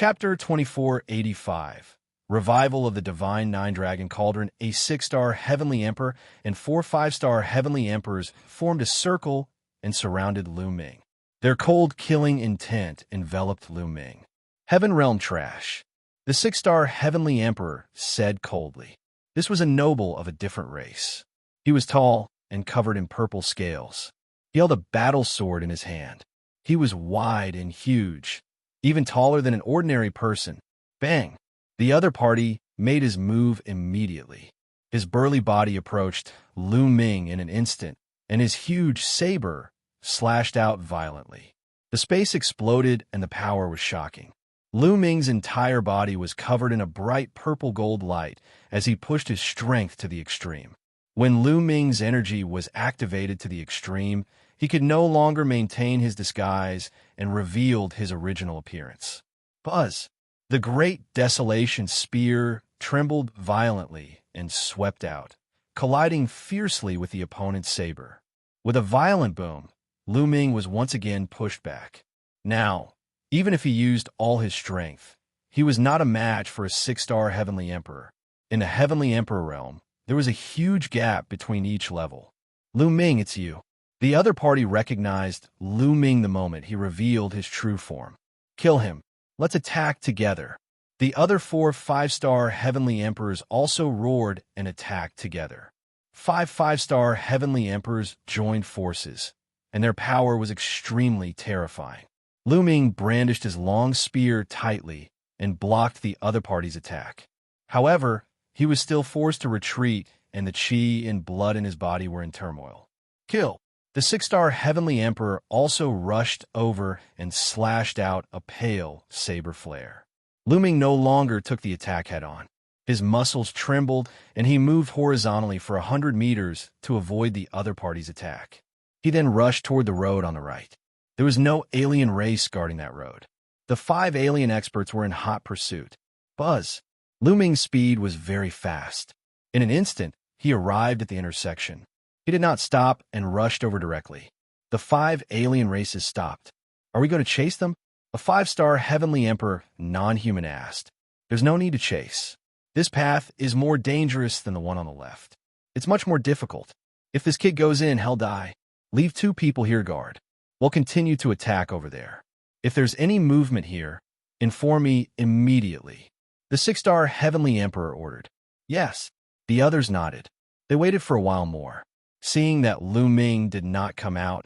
Chapter 2485 Revival of the Divine Nine-Dragon Cauldron. A 6-star Heavenly Emperor and 4 5-star Heavenly Emperors formed a circle and surrounded Lu Ming. Their cold, killing intent enveloped Lu Ming. Heaven Realm trash. The 6-star Heavenly Emperor said coldly. This was a noble of a different race. He was tall and covered in purple scales. He held a battle sword in his hand. He was wide and huge, even taller than an ordinary person. Bang! The other party made his move immediately. His burly body approached Lu Ming in an instant, and his huge saber slashed out violently. The space exploded, and the power was shocking. Lu Ming's entire body was covered in a bright purple-gold light as he pushed his strength to the extreme. When Lu Ming's energy was activated to the extreme, he could no longer maintain his disguise and revealed his original appearance. Buzz! The great desolation spear trembled violently and swept out, colliding fiercely with the opponent's saber. With a violent boom, Lu Ming was once again pushed back. Now, even if he used all his strength, he was not a match for a 6-star Heavenly Emperor. In the Heavenly Emperor realm, there was a huge gap between each level. Lu Ming, it's you. The other party recognized Lu Ming the moment he revealed his true form. Kill him. Let's attack together. The other 4 5-star Heavenly Emperors also roared and attacked together. 5 5-star Heavenly Emperors joined forces, and their power was extremely terrifying. Lu Ming brandished his long spear tightly and blocked the other party's attack. However, he was still forced to retreat, and the chi and blood in his body were in turmoil. Kill! The 6-star Heavenly Emperor also rushed over and slashed out a pale saber flare. Lu Ming no longer took the attack head-on. His muscles trembled, and he moved horizontally for 100 meters to avoid the other party's attack. He then rushed toward the road on the right. There was no alien race guarding that road. The 5 alien experts were in hot pursuit. Buzz! Lu Ming's speed was very fast. In an instant, he arrived at the intersection. He did not stop and rushed over directly. The 5 alien races stopped. Are we going to chase them? A 5-star Heavenly Emperor non-human asked. There's no need to chase. This path is more dangerous than the one on the left. It's much more difficult. If this kid goes in, he'll die. Leave 2 people here guard. We'll continue to attack over there. If there's any movement here, inform me immediately. The 6-star Heavenly Emperor ordered. Yes. The others nodded. They waited for a while more. Seeing that Lu Ming did not come out,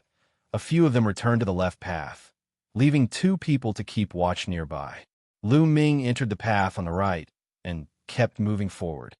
a few of them returned to the left path, leaving 2 people to keep watch nearby. Lu Ming entered the path on the right and kept moving forward.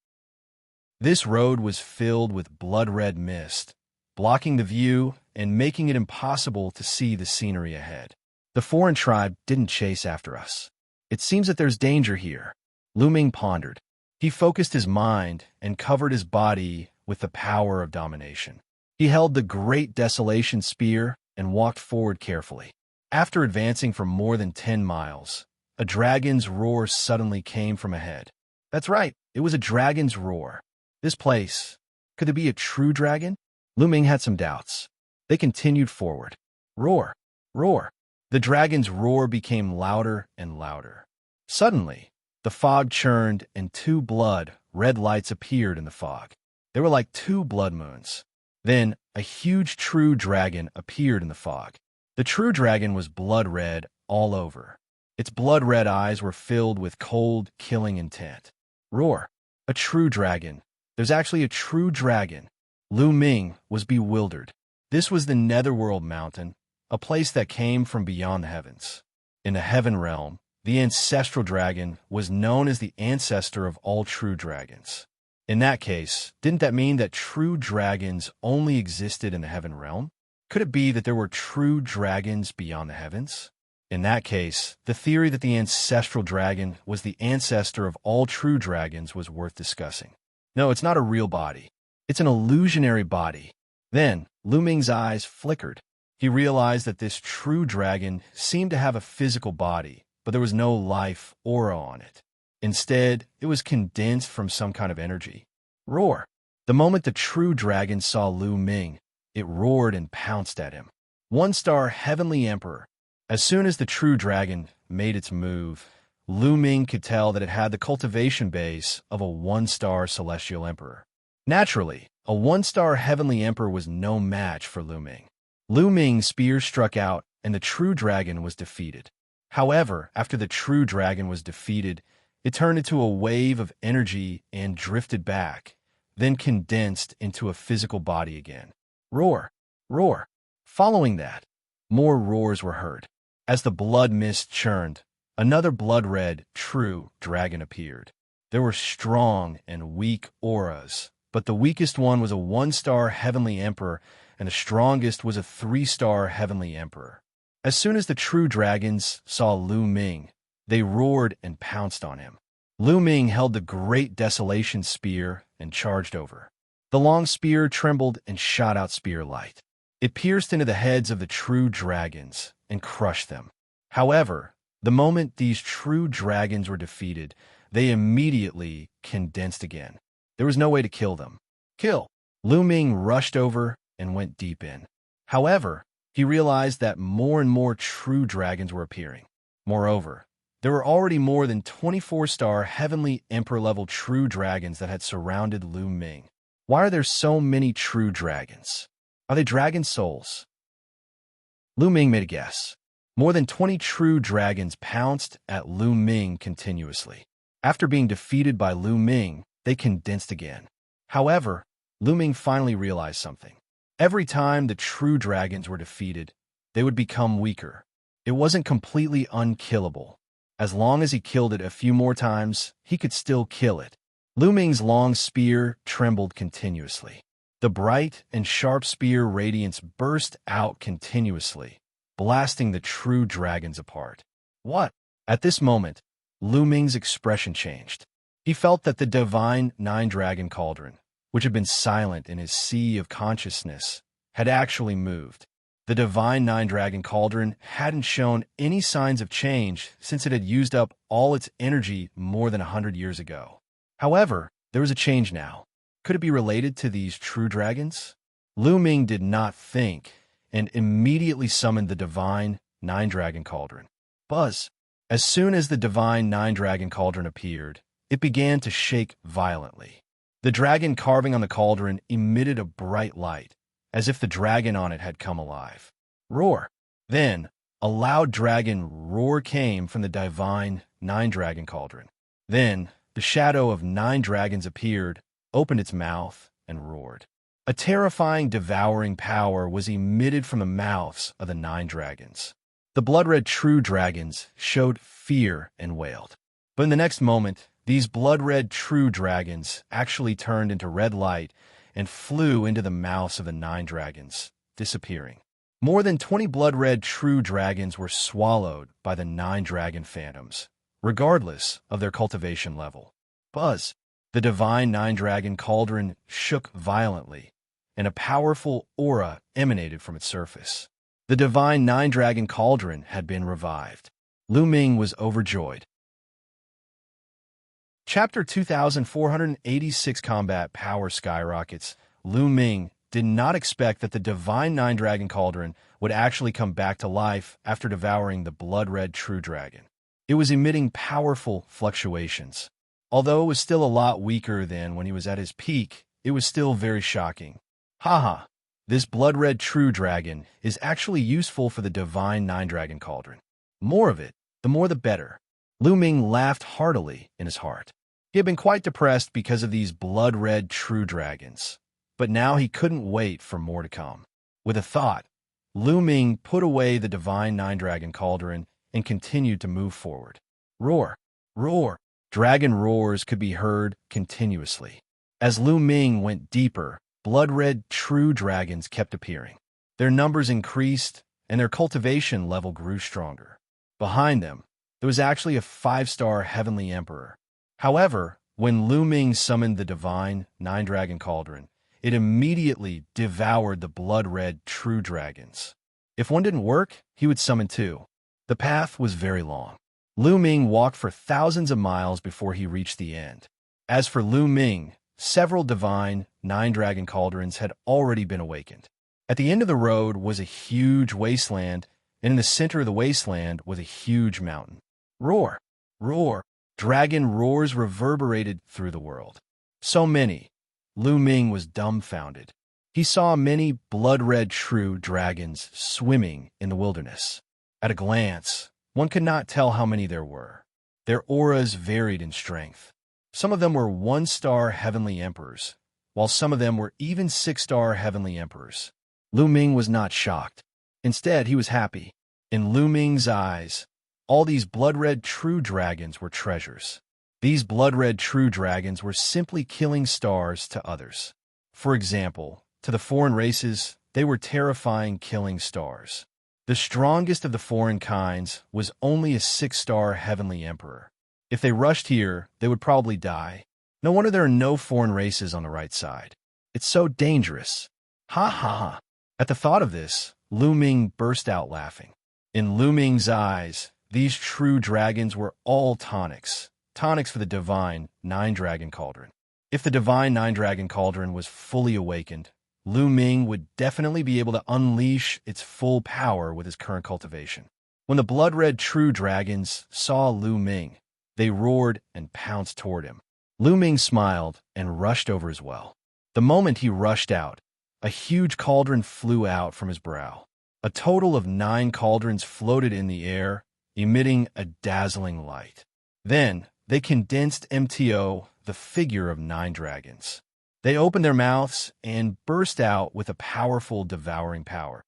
This road was filled with blood-red mist, blocking the view and making it impossible to see the scenery ahead. The foreign tribe didn't chase after us. It seems that there's danger here. Lu Ming pondered. He focused his mind and covered his body with the power of domination. He held the great desolation spear and walked forward carefully. After advancing for more than 10 miles, a dragon's roar suddenly came from ahead. That's right, it was a dragon's roar. This place, could it be a true dragon? Lu Ming had some doubts. They continued forward. Roar, roar. The dragon's roar became louder and louder. Suddenly, the fog churned and 2 blood-red lights appeared in the fog. They were like 2 blood moons. Then, a huge true dragon appeared in the fog. The true dragon was blood-red all over. Its blood-red eyes were filled with cold, killing intent. Roar! A true dragon. There's actually a true dragon. Lu Ming was bewildered. This was the Netherworld Mountain, a place that came from beyond the heavens. In the Heaven Realm, the ancestral dragon was known as the ancestor of all true dragons. In that case, didn't that mean that true dragons only existed in the Heaven Realm? Could it be that there were true dragons beyond the heavens? In that case, the theory that the ancestral dragon was the ancestor of all true dragons was worth discussing. No, it's not a real body. It's an illusionary body. Then, Lu Ming's eyes flickered. He realized that this true dragon seemed to have a physical body, but there was no life aura on it. Instead, it was condensed from some kind of energy. Roar! The moment the true dragon saw Lu Ming, it roared and pounced at him. 1-star Heavenly Emperor. As soon as the true dragon made its move, Lu Ming could tell that it had the cultivation base of a one-star celestial emperor. Naturally, a one-star heavenly emperor was no match for Lu Ming. Lu Ming's spear struck out, and the true dragon was defeated. However, after the true dragon was defeated, it turned into a wave of energy and drifted back, then condensed into a physical body again. Roar! Roar! Following that, more roars were heard. As the blood mist churned, another blood-red, true dragon appeared. There were strong and weak auras, but the weakest one was a one-star heavenly emperor, and the strongest was a three-star heavenly emperor. As soon as the true dragons saw Lu Ming, they roared and pounced on him. Lu Ming held the great desolation spear and charged over. The long spear trembled and shot out spear light. It pierced into the heads of the true dragons and crushed them. However, the moment these true dragons were defeated, they immediately condensed again. There was no way to kill them. Kill! Lu Ming rushed over and went deep in. However, he realized that more and more true dragons were appearing. Moreover, there were already more than 24-star heavenly emperor-level true dragons that had surrounded Lu Ming. Why are there so many true dragons? Are they dragon souls? Lu Ming made a guess. More than 20 true dragons pounced at Lu Ming continuously. After being defeated by Lu Ming, they condensed again. However, Lu Ming finally realized something. Every time the true dragons were defeated, they would become weaker. It wasn't completely unkillable. As long as he killed it a few more times, he could still kill it. Lu Ming's long spear trembled continuously. The bright and sharp spear radiance burst out continuously, blasting the true dragons apart. What? At this moment, Lu Ming's expression changed. He felt that the divine nine-dragon cauldron, which had been silent in his sea of consciousness, had actually moved. The divine nine-dragon cauldron hadn't shown any signs of change since it had used up all its energy more than 100 years ago. However, there was a change now. Could it be related to these true dragons? Lu Ming did not think and immediately summoned the divine nine-dragon cauldron. Buzz! As soon as the divine nine-dragon cauldron appeared, it began to shake violently. The dragon carving on the cauldron emitted a bright light, as if the dragon on it had come alive. Roar! Then, a loud dragon roar came from the divine nine-dragon cauldron. Then, the shadow of 9 dragons appeared, opened its mouth, and roared. A terrifying, devouring power was emitted from the mouths of the 9 dragons. The blood-red true dragons showed fear and wailed. But in the next moment, these blood-red true dragons actually turned into red light and flew into the mouths of the 9 dragons, disappearing. More than 20 blood-red true dragons were swallowed by the 9 dragon phantoms, regardless of their cultivation level. Buzz! The divine nine-dragon cauldron shook violently, and a powerful aura emanated from its surface. The divine nine-dragon cauldron had been revived. Lu Ming was overjoyed. Chapter 2486 Combat Power Skyrockets. Lu Ming did not expect that the divine nine-dragon cauldron would actually come back to life after devouring the blood-red true dragon. It was emitting powerful fluctuations. Although it was still a lot weaker than when he was at his peak, it was still very shocking. Haha, this blood-red true dragon is actually useful for the divine nine-dragon cauldron. More of it, the more the better. Lu Ming laughed heartily in his heart. He had been quite depressed because of these blood-red true dragons, but now he couldn't wait for more to come. With a thought, Lu Ming put away the divine nine-dragon cauldron and continued to move forward. Roar! Roar! Dragon roars could be heard continuously. As Lu Ming went deeper, blood-red true dragons kept appearing. Their numbers increased, and their cultivation level grew stronger. Behind them, there was actually a 5-star heavenly emperor. However, when Lu Ming summoned the divine nine-dragon cauldron, it immediately devoured the blood-red true dragons. If one didn't work, he would summon 2. The path was very long. Lu Ming walked for thousands of miles before he reached the end. As for Lu Ming, several divine nine-dragon cauldrons had already been awakened. At the end of the road was a huge wasteland, and in the center of the wasteland was a huge mountain. Roar! Roar! Dragon roars reverberated through the world. So many. Lu Ming was dumbfounded. He saw many blood-red true dragons swimming in the wilderness. At a glance, one could not tell how many there were. Their auras varied in strength. Some of them were 1-star heavenly emperors, while some of them were even 6-star heavenly emperors. Lu Ming was not shocked. Instead, he was happy. In Lu Ming's eyes, all these blood-red true dragons were treasures. These blood-red true dragons were simply killing stars to others. For example, to the foreign races, they were terrifying killing stars. The strongest of the foreign kinds was only a 6-star heavenly emperor. If they rushed here, they would probably die. No wonder there are no foreign races on the right side. It's so dangerous. Ha ha ha. At the thought of this, Lu Ming burst out laughing. In Lu Ming's eyes, these true dragons were all tonics for the divine Nine-Dragon Cauldron. If the divine Nine-Dragon Cauldron was fully awakened, Lu Ming would definitely be able to unleash its full power with his current cultivation. When the blood-red true dragons saw Lu Ming, they roared and pounced toward him. Lu Ming smiled and rushed over as well. The moment he rushed out, a huge cauldron flew out from his brow. A total of 9 cauldrons floated in the air, emitting a dazzling light. Then, they condensed MTO, the figure of 9 dragons. They opened their mouths and burst out with a powerful devouring power.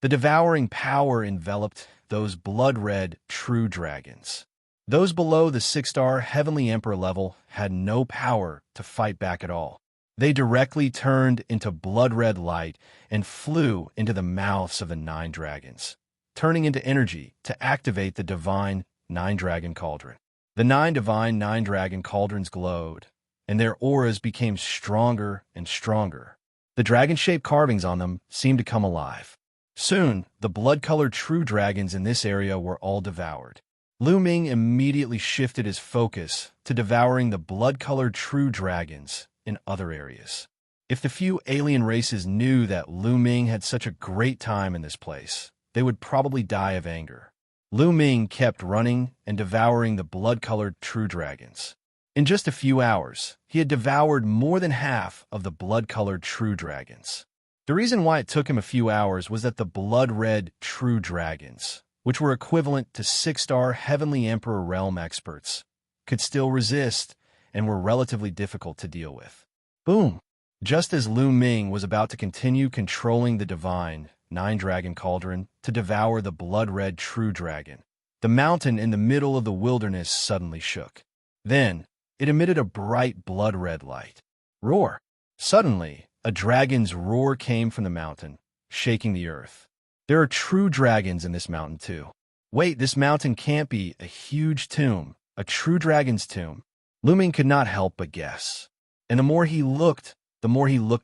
The devouring power enveloped those blood-red true dragons. Those below the 6-star Heavenly Emperor level had no power to fight back at all. They directly turned into blood-red light and flew into the mouths of the 9 dragons, turning into energy to activate the divine Nine-Dragon Cauldron. The 9 divine Nine-Dragon Cauldrons glowed, and their auras became stronger and stronger. The dragon-shaped carvings on them seemed to come alive. Soon, the blood-colored true dragons in this area were all devoured. Lu Ming immediately shifted his focus to devouring the blood-colored true dragons in other areas. If the few alien races knew that Lu Ming had such a great time in this place, they would probably die of anger. Lu Ming kept running and devouring the blood-colored true dragons. In just a few hours, he had devoured more than half of the blood-colored true dragons. The reason why it took him a few hours was that the blood-red true dragons, which were equivalent to 6-star Heavenly Emperor realm experts, could still resist and were relatively difficult to deal with. Boom! Just as Lu Ming was about to continue controlling the divine Nine-Dragon Cauldron to devour the blood-red true dragon, the mountain in the middle of the wilderness suddenly shook. Then, it emitted a bright blood-red light. Roar! Suddenly, a dragon's roar came from the mountain, shaking the earth. There are true dragons in this mountain too. Wait, this mountain can't be a huge tomb, a true dragon's tomb. Lu Ming could not help but guess. And the more he looked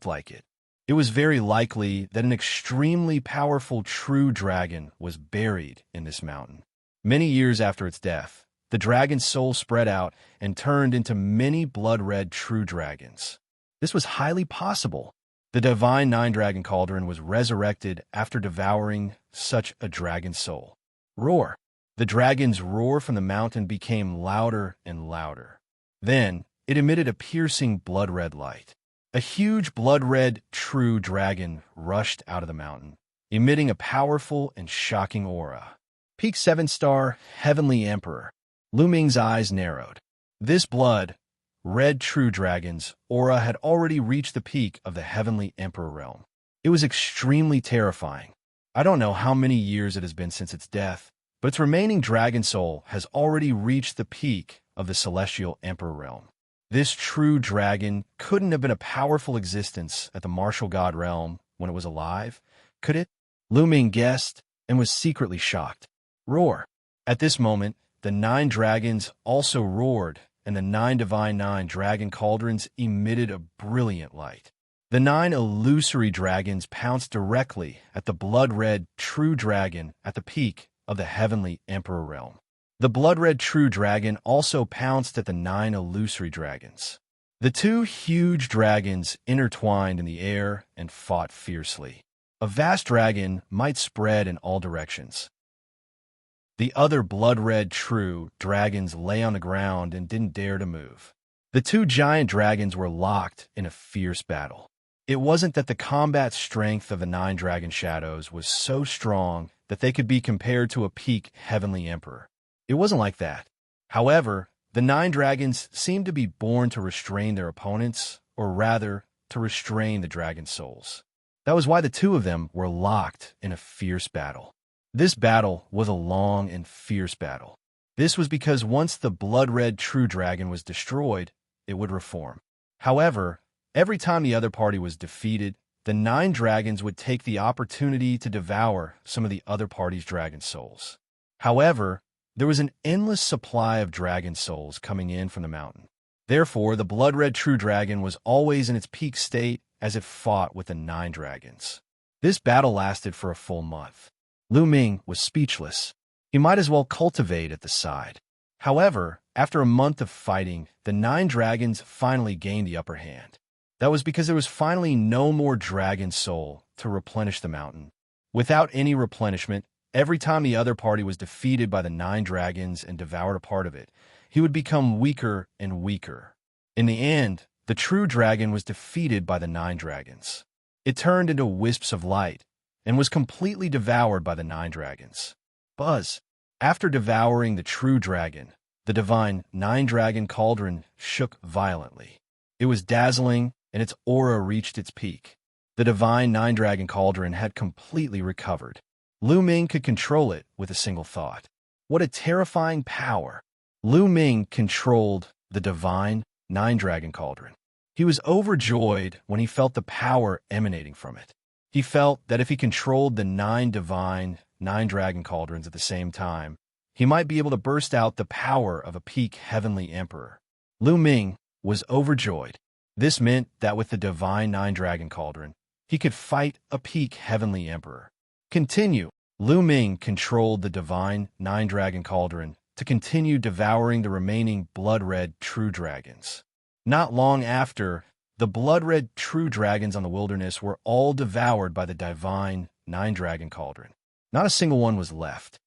like it. It was very likely that an extremely powerful true dragon was buried in this mountain. Many years after its death, the dragon's soul spread out and turned into many blood-red true dragons. This was highly possible. The divine Nine-Dragon Cauldron was resurrected after devouring such a dragon's soul. Roar! The dragon's roar from the mountain became louder and louder. Then, it emitted a piercing blood-red light. A huge blood-red true dragon rushed out of the mountain, emitting a powerful and shocking aura. Peak 7-star Heavenly Emperor. Lu Ming's eyes narrowed. This blood-red true dragon's aura had already reached the peak of the Heavenly Emperor realm. It was extremely terrifying. I don't know how many years it has been since its death, but its remaining dragon soul has already reached the peak of the Celestial Emperor realm. This true dragon couldn't have been a powerful existence at the martial god realm when it was alive, could it? Lu Ming guessed and was secretly shocked. Roar! At this moment, the 9 dragons also roared, and the 9 divine Nine-Dragon Cauldrons emitted a brilliant light. The 9 illusory dragons pounced directly at the blood-red true dragon at the peak of the Heavenly Emperor realm. The blood-red true dragon also pounced at the 9 illusory dragons. The 2 huge dragons intertwined in the air and fought fiercely. A vast dragon might spread in all directions. The other blood-red true dragons lay on the ground and didn't dare to move. The two giant dragons were locked in a fierce battle. It wasn't that the combat strength of the 9 dragon shadows was so strong that they could be compared to a peak heavenly emperor. It wasn't like that. However, the 9 dragons seemed to be born to restrain their opponents, or rather, to restrain the dragon souls. That was why the two of them were locked in a fierce battle. This battle was a long and fierce battle. This was because once the blood-red true dragon was destroyed, it would reform. However, every time the other party was defeated, the 9 dragons would take the opportunity to devour some of the other party's dragon souls. However, there was an endless supply of dragon souls coming in from the mountain. Therefore, the blood-red true dragon was always in its peak state as it fought with the 9 dragons. This battle lasted for a full month. Lu Ming was speechless. He might as well cultivate at the side. However, after a month of fighting, the 9 dragons finally gained the upper hand. That was because there was finally no more dragon soul to replenish the mountain. Without any replenishment, every time the other party was defeated by the 9 dragons and devoured a part of it, he would become weaker and weaker. In the end, the true dragon was defeated by the 9 dragons. It turned into wisps of light and was completely devoured by the 9 dragons. Buzz. After devouring the true dragon, the divine 9-dragon cauldron shook violently. It was dazzling, and its aura reached its peak. The divine 9-dragon cauldron had completely recovered. Lu Ming could control it with a single thought. What a terrifying power! Lu Ming controlled the divine 9-dragon cauldron. He was overjoyed when he felt the power emanating from it. He felt that if he controlled the 9 divine 9-dragon cauldrons at the same time, he might be able to burst out the power of a peak heavenly emperor. Lu Ming was overjoyed. This meant that with the divine 9-dragon cauldron, he could fight a peak heavenly emperor. Continue. Lu Ming controlled the divine 9-dragon cauldron to continue devouring the remaining blood-red true dragons. Not long after, the blood-red true dragons on the wilderness were all devoured by the divine 9-dragon cauldron. Not a single one was left.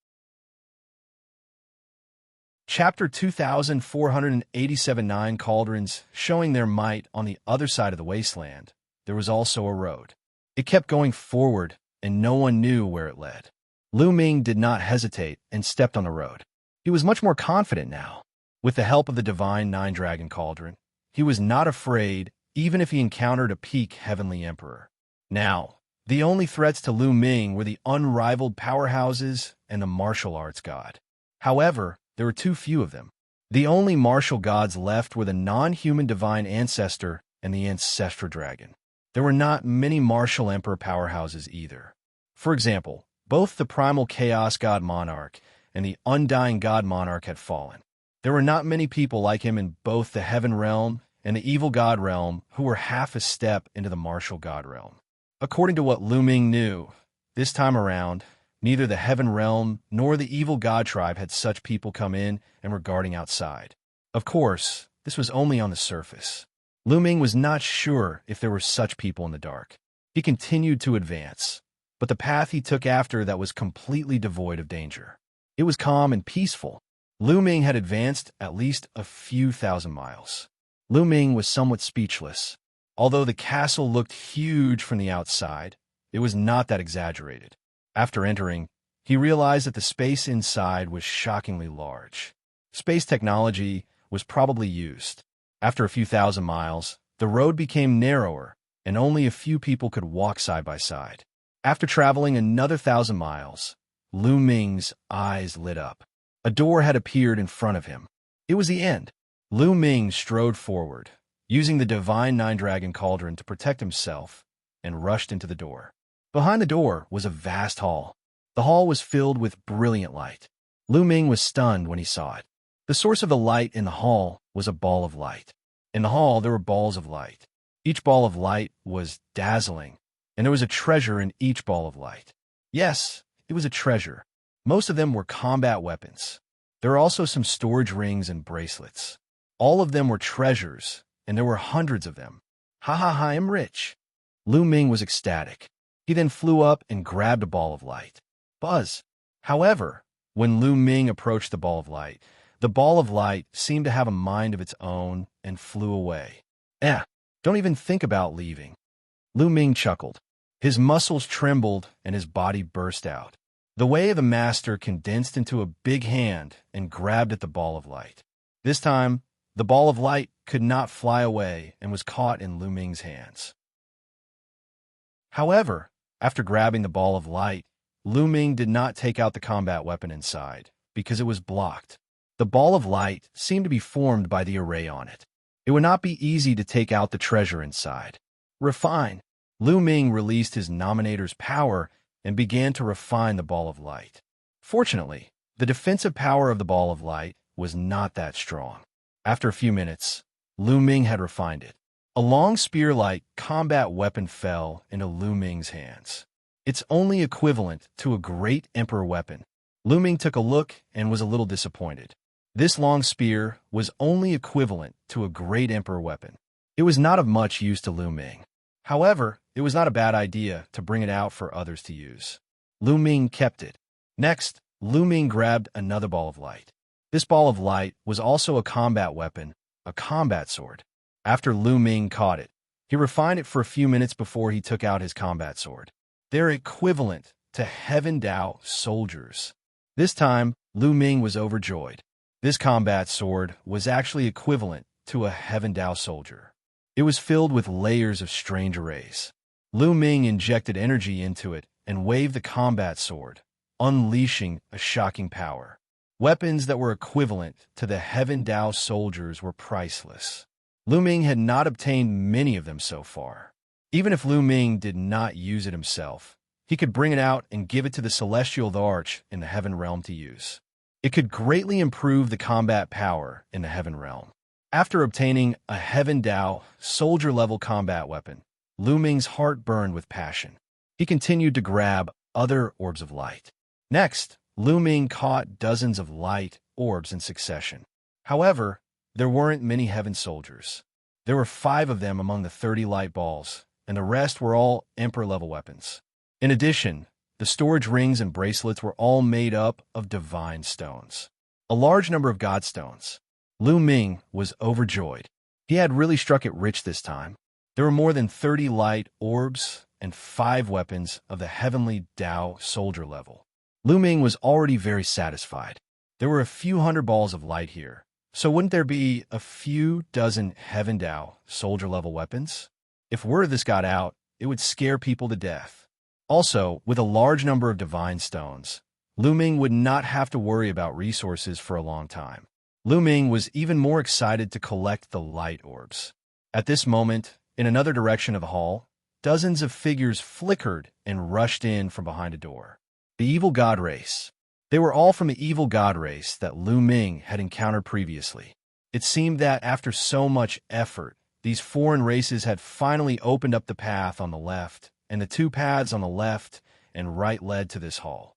Chapter 2487 9 Cauldrons showing their might on the other side of the wasteland. There was also a road. It kept going forward, and no one knew where it led. Lu Ming did not hesitate and stepped on the road. He was much more confident now. With the help of the divine 9-dragon cauldron, he was not afraid even if he encountered a peak heavenly emperor. Now, the only threats to Lu Ming were the unrivaled powerhouses and the martial arts god. However, there were too few of them. The only martial gods left were the non-human divine ancestor and the ancestral dragon. There were not many martial emperor powerhouses either. For example, both the primal chaos god monarch and the undying god monarch had fallen. There were not many people like him in both the heaven realm and the evil god realm who were half a step into the martial god realm. According to what Lu Ming knew, this time around, neither the heaven realm nor the evil god tribe had such people come in and were guarding outside. Of course, this was only on the surface. Lu Ming was not sure if there were such people in the dark. He continued to advance, but the path he took after that was completely devoid of danger. It was calm and peaceful. Lu Ming had advanced at least a few thousand miles. Lu Ming was somewhat speechless. Although the castle looked huge from the outside, it was not that exaggerated. After entering, he realized that the space inside was shockingly large. Space technology was probably used. After a few thousand miles, the road became narrower, and only a few people could walk side by side. After traveling another 1,000 miles, Lu Ming's eyes lit up. A door had appeared in front of him. It was the end. Lu Ming strode forward, using the divine 9-dragon cauldron to protect himself, and rushed into the door. Behind the door was a vast hall. The hall was filled with brilliant light. Lu Ming was stunned when he saw it. The source of the light in the hall was a ball of light. In the hall, there were balls of light. Each ball of light was dazzling, and there was a treasure in each ball of light. Yes, it was a treasure. Most of them were combat weapons. There were also some storage rings and bracelets. All of them were treasures, and there were hundreds of them. Ha ha ha, I'm rich. Lu Ming was ecstatic. He then flew up and grabbed a ball of light. Buzz. However, When Lu Ming approached the ball of light seemed to have a mind of its own and flew away. Don't even think about leaving. Lu Ming chuckled. His muscles trembled and his body burst out. The way of the master condensed into a big hand and grabbed at the ball of light. This time, the ball of light could not fly away and was caught in Lu Ming's hands. However, after grabbing the ball of light, Lu Ming did not take out the combat weapon inside, because it was blocked. The ball of light seemed to be formed by the array on it. It would not be easy to take out the treasure inside. Refine. Lu Ming released his nominator's power and began to refine the ball of light. Fortunately, the defensive power of the ball of light was not that strong. After a few minutes, Lu Ming had refined it. A long spear-like combat weapon fell into Lu Ming's hands. Its only equivalent to a great emperor weapon. Lu Ming took a look and was a little disappointed. This long spear was only equivalent to a great emperor weapon. It was not of much use to Lu Ming. However, it was not a bad idea to bring it out for others to use. Lu Ming kept it. Next, Lu Ming grabbed another ball of light. This ball of light was also a combat weapon, a combat sword. After Lu Ming caught it, he refined it for a few minutes before he took out his combat sword. They're equivalent to Heaven Dao soldiers. This time, Lu Ming was overjoyed. This combat sword was actually equivalent to a Heaven Dao soldier. It was filled with layers of strange arrays. Lu Ming injected energy into it and waved the combat sword, unleashing a shocking power. Weapons that were equivalent to the Heaven Dao soldiers were priceless. Lu Ming had not obtained many of them so far. Even if Lu Ming did not use it himself, he could bring it out and give it to the Celestial Arch in the Heaven Realm to use. It could greatly improve the combat power in the Heaven Realm. After obtaining a Heaven Dao soldier-level combat weapon, Lu Ming's heart burned with passion. He continued to grab other orbs of light. Next, Lu Ming caught dozens of light orbs in succession. However, there weren't many heaven soldiers. There were 5 of them among the 30 light balls, and the rest were all Emperor-level weapons. In addition, the storage rings and bracelets were all made up of divine stones. A large number of god stones. Lu Ming was overjoyed. He had really struck it rich this time. There were more than 30 light orbs and 5 weapons of the heavenly Dao soldier level. Lu Ming was already very satisfied. There were a few hundred balls of light here, so wouldn't there be a few dozen Heaven Dao soldier-level weapons? If word of this got out, it would scare people to death. Also, with a large number of divine stones, Lu Ming would not have to worry about resources for a long time. Lu Ming was even more excited to collect the light orbs. At this moment, in another direction of the hall, dozens of figures flickered and rushed in from behind a door. The evil god race. They were all from the evil god race that Lu Ming had encountered previously. It seemed that after so much effort, these foreign races had finally opened up the path on the left, and the 2 paths on the left and right led to this hall.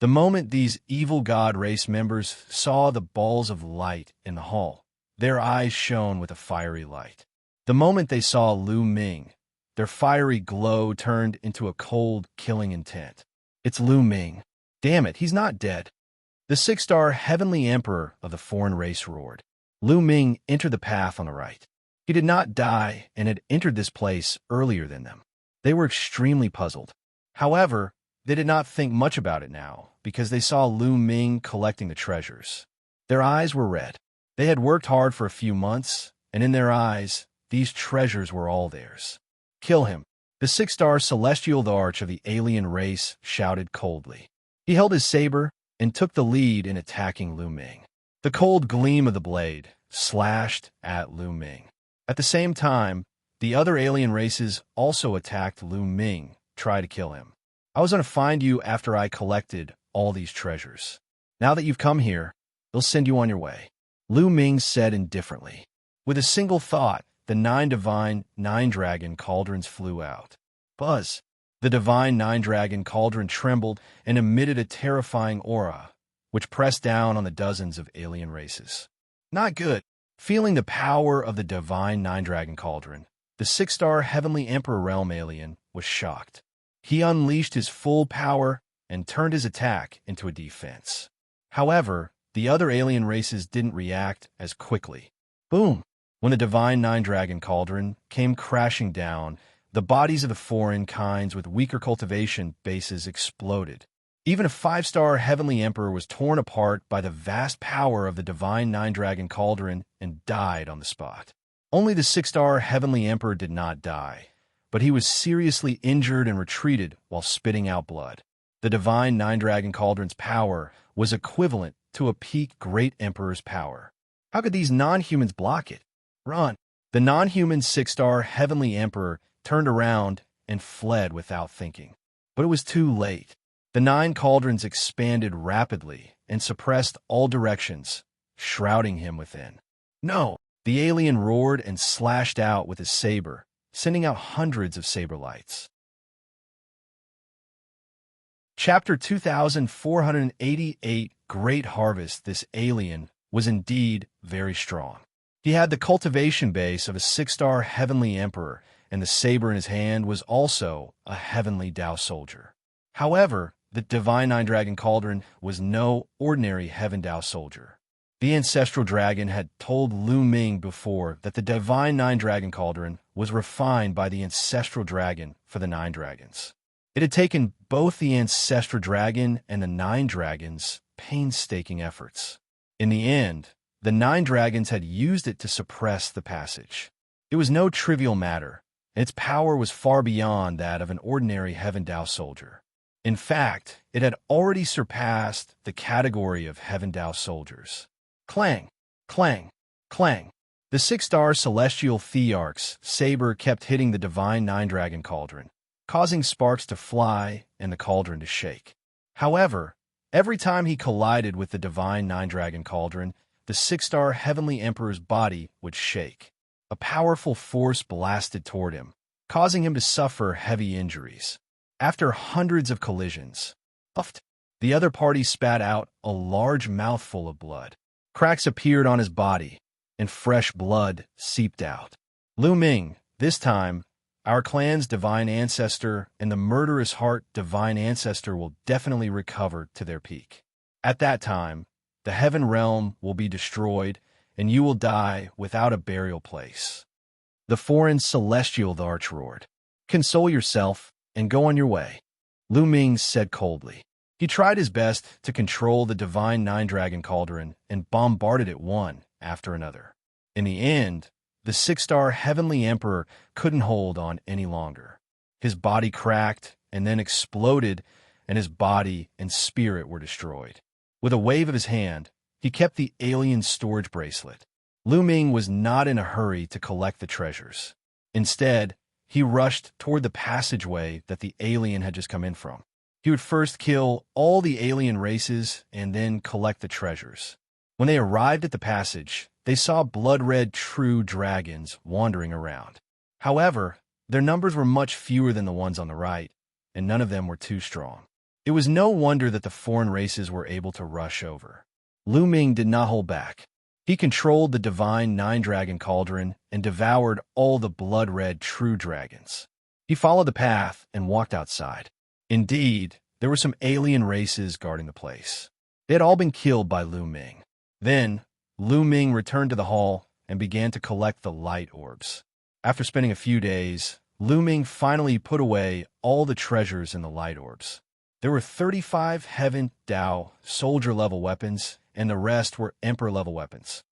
The moment these evil god race members saw the balls of light in the hall, their eyes shone with a fiery light. The moment they saw Lu Ming, their fiery glow turned into a cold, killing intent. It's Lu Ming. Damn it, he's not dead. The 6-star heavenly emperor of the foreign race roared. Lu Ming entered the path on the right. He did not die and had entered this place earlier than them. They were extremely puzzled. However, they did not think much about it now, because they saw Lu Ming collecting the treasures. Their eyes were red. They had worked hard for a few months, and in their eyes, these treasures were all theirs. Kill him. The 6-star celestial arch of the alien race shouted coldly. He held his saber and took the lead in attacking Lu Ming. The cold gleam of the blade slashed at Lu Ming. At the same time, the other alien races also attacked Lu Ming, tried to kill him. I was going to find you after I collected all these treasures. Now that you've come here, they'll send you on your way. Lu Ming said indifferently. With a single thought, the 9 divine 9-dragon cauldrons flew out. Buzz! The divine 9-dragon cauldron trembled and emitted a terrifying aura, which pressed down on the dozens of alien races. Not good. Feeling the power of the divine 9-dragon cauldron, the 6-star heavenly emperor realm alien was shocked. He unleashed his full power and turned his attack into a defense. However, the other alien races didn't react as quickly. Boom! When the Divine Nine Dragon Cauldron came crashing down, the bodies of the foreign kinds with weaker cultivation bases exploded. Even a 5-star Heavenly Emperor was torn apart by the vast power of the Divine Nine Dragon Cauldron and died on the spot. Only the 6-star Heavenly Emperor did not die, but he was seriously injured and retreated while spitting out blood. The Divine Nine Dragon Cauldron's power was equivalent to a peak Great Emperor's power. How could these non-humans block it? Run! The non-human 6-star Heavenly Emperor turned around and fled without thinking. But it was too late. The 9 cauldrons expanded rapidly and suppressed all directions, shrouding him within. No! The alien roared and slashed out with his saber, sending out hundreds of saber lights. Chapter 2488 Great Harvest. This alien was indeed very strong. He had the cultivation base of a 6-star Heavenly Emperor, and the saber in his hand was also a Heavenly Dao soldier. However, the Divine Nine Dragon Cauldron was no ordinary Heaven Dao soldier. The Ancestral Dragon had told Lu Ming before that the Divine Nine Dragon Cauldron was refined by the Ancestral Dragon for the 9 dragons. It had taken both the Ancestral Dragon and the 9 dragons' painstaking efforts. In the end, the 9 dragons had used it to suppress the passage. It was no trivial matter, and its power was far beyond that of an ordinary Heaven Dao soldier. In fact, it had already surpassed the category of Heaven Dao soldiers. Clang! Clang! Clang! The 6-star Celestial Thearch's saber kept hitting the Divine Nine Dragon Cauldron, causing sparks to fly and the cauldron to shake. However, every time he collided with the Divine Nine Dragon Cauldron, the 6-star Heavenly Emperor's body would shake. A powerful force blasted toward him, causing him to suffer heavy injuries. After hundreds of collisions, the other party spat out a large mouthful of blood. Cracks appeared on his body, and fresh blood seeped out. Lu Ming, this time, our clan's divine ancestor and the murderous heart divine ancestor will definitely recover to their peak. At that time, the heaven realm will be destroyed, and you will die without a burial place. The foreign celestial Thearch roared. Console yourself and go on your way, Lu Ming said coldly. He tried his best to control the Divine Nine Dragon Cauldron and bombarded it one after another. In the end, the 6-star Heavenly Emperor couldn't hold on any longer. His body cracked and then exploded, and his body and spirit were destroyed. With a wave of his hand, he kept the alien storage bracelet. Lu Ming was not in a hurry to collect the treasures. Instead, he rushed toward the passageway that the alien had just come in from. He would first kill all the alien races and then collect the treasures. When they arrived at the passage, they saw blood-red true dragons wandering around. However, their numbers were much fewer than the ones on the right, and none of them were too strong. It was no wonder that the foreign races were able to rush over. Lu Ming did not hold back. He controlled the Divine Nine Dragon Cauldron and devoured all the blood-red true dragons. He followed the path and walked outside. Indeed, there were some alien races guarding the place. They had all been killed by Lu Ming. Then, Lu Ming returned to the hall and began to collect the light orbs. After spending a few days, Lu Ming finally put away all the treasures in the light orbs. There were 35 Heaven Dao soldier-level weapons, and the rest were Emperor-level weapons.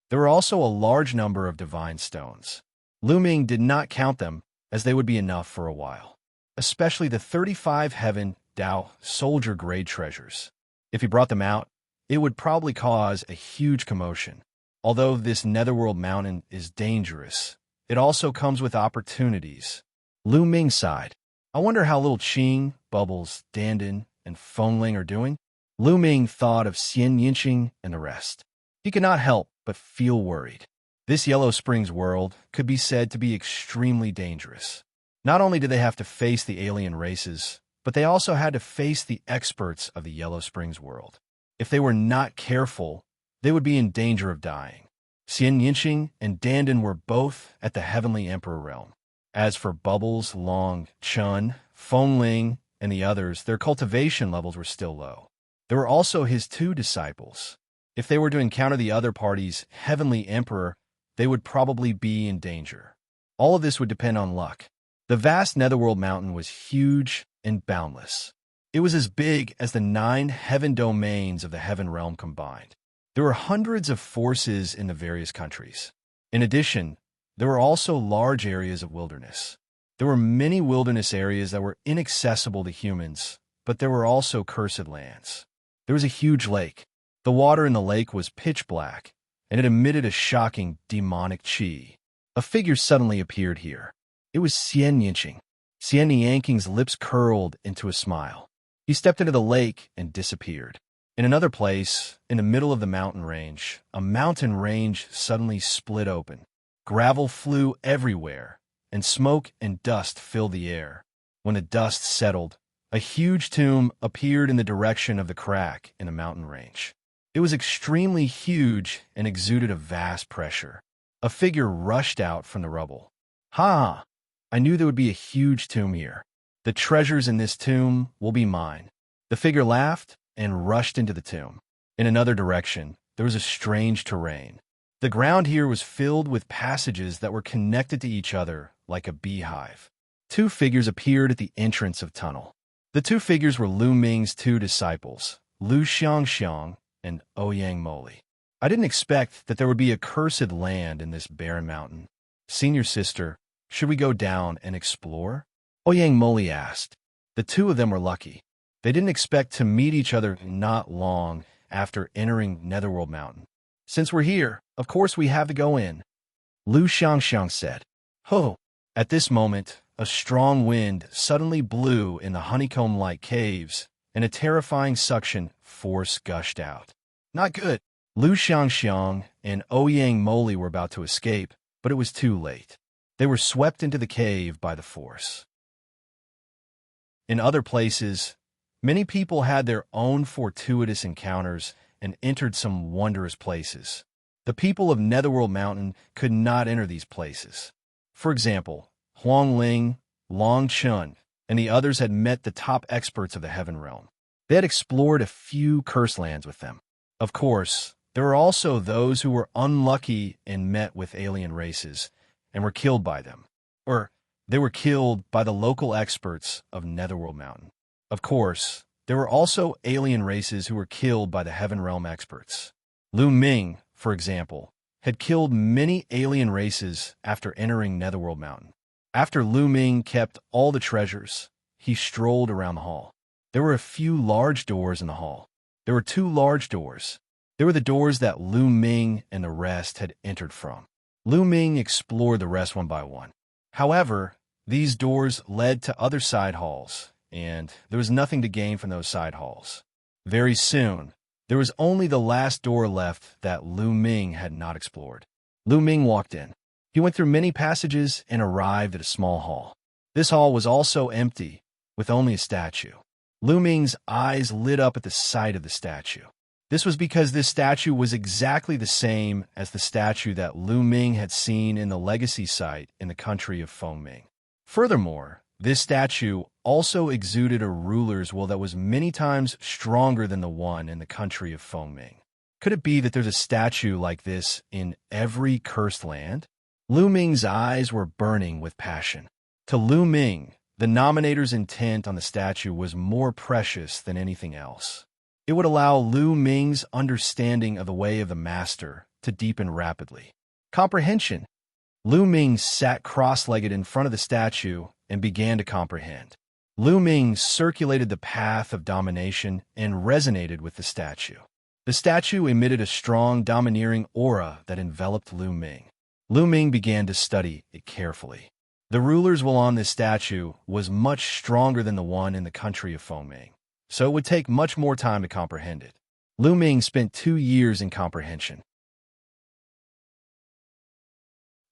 There were also a large number of divine stones. Lu Ming did not count them, as they would be enough for a while, especially the 35 Heaven Dao soldier-grade treasures. If he brought them out, it would probably cause a huge commotion. Although this netherworld mountain is dangerous, it also comes with opportunities. Lu Ming sighed. I wonder how little Qing, Bubbles, Dandan, and Fengling are doing? Lu Ming thought of Xianxia and the rest. He could not help but feel worried. This Yellow Springs world could be said to be extremely dangerous. Not only did they have to face the alien races, but they also had to face the experts of the Yellow Springs world. If they were not careful, they would be in danger of dying. Xianxia and Dandan were both at the Heavenly Emperor realm. As for Bubbles, Long, Chun, Fengling, and the others, their cultivation levels were still low. There were also his two disciples. If they were to encounter the other party's heavenly emperor, they would probably be in danger. All of this would depend on luck. The vast Netherworld mountain was huge and boundless. It was as big as the 9 heaven domains of the heaven realm combined. There were hundreds of forces in the various countries. In addition, there were also large areas of wilderness. There were many wilderness areas that were inaccessible to humans, but there were also cursed lands. There was a huge lake. The water in the lake was pitch black, and it emitted a shocking demonic chi. A figure suddenly appeared here. It was Xianxia. Xianxia's lips curled into a smile. He stepped into the lake and disappeared. In another place, in the middle of the mountain range, a mountain range suddenly split open. Gravel flew everywhere, and smoke and dust filled the air. When the dust settled, a huge tomb appeared in the direction of the crack in the mountain range. It was extremely huge and exuded a vast pressure. A figure rushed out from the rubble. "Ha! I knew there would be a huge tomb here. The treasures in this tomb will be mine." The figure laughed and rushed into the tomb. In another direction, there was a strange terrain. The ground here was filled with passages that were connected to each other like a beehive. Two figures appeared at the entrance of tunnel. The two figures were Lu Ming's two disciples, Lu Xianxia and Ouyang Moli. "I didn't expect that there would be a cursed land in this barren mountain. Senior sister, should we go down and explore?" Ouyang Moli asked. The two of them were lucky. They didn't expect to meet each other not long after entering Netherworld Mountain. "Since we're here, of course we have to go in," Lu Xianxia said. "Ho!" At this moment, a strong wind suddenly blew in the honeycomb-like caves, and a terrifying suction force gushed out. "Not good." Lu Xianxia and Ouyang Moli were about to escape, but it was too late. They were swept into the cave by the force. In other places, many people had their own fortuitous encounters and entered some wondrous places. The people of Netherworld Mountain could not enter these places. For example, Huang Ling, Long Chun, and the others had met the top experts of the Heaven Realm. They had explored a few cursed lands with them. Of course, there were also those who were unlucky and met with alien races and were killed by them, or they were killed by the local experts of Netherworld Mountain. Of course, there were also alien races who were killed by the Heaven Realm experts. Lu Ming, for example, had killed many alien races after entering Netherworld Mountain. After Lu Ming kept all the treasures, he strolled around the hall. There were a few large doors in the hall. There were 2 large doors. They were the doors that Lu Ming and the rest had entered from. Lu Ming explored the rest one by one. However, these doors led to other side halls, and there was nothing to gain from those side halls. Very soon, there was only the last door left that Lu Ming had not explored. Lu Ming walked in. He went through many passages and arrived at a small hall. This hall was also empty, with only a statue. Lu Ming's eyes lit up at the sight of the statue. This was because this statue was exactly the same as the statue that Lu Ming had seen in the legacy site in the country of Fengming. Furthermore, this statue also exuded a ruler's will that was many times stronger than the one in the country of Fengming. Could it be that there's a statue like this in every cursed land? Lu Ming's eyes were burning with passion. To Lu Ming, the nominator's intent on the statue was more precious than anything else. It would allow Lu Ming's understanding of the way of the master to deepen rapidly. Comprehension. Lu Ming sat cross-legged in front of the statue and began to comprehend. Lu Ming circulated the path of domination and resonated with the statue. The statue emitted a strong, domineering aura that enveloped Lu Ming. Lu Ming began to study it carefully. The ruler's will on this statue was much stronger than the one in the country of Fengming, so it would take much more time to comprehend it. Lu Ming spent 2 years in comprehension.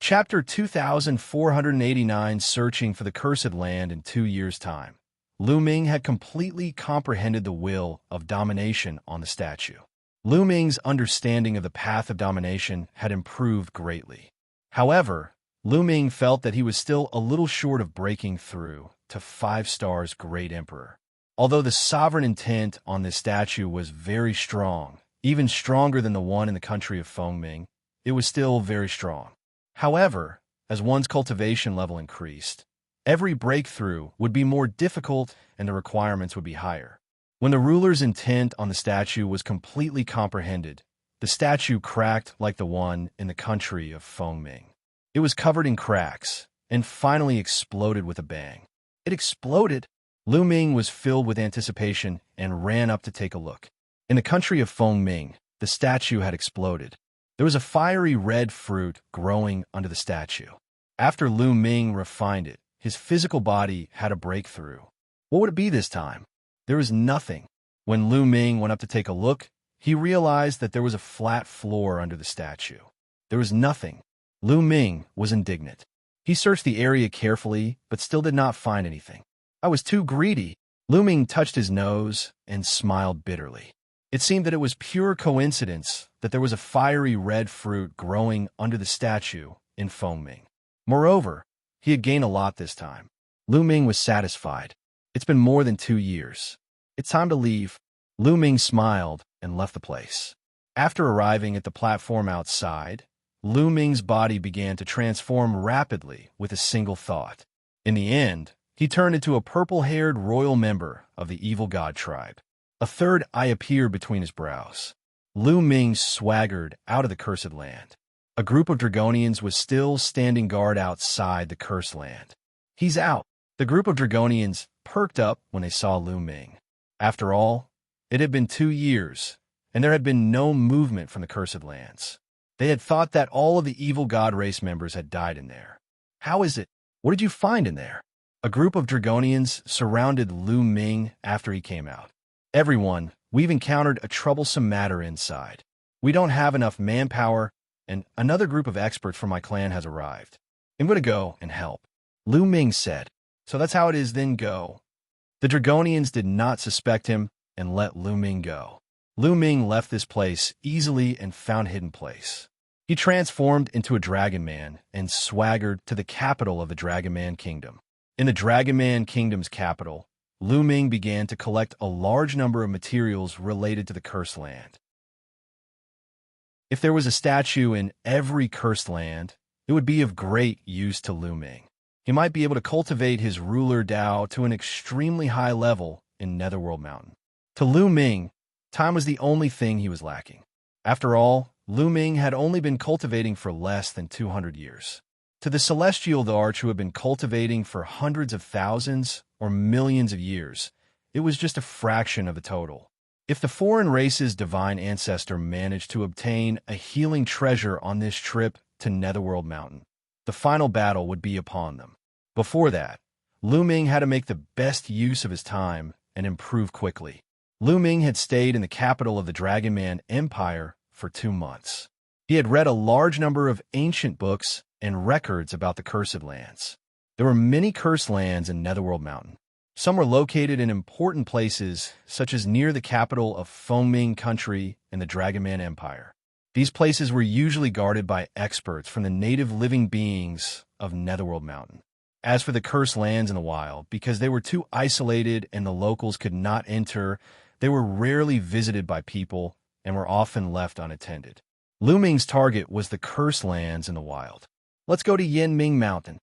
Chapter 2489, Searching for the Cursed Land in 2 years' time. Lu Ming had completely comprehended the will of domination on the statue. Lu Ming's understanding of the path of domination had improved greatly. However, Lu Ming felt that he was still a little short of breaking through to 5 stars Great Emperor. Although the sovereign intent on this statue was very strong, even stronger than the one in the country of Fengming, it was still very strong. However, as one's cultivation level increased, every breakthrough would be more difficult and the requirements would be higher. When the ruler's intent on the statue was completely comprehended, the statue cracked like the one in the country of Fengming. It was covered in cracks and finally exploded with a bang. It exploded! Lu Ming was filled with anticipation and ran up to take a look. In the country of Fengming, the statue had exploded. There was a fiery red fruit growing under the statue. After Lu Ming refined it, his physical body had a breakthrough. What would it be this time? There was nothing. When Lu Ming went up to take a look, he realized that there was a flat floor under the statue. There was nothing. Lu Ming was indignant. He searched the area carefully, but still did not find anything. I was too greedy. Lu Ming touched his nose and smiled bitterly. It seemed that it was pure coincidence that there was a fiery red fruit growing under the statue in Fengming. Moreover, he had gained a lot this time. Lu Ming was satisfied. It's been more than 2 years. It's time to leave. Lu Ming smiled and left the place. After arriving at the platform outside, Lu Ming's body began to transform rapidly with a single thought. In the end, he turned into a purple-haired royal member of the evil god tribe. A third eye appeared between his brows. Lu Ming swaggered out of the cursed land. A group of Dragonians was still standing guard outside the cursed land. He's out. The group of Dragonians perked up when they saw Lu Ming. After all, it had been 2 years, and there had been no movement from the cursed lands. They had thought that all of the evil god race members had died in there. How is it? What did you find in there? A group of Dragonians surrounded Lu Ming after he came out. Everyone, we've encountered a troublesome matter inside. We don't have enough manpower, and another group of experts from my clan has arrived. I'm going to go and help. Lu Ming said. So that's how it is, then go. The Dragonians did not suspect him and let Lu Ming go. Lu Ming left this place easily and found a hidden place. He transformed into a Dragon Man and swaggered to the capital of the Dragon Man Kingdom. In the Dragon Man Kingdom's capital, Lu Ming began to collect a large number of materials related to the cursed land. If there was a statue in every cursed land, it would be of great use to Lu Ming. He might be able to cultivate his ruler Dao to an extremely high level in Netherworld Mountain. To Lu Ming, time was the only thing he was lacking. After all, Lu Ming had only been cultivating for less than 200 years. To the Celestial the Arch who had been cultivating for hundreds of thousands or millions of years, it was just a fraction of the total. If the foreign race's divine ancestor managed to obtain a healing treasure on this trip to Netherworld Mountain, the final battle would be upon them. Before that, Lu Ming had to make the best use of his time and improve quickly. Lu Ming had stayed in the capital of the Dragon Man Empire for 2 months. He had read a large number of ancient books and records about the cursed lands. There were many cursed lands in Netherworld Mountain. Some were located in important places, such as near the capital of Fengming Country and the Dragon Man Empire. These places were usually guarded by experts from the native living beings of Netherworld Mountain. As for the cursed lands in the wild, because they were too isolated and the locals could not enter, they were rarely visited by people and were often left unattended. Lu Ming's target was the cursed lands in the wild. Let's go to Yanming Mountain.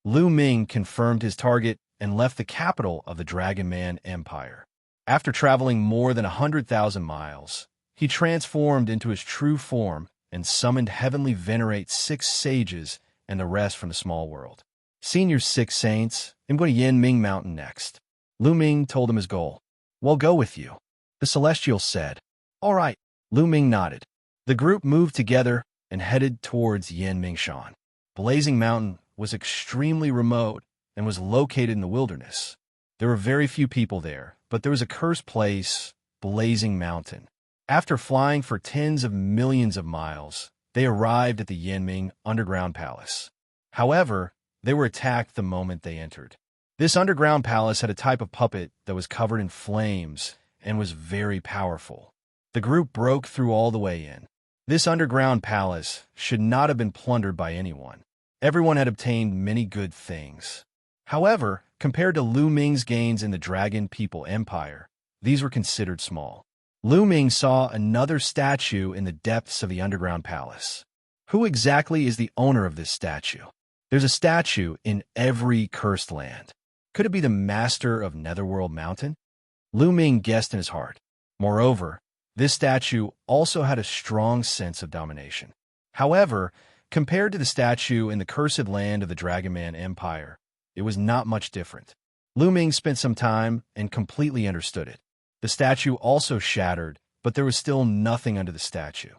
Lu Ming confirmed his target and left the capital of the Dragon Man Empire. After traveling more than 100,000 miles, he transformed into his true form and summoned Heavenly Venerate 6 sages and the rest from the small world. Senior 6 saints, I'm going to Yanming Mountain next. Lu Ming told him his goal. We'll go with you. The Celestial said. All right. Lu Ming nodded. The group moved together and headed towards Yanmingshan. Blazing Mountain was extremely remote and was located in the wilderness. There were very few people there, but there was a cursed place, Blazing Mountain. After flying for tens of millions of miles, they arrived at the Yanming Underground Palace. However, they were attacked the moment they entered. This underground palace had a type of puppet that was covered in flames and was very powerful. The group broke through all the way in. This underground palace should not have been plundered by anyone. Everyone had obtained many good things. However, compared to Lu Ming's gains in the Dragon People Empire, these were considered small. Lu Ming saw another statue in the depths of the underground palace. Who exactly is the owner of this statue? There's a statue in every cursed land. Could it be the master of Netherworld Mountain? Lu Ming guessed in his heart. Moreover, this statue also had a strong sense of domination. However, compared to the statue in the cursed land of the Dragon Man Empire, it was not much different. Lu Ming spent some time and completely understood it. The statue also shattered, but there was still nothing under the statue.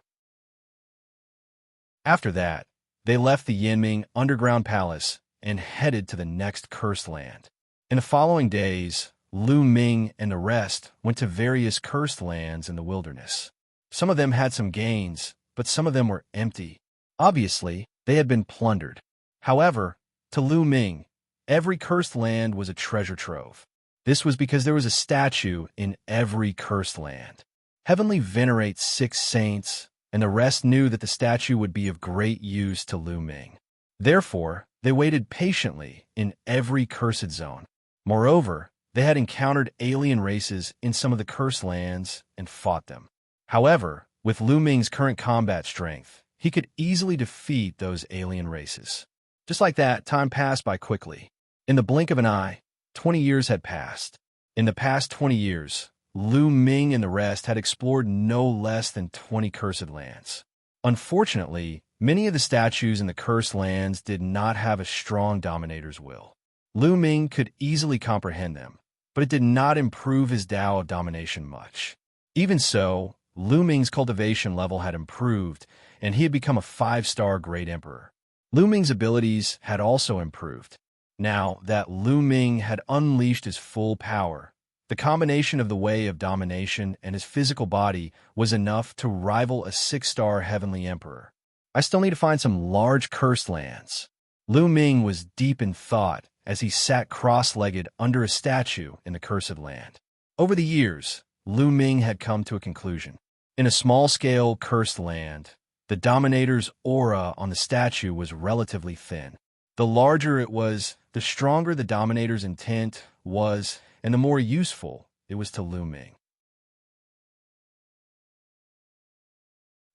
After that, they left the Yinming underground palace and headed to the next cursed land. In the following days, Lu Ming and the rest went to various cursed lands in the wilderness. Some of them had some gains, but some of them were empty. Obviously, they had been plundered. However, to Lu Ming, every cursed land was a treasure trove. This was because there was a statue in every cursed land. Heavenly venerates 6 saints, and the rest knew that the statue would be of great use to Lu Ming. Therefore, they waited patiently in every cursed zone. Moreover, they had encountered alien races in some of the cursed lands and fought them. However, with Lu Ming's current combat strength, he could easily defeat those alien races. Just like that, time passed by quickly. In the blink of an eye, 20 years had passed. In the past 20 years, Lu Ming and the rest had explored no less than 20 cursed lands. Unfortunately, many of the statues in the cursed lands did not have a strong dominator's will. Lu Ming could easily comprehend them, but it did not improve his Tao of domination much. Even so, Lu Ming's cultivation level had improved, and he had become a 5-star Great Emperor. Lu Ming's abilities had also improved. Now that Lu Ming had unleashed his full power, the combination of the way of domination and his physical body was enough to rival a 6-star Heavenly Emperor. I still need to find some large cursed lands. Lu Ming was deep in thought as he sat cross-legged under a statue in the cursed land. Over the years, Lu Ming had come to a conclusion. In a small-scale cursed land, the dominator's aura on the statue was relatively thin. The larger it was, the stronger the dominator's intent was, and the more useful it was to Lu Ming.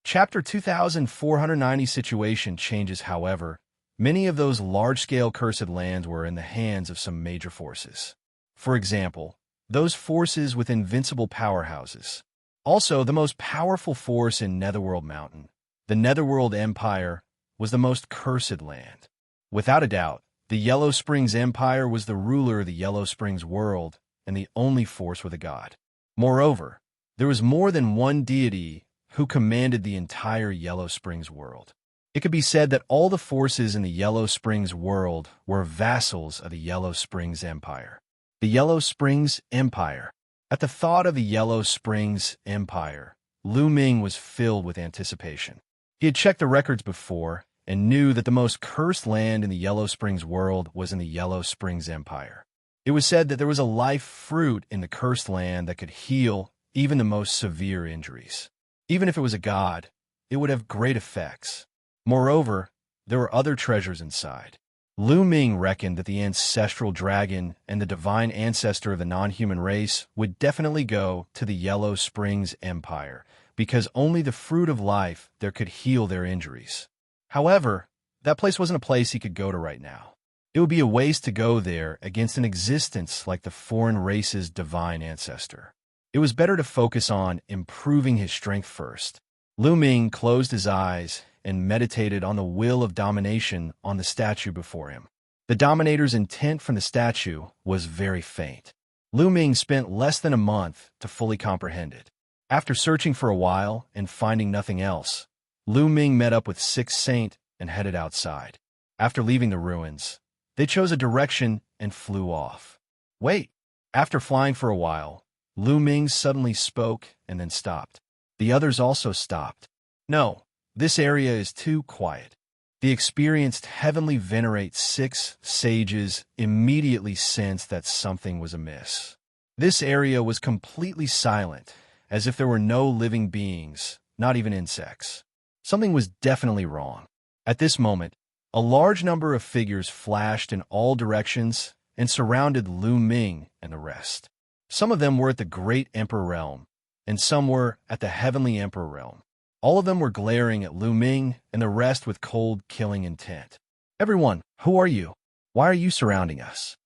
Chapter 2490 situation changes, however. Many of those large-scale cursed lands were in the hands of some major forces. For example, those forces with invincible powerhouses. Also, the most powerful force in Netherworld Mountain, the Netherworld Empire, was the most cursed land. Without a doubt, the Yellow Springs Empire was the ruler of the Yellow Springs world and the only force with a god. Moreover, there was more than one deity who commanded the entire Yellow Springs world. It could be said that all the forces in the Yellow Springs world were vassals of the Yellow Springs Empire. The Yellow Springs Empire. At the thought of the Yellow Springs Empire, Lu Ming was filled with anticipation. He had checked the records before and knew that the most cursed land in the Yellow Springs world was in the Yellow Springs Empire. It was said that there was a life fruit in the cursed land that could heal even the most severe injuries. Even if it was a god, it would have great effects. Moreover, there were other treasures inside. Lu Ming reckoned that the ancestral dragon and the divine ancestor of the non-human race would definitely go to the Yellow Springs Empire, because only the fruit of life there could heal their injuries. However, that place wasn't a place he could go to right now. It would be a waste to go there against an existence like the foreign race's divine ancestor. It was better to focus on improving his strength first. Lu Ming closed his eyes and meditated on the will of domination on the statue before him. The dominator's intent from the statue was very faint. Lu Ming spent less than a month to fully comprehend it. After searching for a while and finding nothing else, Lu Ming met up with 6 Saint and headed outside. After leaving the ruins, they chose a direction and flew off. Wait! After flying for a while, Lu Ming suddenly spoke and then stopped. The others also stopped. No, this area is too quiet. The experienced heavenly venerate 6 sages immediately sensed that something was amiss. This area was completely silent, as if there were no living beings, not even insects. Something was definitely wrong. At this moment, a large number of figures flashed in all directions and surrounded Lu Ming and the rest. Some of them were at the Great Emperor realm, and some were at the Heavenly Emperor realm. All of them were glaring at Lu Ming and the rest with cold, killing intent. "Everyone, who are you? Why are you surrounding us?"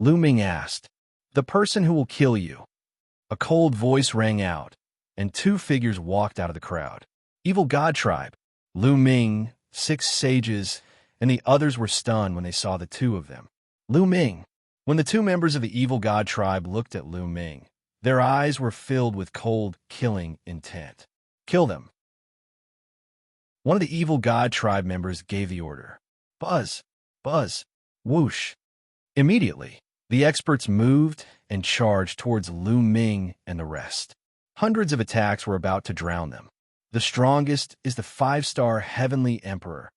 Lu Ming asked. "The person who will kill you." A cold voice rang out, and two figures walked out of the crowd. Evil God Tribe, Lu Ming, 6 sages, and the others were stunned when they saw the two of them. Lu Ming. When the two members of the Evil God Tribe looked at Lu Ming, their eyes were filled with cold, killing intent. "Kill them." One of the Evil God Tribe members gave the order. Buzz, buzz, whoosh. Immediately, the experts moved and charged towards Lu Ming and the rest. Hundreds of attacks were about to drown them. The strongest is the 5-star Heavenly Emperor.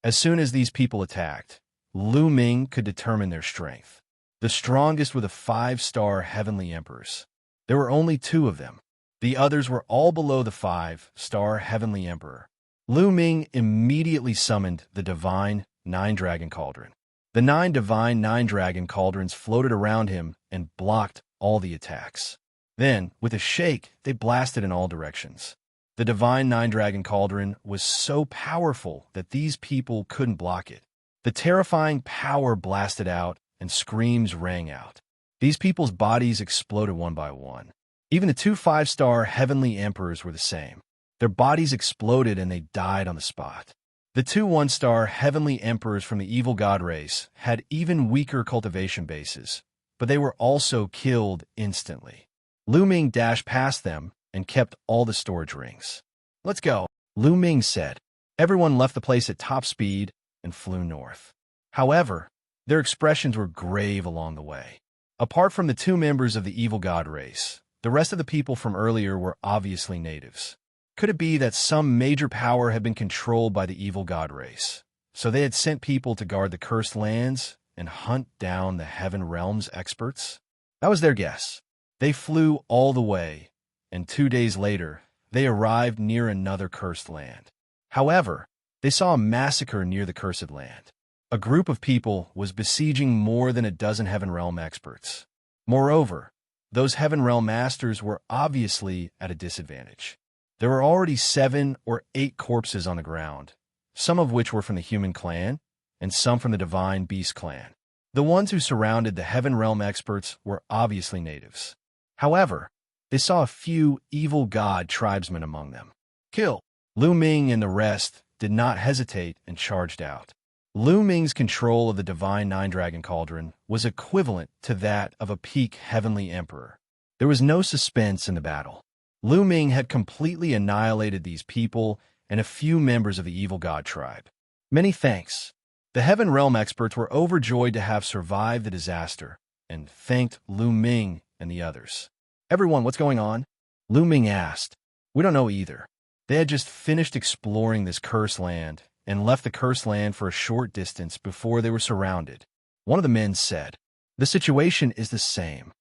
As soon as these people attacked, Lu Ming could determine their strength. The strongest were the 5-star Heavenly Emperors. There were only 2 of them. The others were all below the 5-star Heavenly Emperor. Lu Ming immediately summoned the Divine 9-Dragon Cauldron. The 9 Divine 9-Dragon Cauldrons floated around him and blocked all the attacks. Then, with a shake, they blasted in all directions. The Divine 9-Dragon Cauldron was so powerful that these people couldn't block it. The terrifying power blasted out, and screams rang out. These people's bodies exploded one by one. Even the 2 5-star Heavenly Emperors were the same. Their bodies exploded and they died on the spot. The 2 1-star Heavenly Emperors from the Evil God race had even weaker cultivation bases, but they were also killed instantly. Lu Ming dashed past them and kept all the storage rings. "Let's go," Lu Ming said. Everyone left the place at top speed and flew north. However, their expressions were grave along the way. Apart from the 2 members of the Evil God race, the rest of the people from earlier were obviously natives. Could it be that some major power had been controlled by the Evil God race, so they had sent people to guard the cursed lands and hunt down the Heaven Realms experts? That was their guess. They flew all the way, and 2 days later, they arrived near another cursed land. However, they saw a massacre near the cursed land. A group of people was besieging more than a dozen Heaven Realm experts. Moreover, those Heaven Realm masters were obviously at a disadvantage. There were already 7 or 8 corpses on the ground, some of which were from the human clan, and some from the divine beast clan. The ones who surrounded the Heaven Realm experts were obviously natives. However, they saw a few evil god tribesmen among them. "Kill!" Lu Ming and the rest did not hesitate and charged out. Lu Ming's control of the Divine 9-Dragon Cauldron was equivalent to that of a peak Heavenly Emperor. There was no suspense in the battle. Lu Ming had completely annihilated these people and a few members of the Evil God Tribe. Many thanks. The Heaven Realm experts were overjoyed to have survived the disaster and thanked Lu Ming and the others. "Everyone, what's going on?" Lu Ming asked. "We don't know either. They had just finished exploring this cursed land and left the cursed land for a short distance before they were surrounded." One of the men said. "The situation is the same."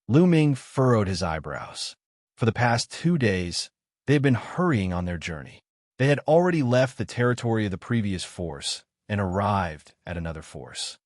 Lu Ming furrowed his eyebrows. For the past 2 days, they had been hurrying on their journey. They had already left the territory of the previous force and arrived at another force.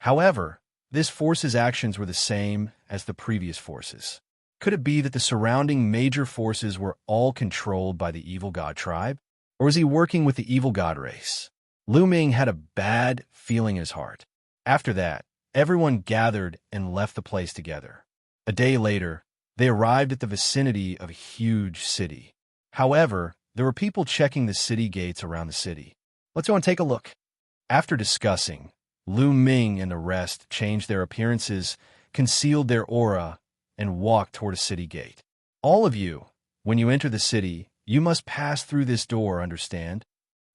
However, this force's actions were the same as the previous forces. Could it be that the surrounding major forces were all controlled by the Evil God Tribe? Or was he working with the Evil God race? Lu Ming had a bad feeling in his heart. After that, everyone gathered and left the place together. A day later, they arrived at the vicinity of a huge city. However, there were people checking the city gates around the city. "Let's go and take a look." After discussing, Lu Ming and the rest changed their appearances, concealed their aura, and walked toward a city gate. "All of you, when you enter the city, you must pass through this door, understand?"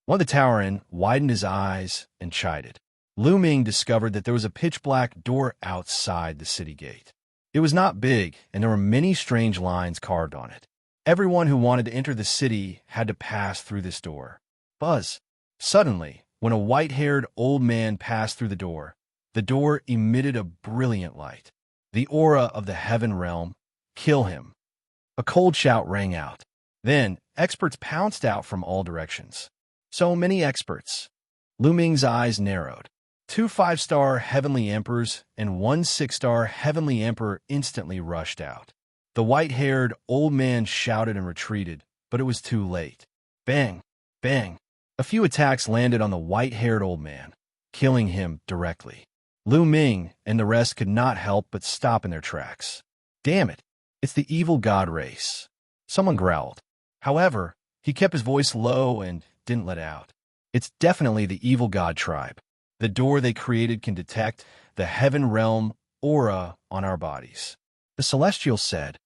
One of the Tauren widened his eyes and chided. Lu Ming discovered that there was a pitch-black door outside the city gate. It was not big, and there were many strange lines carved on it. Everyone who wanted to enter the city had to pass through this door. Buzz. Suddenly, when a white-haired old man passed through the door emitted a brilliant light. The aura of the Heaven Realm. "Kill him." A cold shout rang out. Then, experts pounced out from all directions. So many experts. Lu Ming's eyes narrowed. Two 5-star heavenly emperors and one 6-star heavenly emperor instantly rushed out. The white-haired old man shouted and retreated, but it was too late. Bang! Bang! A few attacks landed on the white-haired old man, killing him directly. Lu Ming and the rest could not help but stop in their tracks. Damn it! It's the evil god race. Someone growled. However, he kept his voice low and didn't let out. It's definitely the evil god tribe. The door they created can detect the heaven realm aura on our bodies. The celestial said.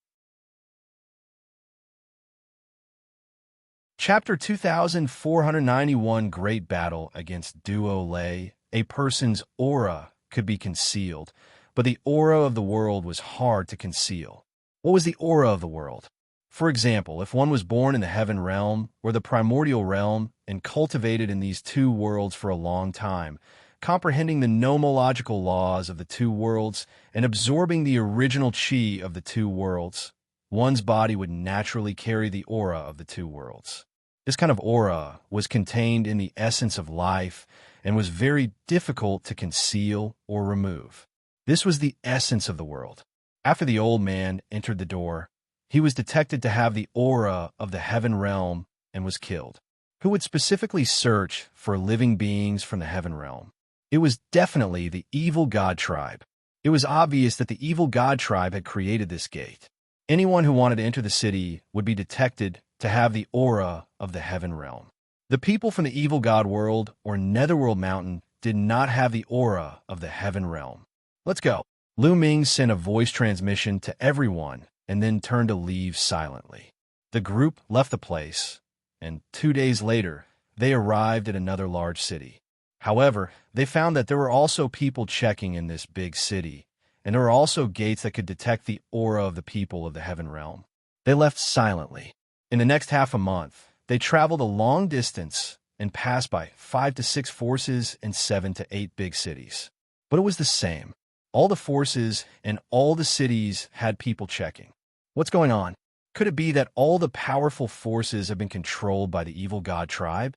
Chapter 2491 Great Battle Against Duo Lei. A person's aura could be concealed, but the aura of the world was hard to conceal. What was the aura of the world? For example, if one was born in the heaven realm or the primordial realm and cultivated in these two worlds for a long time, comprehending the nomological laws of the two worlds and absorbing the original chi of the two worlds, one's body would naturally carry the aura of the two worlds. This kind of aura was contained in the essence of life and was very difficult to conceal or remove. This was the essence of the world. After the old man entered the door, he was detected to have the aura of the heaven realm and was killed. Who would specifically search for living beings from the heaven realm? It was definitely the evil god tribe. It was obvious that the evil god tribe had created this gate. Anyone who wanted to enter the city would be detected to have the aura of the heaven realm. The people from the evil god world or netherworld mountain did not have the aura of the heaven realm. Let's go. Lu Ming sent a voice transmission to everyone and then turned to leave silently. The group left the place, and 2 days later, they arrived at another large city. However, they found that there were also people checking in this big city, and there were also gates that could detect the aura of the people of the heaven realm. They left silently. In the next half a month, they traveled a long distance and passed by 5 to 6 forces and 7 to 8 big cities. But it was the same. All the forces and all the cities had people checking. What's going on? Could it be that all the powerful forces have been controlled by the evil god tribe?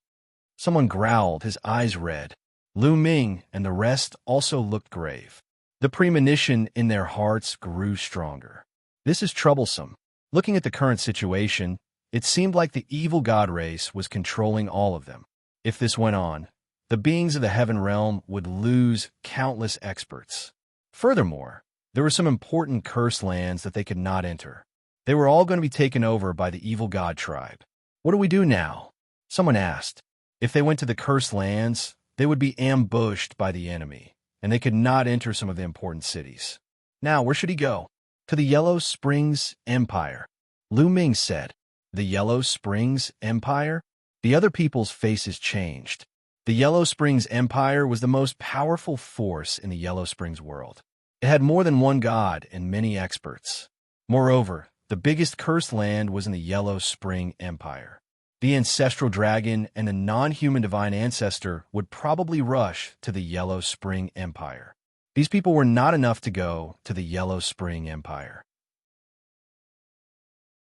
Someone growled, his eyes red. Lu Ming and the rest also looked grave. The premonition in their hearts grew stronger. This is troublesome. Looking at the current situation, it seemed like the evil god race was controlling all of them. If this went on, the beings of the heaven realm would lose countless experts. Furthermore, there were some important cursed lands that they could not enter. They were all going to be taken over by the evil god tribe. What do we do now? Someone asked. If they went to the cursed lands, they would be ambushed by the enemy, and they could not enter some of the important cities. Now, where should he go? To the Yellow Springs Empire. Lu Ming said. The Yellow Springs Empire? The other people's faces changed. The Yellow Springs Empire was the most powerful force in the Yellow Springs world. It had more than one god and many experts. Moreover, the biggest cursed land was in the Yellow Spring Empire. The ancestral dragon and the non-human divine ancestor would probably rush to the Yellow Spring Empire. These people were not enough to go to the Yellow Spring Empire.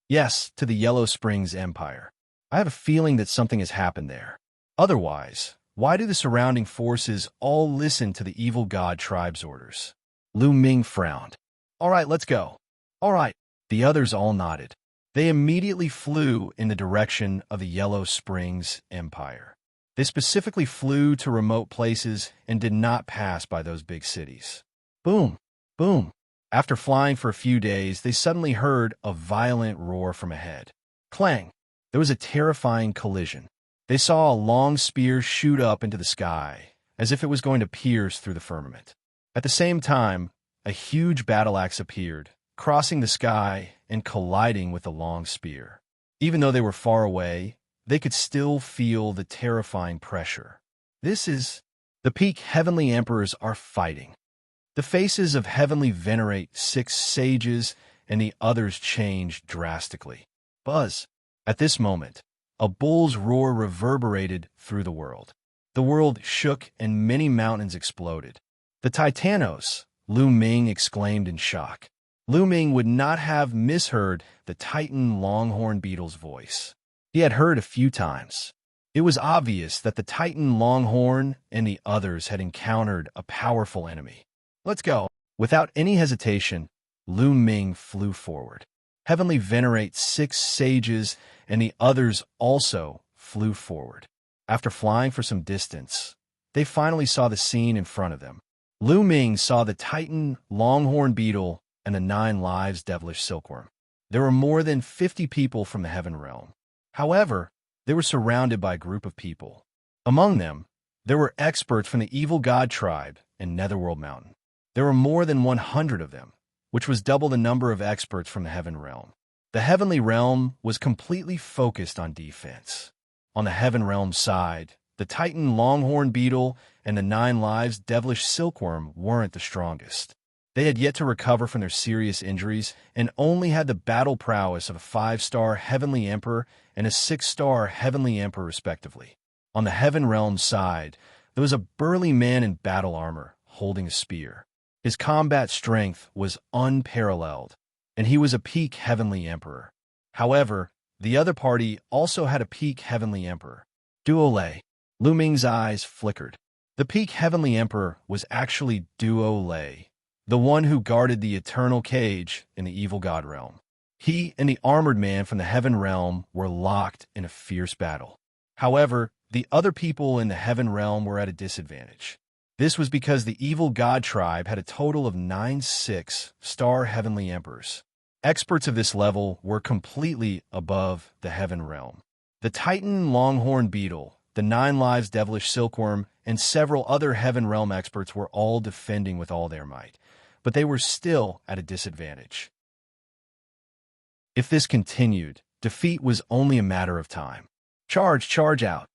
Yes, to the Yellow Springs Empire. I have a feeling that something has happened there. Otherwise, why do the surrounding forces all listen to the evil god tribe's orders? Lu Ming frowned. All right, let's go. All right. The others all nodded. They immediately flew in the direction of the Yellow Springs Empire. They specifically flew to remote places and did not pass by those big cities. Boom, boom. After flying for a few days, they suddenly heard a violent roar from ahead. Clang! There was a terrifying collision. They saw a long spear shoot up into the sky, as if it was going to pierce through the firmament. At the same time, a huge battle axe appeared, crossing the sky and colliding with the long spear. Even though they were far away, they could still feel the terrifying pressure. This is the peak heavenly emperors are fighting. The faces of heavenly venerate 6 sages and the others changed drastically. Buzz. At this moment, a bull's roar reverberated through the world. The world shook and many mountains exploded. The Titanos, Lu Ming exclaimed in shock. Lu Ming would not have misheard the Titan longhorn beetle's voice. He had heard a few times. It was obvious that the Titan Longhorn and the others had encountered a powerful enemy. Let's go. Without any hesitation, Lu Ming flew forward. Heavenly Venerate 6 sages and the others also flew forward. After flying for some distance, they finally saw the scene in front of them. Lu Ming saw the Titan Longhorn Beetle and the 9 Lives Devilish Silkworm. There were more than 50 people from the Heaven Realm. However, they were surrounded by a group of people. Among them, there were experts from the Evil God Tribe and Netherworld Mountain. There were more than 100 of them, which was double the number of experts from the Heaven Realm. The Heavenly Realm was completely focused on defense. On the Heaven Realm side, the Titan Longhorn Beetle and the 9 Lives Devilish Silkworm weren't the strongest. They had yet to recover from their serious injuries and only had the battle prowess of a 5-star Heavenly Emperor and a 6-star Heavenly Emperor respectively. On the Heaven Realm side, there was a burly man in battle armor holding a spear. His combat strength was unparalleled, and he was a peak Heavenly Emperor. However, the other party also had a peak Heavenly Emperor. Duo Lei. Lu Ming's eyes flickered. The peak Heavenly Emperor was actually Duo Lei, the one who guarded the Eternal Cage in the Evil God Realm. He and the armored man from the Heaven Realm were locked in a fierce battle. However, the other people in the Heaven Realm were at a disadvantage. This was because the Evil God Tribe had a total of 9 6-star Heavenly Emperors. Experts of this level were completely above the Heaven Realm. The Titan Longhorn Beetle, the 9 Lives Devilish Silkworm, and several other Heaven Realm experts were all defending with all their might, but they were still at a disadvantage. If this continued, defeat was only a matter of time. Charge out!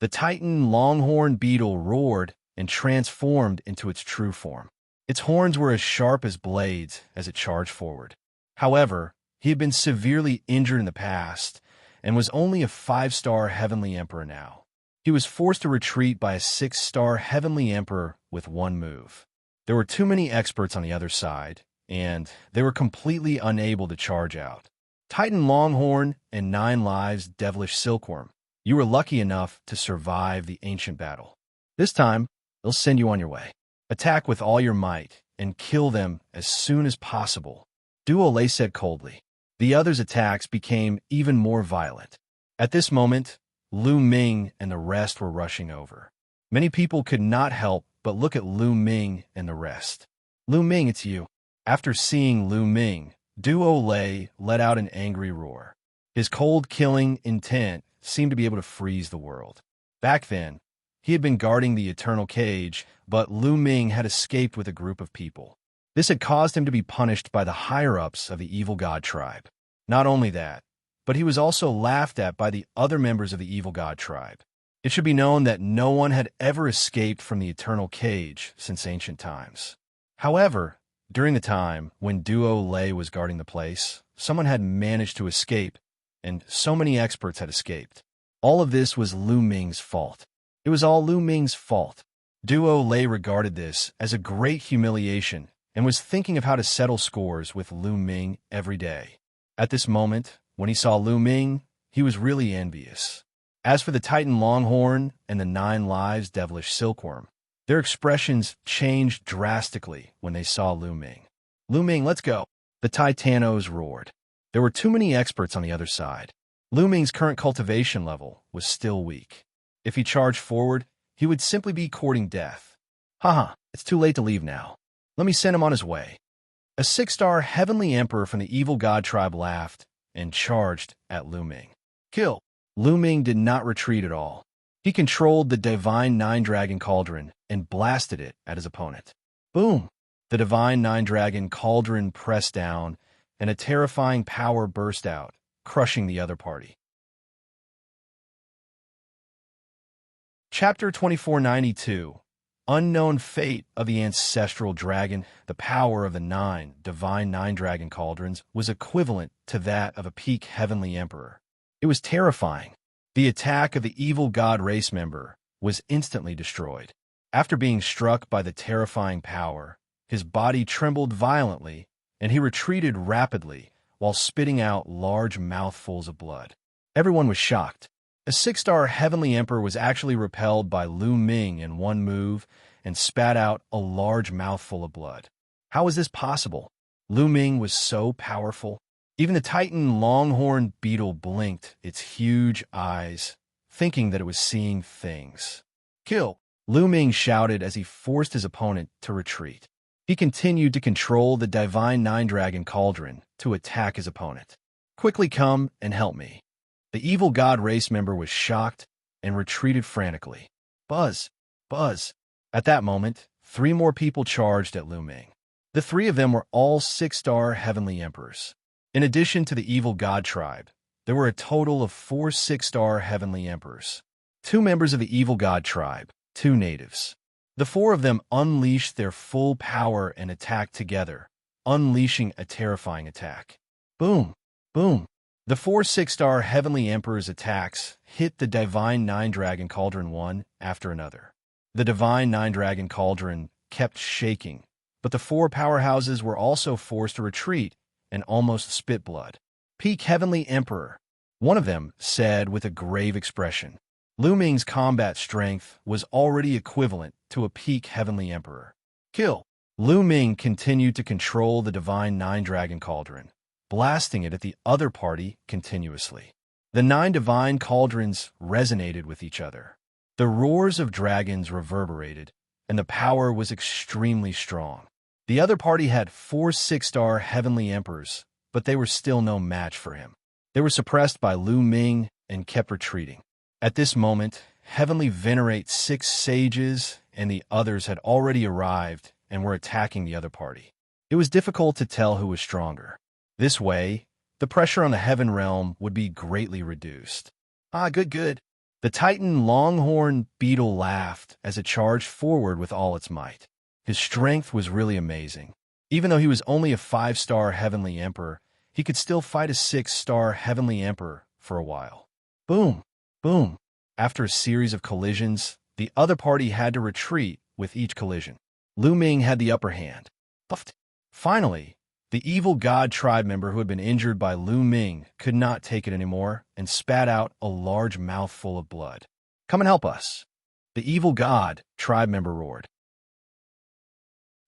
The Titan Longhorn Beetle roared and transformed into its true form. Its horns were as sharp as blades as it charged forward. However, he had been severely injured in the past and was only a 5-star Heavenly Emperor now. He was forced to retreat by a 6-star Heavenly Emperor with one move. There were too many experts on the other side, and they were completely unable to charge out. Titan Longhorn and 9 Lives Devilish Silkworm, you were lucky enough to survive the ancient battle. This time, they'll send you on your way. Attack with all your might and kill them as soon as possible. Duo Lei said coldly. The others' attacks became even more violent. At this moment, Lu Ming and the rest were rushing over. Many people could not help but look at Lu Ming and the rest. Lu Ming, it's you. After seeing Lu Ming, Duo Lei let out an angry roar. His cold-killing intent seemed to be able to freeze the world. Back then, he had been guarding the Eternal Cage, but Lu Ming had escaped with a group of people. This had caused him to be punished by the higher-ups of the Evil God Tribe. Not only that, but he was also laughed at by the other members of the Evil God Tribe. It should be known that no one had ever escaped from the Eternal Cage since ancient times. However, during the time when Duo Lei was guarding the place, someone had managed to escape, and so many experts had escaped. All of this was Lu Ming's fault. It was all Lu Ming's fault. Duo Lei regarded this as a great humiliation and was thinking of how to settle scores with Lu Ming every day. At this moment, when he saw Lu Ming, he was really envious. As for the Titan Longhorn and the 9 Lives Devilish Silkworm, their expressions changed drastically when they saw Lu Ming. Lu Ming, let's go! The Titanos roared. There were too many experts on the other side. Lu Ming's current cultivation level was still weak. If he charged forward, he would simply be courting death. Haha, it's too late to leave now. Let me send him on his way. A 6-star Heavenly Emperor from the Evil God Tribe laughed and charged at Lu Ming. Kill! Lu Ming did not retreat at all. He controlled the Divine 9-Dragon Cauldron and blasted it at his opponent. Boom! The Divine 9-Dragon Cauldron pressed down, and a terrifying power burst out, crushing the other party. Chapter 2492. Unknown Fate of the Ancestral Dragon. The power of the 9 Divine 9-Dragon Cauldrons was equivalent to that of a peak Heavenly Emperor. It was terrifying. The attack of the Evil God race member was instantly destroyed. After being struck by the terrifying power, his body trembled violently, and he retreated rapidly while spitting out large mouthfuls of blood. Everyone was shocked. A six-star Heavenly Emperor was actually repelled by Lu Ming in one move and spat out a large mouthful of blood. How was this possible? Lu Ming was so powerful. Even the Titan longhorn beetle blinked its huge eyes, thinking that it was seeing things. Kill! Lu Ming shouted as he forced his opponent to retreat. He continued to control the Divine Nine-Dragon Cauldron to attack his opponent. Quickly come and help me. The evil god race member was shocked and retreated frantically. Buzz! Buzz! At that moment, 3 more people charged at Lu Ming. The 3 of them were all 6-star Heavenly Emperors. In addition to the evil god tribe, there were a total of 4 6-star Heavenly Emperors. 2 members of the evil god tribe, 2 natives. The 4 of them unleashed their full power and attacked together, unleashing a terrifying attack. Boom! Boom! The 4 6-star Heavenly Emperors' attacks hit the Divine Nine-Dragon Cauldron one after another. The Divine Nine-Dragon Cauldron kept shaking, but the 4 powerhouses were also forced to retreat and almost spit blood. Peak Heavenly Emperor, one of them said with a grave expression. Lu Ming's combat strength was already equivalent to a peak Heavenly Emperor. Kill! Lu Ming continued to control the Divine Nine-Dragon Cauldron, blasting it at the other party continuously. The 9 divine cauldrons resonated with each other. The roars of dragons reverberated, and the power was extremely strong. The other party had 4 6-star Heavenly Emperors, but they were still no match for him. They were suppressed by Lu Ming and kept retreating. At this moment, Heavenly Venerate 6 sages and the others had already arrived and were attacking the other party. It was difficult to tell who was stronger. This way, the pressure on the Heaven Realm would be greatly reduced. Good. The Titan longhorn beetle laughed as it charged forward with all its might. His strength was really amazing. Even though he was only a 5-star Heavenly Emperor, he could still fight a 6-star Heavenly Emperor for a while. Boom! Boom! After a series of collisions, the other party had to retreat with each collision. Lu Ming had the upper hand. Finally, the evil god tribe member who had been injured by Lu Ming could not take it anymore and spat out a large mouthful of blood. Come and help us! The evil god tribe member roared.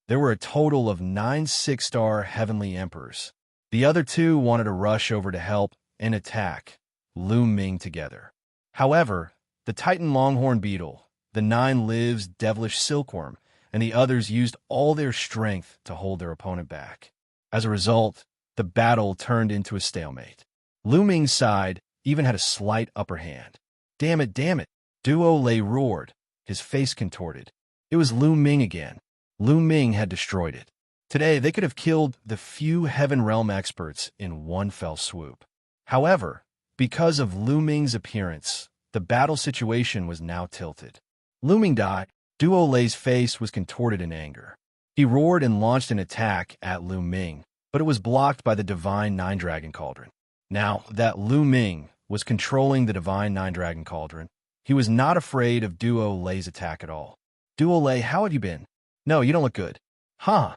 There were a total of 9 6-star Heavenly Emperors. The other 2 wanted to rush over to help and attack Lu Ming together. However, the Titan Longhorn Beetle, the 9 Lives Devilish Silkworm, and the others used all their strength to hold their opponent back. As a result, the battle turned into a stalemate. Lu Ming's side even had a slight upper hand. Damn it! Duo Lei roared, his face contorted. It was Lu Ming again. Lu Ming had destroyed it. Today, they could have killed the few Heaven Realm experts in one fell swoop. However, because of Lu Ming's appearance, the battle situation was now tilted. Lu Ming died. Duo Lei's face was contorted in anger. He roared and launched an attack at Lu Ming, but it was blocked by the Divine Nine-Dragon Cauldron. Now that Lu Ming was controlling the Divine Nine-Dragon Cauldron, he was not afraid of Duo Lei's attack at all. Duo Lei, how have you been? No, you don't look good. Huh?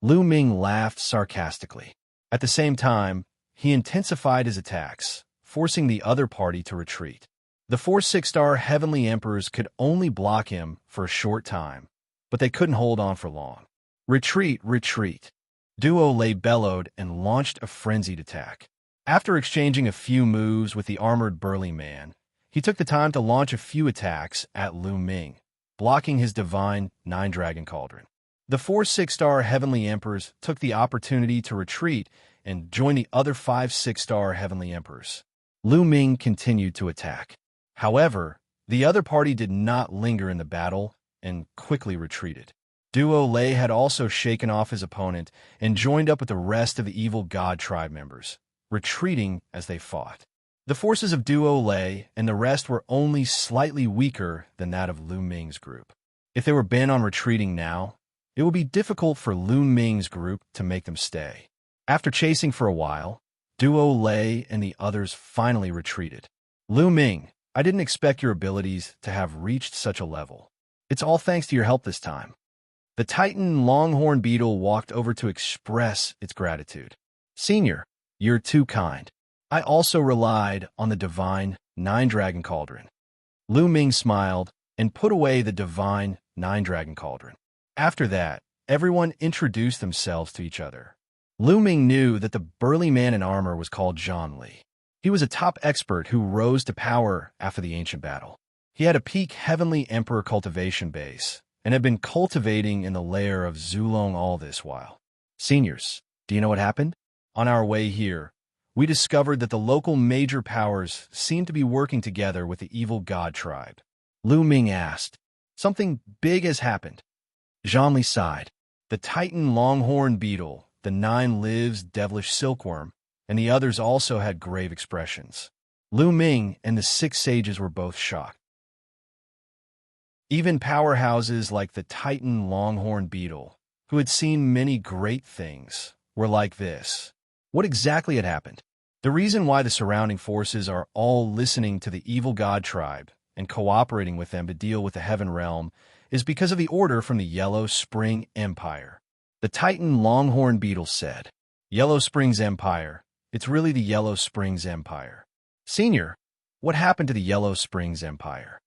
Lu Ming laughed sarcastically. At the same time, he intensified his attacks, forcing the other party to retreat. The 4 6-star Heavenly Emperors could only block him for a short time, but they couldn't hold on for long. Retreat! Duo Lei bellowed and launched a frenzied attack. After exchanging a few moves with the armored burly man, he took the time to launch a few attacks at Lu Ming, blocking his Divine Nine-Dragon Cauldron. The 4 6-star Heavenly Emperors took the opportunity to retreat and join the other 5 6-star Heavenly Emperors. Lu Ming continued to attack. However, the other party did not linger in the battle and quickly retreated. Duo Lei had also shaken off his opponent and joined up with the rest of the evil god tribe members, retreating as they fought. The forces of Duo Lei and the rest were only slightly weaker than that of Lu Ming's group. If they were bent on retreating now, it would be difficult for Lu Ming's group to make them stay. After chasing for a while, Duo Lei and the others finally retreated. Lu Ming, I didn't expect your abilities to have reached such a level. It's all thanks to your help this time. The Titan Longhorn Beetle walked over to express its gratitude. Senior, you're too kind. I also relied on the Divine nine-dragon cauldron. Lu Ming smiled and put away the divine nine-dragon cauldron. After that, everyone introduced themselves to each other. Lu Ming knew that the burly man in armor was called Zhang. He was a top expert who rose to power after the ancient battle. He had a peak Heavenly Emperor cultivation base and had been cultivating in the lair of Zulong all this while. Seniors, do you know what happened? On our way here, we discovered that the local major powers seemed to be working together with the evil god tribe. Lu Ming asked, "Something big has happened." Zhang sighed. The Titan longhorn beetle, the nine lives devilish silkworm, and the others also had grave expressions. Lu Ming and the six sages were both shocked. Even powerhouses like the Titan longhorn beetle, who had seen many great things, were like this. What exactly had happened? The reason why the surrounding forces are all listening to the evil god tribe and cooperating with them to deal with the heaven realm is because of the order from the Yellow Spring Empire. The Titan longhorn beetle said, "Yellow Springs Empire. It's really the Yellow Springs Empire." Senior, what happened to the Yellow Springs Empire?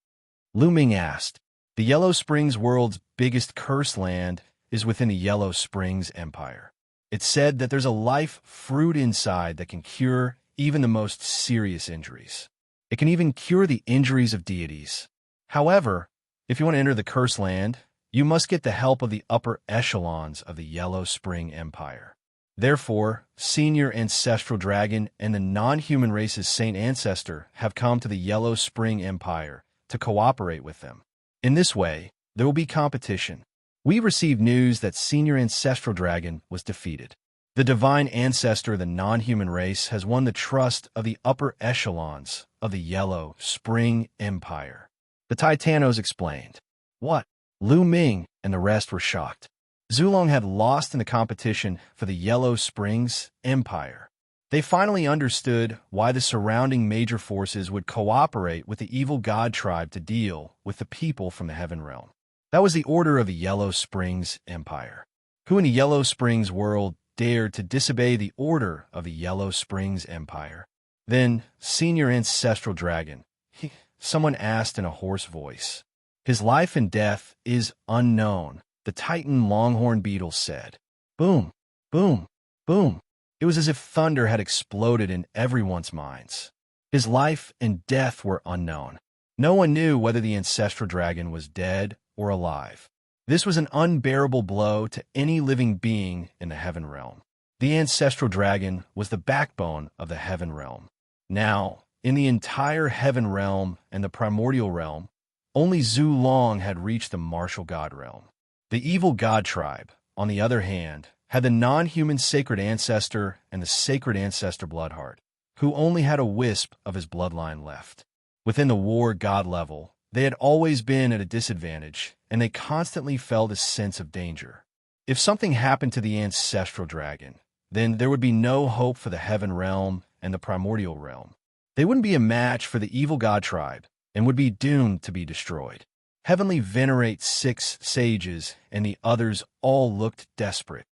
Lu Ming asked. The Yellow Springs world's biggest cursed land is within the Yellow Springs Empire. It's said that there's a life fruit inside that can cure even the most serious injuries. It can even cure the injuries of deities. However, if you want to enter the cursed land, you must get the help of the upper echelons of the Yellow Spring Empire. Therefore, Senior Ancestral Dragon and the non-human race's Saint Ancestor have come to the Yellow Spring Empire to cooperate with them. In this way, there will be competition. We received news that Senior Ancestral Dragon was defeated. The Divine Ancestor of the non-human race has won the trust of the upper echelons of the Yellow Spring Empire. The Titanos explained. What? Lu Ming and the rest were shocked. Zulong had lost in the competition for the Yellow Springs Empire. They finally understood why the surrounding major forces would cooperate with the evil god tribe to deal with the people from the heaven realm. That was the order of the Yellow Springs Empire. Who in the Yellow Springs world dared to disobey the order of the Yellow Springs Empire? Then, Senior Ancestral Dragon, someone asked in a hoarse voice. His life and death is unknown, the Titan longhorn beetle said. Boom, boom, boom. It was as if thunder had exploded in everyone's minds. His life and death were unknown. No one knew whether the Ancestral Dragon was dead or alive. This was an unbearable blow to any living being in the heaven realm. The Ancestral Dragon was the backbone of the heaven realm. Now, in the entire heaven realm and the primordial realm, only Zulong had reached the martial god realm. The evil god tribe, on the other hand, had the non-human sacred ancestor and the sacred ancestor Bloodheart, who only had a wisp of his bloodline left. Within the war god level, they had always been at a disadvantage, and they constantly felt a sense of danger. If something happened to the Ancestral Dragon, then there would be no hope for the heaven realm and the primordial realm. They wouldn't be a match for the evil god tribe and would be doomed to be destroyed. Heavenly Venerate six sages and the others all looked desperate.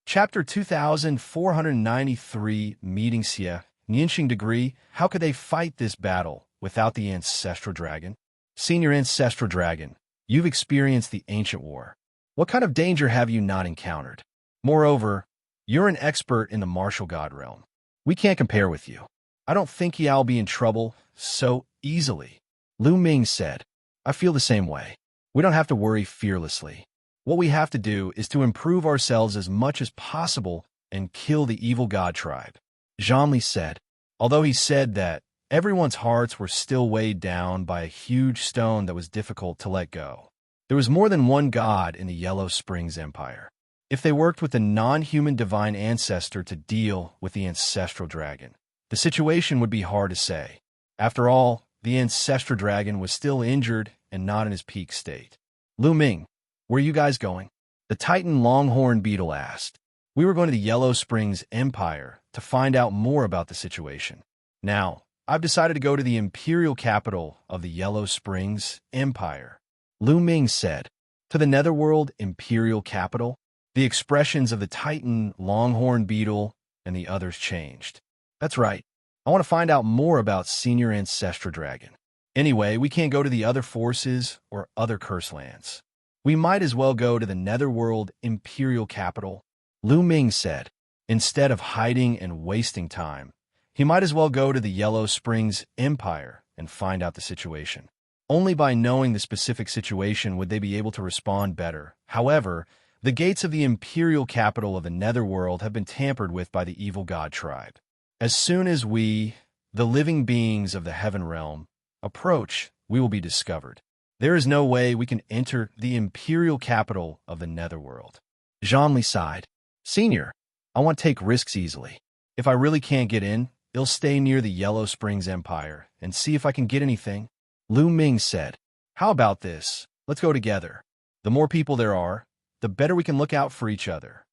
Chapter 2493, Meeting Xia, Nianxing Degree. How could they fight this battle without the Ancestral Dragon? Senior Ancestral Dragon, you've experienced the ancient war. What kind of danger have you not encountered? Moreover, you're an expert in the martial god realm. We can't compare with you. I don't think I'll be in trouble so easily. Lu Ming said, I feel the same way. We don't have to worry fearlessly. What we have to do is to improve ourselves as much as possible and kill the evil god tribe. Zhang said, although he said that everyone's hearts were still weighed down by a huge stone that was difficult to let go. There was more than one god in the Yellow Springs Empire. If they worked with the non-human divine ancestor to deal with the Ancestral Dragon, the situation would be hard to say. After all, the Ancestral Dragon was still injured and not in his peak state. Lu Ming, where are you guys going? The Titan longhorn beetle asked. We were going to the Yellow Springs Empire to find out more about the situation. Now, I've decided to go to the imperial capital of the Yellow Springs Empire. Lu Ming said, to the Netherworld imperial capital? The expressions of the Titan longhorn beetle and the others changed. That's right. I want to find out more about Senior Ancestor Dragon. Anyway, we can't go to the other forces or other curse lands. We might as well go to the Netherworld Imperial Capital, Lu Ming said. Instead of hiding and wasting time, he might as well go to the Yellow Springs Empire and find out the situation. Only by knowing the specific situation would they be able to respond better. However, the gates of the imperial capital of the Netherworld have been tampered with by the evil god tribe. As soon as we, the living beings of the heaven realm, approach, we will be discovered. There is no way we can enter the imperial capital of the Netherworld. Xianxia sighed. Senior, I want to take risks easily. If I really can't get in, I'll stay near the Yellow Springs Empire and see if I can get anything. Lu Ming said, How about this? Let's go together. The more people there are, the better we can look out for each other.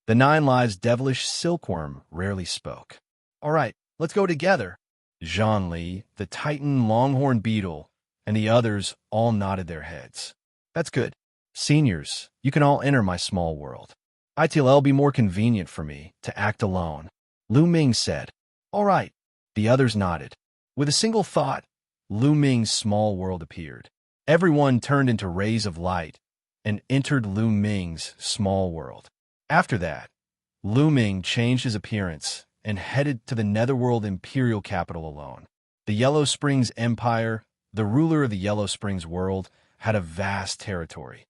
The 9 Lives devilish silkworm rarely spoke. All right, let's go together. Zhang, the Titan longhorn beetle, and the others all nodded their heads. That's good. Seniors, you can all enter my small world. It'll be more convenient for me to act alone. Lu Ming said. All right. The others nodded. With a single thought, Lu Ming's small world appeared. Everyone turned into rays of light and entered Lu Ming's small world. After that, Lu Ming changed his appearance and headed to the Netherworld Imperial Capital alone. The Yellow Springs Empire, the ruler of the Yellow Springs world, had a vast territory.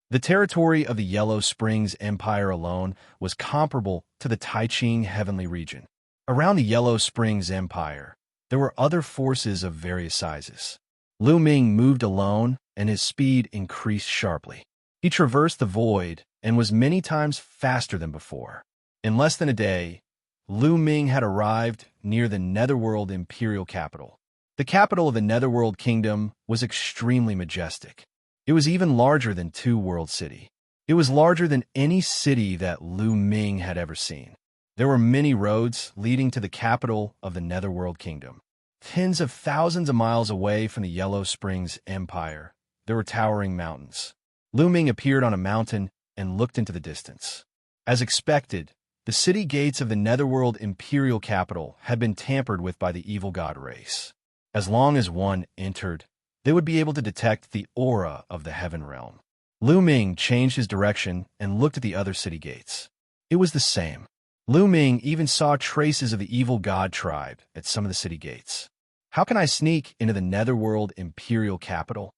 The territory of the Yellow Springs Empire alone was comparable to the Taiching Heavenly region. Around the Yellow Springs Empire, there were other forces of various sizes. Lu Ming moved alone, and his speed increased sharply. He traversed the void and was many times faster than before. In less than a day, Lu Ming had arrived near the Netherworld Imperial Capital. The capital of the Netherworld Kingdom was extremely majestic. It was even larger than Two World City. It was larger than any city that Lu Ming had ever seen. There were many roads leading to the capital of the Netherworld Kingdom. Tens of thousands of miles away from the Yellow Springs Empire, there were towering mountains. Lu Ming appeared on a mountain and looked into the distance. As expected, the city gates of the Netherworld Imperial Capital had been tampered with by the evil god race. As long as one entered, they would be able to detect the aura of the heaven realm. Lu Ming changed his direction and looked at the other city gates. It was the same. Lu Ming even saw traces of the evil god tribe at some of the city gates. How can I sneak into the Netherworld Imperial Capital?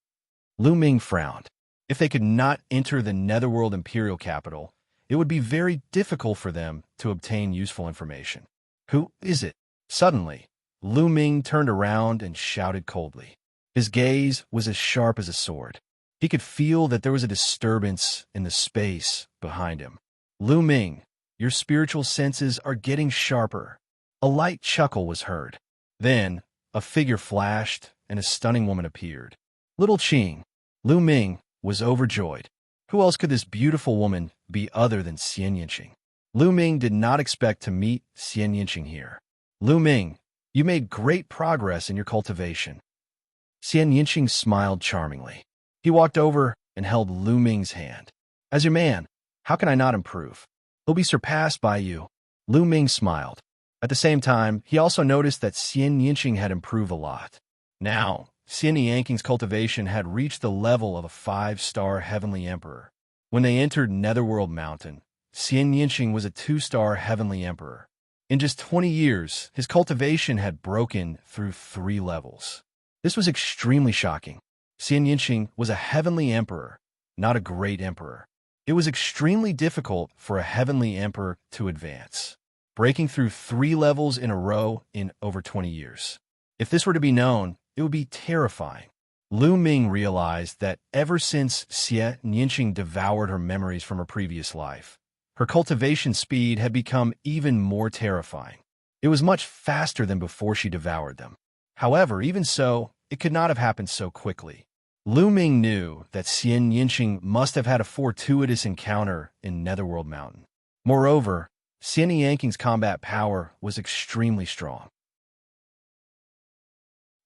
Lu Ming frowned. If they could not enter the Netherworld Imperial Capital, it would be very difficult for them to obtain useful information. Who is it? Suddenly, Lu Ming turned around and shouted coldly. His gaze was as sharp as a sword. He could feel that there was a disturbance in the space behind him. Lu Ming, your spiritual senses are getting sharper. A light chuckle was heard. Then, a figure flashed and a stunning woman appeared. Little Qing. Lu Ming was overjoyed. Who else could this beautiful woman be other than Xianxia? Lu Ming did not expect to meet Xianxia here. Lu Ming, you made great progress in your cultivation. Xianxia smiled charmingly. He walked over and held Lu Ming's hand. As your man, how can I not improve? He'll be surpassed by you. Lu Ming smiled. At the same time, he also noticed that Xianxia had improved a lot. Now, Xianxia's cultivation had reached the level of a 5-star heavenly emperor. When they entered Netherworld Mountain, Xianxia was a 2-star heavenly emperor. In just 20 years, his cultivation had broken through 3 levels. This was extremely shocking. Xianxia was a heavenly emperor, not a great emperor. It was extremely difficult for a heavenly emperor to advance, breaking through 3 levels in a row in over 20 years. If this were to be known, it would be terrifying. Lu Ming realized that ever since Xianxia devoured her memories from her previous life, her cultivation speed had become even more terrifying. It was much faster than before she devoured them. However, even so, it could not have happened so quickly. Lu Ming knew that Xianxia must have had a fortuitous encounter in Netherworld Mountain. Moreover, Xianxia's combat power was extremely strong.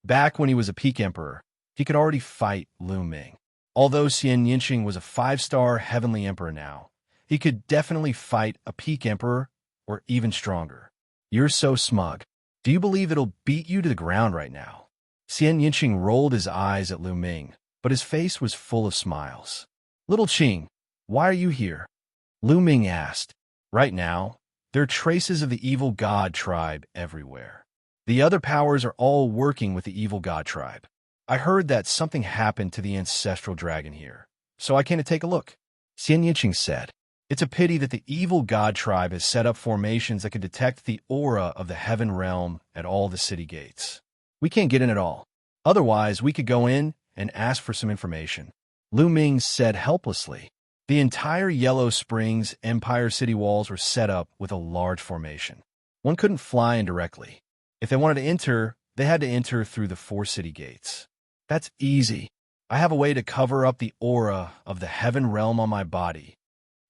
Back when he was a peak emperor, he could already fight Lu Ming. Although Xianxia was a 5-star heavenly emperor now, he could definitely fight a peak emperor or even stronger. You're so smug. Do you believe it'll beat you to the ground right now? Xianxia rolled his eyes at Lu Ming, but his face was full of smiles. Little Qing, why are you here? Lu Ming asked. Right now, there are traces of the evil god tribe everywhere. The other powers are all working with the evil god tribe. I heard that something happened to the ancestral dragon here, so I came to take a look. Xianxia said. It's a pity that the evil god tribe has set up formations that could detect the aura of the heaven realm at all the city gates. We can't get in at all. Otherwise, we could go in and ask for some information. Lu Ming said helplessly. The entire Yellow Springs Empire city walls were set up with a large formation. One couldn't fly in directly. If they wanted to enter, they had to enter through the 4 city gates. That's easy. I have a way to cover up the aura of the heaven realm on my body.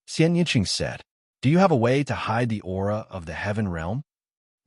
Xianxia said. Do you have a way to hide the aura of the heaven realm?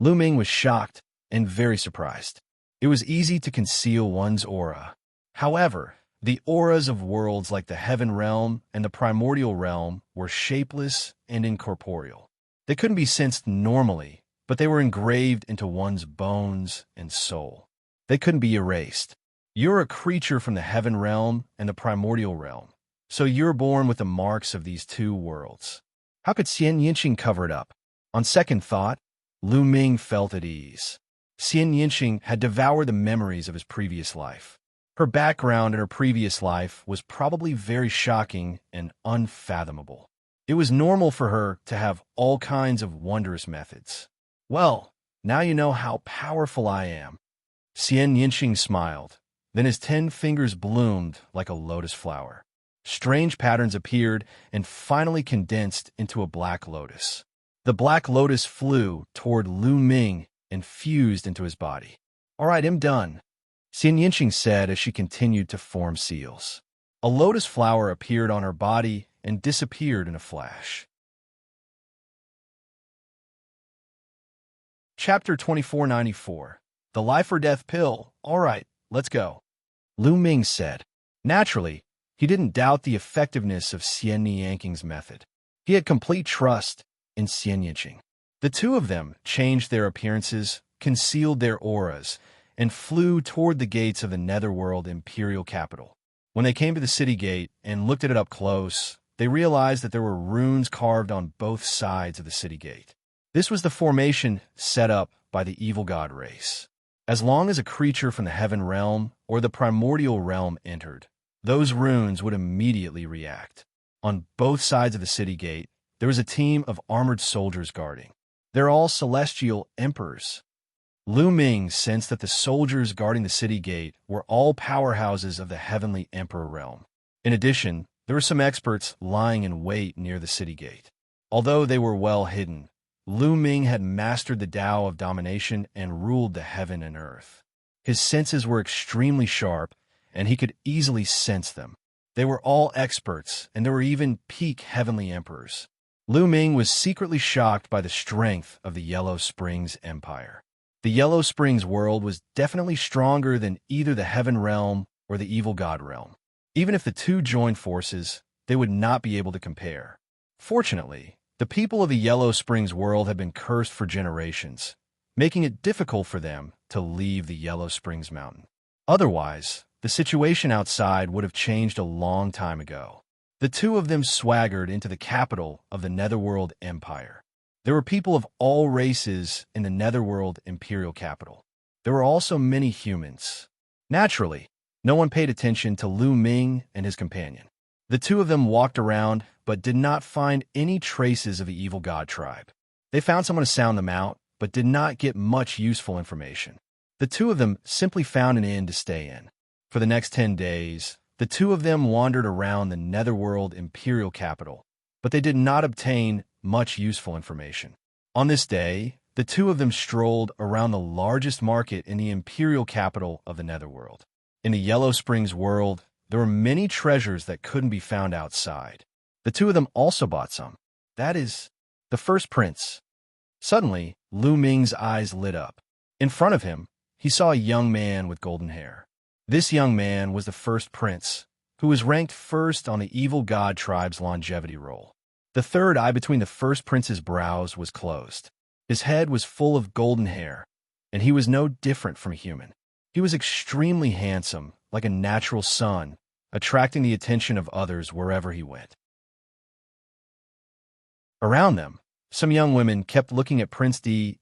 Lu Ming was shocked and very surprised. It was easy to conceal one's aura. However, the auras of worlds like the heaven realm and the primordial realm were shapeless and incorporeal. They couldn't be sensed normally, but they were engraved into one's bones and soul. They couldn't be erased. You're a creature from the heaven realm and the primordial realm, so you're born with the marks of these 2 worlds. How could Xianxia cover it up? On second thought, Lu Ming felt at ease. Xianxia had devoured the memories of his previous life. Her background in her previous life was probably very shocking and unfathomable. It was normal for her to have all kinds of wondrous methods. Well, now you know how powerful I am. Xianxia smiled. Then his 10 fingers bloomed like a lotus flower. Strange patterns appeared and finally condensed into a black lotus. The black lotus flew toward Lu Ming and fused into his body. All right, I'm done, Xianxia said as she continued to form seals. A lotus flower appeared on her body and disappeared in a flash. Chapter 2494. The Life or Death Pill. All right, let's go, Lu Ming said. Naturally, he didn't doubt the effectiveness of Xianxia's method. He had complete trust in Xianxia. The 2 of them changed their appearances, concealed their auras, and flew toward the gates of the Netherworld Imperial Capital. When they came to the city gate and looked at it up close, they realized that there were runes carved on both sides of the city gate. This was the formation set up by the evil god race. As long as a creature from the heaven realm or the primordial realm entered, those runes would immediately react. On both sides of the city gate, there was a team of armored soldiers guarding. They're all celestial emperors. Lu Ming sensed that the soldiers guarding the city gate were all powerhouses of the heavenly emperor realm. In addition, there were some experts lying in wait near the city gate. Although they were well hidden, Lu Ming had mastered the Tao of domination and ruled the heaven and earth. His senses were extremely sharp, and he could easily sense them. They were all experts, and there were even peak heavenly emperors. Lu Ming was secretly shocked by the strength of the Yellow Springs Empire. The Yellow Springs world was definitely stronger than either the heaven realm or the evil god realm. Even if the 2 joined forces, they would not be able to compare. Fortunately, the people of the Yellow Springs world had been cursed for generations, making it difficult for them to leave the Yellow Springs mountain. Otherwise, the situation outside would have changed a long time ago. The 2 of them swaggered into the capital of the Netherworld Empire. There were people of all races in the Netherworld Imperial Capital. There were also many humans. Naturally, no one paid attention to Lu Ming and his companion. The 2 of them walked around, but did not find any traces of the evil god tribe. They found someone to sound them out, but did not get much useful information. The 2 of them simply found an inn to stay in. For the next 10 days, the 2 of them wandered around the Netherworld Imperial Capital, but they did not obtain much useful information. On this day, the 2 of them strolled around the largest market in the imperial capital of the Netherworld. In the Yellow Springs world, there were many treasures that couldn't be found outside. The 2 of them also bought some. That is, the first prince. Suddenly, Lu Ming's eyes lit up. In front of him, he saw a young man with golden hair. This young man was the first prince, who was ranked first on the evil god tribe's longevity roll. The third eye between the first prince's brows was closed. His head was full of golden hair, and he was no different from a human. He was extremely handsome, like a natural sun, attracting the attention of others wherever he went. Around them, some young women kept looking at Prince De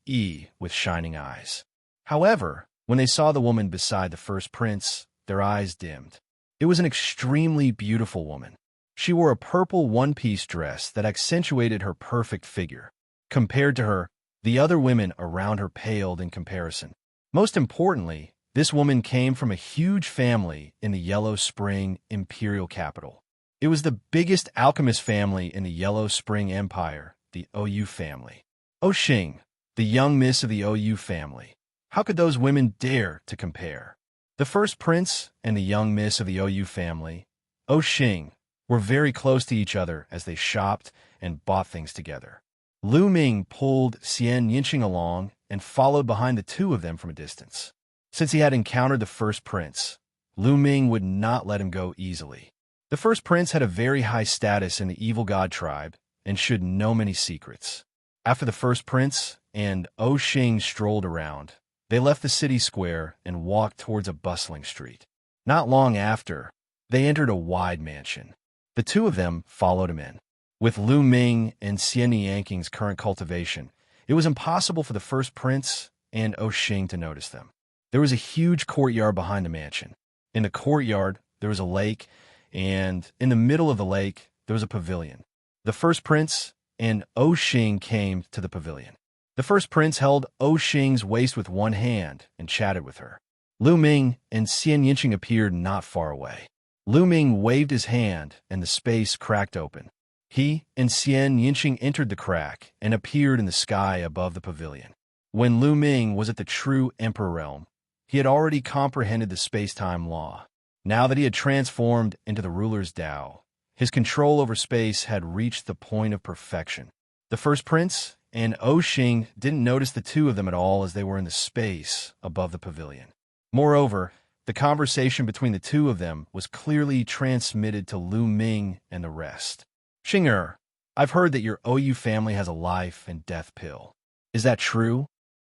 with shining eyes. However, when they saw the woman beside the first prince, their eyes dimmed. It was an extremely beautiful woman. She wore a purple one-piece dress that accentuated her perfect figure. Compared to her, the other women around her paled in comparison. Most importantly, this woman came from a huge family in the Yellow Spring imperial capital. It was the biggest alchemist family in the Yellow Spring Empire, the OU family. Xing, the young miss of the OU family. How could those women dare to compare? The first prince and the young miss of the OU family, Xing, were very close to each other as they shopped and bought things together. Lu Ming pulled Xianxia along and followed behind the two of them from a distance. Since he had encountered the first prince, Lu Ming would not let him go easily. The first prince had a very high status in the evil god tribe and should know many secrets. After the first prince and Xing strolled around, they left the city square and walked towards a bustling street. Not long after, they entered a wide mansion. The two of them followed him in. With Lu Ming and Xianxia's current cultivation, it was impossible for the first prince and Xing to notice them. There was a huge courtyard behind the mansion. In the courtyard, there was a lake, and in the middle of the lake, there was a pavilion. The first prince and Xing came to the pavilion. The first prince held Xing's waist with one hand and chatted with her. Lu Ming and Xianxia appeared not far away. Lu Ming waved his hand, and the space cracked open. He and Xianxia entered the crack and appeared in the sky above the pavilion. When Lu Ming was at the true Emperor realm, he had already comprehended the space-time law. Now that he had transformed into the ruler's Tao, his control over space had reached the point of perfection. The first prince and Xing didn't notice the two of them at all as they were in the space above the pavilion. Moreover, the conversation between the two of them was clearly transmitted to Lu Ming and the rest. Xing, I've heard that your OU family has a life and death pill. Is that true?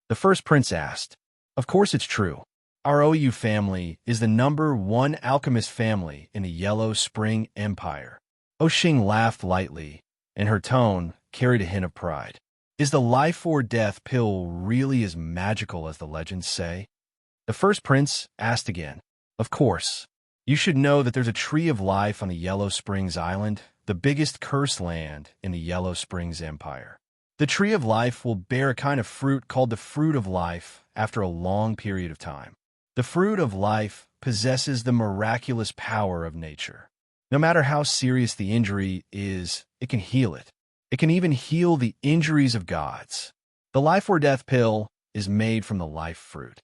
The first prince asked. Of course it's true. Our OU family is the #1 alchemist family in the Yellow Spring Empire. Xing laughed lightly, and her tone carried a hint of pride. Is the life or death pill really as magical as the legends say? The first prince asked again. Of course. You should know that there's a tree of life on the Yellow Springs Island, the biggest cursed land in the Yellow Springs Empire. The tree of life will bear a kind of fruit called the fruit of life after a long period of time. The fruit of life possesses the miraculous power of nature. No matter how serious the injury is, it can heal it. It can even heal the injuries of gods. The life or death pill is made from the life fruit.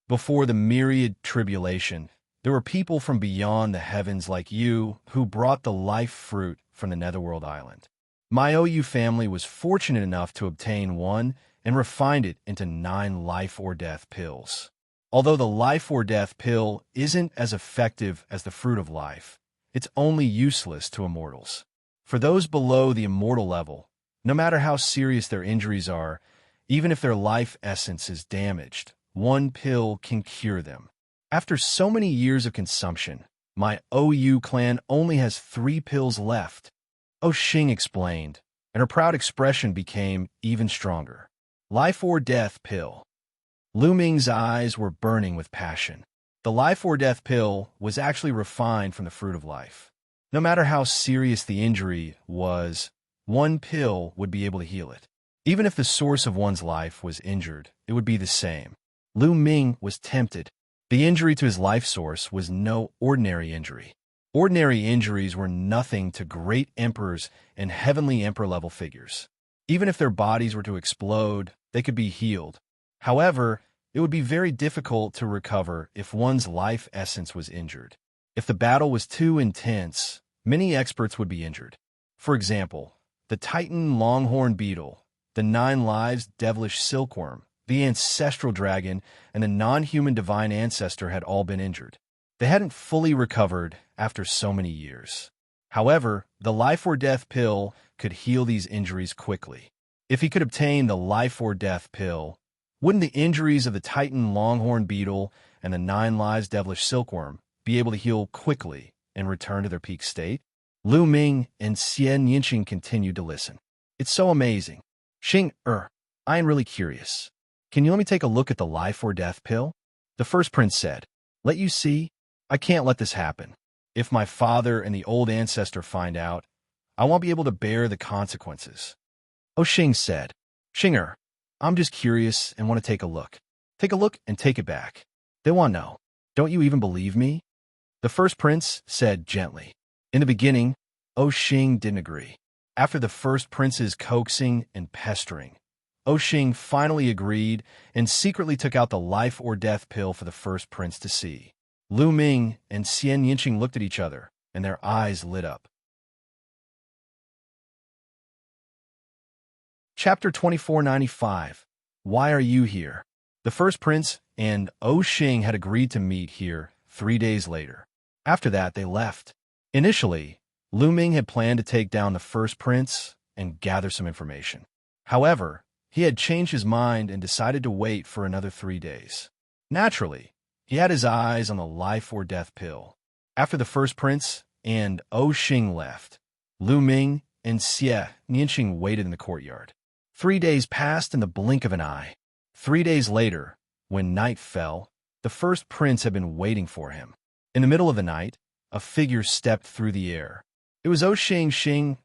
Before the myriad tribulation, there were people from beyond the heavens like you who brought the life fruit from the Netherworld Island. My OU family was fortunate enough to obtain one and refined it into 9 life or death pills. Although the life or death pill isn't as effective as the fruit of life, it's only useless to immortals. For those below the immortal level, no matter how serious their injuries are, even if their life essence is damaged, one pill can cure them. After so many years of consumption, my OU clan only has 3 pills left. Xing explained, and her proud expression became even stronger. Life or death pill. Lu Ming's eyes were burning with passion. The life or death pill was actually refined from the fruit of life. No matter how serious the injury was, one pill would be able to heal it. Even if the source of one's life was injured, it would be the same. Lu Ming was tempted. The injury to his life source was no ordinary injury. Ordinary injuries were nothing to great emperors and heavenly emperor-level figures. Even if their bodies were to explode, they could be healed. However, it would be very difficult to recover if one's life essence was injured. If the battle was too intense, many experts would be injured. For example, the Titan longhorn beetle, the 9 lives devilish silkworm, the ancestral dragon, and the non-human divine ancestor had all been injured. They hadn't fully recovered after so many years. However, the life or death pill could heal these injuries quickly. If he could obtain the life or death pill, wouldn't the injuries of the Titan longhorn beetle and the 9 lives devilish silkworm be able to heal quickly and return to their peak state? Lu Ming and Xianxia continued to listen. It's so amazing. I am really curious. Can you let me take a look at the life or death pill? The first prince said. Let you see? I can't let this happen. If my father and the old ancestor find out, I won't be able to bear the consequences. Xing said. I'm just curious and want to take a look. Take a look and take it back. They want to know. Don't you even believe me? The first prince said gently. In the beginning, Xing didn't agree. After the first prince's coaxing and pestering, Xing finally agreed and secretly took out the life or death pill for the first prince to see. Lu Ming and Xianxia looked at each other, and their eyes lit up. Chapter 2495. Why are you here? The first prince and Xing had agreed to meet here 3 days later. After that, they left. Initially, Lu Ming had planned to take down the first prince and gather some information. However, he had changed his mind and decided to wait for another 3 days. Naturally, he had his eyes on the life or death pill. After the first prince and Xing left, Lu Ming and Xianxia waited in the courtyard. 3 days passed in the blink of an eye. 3 days later, when night fell, the first prince had been waiting for him. In the middle of the night, a figure stepped through the air. It was Xing.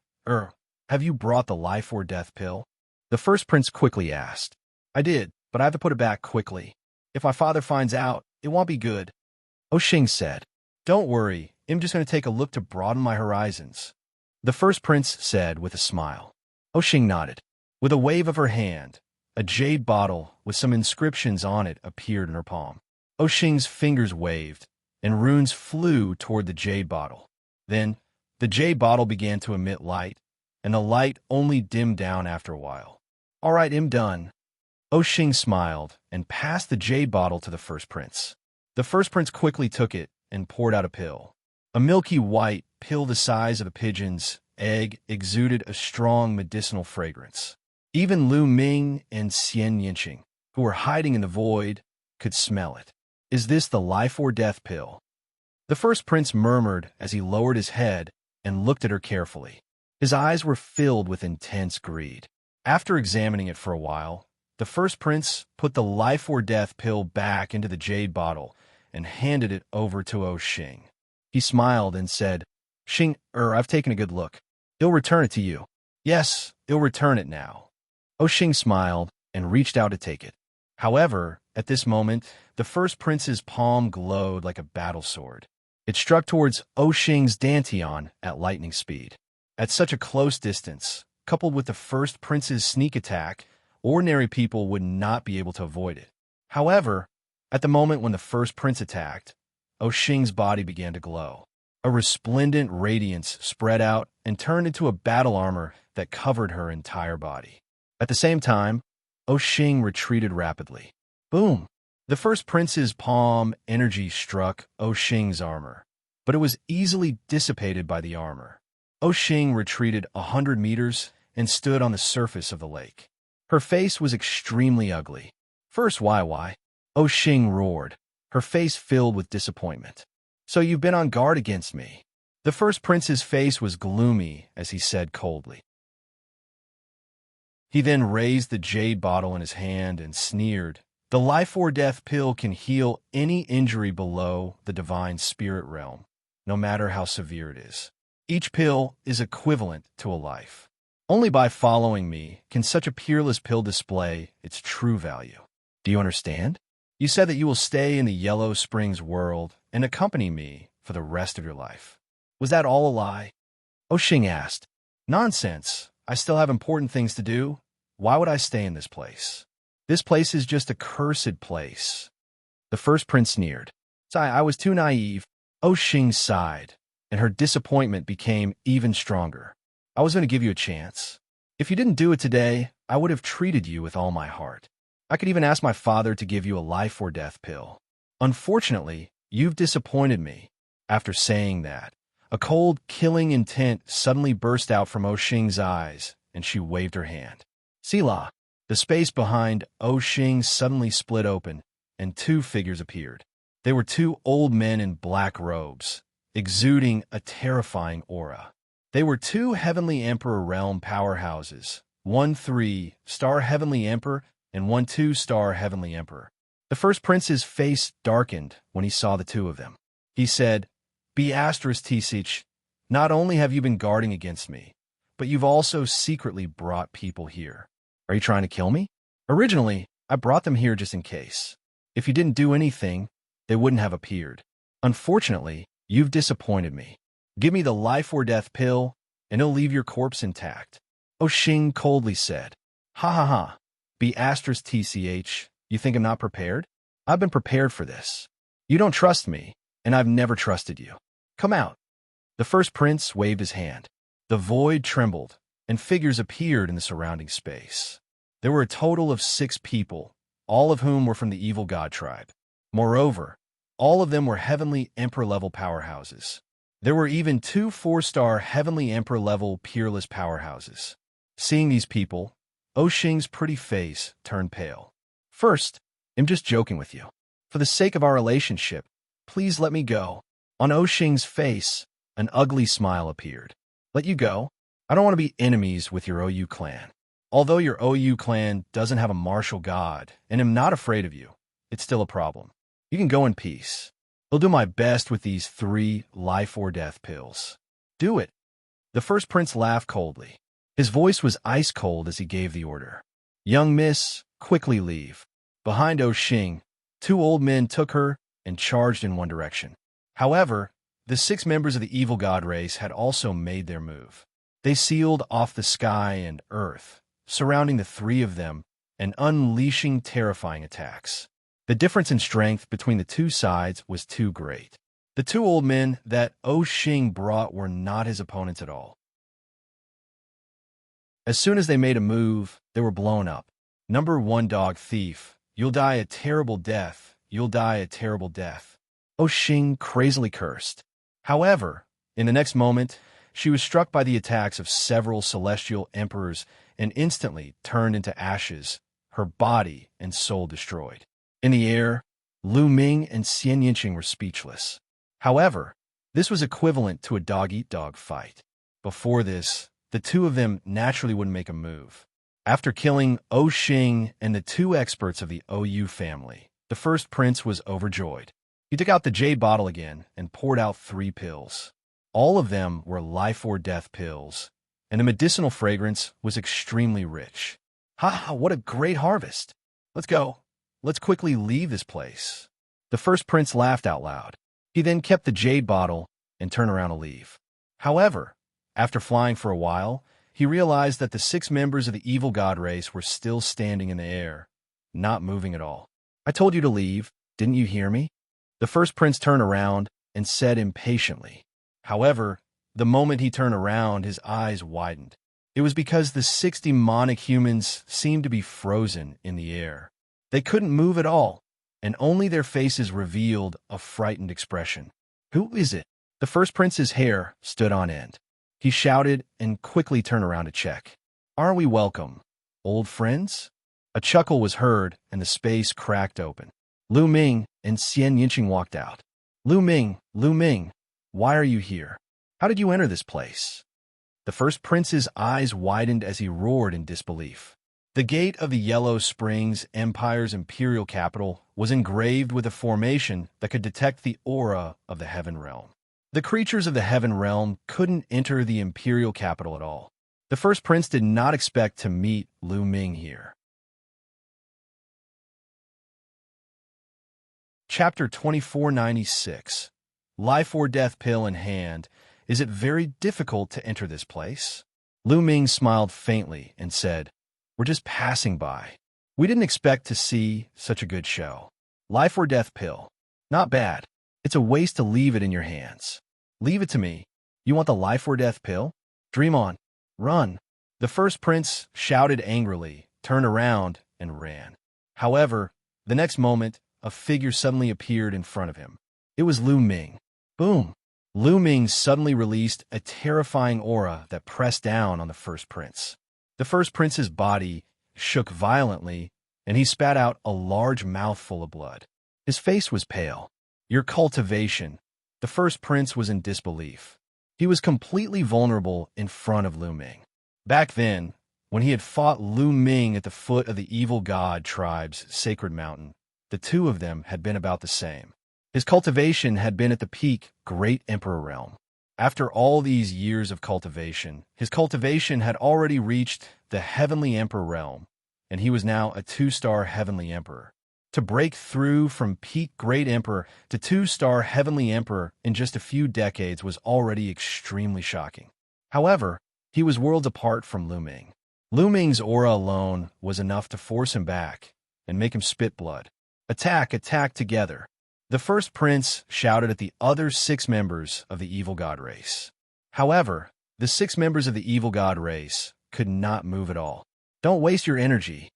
Have you brought the life or death pill? The first prince quickly asked. I did, but I have to put it back quickly. If my father finds out, it won't be good. Xing said. Don't worry, I'm just going to take a look to broaden my horizons. The first prince said with a smile. Xing nodded. With a wave of her hand, a jade bottle with some inscriptions on it appeared in her palm. Xing's fingers waved, and runes flew toward the jade bottle. Then, the jade bottle began to emit light, and the light only dimmed down after a while. All right, I'm done. Xing smiled and passed the jade bottle to the first prince. The first prince quickly took it and poured out a pill. A milky white pill the size of a pigeon's egg exuded a strong medicinal fragrance. Even Lu Ming and Xianxia, who were hiding in the void, could smell it. Is this the life or death pill? The first prince murmured as he lowered his head and looked at her carefully. His eyes were filled with intense greed. After examining it for a while, the first prince put the life or death pill back into the jade bottle and handed it over to Xing. He smiled and said, I've taken a good look. He'll return it to you. Yes, he'll return it now. Xing smiled and reached out to take it. However, at this moment, the first prince's palm glowed like a battle sword. It struck towards Xing's dantian at lightning speed. At such a close distance, coupled with the first prince's sneak attack, ordinary people would not be able to avoid it. However, at the moment when the first prince attacked, Xing's body began to glow. A resplendent radiance spread out and turned into a battle armor that covered her entire body. At the same time, Xing retreated rapidly. Boom! The first prince's palm energy struck Xing's armor, but it was easily dissipated by the armor. Xing retreated 100 meters and stood on the surface of the lake. Her face was extremely ugly. First, why? Xing roared, her face filled with disappointment. So you've been on guard against me. The first prince's face was gloomy as he said coldly. He then raised the jade bottle in his hand and sneered. The life or death pill can heal any injury below the divine spirit realm, no matter how severe it is. Each pill is equivalent to a life. Only by following me can such a peerless pill display its true value. Do you understand? You said that you will stay in the Yellow Springs world and accompany me for the rest of your life. Was that all a lie? Xing asked. Nonsense. I still have important things to do. Why would I stay in this place? This place is just a cursed place. The first prince sneered. I was too naive. Xing sighed, and her disappointment became even stronger. I was going to give you a chance. If you didn't do it today, I would have treated you with all my heart. I could even ask my father to give you a life or death pill. Unfortunately, you've disappointed me. After saying that, A cold, killing intent suddenly burst out from Xing's eyes, and she waved her hand. Selah. The space behind Xing suddenly split open, and two figures appeared. They were two old men in black robes, exuding a terrifying aura. They were two Heavenly Emperor realm powerhouses, one 3-star Heavenly Emperor and one 2-star Heavenly Emperor. The first prince's face darkened when he saw the two of them. He said, "Be*Tsich, not only have you been guarding against me, but you've also secretly brought people here. Are you trying to kill me? Originally, I brought them here just in case. If you didn't do anything, they wouldn't have appeared. Unfortunately, you've disappointed me. Give me the life or death pill, and it'll leave your corpse intact." Xing coldly said, "Ha ha ha. Be*Tch, you think I'm not prepared? I've been prepared for this. You don't trust me, and I've never trusted you. Come out." The first prince waved his hand. The void trembled, and figures appeared in the surrounding space. There were a total of 6 people, all of whom were from the evil god tribe. Moreover, all of them were Heavenly Emperor-level powerhouses. There were even 2 4-star Heavenly Emperor-level peerless powerhouses. Seeing these people, Xing's pretty face turned pale. "First, I'm just joking with you. For the sake of our relationship, please let me go." On Xing's face, an ugly smile appeared. "Let you go? I don't want to be enemies with your OU clan. Although your OU clan doesn't have a martial god and am not afraid of you, it's still a problem. You can go in peace. I'll do my best with these 3 life or death pills. Do it." The first prince laughed coldly. His voice was ice cold as he gave the order. "Young miss, quickly leave." Behind Xing, 2 old men took her and charged in one direction. However, the 6 members of the evil god race had also made their move. They sealed off the sky and earth, surrounding the 3 of them and unleashing terrifying attacks. The difference in strength between the 2 sides was too great. The 2 old men that Xing brought were not his opponents at all. As soon as they made a move, they were blown up. "Number 1 dog thief, you'll die a terrible death, you'll die a terrible death." Xing crazily cursed. However, in the next moment, she was struck by the attacks of several celestial emperors and instantly turned into ashes, her body and soul destroyed. In the air, Lu Ming and Xianxia were speechless. However, this was equivalent to a dog-eat-dog fight. Before this, the 2 of them naturally wouldn't make a move. After killing Xing and the 2 experts of the OU family, the first prince was overjoyed. He took out the jade bottle again and poured out 3 pills. All of them were life or death pills, and the medicinal fragrance was extremely rich. "Ha, what a great harvest! Let's go. Let's quickly leave this place." The first prince laughed out loud. He then kept the jade bottle and turned around to leave. However, after flying for a while, he realized that the 6 members of the evil god race were still standing in the air, not moving at all. "I told you to leave. Didn't you hear me?" The first prince turned around and said impatiently. However, the moment he turned around, his eyes widened. It was because the 6 demonic humans seemed to be frozen in the air. They couldn't move at all, and only their faces revealed a frightened expression. "Who is it?" The first prince's hair stood on end. He shouted and quickly turned around to check. "Aren't we welcome, old friends?" A chuckle was heard, and the space cracked open. Lu Ming and Xianxia walked out. Lu Ming, why are you here? How did you enter this place?" The first prince's eyes widened as he roared in disbelief. The gate of the Yellow Springs Empire's imperial capital was engraved with a formation that could detect the aura of the Heaven Realm. The creatures of the Heaven Realm couldn't enter the imperial capital at all. The first prince did not expect to meet Lu Ming here. Chapter 2496. Life or death pill in hand. Is it very difficult to enter this place? Lu Ming smiled faintly and said, "We're just passing by. We didn't expect to see such a good show. Life or death pill. Not bad. It's a waste to leave it in your hands. Leave it to me. You want the life or death pill? Dream on. Run." The first prince shouted angrily, turned around, and ran. However, the next moment, a figure suddenly appeared in front of him. It was Lu Ming. Boom! Lu Ming suddenly released a terrifying aura that pressed down on the first prince. The first prince's body shook violently, and he spat out a large mouthful of blood. His face was pale. Your cultivation. The first prince was in disbelief. He was completely vulnerable in front of Lu Ming. Back then, when he had fought Lu Ming at the foot of the evil god tribe's sacred mountain, the two of them had been about the same. His cultivation had been at the peak Great Emperor realm. After all these years of cultivation, his cultivation had already reached the Heavenly Emperor realm, and he was now a 2-star Heavenly Emperor. To break through from peak Great Emperor to 2-star Heavenly Emperor in just a few decades was already extremely shocking. However, he was worlds apart from Lu Ming. Lu Ming's aura alone was enough to force him back and make him spit blood. Attack, attack together. The first prince shouted at the other 6 members of the evil god race. However, the 6 members of the evil god race could not move at all. Don't waste your energy,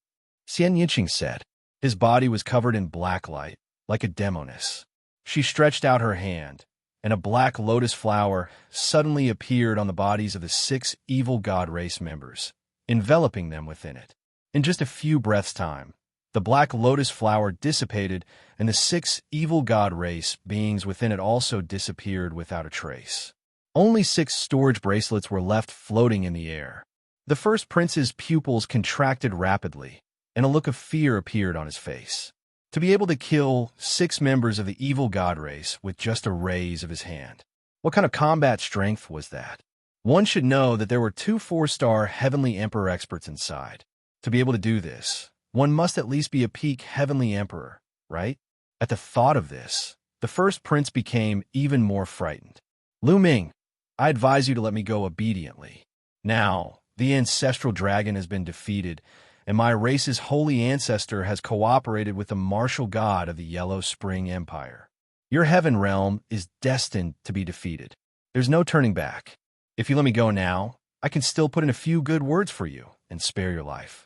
Xianxia said. His body was covered in black light, like a demoness. She stretched out her hand, and a black lotus flower suddenly appeared on the bodies of the 6 evil god race members, enveloping them within it. In just a few breaths' time, the black lotus flower dissipated, and the 6 evil god race beings within it also disappeared without a trace. Only 6 storage bracelets were left floating in the air. The first prince's pupils contracted rapidly, and a look of fear appeared on his face. To be able to kill 6 members of the evil god race with just a raise of his hand. What kind of combat strength was that? One should know that there were 2 4-star Heavenly Emperor experts inside. To be able to do this, one must at least be a peak Heavenly Emperor, right? At the thought of this, the first prince became even more frightened. Lu Ming, I advise you to let me go obediently. Now, the ancestral dragon has been defeated, and my race's holy ancestor has cooperated with the martial god of the Yellow Spring Empire. Your heaven realm is destined to be defeated. There's no turning back. If you let me go now, I can still put in a few good words for you and spare your life.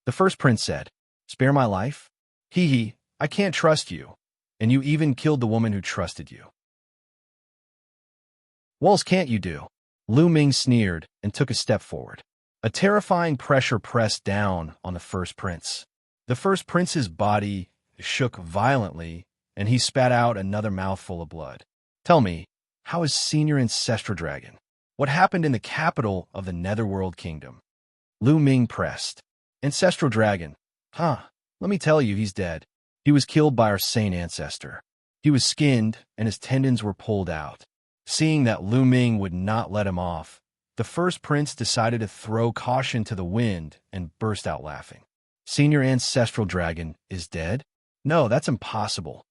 The first prince said, Spare my life? Hee, I can't trust you, and you even killed the woman who trusted you. What else can't you do? Lu Ming sneered and took a step forward. A terrifying pressure pressed down on the first prince. The first prince's body shook violently, and he spat out another mouthful of blood. Tell me, how is Senior Ancestral Dragon? What happened in the capital of the Netherworld Kingdom? Lu Ming pressed. Ancestral Dragon. Let me tell you, he's dead. He was killed by our saint ancestor. He was skinned, and his tendons were pulled out. Seeing that Lu Ming would not let him off, the first prince decided to throw caution to the wind and burst out laughing. Senior Ancestral Dragon is dead? No, that's impossible.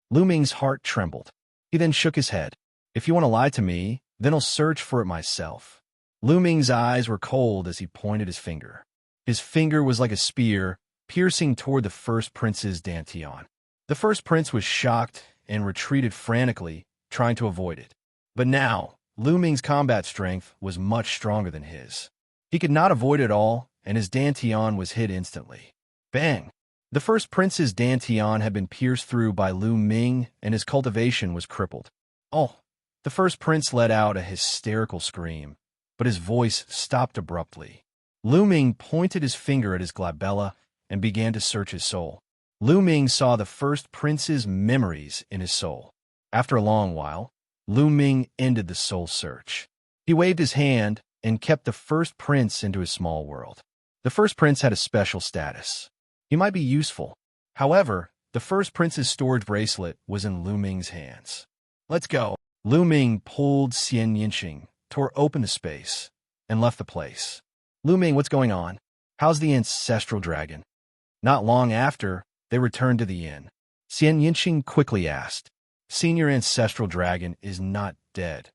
Lu Ming's heart trembled. He then shook his head. If you want to lie to me, then I'll search for it myself. Lu Ming's eyes were cold as he pointed his finger. His finger was like a spear, piercing toward the first prince's dantian. The first prince was shocked and retreated frantically, trying to avoid it. But now, Lu Ming's combat strength was much stronger than his. He could not avoid it all, and his dantian was hit instantly. Bang! The first prince's dantian had been pierced through by Lu Ming, and his cultivation was crippled. Oh! The first prince let out a hysterical scream, but his voice stopped abruptly. Lu Ming pointed his finger at his glabella and began to search his soul. Lu Ming saw the first prince's memories in his soul. After a long while, Lu Ming ended the soul search. He waved his hand and kept the first prince into his small world. The first prince had a special status. He might be useful. However, the first prince's storage bracelet was in Lu Ming's hands. Let's go. Lu Ming pulled Xianxia, tore open the space, and left the place. Lu Ming, what's going on? How's the ancestral dragon? Not long after, they returned to the inn. Xianxia quickly asked, Senior Ancestral Dragon is not dead.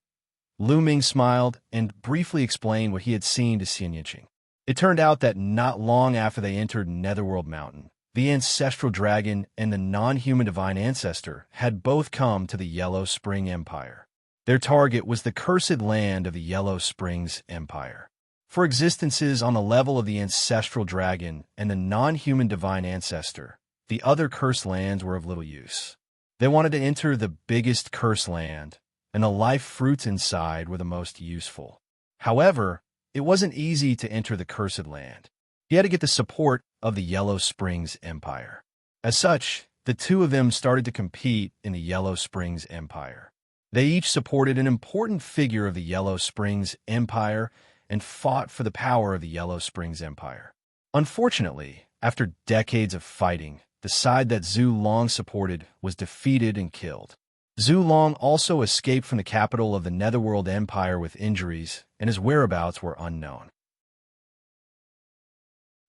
Lu Ming smiled and briefly explained what he had seen to Xianxia. It turned out that not long after they entered Netherworld Mountain, the Ancestral Dragon and the non-human Divine Ancestor had both come to the Yellow Spring Empire. Their target was the cursed land of the Yellow Springs Empire. For existences on the level of the Ancestral Dragon and the non-human Divine Ancestor, the other cursed lands were of little use. They wanted to enter the biggest cursed land, and the life fruits inside were the most useful. However, it wasn't easy to enter the Cursed Land. He had to get the support of the Yellow Springs Empire. As such, the two of them started to compete in the Yellow Springs Empire. They each supported an important figure of the Yellow Springs Empire and fought for the power of the Yellow Springs Empire. Unfortunately, after decades of fighting, the side that Zhu Long supported was defeated and killed. Zhu Long also escaped from the capital of the Netherworld Empire with injuries, and his whereabouts were unknown.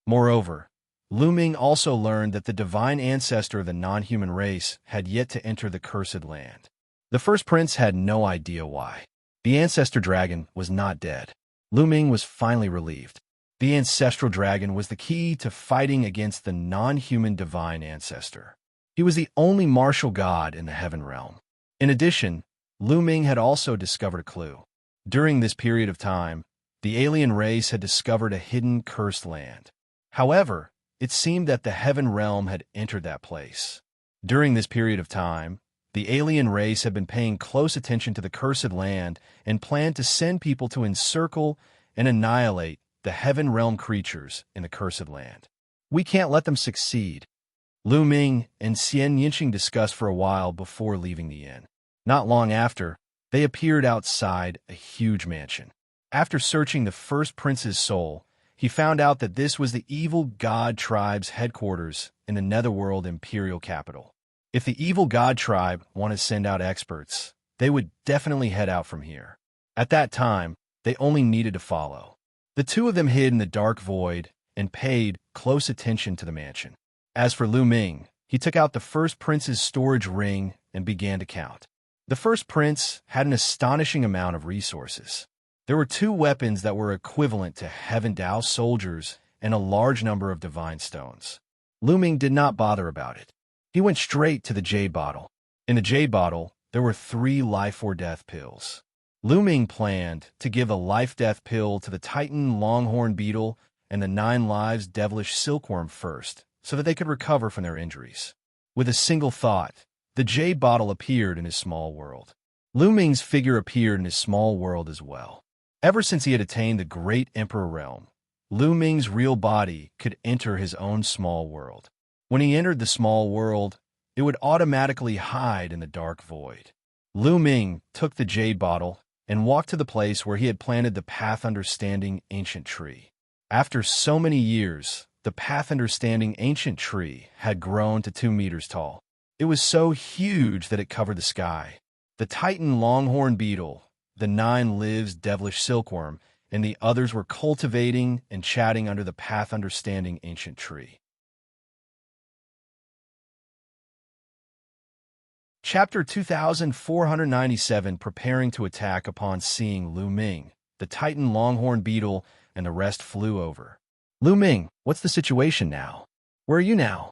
Moreover, Lu Ming also learned that the divine ancestor of the non-human race had yet to enter the Cursed Land. The first prince had no idea why. The ancestor dragon was not dead. Lu Ming was finally relieved. The ancestral dragon was the key to fighting against the non-human divine ancestor. He was the only martial god in the heaven realm. In addition, Lu Ming had also discovered a clue. During this period of time, the alien race had discovered a hidden cursed land. However, it seemed that the heaven realm had entered that place. During this period of time, the alien race had been paying close attention to the cursed land and planned to send people to encircle and annihilate the heaven realm creatures in the cursed land. We can't let them succeed. Lu Ming and Xianxia discussed for a while before leaving the inn. Not long after, they appeared outside a huge mansion. After searching the first prince's soul, he found out that this was the evil god tribe's headquarters in the Netherworld imperial capital. If the evil god tribe wanted to send out experts, they would definitely head out from here. At that time, they only needed to follow. The two of them hid in the dark void and paid close attention to the mansion. As for Lu Ming, he took out the first prince's storage ring and began to count. The first prince had an astonishing amount of resources. There were 2 weapons that were equivalent to Heaven Dao soldiers and a large number of divine stones. Lu Ming did not bother about it. He went straight to the jade bottle. In the jade bottle, there were 3 life or death pills. Lu Ming planned to give a life-death pill to the Titan Longhorn Beetle and the 9 Lives Devilish Silkworm first, so that they could recover from their injuries. With a single thought, the jade bottle appeared in his small world. Lu Ming's figure appeared in his small world as well. Ever since he had attained the Great Emperor realm, Lu Ming's real body could enter his own small world. When he entered the small world, it would automatically hide in the dark void. Lu Ming took the jade bottle and walked to the place where he had planted the Path Understanding ancient tree. After so many years, the Path Understanding ancient tree had grown to 2 meters tall. It was so huge that it covered the sky. The Titan Longhorn Beetle, the 9 Lives Devilish Silkworm, and the others were cultivating and chatting under the Path Understanding ancient tree. Chapter 2497, Preparing to Attack. Upon seeing Lu Ming, the Titan Longhorn Beetle and the rest flew over. Lu Ming, what's the situation now? Where are you now?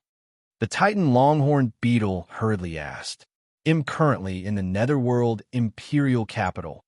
The Titan Longhorn Beetle hurriedly asked. I'm currently in the Netherworld Imperial Capital.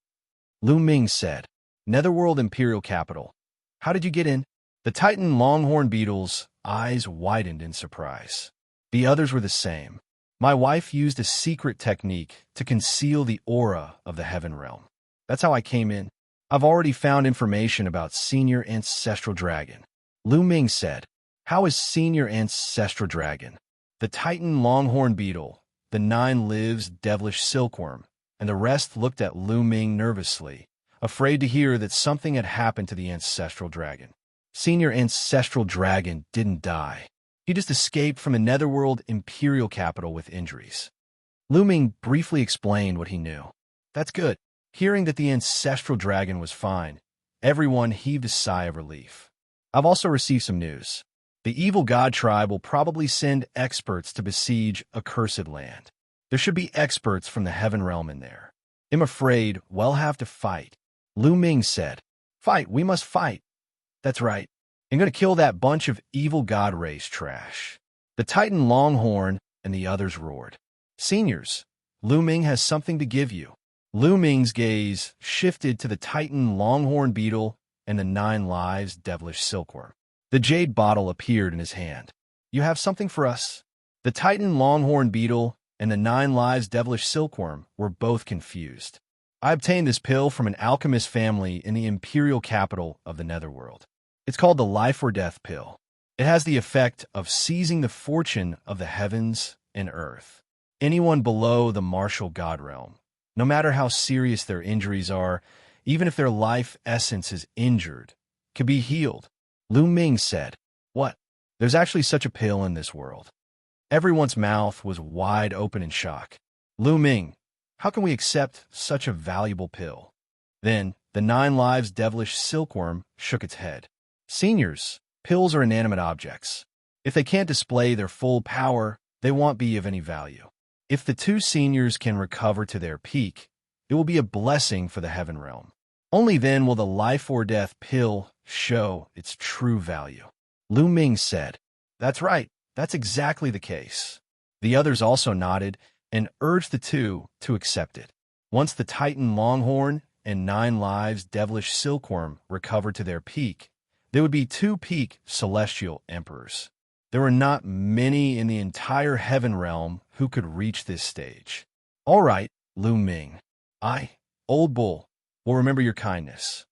Lu Ming said. Netherworld Imperial Capital. How did you get in? The Titan Longhorn Beetle's eyes widened in surprise. The others were the same. My wife used a secret technique to conceal the aura of the heaven realm. That's how I came in. I've already found information about Senior Ancestral Dragon. Lu Ming said. How is Senior Ancestral Dragon? The Titan Longhorn Beetle, the 9 Lives Devilish Silkworm, and the rest looked at Lu Ming nervously, afraid to hear that something had happened to the Ancestral Dragon. Senior Ancestral Dragon didn't die. He just escaped from a Netherworld Imperial Capital with injuries. Lu Ming briefly explained what he knew. That's good. Hearing that the Ancestral Dragon was fine, everyone heaved a sigh of relief. I've also received some news. The evil god tribe will probably send experts to besiege a cursed land. There should be experts from the heaven realm in there. I'm afraid we'll have to fight. Lu Ming said. Fight, we must fight. That's right. I'm going to kill that bunch of evil god race trash. The Titan Longhorn and the others roared. Seniors, Lu Ming has something to give you. Lu Ming's gaze shifted to the Titan Longhorn Beetle and the 9 Lives Devilish Silkworm. The jade bottle appeared in his hand. You have something for us? The Titan Longhorn Beetle and the 9 Lives Devilish Silkworm were both confused. I obtained this pill from an alchemist family in the imperial capital of the Netherworld. It's called the Life or Death pill. It has the effect of seizing the fortune of the heavens and earth. Anyone below the martial god realm, no matter how serious their injuries are, even if their life essence is injured, can be healed. Lu Ming said, "What? There's actually such a pill in this world." Everyone's mouth was wide open in shock. Lu Ming, how can we accept such a valuable pill? Then, the 9 Lives devilish silkworm shook its head. Seniors, pills are inanimate objects. If they can't display their full power, they won't be of any value. If the 2 seniors can recover to their peak, it will be a blessing for the heaven realm. Only then will the life or death pill show its true value. Lu Ming said, "That's right. That's exactly the case." The others also nodded and urged the 2 to accept it. Once the Titan Longhorn and 9 Lives devilish silkworm recovered to their peak, there would be 2 peak celestial emperors. There were not many in the entire heaven realm who could reach this stage. All right, Lu Ming. I, Old Bull, will remember your kindness.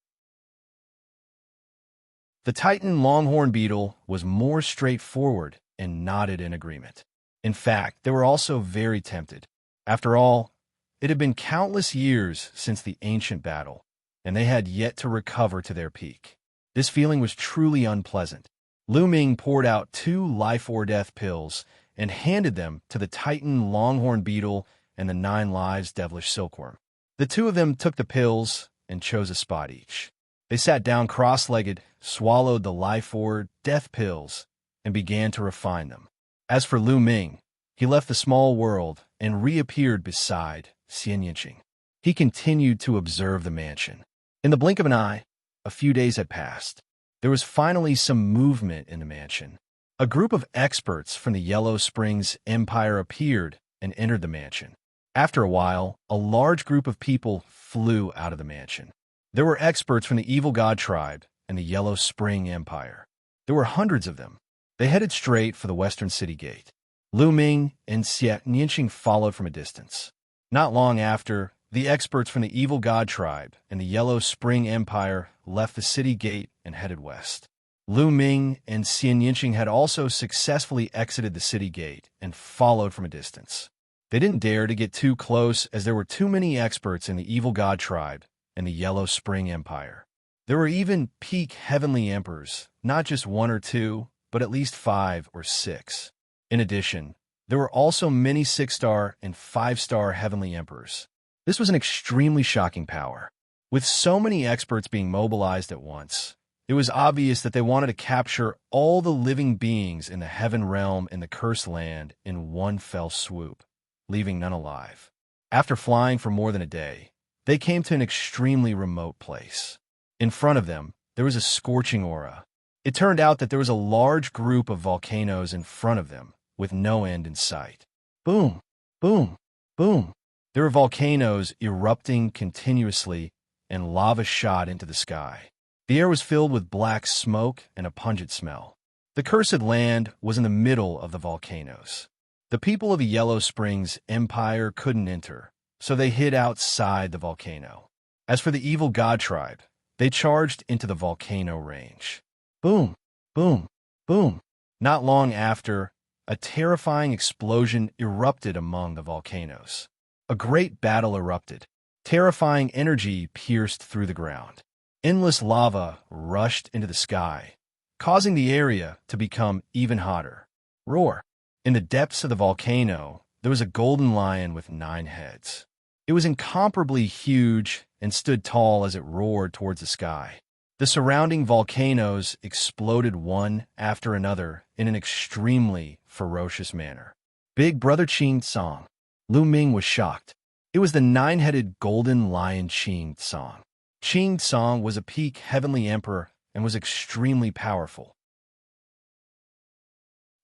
The Titan Longhorn beetle was more straightforward and nodded in agreement. In fact, they were also very tempted. After all, it had been countless years since the ancient battle, and they had yet to recover to their peak. This feeling was truly unpleasant. Lu Ming poured out 2 life or death pills and handed them to the Titan Longhorn beetle and the 9 Lives devilish silkworm. The 2 of them took the pills and chose a spot each. They sat down cross-legged, swallowed the life or death pills, and began to refine them. As for Lu Ming, he left the small world and reappeared beside Xianxia. He continued to observe the mansion. In the blink of an eye, a few days had passed. There was finally some movement in the mansion. A group of experts from the Yellow Springs Empire appeared and entered the mansion. After a while, a large group of people flew out of the mansion. There were experts from the Evil God tribe and the Yellow Spring Empire. There were hundreds of them. They headed straight for the western city gate. Lu Ming and Xianxia followed from a distance. Not long after, the experts from the Evil God tribe and the Yellow Spring Empire left the city gate and headed west. Lu Ming and Xianxia had also successfully exited the city gate and followed from a distance. They didn't dare to get too close as there were too many experts in the Evil God tribe and the Yellow Spring Empire. There were even peak heavenly emperors, not just 1 or 2, but at least 5 or 6. In addition, there were also many 6-star and 5-star heavenly emperors. This was an extremely shocking power. With so many experts being mobilized at once, it was obvious that they wanted to capture all the living beings in the heaven realm and the cursed land in one fell swoop, leaving none alive. After flying for more than a day, they came to an extremely remote place. In front of them, there was a scorching aura. It turned out that there was a large group of volcanoes in front of them, with no end in sight. Boom, boom, boom. There were volcanoes erupting continuously, and lava shot into the sky. The air was filled with black smoke and a pungent smell. The cursed land was in the middle of the volcanoes. The people of the Yellow Springs Empire couldn't enter, so they hid outside the volcano. As for the Evil God tribe, they charged into the volcano range. Boom, boom, boom. Not long after, a terrifying explosion erupted among the volcanoes. A great battle erupted. Terrifying energy pierced through the ground. Endless lava rushed into the sky, causing the area to become even hotter. Roar! In the depths of the volcano, there was a golden lion with 9 heads. It was incomparably huge and stood tall as it roared towards the sky. The surrounding volcanoes exploded one after another in an extremely ferocious manner. Big Brother Qing Song. Lu Ming was shocked. It was the 9-headed golden lion Qing Song. Qing Song was a peak heavenly emperor and was extremely powerful.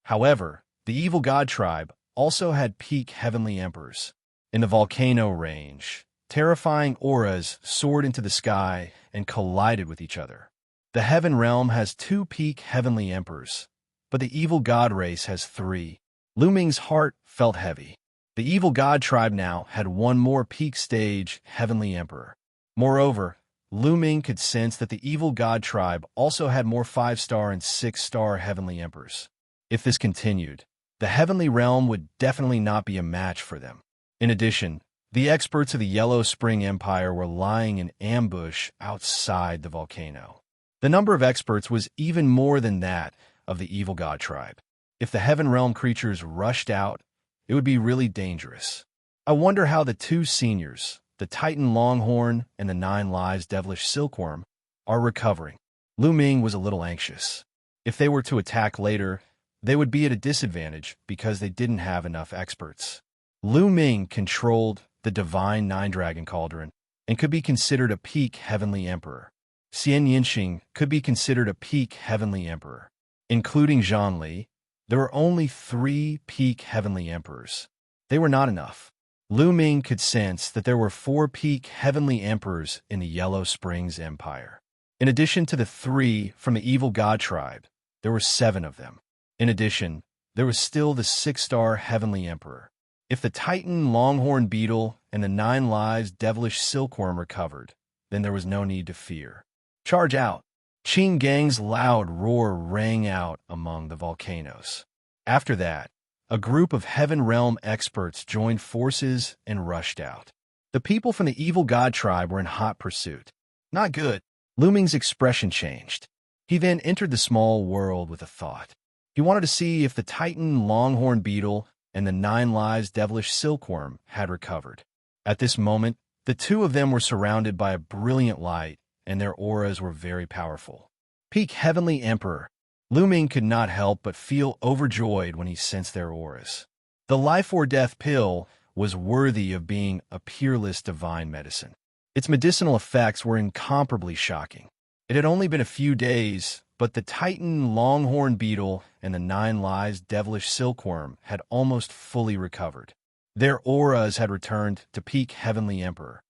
However, the Evil God tribe also had peak heavenly emperors. In the volcano range, terrifying auras soared into the sky and collided with each other. The heaven realm has 2 peak heavenly emperors, but the Evil God race has 3. Lu Ming's heart felt heavy. The evil god tribe now had one more peak stage heavenly emperor. Moreover, Lu Ming could sense that the evil god tribe also had more 5-star and 6-star heavenly emperors. If this continued, the heavenly realm would definitely not be a match for them. In addition, the experts of the Yellow Spring Empire were lying in ambush outside the volcano. The number of experts was even more than that of the evil god tribe. If the heaven realm creatures rushed out, it would be really dangerous. I wonder how the two seniors, the Titan Longhorn and the 9 Lives Devilish Silkworm, are recovering. Lu Ming was a little anxious. If they were to attack later, they would be at a disadvantage because they didn't have enough experts. Lu Ming controlled the divine 9-dragon cauldron and could be considered a peak heavenly emperor. Xianxia could be considered a peak heavenly emperor. Including Zhongli, there were only 3 peak heavenly emperors. They were not enough. Lu Ming could sense that there were 4 peak heavenly emperors in the Yellow Springs Empire. In addition to the 3 from the evil god tribe, there were 7 of them. In addition, there was still the 6-star heavenly emperor. If the Titan Longhorn Beetle and the 9 Lives Devilish Silkworm recovered, then there was no need to fear. Charge out! Qing Gang's loud roar rang out among the volcanoes. After that, a group of Heaven Realm experts joined forces and rushed out. The people from the evil god tribe were in hot pursuit. Not good. Lu Ming's expression changed. He then entered the small world with a thought. He wanted to see if the Titan Longhorn Beetle and the 9 Lives Devilish Silkworm had recovered. At this moment, the two of them were surrounded by a brilliant light, and their auras were very powerful. Peak Heavenly Emperor. Lu Ming could not help but feel overjoyed when he sensed their auras. The life or death pill was worthy of being a peerless divine medicine. Its medicinal effects were incomparably shocking. It had only been a few days, but the Titan Longhorn Beetle and the 9 Lives Devilish Silkworm had almost fully recovered. Their auras had returned to peak Heavenly Emperor.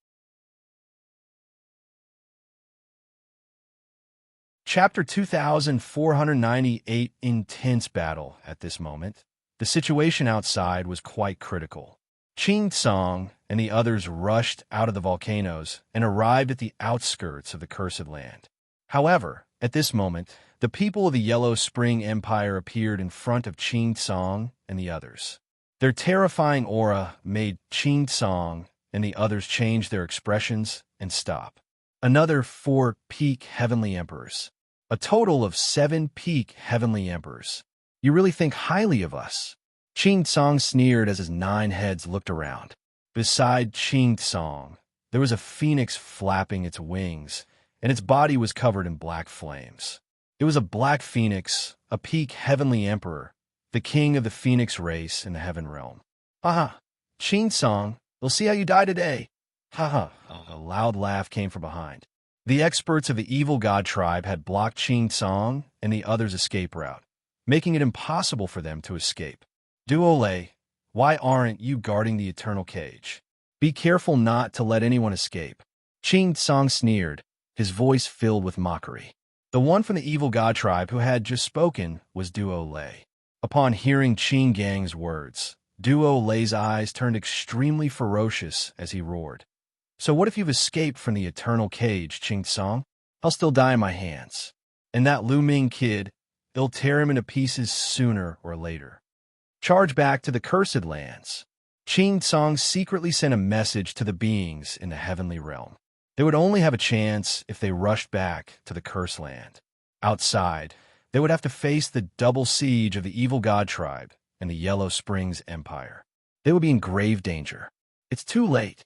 Chapter 2498. Intense battle at this moment. The situation outside was quite critical. Qing Tsong and the others rushed out of the volcanoes and arrived at the outskirts of the Cursed Land. However, at this moment, the people of the Yellow Spring Empire appeared in front of Qing Tsong and the others. Their terrifying aura made Qing Tsong and the others change their expressions and stop. Another 4 peak heavenly emperors. A total of 7 peak heavenly emperors. You really think highly of us. Qing Tsong sneered as his 9 heads looked around. Beside Qing Tsong, there was a phoenix flapping its wings, and its body was covered in black flames. It was a black phoenix, a peak heavenly emperor, the king of the phoenix race in the heaven realm. Ha! Qing Tsong, we'll see how you die today. Ha! A loud laugh came from behind. The experts of the evil god tribe had blocked Qing Tsong and the others' escape route, making it impossible for them to escape. Duo Lei, why aren't you guarding the eternal cage? Be careful not to let anyone escape. Qing Tsong sneered, his voice filled with mockery. The one from the evil god tribe who had just spoken was Duo Lei. Upon hearing Qing Gang's words, Duo Lei's eyes turned extremely ferocious as he roared. So what if you've escaped from the eternal cage, Qing Tsong? I'll still die in my hands. And that Lu Ming kid, they'll tear him into pieces sooner or later. Charge back to the Cursed Lands. Qing Tsong secretly sent a message to the beings in the heavenly realm. They would only have a chance if they rushed back to the Cursed Land. Outside, they would have to face the double siege of the evil god tribe and the Yellow Springs Empire. They would be in grave danger. It's too late.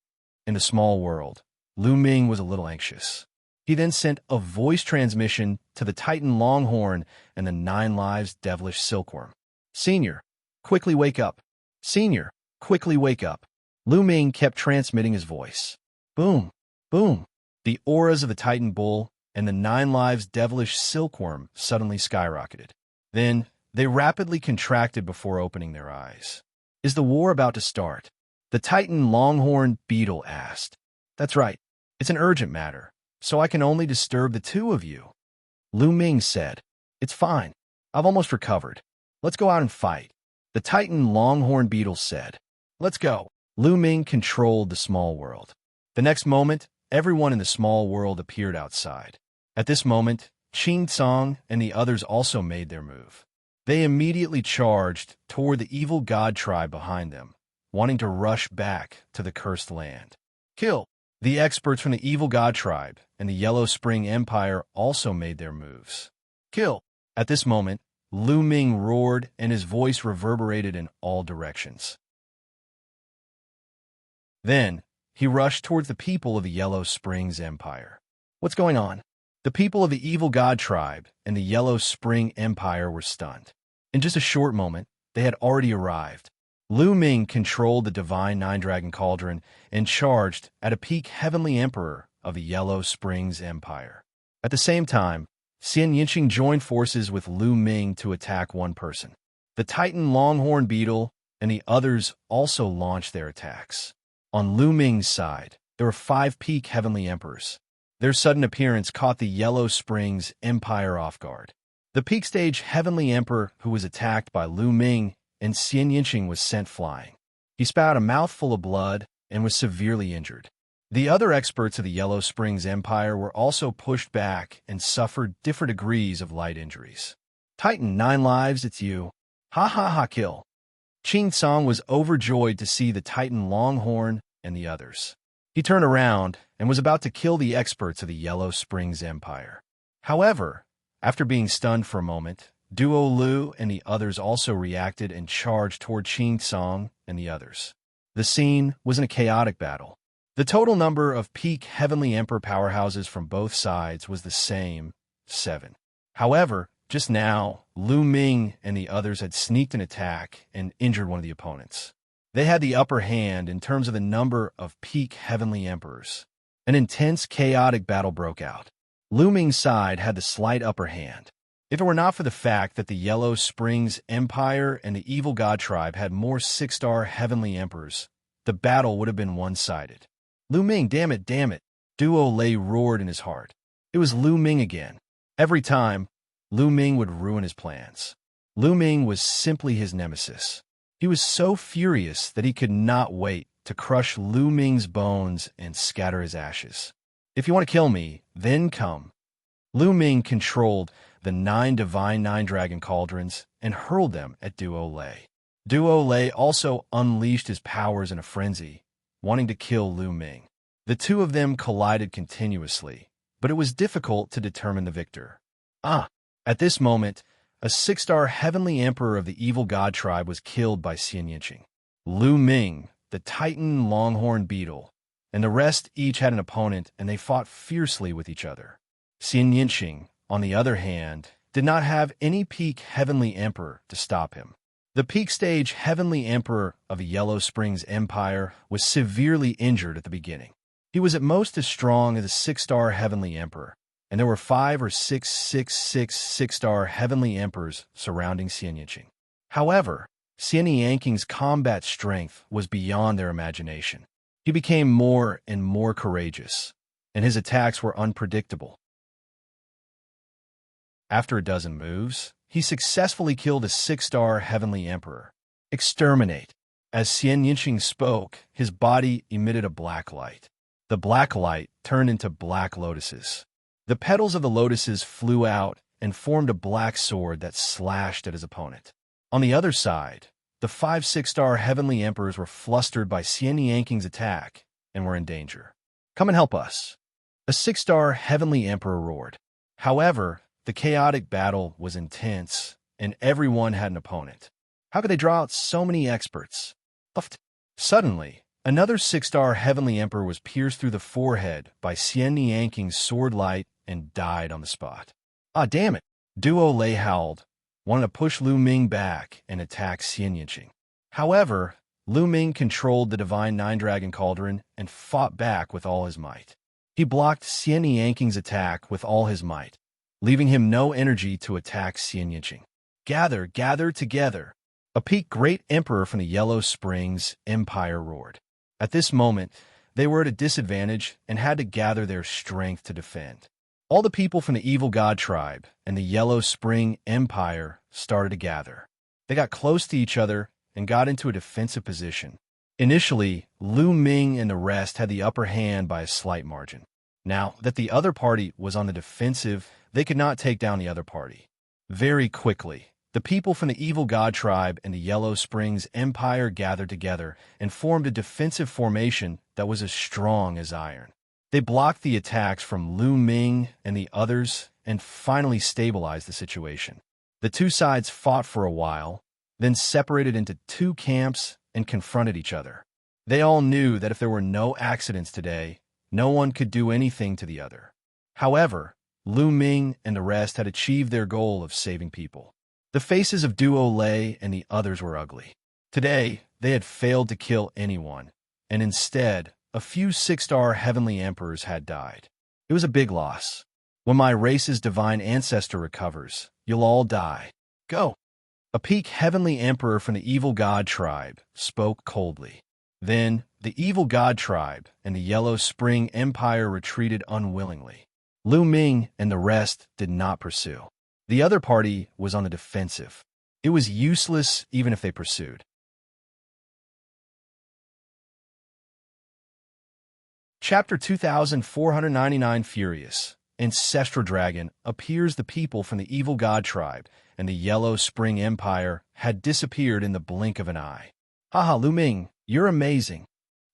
In the small world, Lu Ming was a little anxious. He then sent a voice transmission to the Titan Longhorn and the 9 Lives Devilish Silkworm. Senior, quickly wake up. Senior, quickly wake up. Lu Ming kept transmitting his voice. Boom, boom. The auras of the Titan Bull and the 9 Lives Devilish Silkworm suddenly skyrocketed. Then, they rapidly contracted before opening their eyes. Is the war about to start? The Titan Longhorn Beetle asked. That's right. It's an urgent matter, so I can only disturb the 2 of you. Lu Ming said. It's fine. I've almost recovered. Let's go out and fight. The Titan Longhorn Beetle said. Let's go. Lu Ming controlled the small world. The next moment, everyone in the small world appeared outside. At this moment, Xianxia and the others also made their move. They immediately charged toward the evil god tribe behind them, wanting to rush back to the cursed land. Kill! The experts from the evil god tribe and the Yellow Spring Empire also made their moves. Kill! At this moment, Lu Ming roared and his voice reverberated in all directions. Then, he rushed towards the people of the Yellow Springs Empire. What's going on? The people of the evil god tribe and the Yellow Spring Empire were stunned. In just a short moment, they had already arrived. Lu Ming controlled the divine Nine-Dragon Cauldron and charged at a peak heavenly emperor of the Yellow Springs Empire. At the same time, Xianxia joined forces with Lu Ming to attack one person. The Titan Longhorn Beetle and the others also launched their attacks. On Lu Ming's side, there were 5 peak heavenly emperors. Their sudden appearance caught the Yellow Springs Empire off guard. The peak stage heavenly emperor who was attacked by Lu Ming and Xianxia was sent flying. He spat a mouthful of blood and was severely injured. The other experts of the Yellow Springs Empire were also pushed back and suffered different degrees of light injuries. Titan, 9 lives, it's you. Ha ha ha, kill. Xianxia was overjoyed to see the Titan Longhorn and the others. He turned around and was about to kill the experts of the Yellow Springs Empire. However, after being stunned for a moment, Duo Lu and the others also reacted and charged toward Xianxia and the others. The scene was in a chaotic battle. The total number of peak Heavenly Emperor powerhouses from both sides was the same, 7. However, just now, Lu Ming and the others had sneaked an attack and injured one of the opponents. They had the upper hand in terms of the number of peak Heavenly Emperors. An intense, chaotic battle broke out. Lu Ming's side had the slight upper hand. If it were not for the fact that the Yellow Springs Empire and the Evil God Tribe had more 6-star Heavenly Emperors, the battle would have been one-sided. Lu Ming, damn it, damn it. Duo Lei roared in his heart. It was Lu Ming again. Every time, Lu Ming would ruin his plans. Lu Ming was simply his nemesis. He was so furious that he could not wait to crush Lu Ming's bones and scatter his ashes. If you want to kill me, then come. Lu Ming controlled the 9 divine Nine-Dragon Cauldrons and hurled them at Duo Lei. Duo Lei also unleashed his powers in a frenzy, wanting to kill Lu Ming. The two of them collided continuously, but it was difficult to determine the victor. At this moment, a 6-star Heavenly Emperor of the Evil God Tribe was killed by Xianxia. Lu Ming, the Titan Longhorn Beetle, and the rest each had an opponent, and they fought fiercely with each other. Xianxia, on the other hand, did not have any peak Heavenly Emperor to stop him. The peak stage Heavenly Emperor of the Yellow Springs Empire was severely injured at the beginning. He was at most as strong as a 6-star Heavenly Emperor, and there were 5 or 6 6-star Heavenly Emperors surrounding Xianxia. However, Xianxia's combat strength was beyond their imagination. He became more and more courageous, and his attacks were unpredictable. After a dozen moves, he successfully killed a 6-star Heavenly Emperor. Exterminate. As Xianxia spoke, his body emitted a black light. The black light turned into black lotuses. The petals of the lotuses flew out and formed a black sword that slashed at his opponent. On the other side, the 5 6-star Heavenly Emperors were flustered by Xianxia's attack and were in danger. Come and help us. A 6-star Heavenly Emperor roared. However, the chaotic battle was intense, and everyone had an opponent. How could they draw out so many experts? Suddenly, another 6-star Heavenly Emperor was pierced through the forehead by Xianxia's sword light and died on the spot. Damn it! Duo Lei howled, wanted to push Lu Ming back and attack Xianxia. However, Lu Ming controlled the divine Nine-Dragon Cauldron and fought back with all his might. He blocked Xianxia's attack with all his might, leaving him no energy to attack Xianxia. Gather, gather together. A peak great emperor from the Yellow Springs Empire roared. At this moment, they were at a disadvantage and had to gather their strength to defend. All the people from the Evil God Tribe and the Yellow Spring Empire started to gather. They got close to each other and got into a defensive position. Initially, Lu Ming and the rest had the upper hand by a slight margin. Now that the other party was on the defensive, they could not take down the other party. Very quickly, the people from the Evil God tribe and the Yellow Springs Empire gathered together and formed a defensive formation that was as strong as iron. They blocked the attacks from Lu Ming and the others and finally stabilized the situation. The two sides fought for a while, then separated into two camps and confronted each other. They all knew that if there were no accidents today, no one could do anything to the other. However, Lu Ming and the rest had achieved their goal of saving people. The faces of Duo Lei and the others were ugly. Today, they had failed to kill anyone, and instead, a few 6-star heavenly emperors had died. It was a big loss. When my race's divine ancestor recovers, you'll all die. Go. A peak heavenly emperor from the Evil God tribe spoke coldly. Then, the Evil God tribe and the Yellow Spring Empire retreated unwillingly. Lu Ming and the rest did not pursue. The other party was on the defensive. It was useless even if they pursued. Chapter 2499 Furious. Ancestral Dragon appears. The people from the Evil God tribe and the Yellow Spring Empire had disappeared in the blink of an eye. Haha, Lu Ming, you're amazing.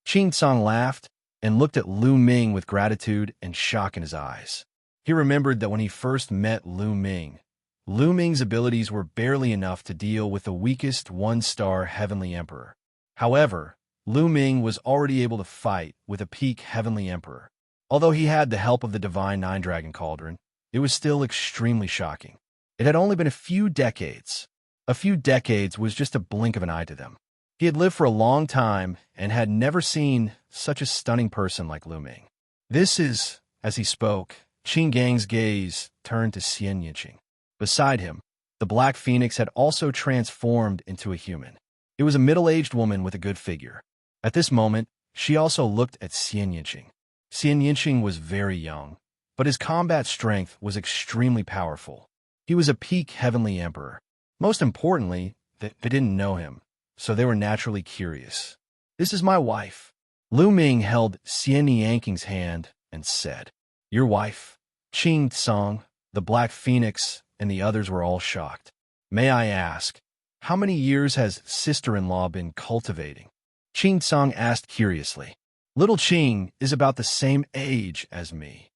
Xianxia laughed and looked at Lu Ming with gratitude and shock in his eyes. He remembered that when he first met Lu Ming's abilities were barely enough to deal with the weakest 1-star heavenly emperor. However, Lu Ming was already able to fight with a peak heavenly emperor. Although he had the help of the divine 9-dragon cauldron, it was still extremely shocking. It had only been a few decades. A few decades was just a blink of an eye to them. He had lived for a long time and had never seen such a stunning person like Lu Ming. This is, as he spoke, Qin Gang's gaze turned to Xianxia. Beside him, the Black Phoenix had also transformed into a human. It was a middle-aged woman with a good figure. At this moment, she also looked at Xianxia. Xianxia was very young, but his combat strength was extremely powerful. He was a peak heavenly emperor. Most importantly, they didn't know him, so they were naturally curious. This is my wife. Lu Ming held Xianxia's hand and said, Your wife? Xianxia, the Black Phoenix, and the others were all shocked. May I ask, how many years has sister-in-law been cultivating? Xianxia asked curiously. Little Qing is about the same age as me.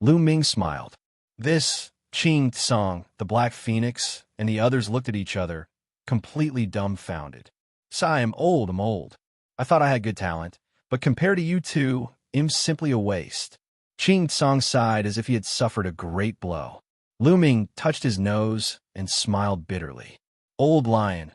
Lu Ming smiled. This, Xianxia, the Black Phoenix, and the others looked at each other, completely dumbfounded. Sigh, I'm old. I thought I had good talent, but compared to you two, I'm simply a waste. Xianxia sighed as if he had suffered a great blow. Lu Ming touched his nose and smiled bitterly. Old lion,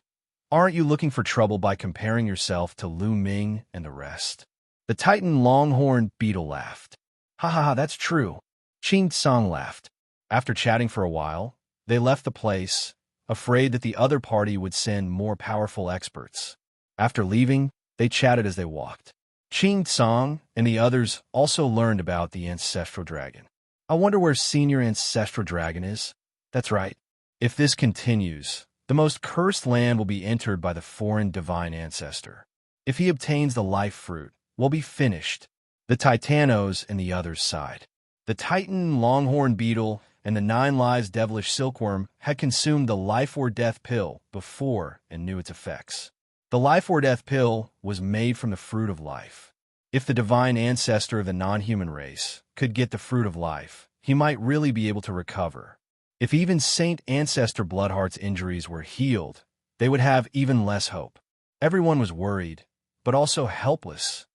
aren't you looking for trouble by comparing yourself to Lu Ming and the rest? The Titan Longhorn Beetle laughed. Ha ha ha, that's true. Xianxia laughed. After chatting for a while, they left the place, afraid that the other party would send more powerful experts. After leaving, they chatted as they walked. Xianxia and the others also learned about the Ancestral Dragon. I wonder where Senior Ancestral Dragon is. That's right. If this continues, the most cursed land will be entered by the foreign divine ancestor. If he obtains the life fruit, we'll be finished. The Titanos and the others sighed. The Titan Longhorn Beetle and the 9 Lives Devilish Silkworm had consumed the life or death pill before and knew its effects. The life or death pill was made from the fruit of life. If the divine ancestor of the non-human race could get the fruit of life, he might really be able to recover. If even Saint Ancestor Bloodheart's injuries were healed, they would have even less hope. Everyone was worried, but also helpless.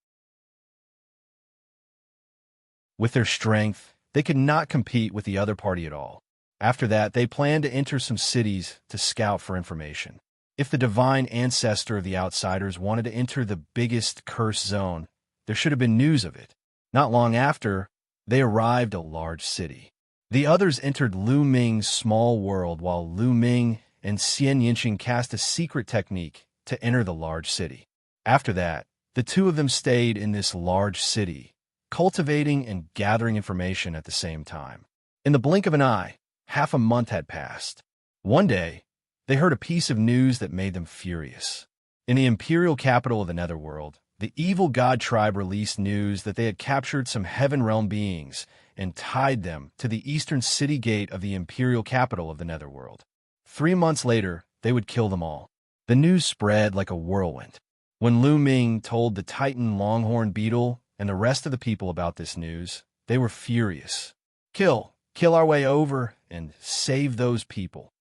With their strength, they could not compete with the other party at all. After that, they planned to enter some cities to scout for information. If the divine ancestor of the outsiders wanted to enter the biggest cursed zone, there should have been news of it. Not long after, they arrived at a large city. The others entered Lu Ming's small world while Lu Ming and Xianxia cast a secret technique to enter the large city. After that, the two of them stayed in this large city, cultivating and gathering information at the same time. In the blink of an eye, half a month had passed. One day, they heard a piece of news that made them furious. In the imperial capital of the Netherworld, the evil god tribe released news that they had captured some heaven realm beings and tied them to the eastern city gate of the imperial capital of the Netherworld. 3 months later, they would kill them all. The news spread like a whirlwind. When Lu Ming told the Titan Longhorn Beetle and the rest of the people about this news, they were furious. Kill our way over and save those people.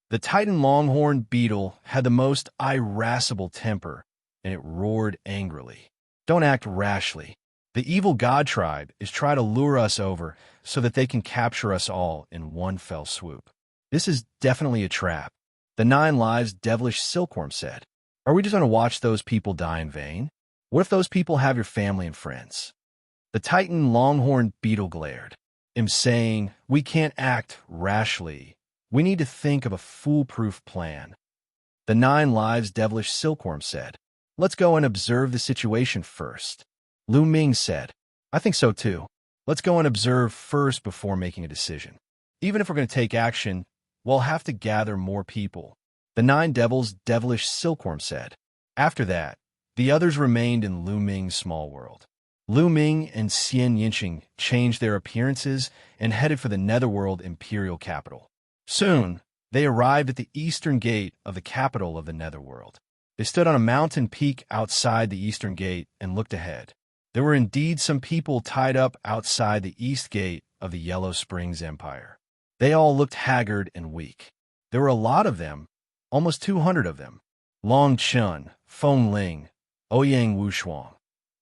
The Titan Longhorn Beetle had the most irascible temper, and it roared angrily. Don't act rashly. The evil god tribe is trying to lure us over so that they can capture us all in one fell swoop. This is definitely a trap. The 9 Lives devilish silkworm said. Are we just going to watch those people die in vain? What if those people have your family and friends? The Titan Longhorn Beetle glared, saying, we can't act rashly. We need to think of a foolproof plan. The 9 Lives devilish silkworm said, let's go and observe the situation first. Lu Ming said, I think so too. Let's go and observe first before making a decision. Even if we're going to take action, we'll have to gather more people. The 9 Devils devilish silkworm said. After that, the others remained in Lu Ming's small world. Lu Ming and Xianxia changed their appearances and headed for the Netherworld imperial capital. Soon, they arrived at the eastern gate of the capital of the Netherworld. They stood on a mountain peak outside the eastern gate and looked ahead. There were indeed some people tied up outside the east gate of the Yellow Springs Empire. They all looked haggard and weak. There were a lot of them, almost 200 of them. Long Chun, Feng Ling, Ouyang Wushuang.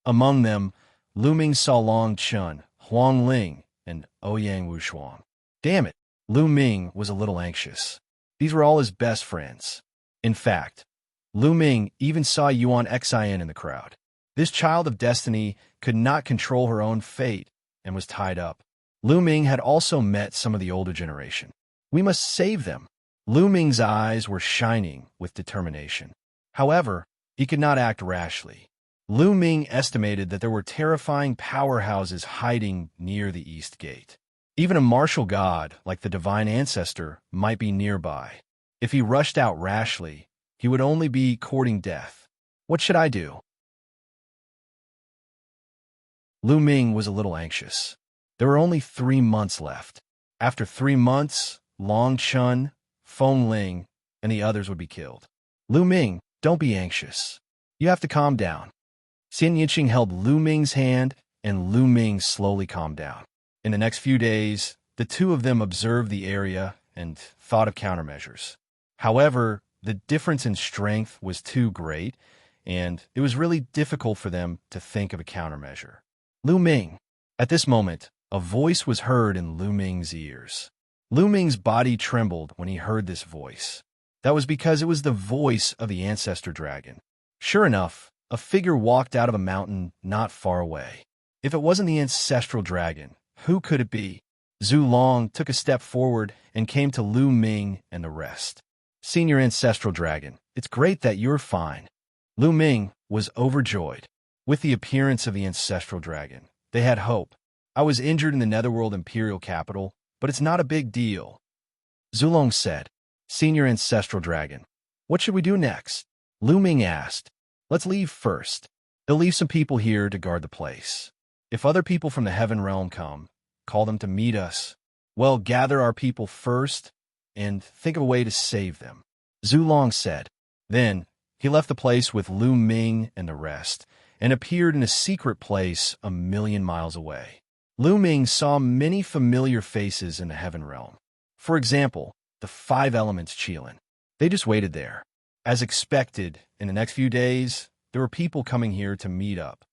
Among them, Lu Ming saw Long Chun, Huang Ling, and Ouyang Wushuang. Damn it, Lu Ming was a little anxious. These were all his best friends. In fact, Lu Ming even saw Yuan Xian in the crowd. This child of destiny could not control her own fate and was tied up. Lu Ming had also met some of the older generation. We must save them. Lu Ming's eyes were shining with determination. However, he could not act rashly. Lu Ming estimated that there were terrifying powerhouses hiding near the East Gate. Even a martial god like the Divine Ancestor might be nearby. If he rushed out rashly, he would only be courting death. What should I do? Lu Ming was a little anxious. There were only 3 months left. After 3 months, Long Chun, Feng Ling, and the others would be killed. Lu Ming, don't be anxious. You have to calm down. Xianxia held Lu Ming's hand, and Lu Ming slowly calmed down. In the next few days, the two of them observed the area and thought of countermeasures. However, the difference in strength was too great, and it was really difficult for them to think of a countermeasure. Lu Ming. At this moment, a voice was heard in Lu Ming's ears. Lu Ming's body trembled when he heard this voice. That was because it was the voice of the ancestor dragon. Sure enough, a figure walked out of a mountain not far away. If it wasn't the ancestral dragon, who could it be? Zhu Long took a step forward and came to Lu Ming and the rest. Senior ancestral dragon, it's great that you're fine. Lu Ming was overjoyed. With the appearance of the ancestral dragon, they had hope. I was injured in the Netherworld imperial capital, but it's not a big deal. Zhu Long said, Senior ancestral dragon, what should we do next? Lu Ming asked. Let's leave first. They'll leave some people here to guard the place. If other people from the heaven realm come, call them to meet us. Well, gather our people first and think of a way to save them. Zhu Long said. Then he left the place with Lu Ming and the rest and appeared in a secret place 1,000,000 miles away. Lu Ming saw many familiar faces in the heaven realm. For example, the 5 elements Qilin. They just waited there. As expected, in the next few days, there were people coming here to meet up.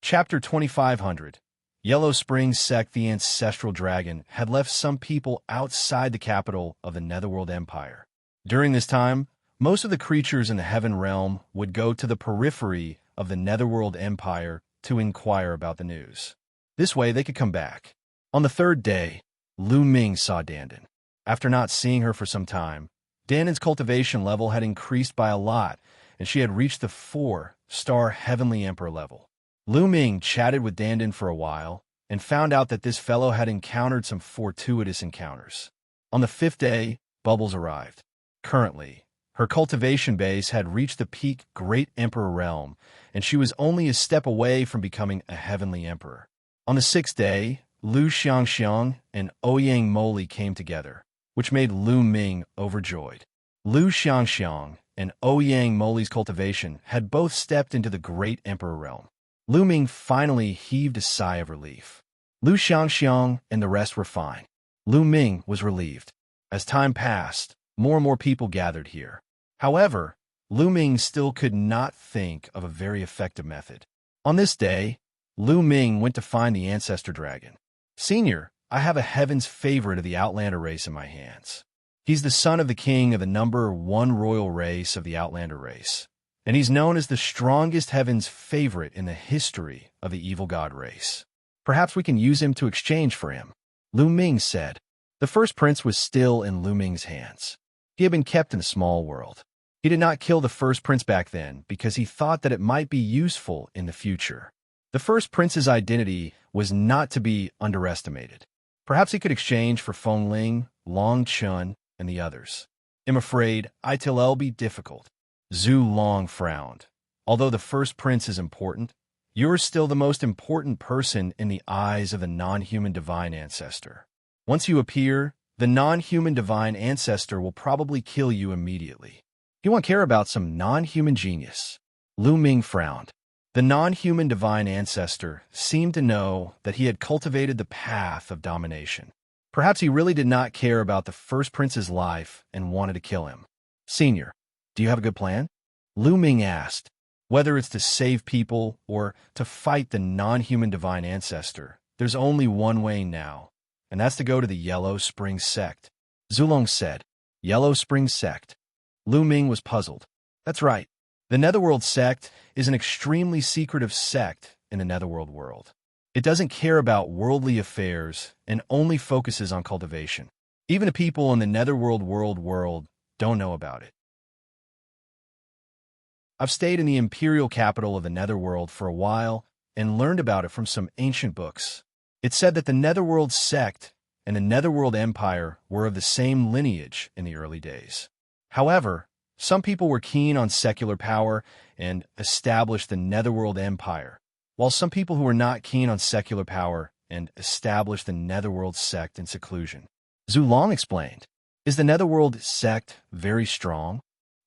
Chapter 2500. Yellow Springs Sect, the ancestral dragon, had left some people outside the capital of the Netherworld Empire. During this time, most of the creatures in the heaven realm would go to the periphery of the Netherworld Empire to inquire about the news. This way they could come back. On the 3rd day, Lu Ming saw Dandan. After not seeing her for some time, Dandan's cultivation level had increased by a lot, and she had reached the 4-star Heavenly Emperor level. Lu Ming chatted with Dandan for a while and found out that this fellow had encountered some fortuitous encounters. On the 5th day, Bubbles arrived. Currently, her cultivation base had reached the peak Great Emperor realm, and she was only a step away from becoming a heavenly emperor. On the sixth day, Lu Xianxia and Ouyang Moli came together, which made Lu Ming overjoyed. Lu Xianxia and Ouyang Moli's cultivation had both stepped into the Great Emperor realm. Lu Ming finally heaved a sigh of relief. Lu Xianxia and the rest were fine. Lu Ming was relieved. As time passed, more and more people gathered here. However, Lu Ming still could not think of a very effective method. On this day, Lu Ming went to find the ancestor dragon. Senior, I have a heaven's favorite of the Outlander race in my hands. He's the son of the king of the number 1 royal race of the Outlander race, and he's known as the strongest heaven's favorite in the history of the evil god race. Perhaps we can use him to exchange for him, Lu Ming said. The first prince was still in Lu Ming's hands. He had been kept in a small world. He did not kill the first prince back then because he thought that it might be useful in the future. The first prince's identity was not to be underestimated. Perhaps he could exchange for Feng Ling, Long Chun, and the others. I'm afraid it'll be difficult. Zhu Long frowned. Although the first prince is important, you're still the most important person in the eyes of the non-human divine ancestor. Once you appear, the non-human divine ancestor will probably kill you immediately. He won't care about some non-human genius. Lu Ming frowned. The non-human divine ancestor seemed to know that he had cultivated the path of domination. Perhaps he really did not care about the first prince's life and wanted to kill him. Senior, do you have a good plan? Lu Ming asked. Whether it's to save people or to fight the non-human divine ancestor, there's only one way now, and that's to go to the Yellow Spring Sect. Zulong said. Yellow Spring Sect. Lu Ming was puzzled. That's right. The Netherworld Sect is an extremely secretive sect in the Netherworld world. It doesn't care about worldly affairs and only focuses on cultivation. Even the people in the Netherworld world don't know about it. I've stayed in the imperial capital of the Netherworld for a while and learned about it from some ancient books. It said that the Netherworld Sect and the Netherworld Empire were of the same lineage in the early days. However, some people were keen on secular power and established the Netherworld Empire, while some people who were not keen on secular power and established the Netherworld Sect in seclusion. Zhu Long explained. Is the Netherworld Sect very strong?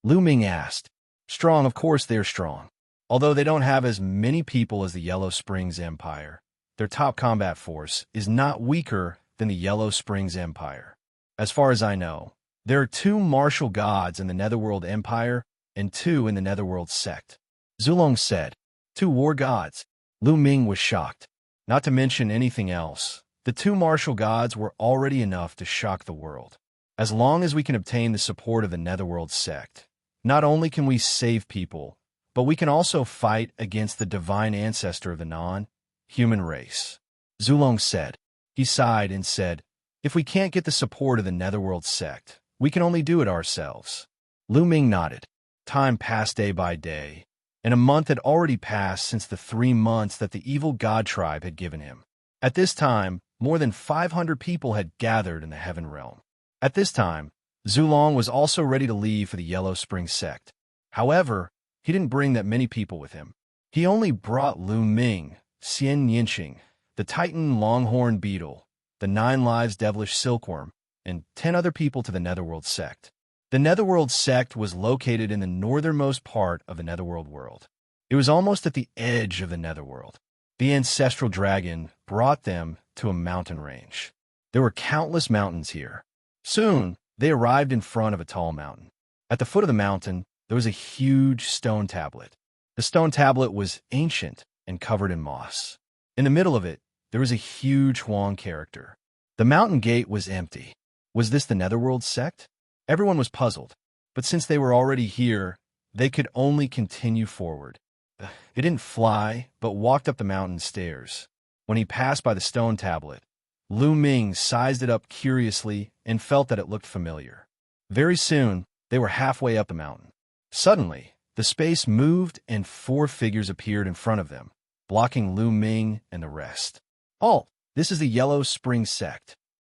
Lu Ming asked. Strong, of course they're strong. Although they don't have as many people as the Yellow Springs Empire, their top combat force is not weaker than the Yellow Springs Empire. As far as I know, there are 2 martial gods in the Netherworld Empire and 2 in the Netherworld Sect. Zulong said. 2 war gods. Lu Ming was shocked. Not to mention anything else, the 2 martial gods were already enough to shock the world. As long as we can obtain the support of the Netherworld Sect, not only can we save people, but we can also fight against the divine ancestor of the non-human race. Zulong said. He sighed and said, if we can't get the support of the Netherworld Sect, we can only do it ourselves. Lu Ming nodded. Time passed day by day, and a month had already passed since the 3 months that the evil god tribe had given him. At this time, more than 500 people had gathered in the Heaven Realm. At this time, Zulong was also ready to leave for the Yellow Spring Sect. However, he didn't bring that many people with him. He only brought Lu Ming, Xianxia, the Titan Longhorn Beetle, the 9 Lives Devilish Silkworm, and 10 other people to the Netherworld Sect. The Netherworld Sect was located in the northernmost part of the Netherworld world. It was almost at the edge of the Netherworld. The ancestral dragon brought them to a mountain range. There were countless mountains here. Soon, they arrived in front of a tall mountain. At the foot of the mountain, there was a huge stone tablet. The stone tablet was ancient and covered in moss. In the middle of it, there was a huge Huang character. The mountain gate was empty. Was this the Netherworld Sect? Everyone was puzzled, but since they were already here, they could only continue forward. It didn't fly, but walked up the mountain stairs. When he passed by the stone tablet, Lu Ming sized it up curiously and felt that it looked familiar. Very soon, they were halfway up the mountain. Suddenly, the space moved and 4 figures appeared in front of them, blocking Lu Ming and the rest. Halt! This is the Yellow Spring Sect.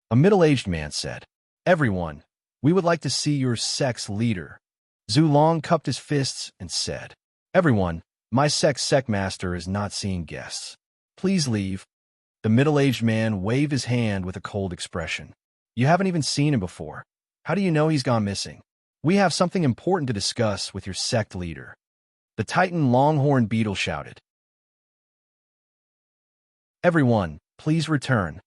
A middle-aged man said. Everyone, We would like to see your sect's leader. Zulong cupped his fists and said, Everyone, my sect's master is not seeing guests. Please leave. The middle-aged man waved his hand with a cold expression. You haven't even seen him before. How do you know he's gone missing? We have something important to discuss with your sect leader. The Titan Longhorn Beetle shouted. Everyone, please return.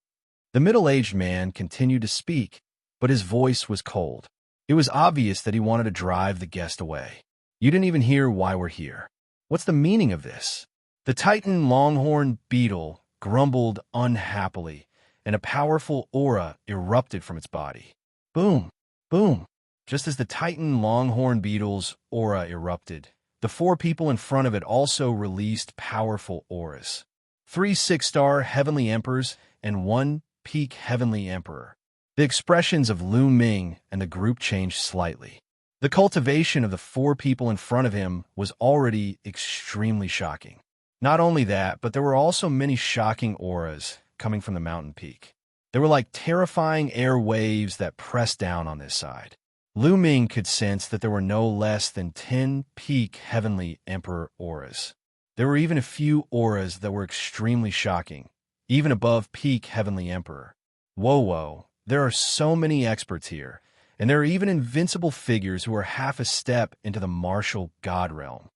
The middle-aged man continued to speak, but his voice was cold. It was obvious that he wanted to drive the guest away. You didn't even hear why we're here. What's the meaning of this? The Titan Longhorn Beetle grumbled unhappily, and a powerful aura erupted from its body. Boom! Boom! Just as the Titan Longhorn Beetle's aura erupted, the 4 people in front of it also released powerful auras. 3 6-star Heavenly Emperors and 1 Peak Heavenly Emperor. The expressions of Lu Ming and the group changed slightly. The cultivation of the 4 people in front of him was already extremely shocking. Not only that, but there were also many shocking auras coming from the mountain peak. They were like terrifying air waves that pressed down on this side. Lu Ming could sense that there were no less than 10 Peak Heavenly Emperor auras. There were even a few auras that were extremely shocking, even above Peak Heavenly Emperor. Whoa, there are so many experts here, and there are even invincible figures who are half a step into the martial god realm.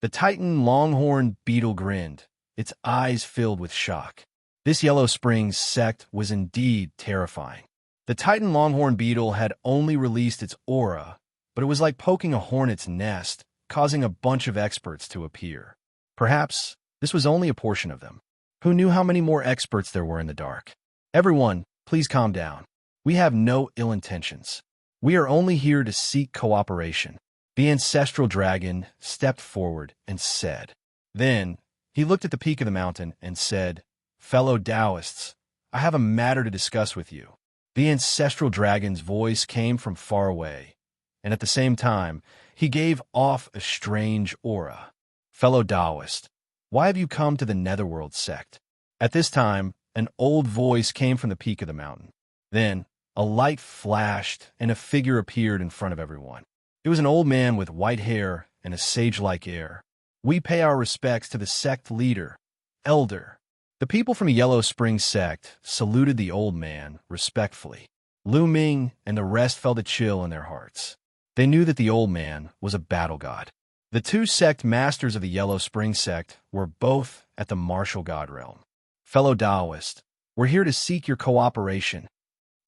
The Titan Longhorn Beetle grinned, its eyes filled with shock. This Yellow Springs sect was indeed terrifying. The Titan Longhorn Beetle had only released its aura, but it was like poking a hornet's nest, causing a bunch of experts to appear. Perhaps this was only a portion of them. Who knew how many more experts there were in the dark? Everyone, please calm down. We have no ill intentions. We are only here to seek cooperation. The ancestral dragon stepped forward and said. Then, he looked at the peak of the mountain and said, Fellow Taoists, I have a matter to discuss with you. The ancestral dragon's voice came from far away, and at the same time, he gave off a strange aura. Fellow Taoist, why have you come to the Netherworld sect? At this time, an old voice came from the peak of the mountain. Then, a light flashed and a figure appeared in front of everyone. It was an old man with white hair and a sage-like air. We pay our respects to the sect leader, Elder. The people from Yellow Spring sect saluted the old man respectfully. Lu Ming and the rest felt a chill in their hearts. They knew that the old man was a battle god. The 2 sect masters of the Yellow Spring sect were both at the martial god realm. Fellow Taoist, we're here to seek your cooperation.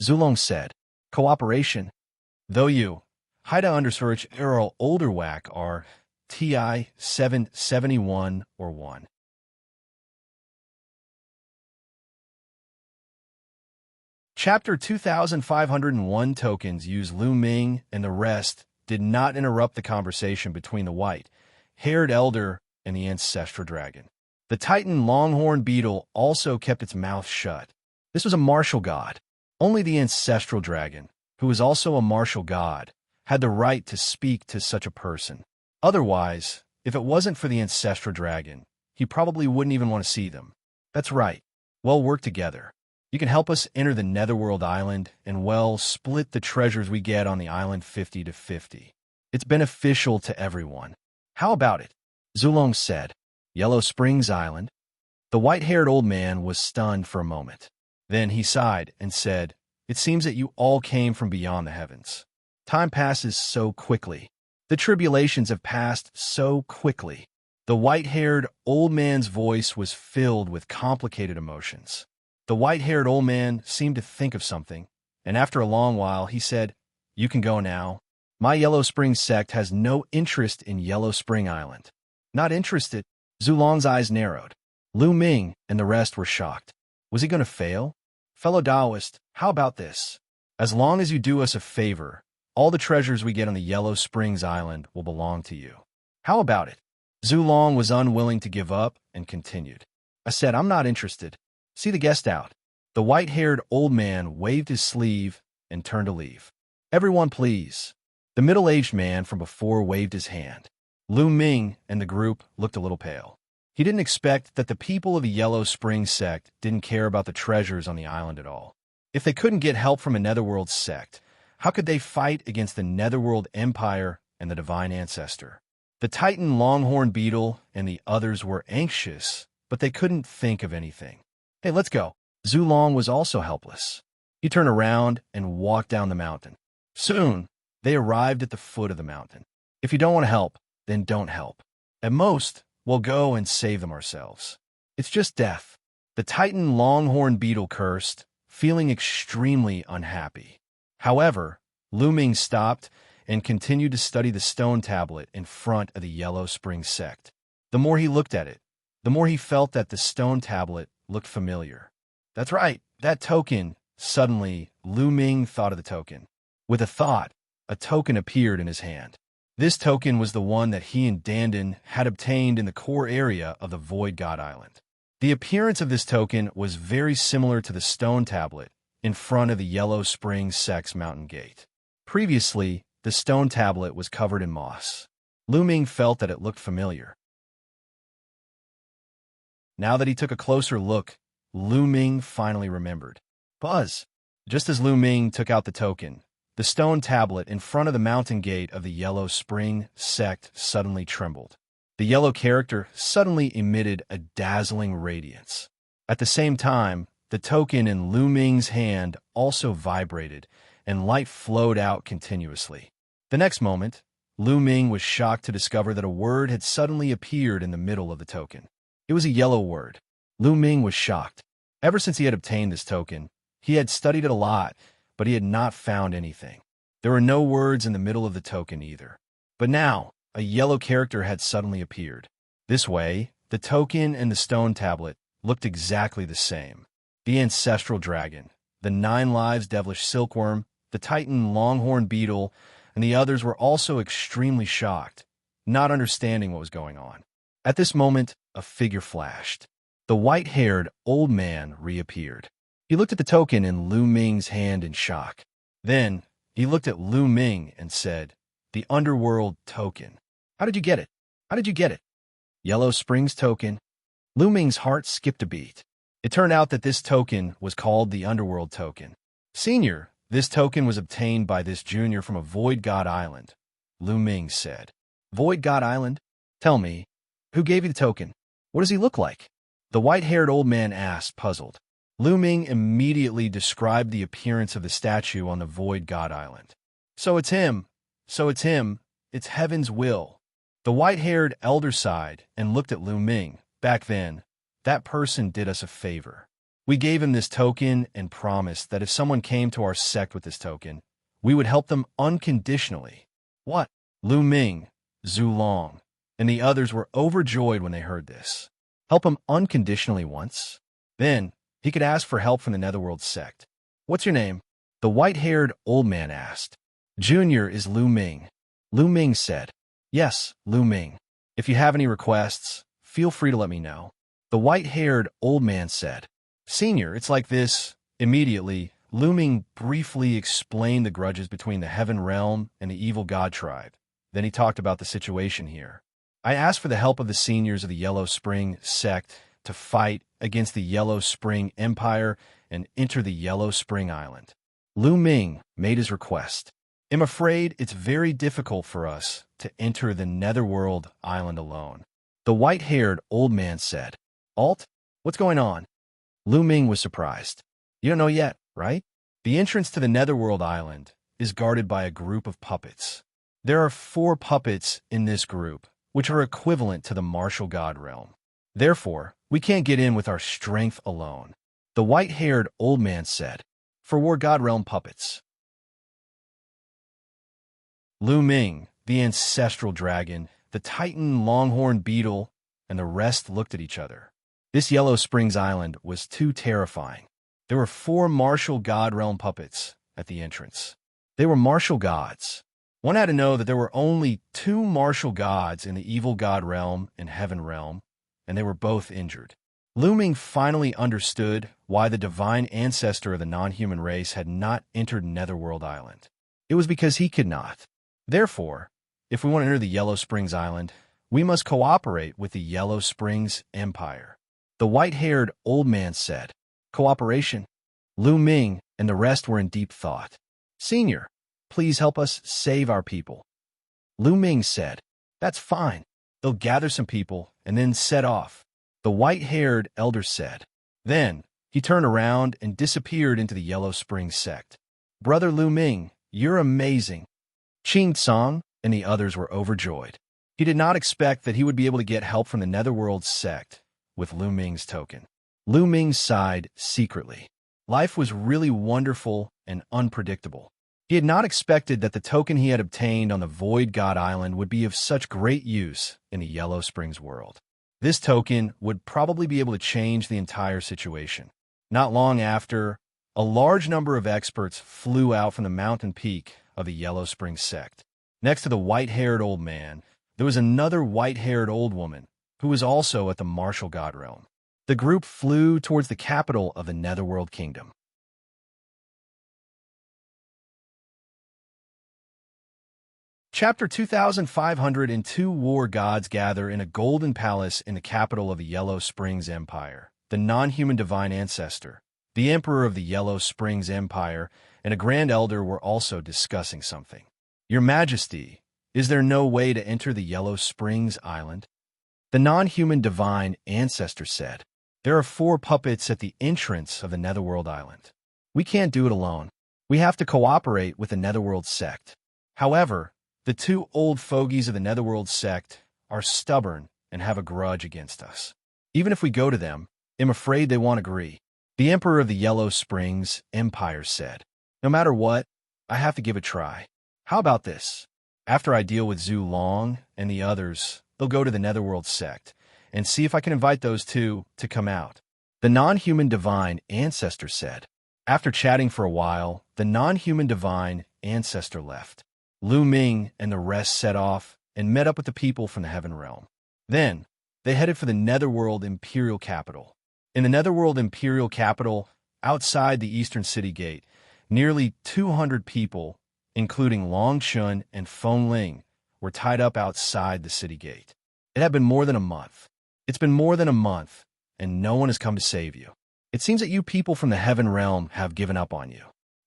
Zulong said, Cooperation? Though you, Haida _ Errol Older Whack are TI 771 or 1. Chapter 2501 tokens use Lu Ming and the rest did not interrupt the conversation between the white-haired elder and the ancestral dragon. The Titan Longhorn Beetle also kept its mouth shut. This was a martial god. Only the ancestral dragon, who was also a martial god, had the right to speak to such a person. Otherwise, if it wasn't for the ancestral dragon, he probably wouldn't even want to see them. That's right. Well, work together. You can help us enter the Netherworld Island and, well, split the treasures we get on the island 50-50. It's beneficial to everyone. How about it? Zulong said. Yellow Springs Island? The white-haired old man was stunned for a moment. Then he sighed and said, It seems that you all came from beyond the heavens. Time passes so quickly. The tribulations have passed so quickly. The white-haired old man's voice was filled with complicated emotions. The white-haired old man seemed to think of something, and after a long while he said, You can go now. My Yellow Spring sect has no interest in Yellow Spring Island. Not interested? Zulong's eyes narrowed. Lu Ming and the rest were shocked. Was he going to fail? Fellow Taoist, how about this? As long as you do us a favor, all the treasures we get on the Yellow Springs Island will belong to you. How about it? Zulong was unwilling to give up and continued. I said, I'm not interested. See the guest out. The white-haired old man waved his sleeve and turned to leave. Everyone, please. The middle-aged man from before waved his hand. Lu Ming and the group looked a little pale. He didn't expect that the people of the Yellow Spring sect didn't care about the treasures on the island at all. If they couldn't get help from a Netherworld sect, How could they fight against the Netherworld Empire and the Divine Ancestor? The Titan Longhorn Beetle and the others were anxious, but they couldn't think of anything. Hey, let's go. Zulong was also helpless. He turned around and walked down the mountain. Soon, they arrived at the foot of the mountain. If you don't want to help, then don't help. At most, we'll go and save them ourselves. It's just death. The Titan Longhorn Beetle cursed, feeling extremely unhappy. However, Lu Ming stopped and continued to study the stone tablet in front of the Yellow Spring sect. The more he looked at it, the more he felt that the stone tablet looked familiar. That's right, that token. Suddenly, Lu Ming thought of the token. With a thought, a token appeared in his hand. This token was the one that he and Dandan had obtained in the core area of the Void God Island. The appearance of this token was very similar to the stone tablet in front of the Yellow Spring sect's mountain gate. Previously, the stone tablet was covered in moss. Lu Ming felt that it looked familiar. Now that he took a closer look, Lu Ming finally remembered. Buzz! Just as Lu Ming took out the token, the stone tablet in front of the mountain gate of the Yellow Spring sect suddenly trembled. The yellow character suddenly emitted a dazzling radiance. At the same time, the token in Lu Ming's hand also vibrated, and light flowed out continuously. The next moment, Lu Ming was shocked to discover that a word had suddenly appeared in the middle of the token. It was a yellow word. Lu Ming was shocked. Ever since he had obtained this token, he had studied it a lot, but he had not found anything. There were no words in the middle of the token either. But now, a yellow character had suddenly appeared. This way, the token and the stone tablet looked exactly the same. The ancestral dragon, the 9 lives devilish silkworm, the Titan Longhorn Beetle, and the others were also extremely shocked, not understanding what was going on. At this moment, a figure flashed. The white-haired old man reappeared. He looked at the token in Lu Ming's hand in shock. Then, he looked at Lu Ming and said, "The Underworld token. How did you get it? How did you get it?" Yellow Springs token. Lu Ming's heart skipped a beat. It turned out that this token was called the Underworld token. "Senior, this token was obtained by this junior from a Void God Island," Lu Ming said. "Void God Island? Tell me, who gave you the token? What does he look like?" The white-haired old man asked, puzzled. Lu Ming immediately described the appearance of the statue on the Void God Island. So it's him. It's heaven's will." The white-haired elder sighed and looked at Lu Ming. "Back then, that person did us a favor. We gave him this token and promised that if someone came to our sect with this token, we would help them unconditionally." What? Lu Ming, Zulong, and the others were overjoyed when they heard this. Help him unconditionally once? Then, he could ask for help from the Netherworld sect. "What's your name?" the white-haired old man asked. "Junior is Lu Ming." Lu Ming said. "Yes, Lu Ming. If you have any requests, feel free to let me know." The white-haired old man said. "Senior, it's like this." Immediately, Lu Ming briefly explained the grudges between the Heaven Realm and the Evil God Tribe. Then he talked about the situation here. "I asked for the help of the seniors of the Yellow Spring sect to fight against the Yellow Spring Empire and enter the Yellow Spring Island." Lu Ming made his request. "I'm afraid it's very difficult for us to enter the Netherworld Island alone," the white-haired old man said. "Alt, what's going on?" Lu Ming was surprised. "You don't know yet, right? The entrance to the Netherworld Island is guarded by a group of puppets. There are 4 puppets in this group, which are equivalent to the martial god realm. Therefore, we can't get in with our strength alone," the white-haired old man said. "For War God Realm puppets." Lu Ming, the ancestral dragon, the Titan Longhorn Beetle, and the rest looked at each other. This Yellow Springs Island was too terrifying. There were 4 martial god realm puppets at the entrance. They were martial gods. One had to know that there were only 2 martial gods in the Evil God Realm and Heaven Realm, and they were both injured. Lu Ming finally understood why the divine ancestor of the non-human race had not entered Netherworld Island. It was because he could not. Therefore, if we want to enter the Yellow Springs Island, we must cooperate with the Yellow Springs Empire, the white-haired old man said. "Cooperation?" Lu Ming and the rest were in deep thought. "Senior, Please help us save our people. Lu Ming said, That's fine. They'll gather some people and then set off, the white-haired elder said. Then he turned around and disappeared into the Yellow Springs sect. Brother Lu Ming, you're amazing. Qing Tsang and the others were overjoyed. He did not expect that he would be able to get help from the Netherworld sect with Lu Ming's token. Lu Ming sighed secretly. Life was really wonderful and unpredictable. He had not expected that the token he had obtained on the Void God Island would be of such great use in the Yellow Springs world. This token would probably be able to change the entire situation. Not long after, a large number of experts flew out from the mountain peak of the Yellow Springs sect. Next to the white-haired old man, there was another white-haired old woman who was also at the Martial God realm. The group flew towards the capital of the Netherworld Kingdom. Chapter 2502 War Gods gather in a golden palace in the capital of the Yellow Springs Empire. The non-human divine ancestor, the emperor of the Yellow Springs Empire, and a grand elder were also discussing something. Your Majesty, is there no way to enter the Yellow Springs Island? The non-human divine ancestor said, There are 4 puppets at the entrance of the Netherworld Island. We can't do it alone. We have to cooperate with the Netherworld sect. However, the 2 old fogies of the Netherworld sect are stubborn and have a grudge against us. Even if we go to them, I'm afraid they won't agree. The Emperor of the Yellow Springs Empire said, No matter what, I have to give it a try. How about this? After I deal with Zhu Long and the others, they'll go to the Netherworld sect and see if I can invite those 2 to come out. The non-human divine ancestor said. After chatting for a while, the non-human divine ancestor left. Lu Ming and the rest set off and met up with the people from the Heaven Realm. Then, they headed for the Netherworld Imperial Capital. In the Netherworld Imperial Capital, outside the Eastern City Gate, nearly 200 people, including Long Chun and Feng Ling, were tied up outside the city gate. It had been more than a month. It's been more than a month, and no one has come to save you. It seems that you people from the Heaven Realm have given up on you.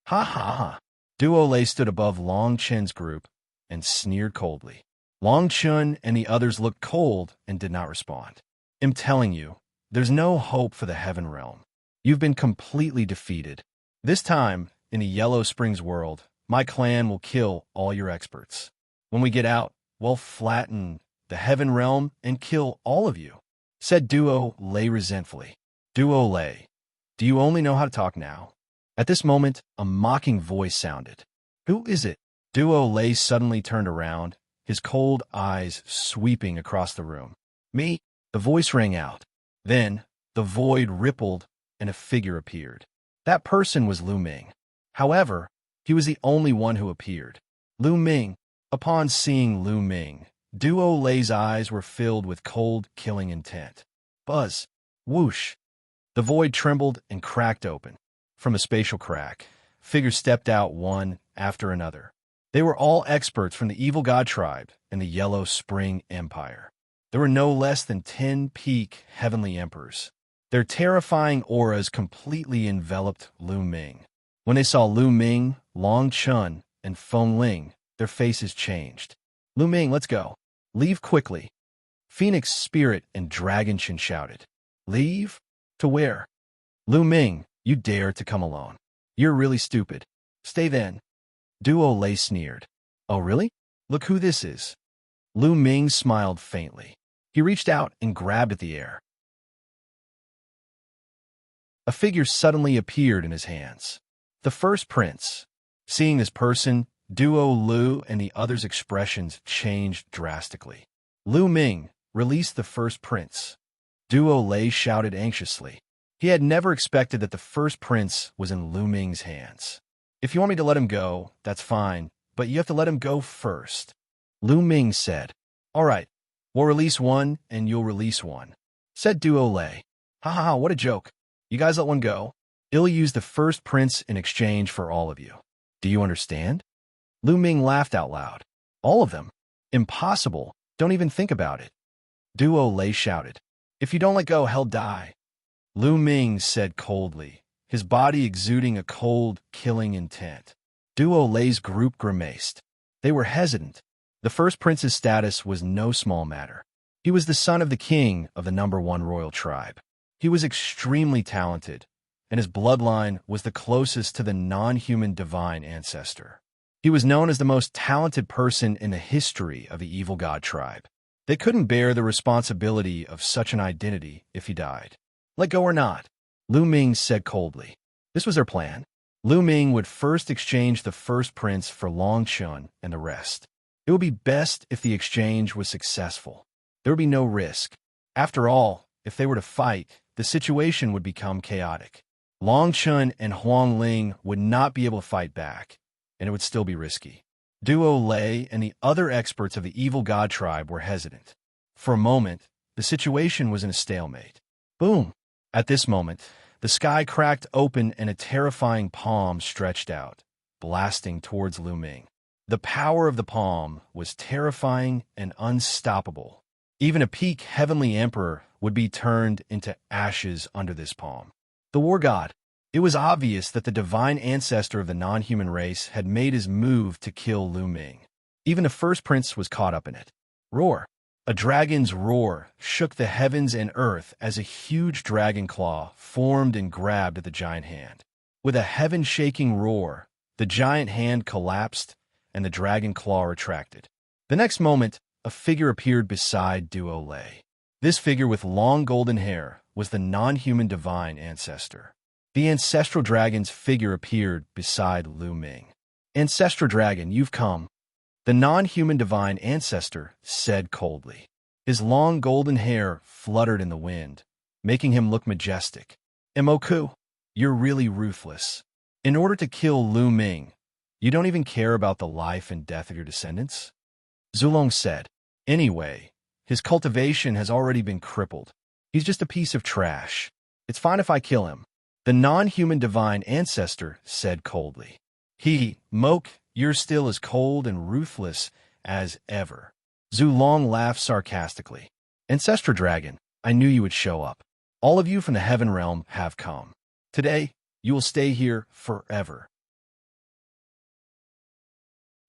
Ha ha ha. Duo Lei stood above Long Chun's group and sneered coldly. Long Chun and the others looked cold and did not respond. I'm telling you, there's no hope for the Heaven Realm. You've been completely defeated. This time, in the Yellow Springs world, my clan will kill all your experts. When we get out, we'll flatten the Heaven Realm and kill all of you, said Duo Lei resentfully. Duo Lei, do you only know how to talk now? At this moment, a mocking voice sounded. Who is it? Duo Lei suddenly turned around, his cold eyes sweeping across the room. Me? The voice rang out. Then, the void rippled and a figure appeared. That person was Lu Ming. However, he was the only one who appeared. Lu Ming. Upon seeing Lu Ming, Duo Lei's eyes were filled with cold, killing intent. Buzz. Whoosh. The void trembled and cracked open. From a spatial crack, figures stepped out one after another. They were all experts from the Evil God tribe and the Yellow Spring Empire. There were no less than 10 peak heavenly emperors. Their terrifying auras completely enveloped Lu Ming. When they saw Lu Ming, Long Chun, and Feng Ling, their faces changed. Lu Ming, let's go. Leave quickly. Phoenix Spirit and Dragon Chin shouted. Leave? To where? Lu Ming, you dare to come alone. You're really stupid. Stay then. Duo Lei sneered. Oh, really? Look who this is. Lu Ming smiled faintly. He reached out and grabbed at the air. A figure suddenly appeared in his hands. The first prince. Seeing this person, Duo Lu and the others' expressions changed drastically. Lu Ming, release the first prince. Duo Lei shouted anxiously. He had never expected that the first prince was in Lu Ming's hands. If you want me to let him go, that's fine, but you have to let him go first. Lu Ming said. All right, we'll release one and you'll release one, said Duo Lei. Ha ha ha, what a joke. You guys let one go. I'll use the first prince in exchange for all of you. Do you understand? Lu Ming laughed out loud. All of them? Impossible. Don't even think about it. Duo Lei shouted. If you don't let go, he'll die. Lu Ming said coldly, his body exuding a cold, killing intent. Duo Lei's group grimaced. They were hesitant. The first prince's status was no small matter. He was the son of the king of the #1 royal tribe. He was extremely talented, and his bloodline was the closest to the non-human divine ancestor. He was known as the most talented person in the history of the evil god tribe. They couldn't bear the responsibility of such an identity if he died. Let go or not, Lu Ming said coldly. This was their plan. Lu Ming would first exchange the first prince for Long Chun and the rest. It would be best if the exchange was successful. There would be no risk. After all, if they were to fight, the situation would become chaotic. Long Chun and Huang Ling would not be able to fight back, and it would still be risky. Duo Lei and the other experts of the evil god tribe were hesitant. For a moment, the situation was in a stalemate. Boom! At this moment, the sky cracked open and a terrifying palm stretched out, blasting towards Lu Ming. The power of the palm was terrifying and unstoppable. Even a peak heavenly emperor would be turned into ashes under this palm. The war god. It was obvious that the divine ancestor of the non-human race had made his move to kill Lu Ming. Even the first prince was caught up in it. Roar. A dragon's roar shook the heavens and earth as a huge dragon claw formed and grabbed at the giant hand. With a heaven-shaking roar, the giant hand collapsed and the dragon claw retracted. The next moment, a figure appeared beside Duo Lei. This figure with long golden hair was the non-human divine ancestor. The ancestral dragon's figure appeared beside Lu Ming. Ancestral dragon, you've come. The non-human divine ancestor said coldly. His long golden hair fluttered in the wind, making him look majestic. Imoku, you're really ruthless. In order to kill Lu Ming, you don't even care about the life and death of your descendants? Zulong said. Anyway, his cultivation has already been crippled. He's just a piece of trash. It's fine if I kill him. The non-human divine ancestor said coldly. Moke, you're still as cold and ruthless as ever. Zulong laughed sarcastically. Ancestral dragon, I knew you would show up. All of you from the heaven realm have come. Today, you will stay here forever.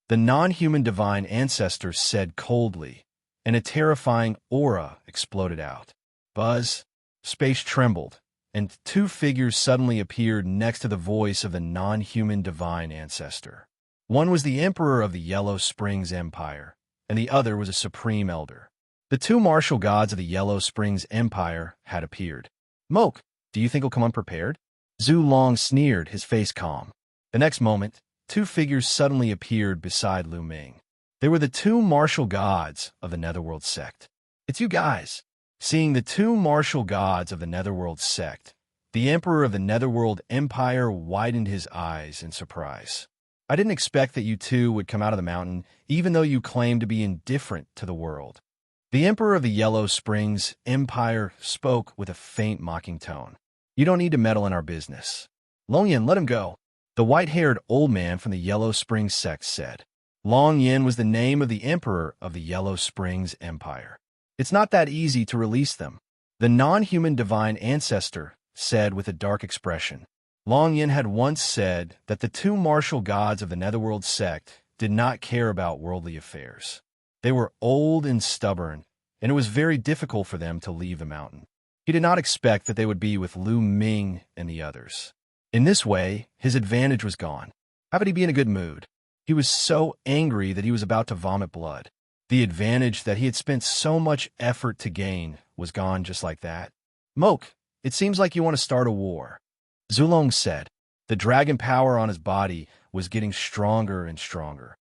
The non-human divine ancestor said coldly, and a terrifying aura exploded out. Buzz, space trembled, and two figures suddenly appeared next to the voice of the non-human divine ancestor. One was the emperor of the Yellow Springs Empire, and the other was a supreme elder. The two martial gods of the Yellow Springs Empire had appeared. Moke, do you think he'll come unprepared? Zulong sneered, his face calm. The next moment, two figures suddenly appeared beside Lu Ming. They were the two martial gods of the Netherworld sect. It's you guys. Seeing the two martial gods of the Netherworld sect, the emperor of the Netherworld Empire widened his eyes in surprise. I didn't expect that you two would come out of the mountain, even though you claim to be indifferent to the world. The emperor of the Yellow Springs Empire spoke with a faint mocking tone. You don't need to meddle in our business. Long Yin, let him go. The white-haired old man from the Yellow Springs sect said. Long Yin was the name of the emperor of the Yellow Springs Empire. It's not that easy to release them. The non-human divine ancestor said with a dark expression. Long Yin had once said that the two martial gods of the Netherworld sect did not care about worldly affairs. They were old and stubborn, and it was very difficult for them to leave the mountain. He did not expect that they would be with Lu Ming and the others. In this way, his advantage was gone. How could he be in a good mood? He was so angry that he was about to vomit blood. The advantage that he had spent so much effort to gain was gone just like that. Moke, it seems like you want to start a war. Zulong said. The dragon power on his body was getting stronger and stronger.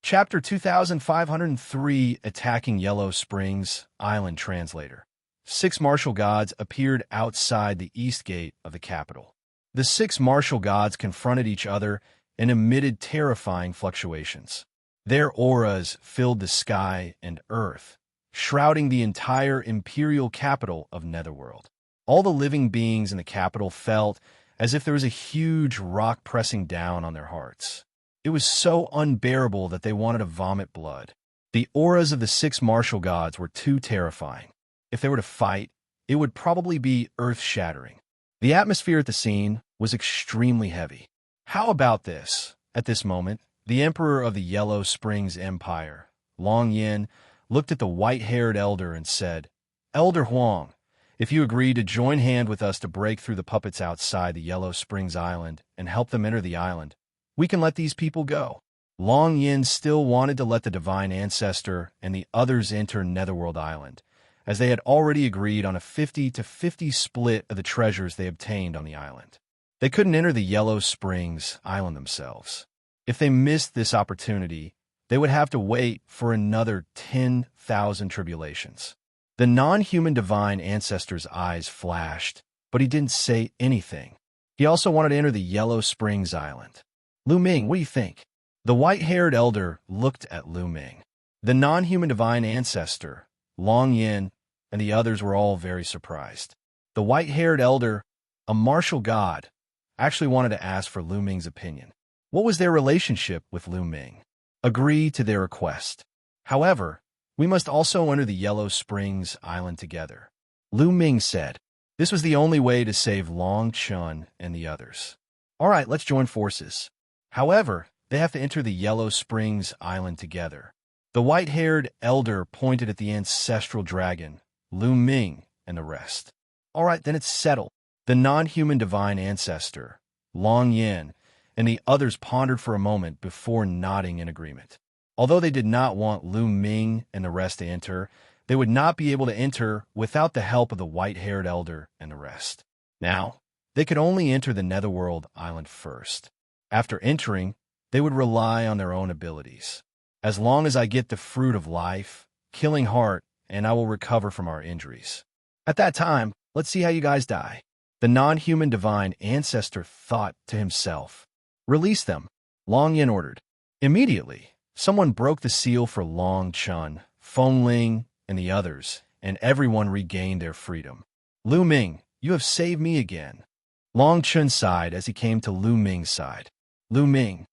Chapter 2503, Attacking Yellow Springs, Island Translator. 6 martial gods appeared outside the east gate of the capital. The 6 martial gods confronted each other and emitted terrifying fluctuations. Their auras filled the sky and earth, shrouding the entire imperial capital of Netherworld. All the living beings in the capital felt as if there was a huge rock pressing down on their hearts. It was so unbearable that they wanted to vomit blood. The auras of the 6 martial gods were too terrifying. If they were to fight, it would probably be earth-shattering. The atmosphere at the scene was extremely heavy. How about this? At this moment, the emperor of the Yellow Springs Empire, Long Yin, looked at the white-haired elder and said, "Elder Huang, if you agree to join hand with us to break through the puppets outside the Yellow Springs Island and help them enter the island, we can let these people go." Long Yin still wanted to let the divine ancestor and the others enter Netherworld Island, as they had already agreed on a 50-50 split of the treasures they obtained on the island. They couldn't enter the Yellow Springs Island themselves. If they missed this opportunity, they would have to wait for another 10,000 tribulations. The non-human divine ancestor's eyes flashed, but he didn't say anything. He also wanted to enter the Yellow Springs Island. "Lu Ming, what do you think?" The white-haired elder looked at Lu Ming. The non-human divine ancestor, Long Yin, and the others were all very surprised. The white-haired elder, a martial god, actually wanted to ask for Lu Ming's opinion. What was their relationship with Lu Ming? Agree to their request. However, we must also enter the Yellow Springs Island together. Lu Ming said. This was the only way to save Long Chun and the others. All right, let's join forces. However, they have to enter the Yellow Springs Island together. The white-haired elder pointed at the ancestral dragon, Lu Ming, and the rest. All right, then it's settled. The non-human divine ancestor, Long Yin, and the others pondered for a moment before nodding in agreement. Although they did not want Lu Ming and the rest to enter, they would not be able to enter without the help of the white-haired elder and the rest. Now, they could only enter the Netherworld Island first. After entering, they would rely on their own abilities. As long as I get the fruit of life, killing heart, and I will recover from our injuries. At that time, let's see how you guys die. The non-human divine ancestor thought to himself. Release them, Long Yin ordered. Immediately, someone broke the seal for Long Chun, Feng Ling, and the others, and everyone regained their freedom. Lu Ming, you have saved me again. Long Chun sighed as he came to Lu Ming's side. Lu Ming.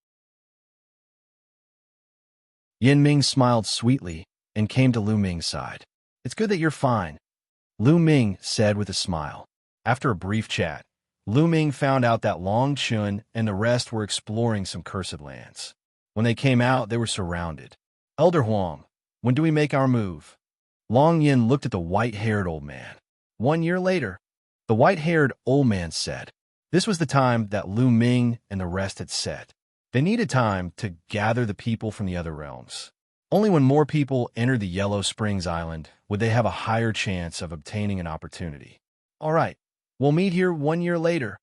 Yin Ming smiled sweetly and came to Lu Ming's side. It's good that you're fine, Lu Ming said with a smile. After a brief chat, Lu Ming found out that Long Chun and the rest were exploring some cursed lands. When they came out, they were surrounded. Elder Huang, when do we make our move? Long Yin looked at the white-haired old man. 1 year later, the white-haired old man said. This was the time that Lu Ming and the rest had set. They needed time to gather the people from the other realms. Only when more people entered the Yellow Springs Island would they have a higher chance of obtaining an opportunity. All right, we'll meet here 1 year later,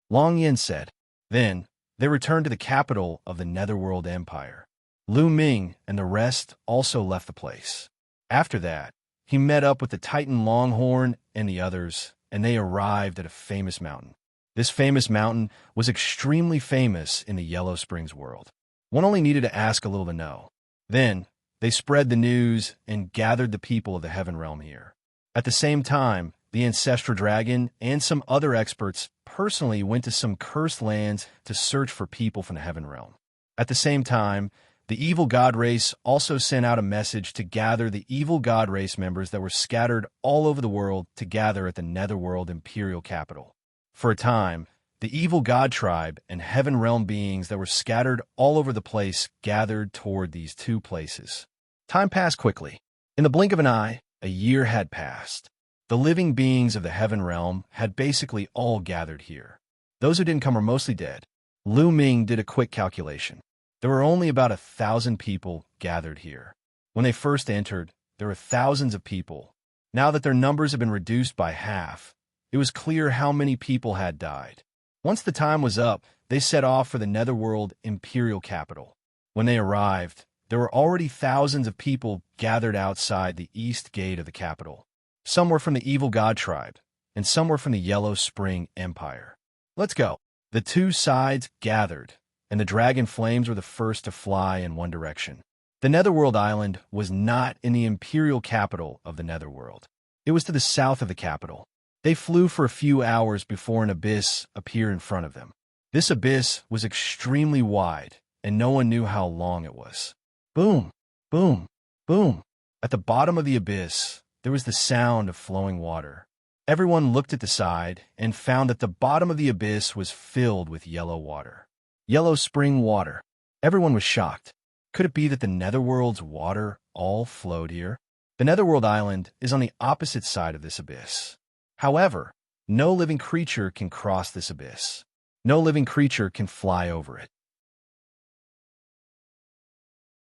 Long Yin said. Then, they returned to the capital of the Netherworld Empire. Lu Ming and the rest also left the place. After that, he met up with the Titan Longhorn and the others, and they arrived at a famous mountain. This famous mountain was extremely famous in the Yellow Springs world. One only needed to ask a little to know. Then, they spread the news and gathered the people of the Heaven Realm here. At the same time, the ancestral dragon and some other experts personally went to some cursed lands to search for people from the Heaven Realm. At the same time, the evil god race also sent out a message to gather the evil god race members that were scattered all over the world to gather at the Netherworld Imperial Capital. For a time, the evil god tribe and Heaven Realm beings that were scattered all over the place gathered toward these two places. Time passed quickly. In the blink of an eye, a year had passed. The living beings of the Heaven Realm had basically all gathered here. Those who didn't come were mostly dead. Lu Ming did a quick calculation. There were only about 1,000 people gathered here. When they first entered, there were thousands of people. Now that their numbers had been reduced by half, it was clear how many people had died. Once the time was up, they set off for the Netherworld Imperial Capital. When they arrived, there were already thousands of people gathered outside the east gate of the capital. Some were from the evil god tribe, and some were from the Yellow Spring Empire. Let's go. The two sides gathered, and the dragon flames were the first to fly in one direction. The Netherworld Island was not in the imperial capital of the Netherworld. It was to the south of the capital. They flew for a few hours before an abyss appeared in front of them. This abyss was extremely wide, and no one knew how long it was. Boom, boom, boom. At the bottom of the abyss, there was the sound of flowing water. Everyone looked at the side and found that the bottom of the abyss was filled with yellow water. Yellow spring water. Everyone was shocked. Could it be that the Netherworld's water all flowed here? The Netherworld Island is on the opposite side of this abyss. However, no living creature can cross this abyss. No living creature can fly over it.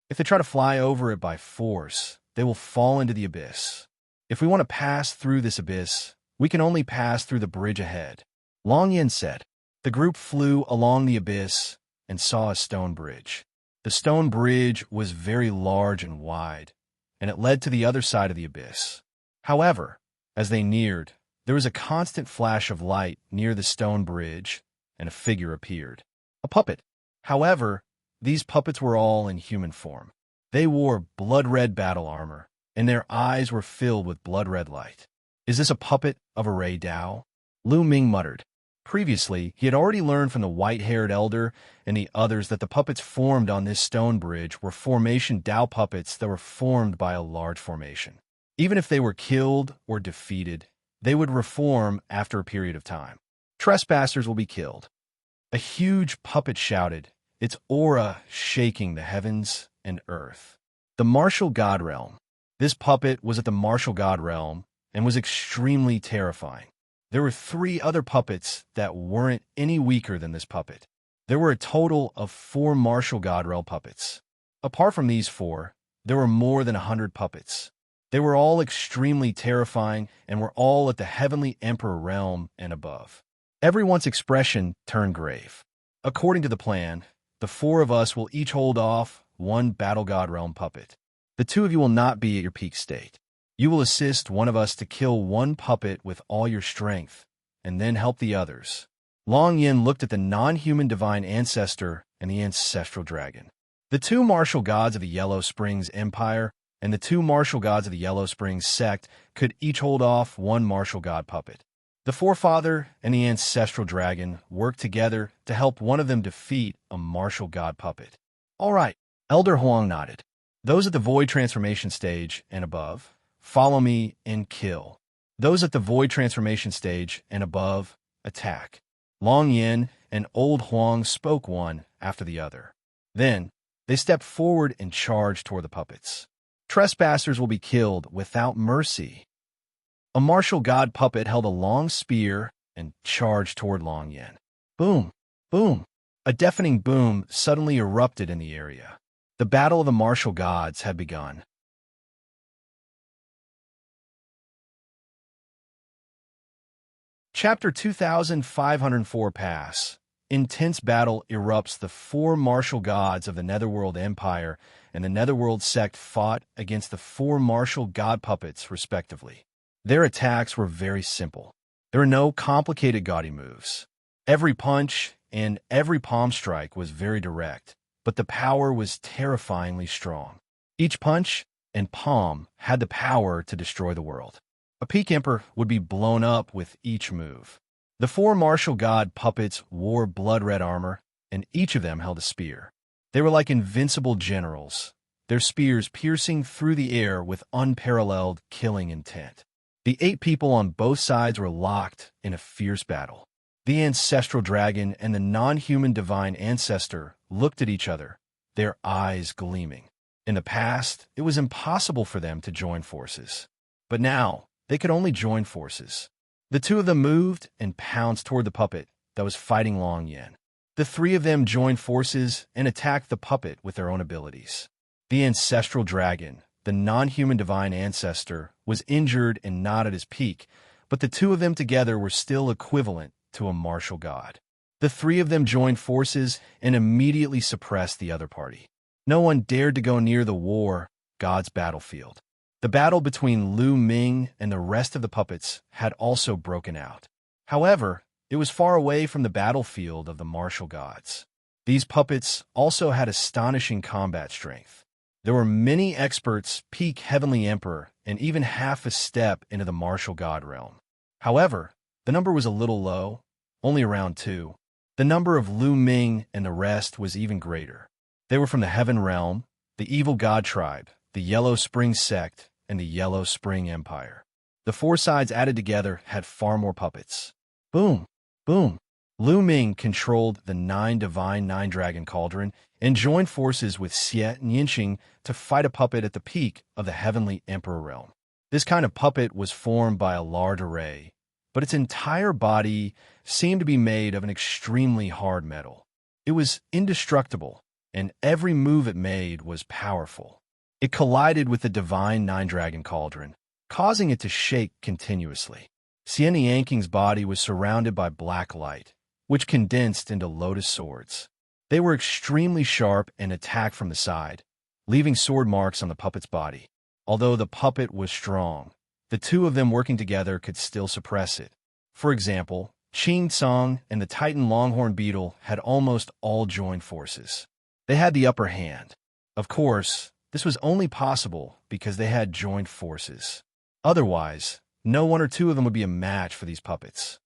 If they try to fly over it by force, they will fall into the abyss. If we want to pass through this abyss, we can only pass through the bridge ahead. Long Yin said. The group flew along the abyss and saw a stone bridge. The stone bridge was very large and wide, and it led to the other side of the abyss. However, as they neared, there was a constant flash of light near the stone bridge, and a figure appeared. A puppet. However, these puppets were all in human form. They wore blood-red battle armor, and their eyes were filled with blood-red light. Is this a puppet of a Ray Dao? Lu Ming muttered. Previously, he had already learned from the white-haired elder and the others that the puppets formed on this stone bridge were formation Dao puppets that were formed by a large formation. Even if they were killed or defeated, they would reform after a period of time. Trespassers will be killed. A huge puppet shouted, its aura shaking the heavens and earth. The martial god realm. This puppet was at the martial god realm and was extremely terrifying. There were 3 other puppets that weren't any weaker than this puppet. There were a total of 4 martial god realm puppets. Apart from these 4, there were more than 100 puppets. They were all extremely terrifying and were all at the Heavenly Emperor realm and above. Everyone's expression turned grave. According to the plan, the 4 of us will each hold off 1 battle god realm puppet. The 2 of you will not be at your peak state. You will assist one of us to kill 1 puppet with all your strength, and then help the others. Long Yin looked at the non-human divine ancestor and the ancestral dragon. The 2 martial gods of the Yellow Springs Empire and the 2 martial gods of the Yellow Springs sect could each hold off 1 martial god puppet. The forefather and the ancestral dragon worked together to help one of them defeat a martial god puppet. All right, Elder Huang nodded. Those at the void transformation stage and above, follow me and kill. Those at the void transformation stage and above, attack. Long Yin and Old Huang spoke one after the other. Then, they stepped forward and charged toward the puppets. Trespassers will be killed without mercy. A martial god puppet held a long spear and charged toward Long Yin. Boom! Boom! A deafening boom suddenly erupted in the area. The battle of the martial gods had begun. Chapter 2504 Pass. Intense battle erupts. The 4 martial gods of the Netherworld Empire and the Netherworld sect fought against the 4 martial god puppets, respectively. Their attacks were very simple. There were no complicated gaudy moves. Every punch and every palm strike was very direct, but the power was terrifyingly strong. Each punch and palm had the power to destroy the world. A peak emperor would be blown up with each move. The 4 martial god puppets wore blood-red armor, and each of them held a spear. They were like invincible generals, their spears piercing through the air with unparalleled killing intent. The 8 people on both sides were locked in a fierce battle. The ancestral dragon and the non-human divine ancestor looked at each other, their eyes gleaming. In the past, it was impossible for them to join forces. But now, they could only join forces. The 2 of them moved and pounced toward the puppet that was fighting Long Yin. The 3 of them joined forces and attacked the puppet with their own abilities. The ancestral dragon, the non-human divine ancestor, was injured and not at his peak, but the 2 of them together were still equivalent to a martial god. The 3 of them joined forces and immediately suppressed the other party. No one dared to go near the war god's battlefield. The battle between Lu Ming and the rest of the puppets had also broken out. However, it was far away from the battlefield of the martial gods. These puppets also had astonishing combat strength. There were many experts peak Heavenly Emperor and even half a step into the martial god realm. However, the number was a little low, only around 2. The number of Lu Ming and the rest was even greater. They were from the Heaven Realm, the Evil God Tribe, the Yellow Spring Sect, and the Yellow Spring Empire. The four sides added together had far more puppets. Boom! Boom! Lu Ming controlled the divine nine-dragon cauldron and joined forces with Xianxia to fight a puppet at the peak of the heavenly emperor realm. This kind of puppet was formed by a large array, but its entire body seemed to be made of an extremely hard metal. It was indestructible, and every move it made was powerful. It collided with the divine nine-dragon cauldron, causing it to shake continuously. Xianxia's body was surrounded by black light, which condensed into lotus swords. They were extremely sharp and attacked from the side, leaving sword marks on the puppet's body. Although the puppet was strong, the two of them working together could still suppress it. For example, Xianxia and the Titan Longhorn Beetle had almost all joined forces. They had the upper hand. Of course, this was only possible because they had joined forces. Otherwise, no one or two of them would be a match for these puppets.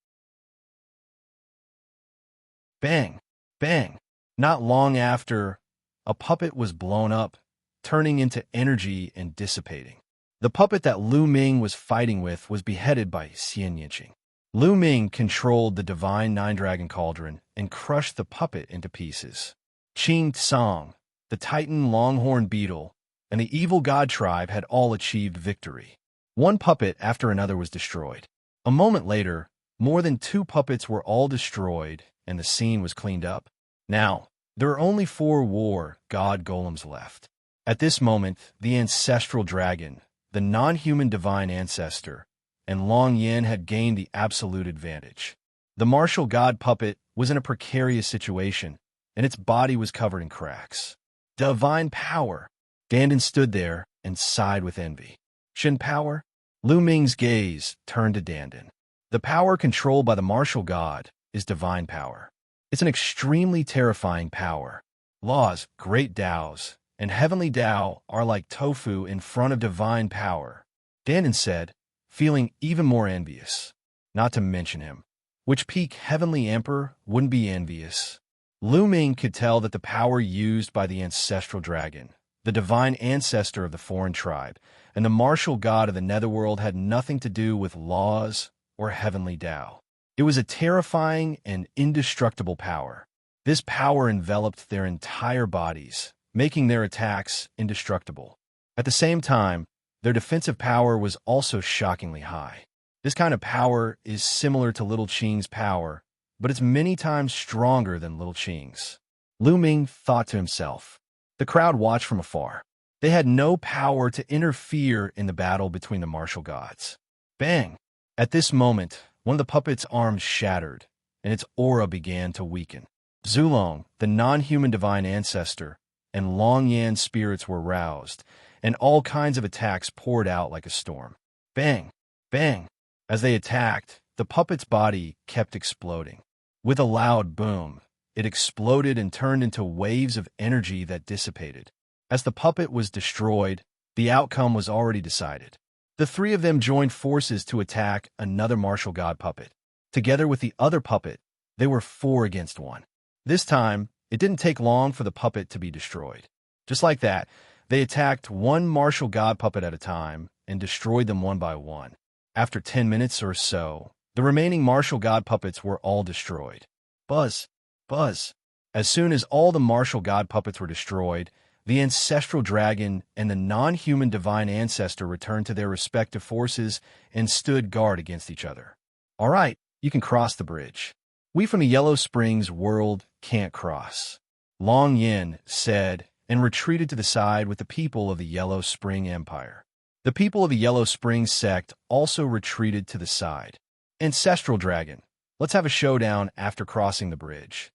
Bang! Bang! Not long after, a puppet was blown up, turning into energy and dissipating. The puppet that Lu Ming was fighting with was beheaded by Xianxia. Lu Ming controlled the divine nine-dragon cauldron and crushed the puppet into pieces. Xianxia, the Titan Longhorn Beetle, and the evil god tribe had all achieved victory. One puppet after another was destroyed. A moment later, more than 2 puppets were all destroyed, and the scene was cleaned up. Now, there are only 4 war god golems left. At this moment, the ancestral dragon, the non-human divine ancestor, and Long Yin had gained the absolute advantage. The martial god puppet was in a precarious situation, and its body was covered in cracks. Divine power! Dandan stood there and sighed with envy. Shin power? Lu Ming's gaze turned to Dandan. The power controlled by the martial god is divine power. It's an extremely terrifying power. Laws, great Taos, and heavenly Tao are like tofu in front of divine power, Dandan said, feeling even more envious. Not to mention him. Which peak heavenly emperor wouldn't be envious? Lu Ming could tell that the power used by the ancestral dragon, the divine ancestor of the foreign tribe, and the martial god of the netherworld had nothing to do with laws or heavenly Tao. It was a terrifying and indestructible power. This power enveloped their entire bodies, making their attacks indestructible. At the same time, their defensive power was also shockingly high. This kind of power is similar to Little Qing's power, but it's many times stronger than Little Qing's. Lu Ming thought to himself. The crowd watched from afar. They had no power to interfere in the battle between the martial gods. Bang! At this moment, one of the puppet's arms shattered, and its aura began to weaken. Zulong, the non-human divine ancestor, and Long Yan's spirits were roused, and all kinds of attacks poured out like a storm. Bang! Bang! As they attacked, the puppet's body kept exploding. With a loud boom, it exploded and turned into waves of energy that dissipated. As the puppet was destroyed, the outcome was already decided. The 3 of them joined forces to attack another martial god puppet. Together with the other puppet, they were 4 against 1. This time, it didn't take long for the puppet to be destroyed. Just like that, they attacked one martial god puppet at a time and destroyed them one by one. After 10 minutes or so, the remaining martial god puppets were all destroyed. Buzz! Buzz! As soon as all the martial god puppets were destroyed, the ancestral dragon and the non-human divine ancestor returned to their respective forces and stood guard against each other. All right, you can cross the bridge. We from the Yellow Springs world can't cross, Long Yin said, and retreated to the side with the people of the Yellow Spring Empire. The people of the Yellow Spring sect also retreated to the side. Ancestral dragon, let's have a showdown after crossing the bridge.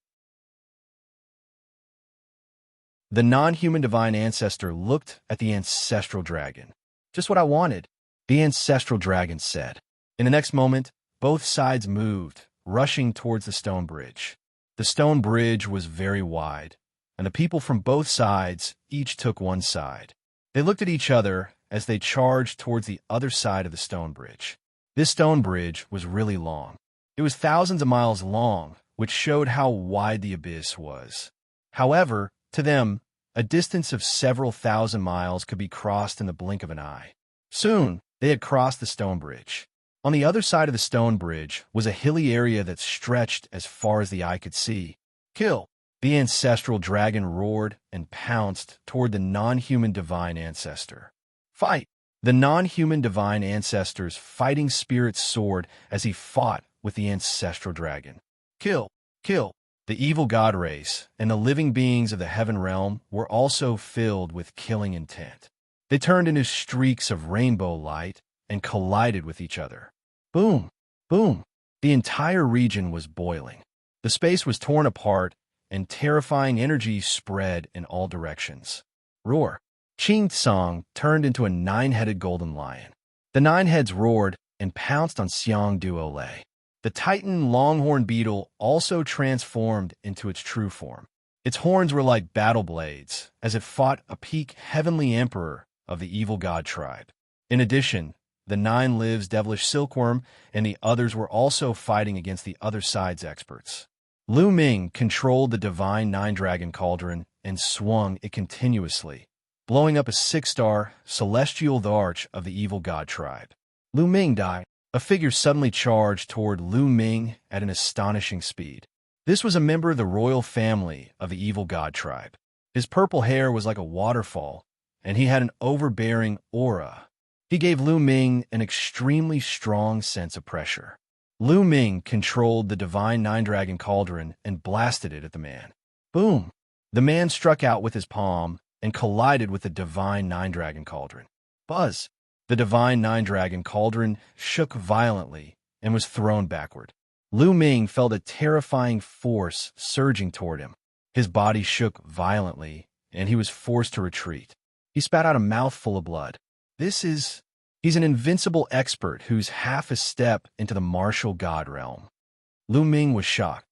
The non-human divine ancestor looked at the ancestral dragon. Just what I wanted, the ancestral dragon said. In the next moment, both sides moved, rushing towards the stone bridge. The stone bridge was very wide, and the people from both sides each took one side. They looked at each other as they charged towards the other side of the stone bridge. This stone bridge was really long. It was thousands of miles long, which showed how wide the abyss was. However, to them, a distance of several thousand miles could be crossed in the blink of an eye. Soon, They had crossed the stone bridge. On the other side of the stone bridge was a hilly area that stretched as far as the eye could see. Kill! The ancestral dragon roared and pounced toward the non-human divine ancestor. Fight! The non-human divine ancestor's fighting spirit soared as he fought with the ancestral dragon. Kill! Kill! The evil god race and the living beings of the heaven realm were also filled with killing intent. They turned into streaks of rainbow light and collided with each other. Boom! Boom! The entire region was boiling. The space was torn apart, and terrifying energy spread in all directions. Roar! Qing Tsang turned into a 9-headed golden lion. The 9 heads roared and pounced on Xiang Duolei. The Titan longhorn beetle also transformed into its true form. Its horns were like battle blades as it fought a peak heavenly emperor of the evil god tribe. In addition, the 9 lives devilish silkworm and the others were also fighting against the other side's experts. Lu Ming controlled the divine 9-dragon cauldron and swung it continuously, blowing up a 6-star celestial arch of the evil god tribe. Lu Ming died. A figure suddenly charged toward Lu Ming at an astonishing speed. This was a member of the royal family of the evil god tribe. His purple hair was like a waterfall, and he had an overbearing aura. He gave Lu Ming an extremely strong sense of pressure. Lu Ming controlled the divine 9-dragon cauldron and blasted it at the man. Boom! The man struck out with his palm and collided with the divine 9-dragon cauldron. Buzz! The divine 9-dragon cauldron shook violently and was thrown backward. Lu Ming felt a terrifying force surging toward him. His body shook violently, and he was forced to retreat. He spat out a mouthful of blood. He's an invincible expert who's half a step into the martial god realm. Lu Ming was shocked.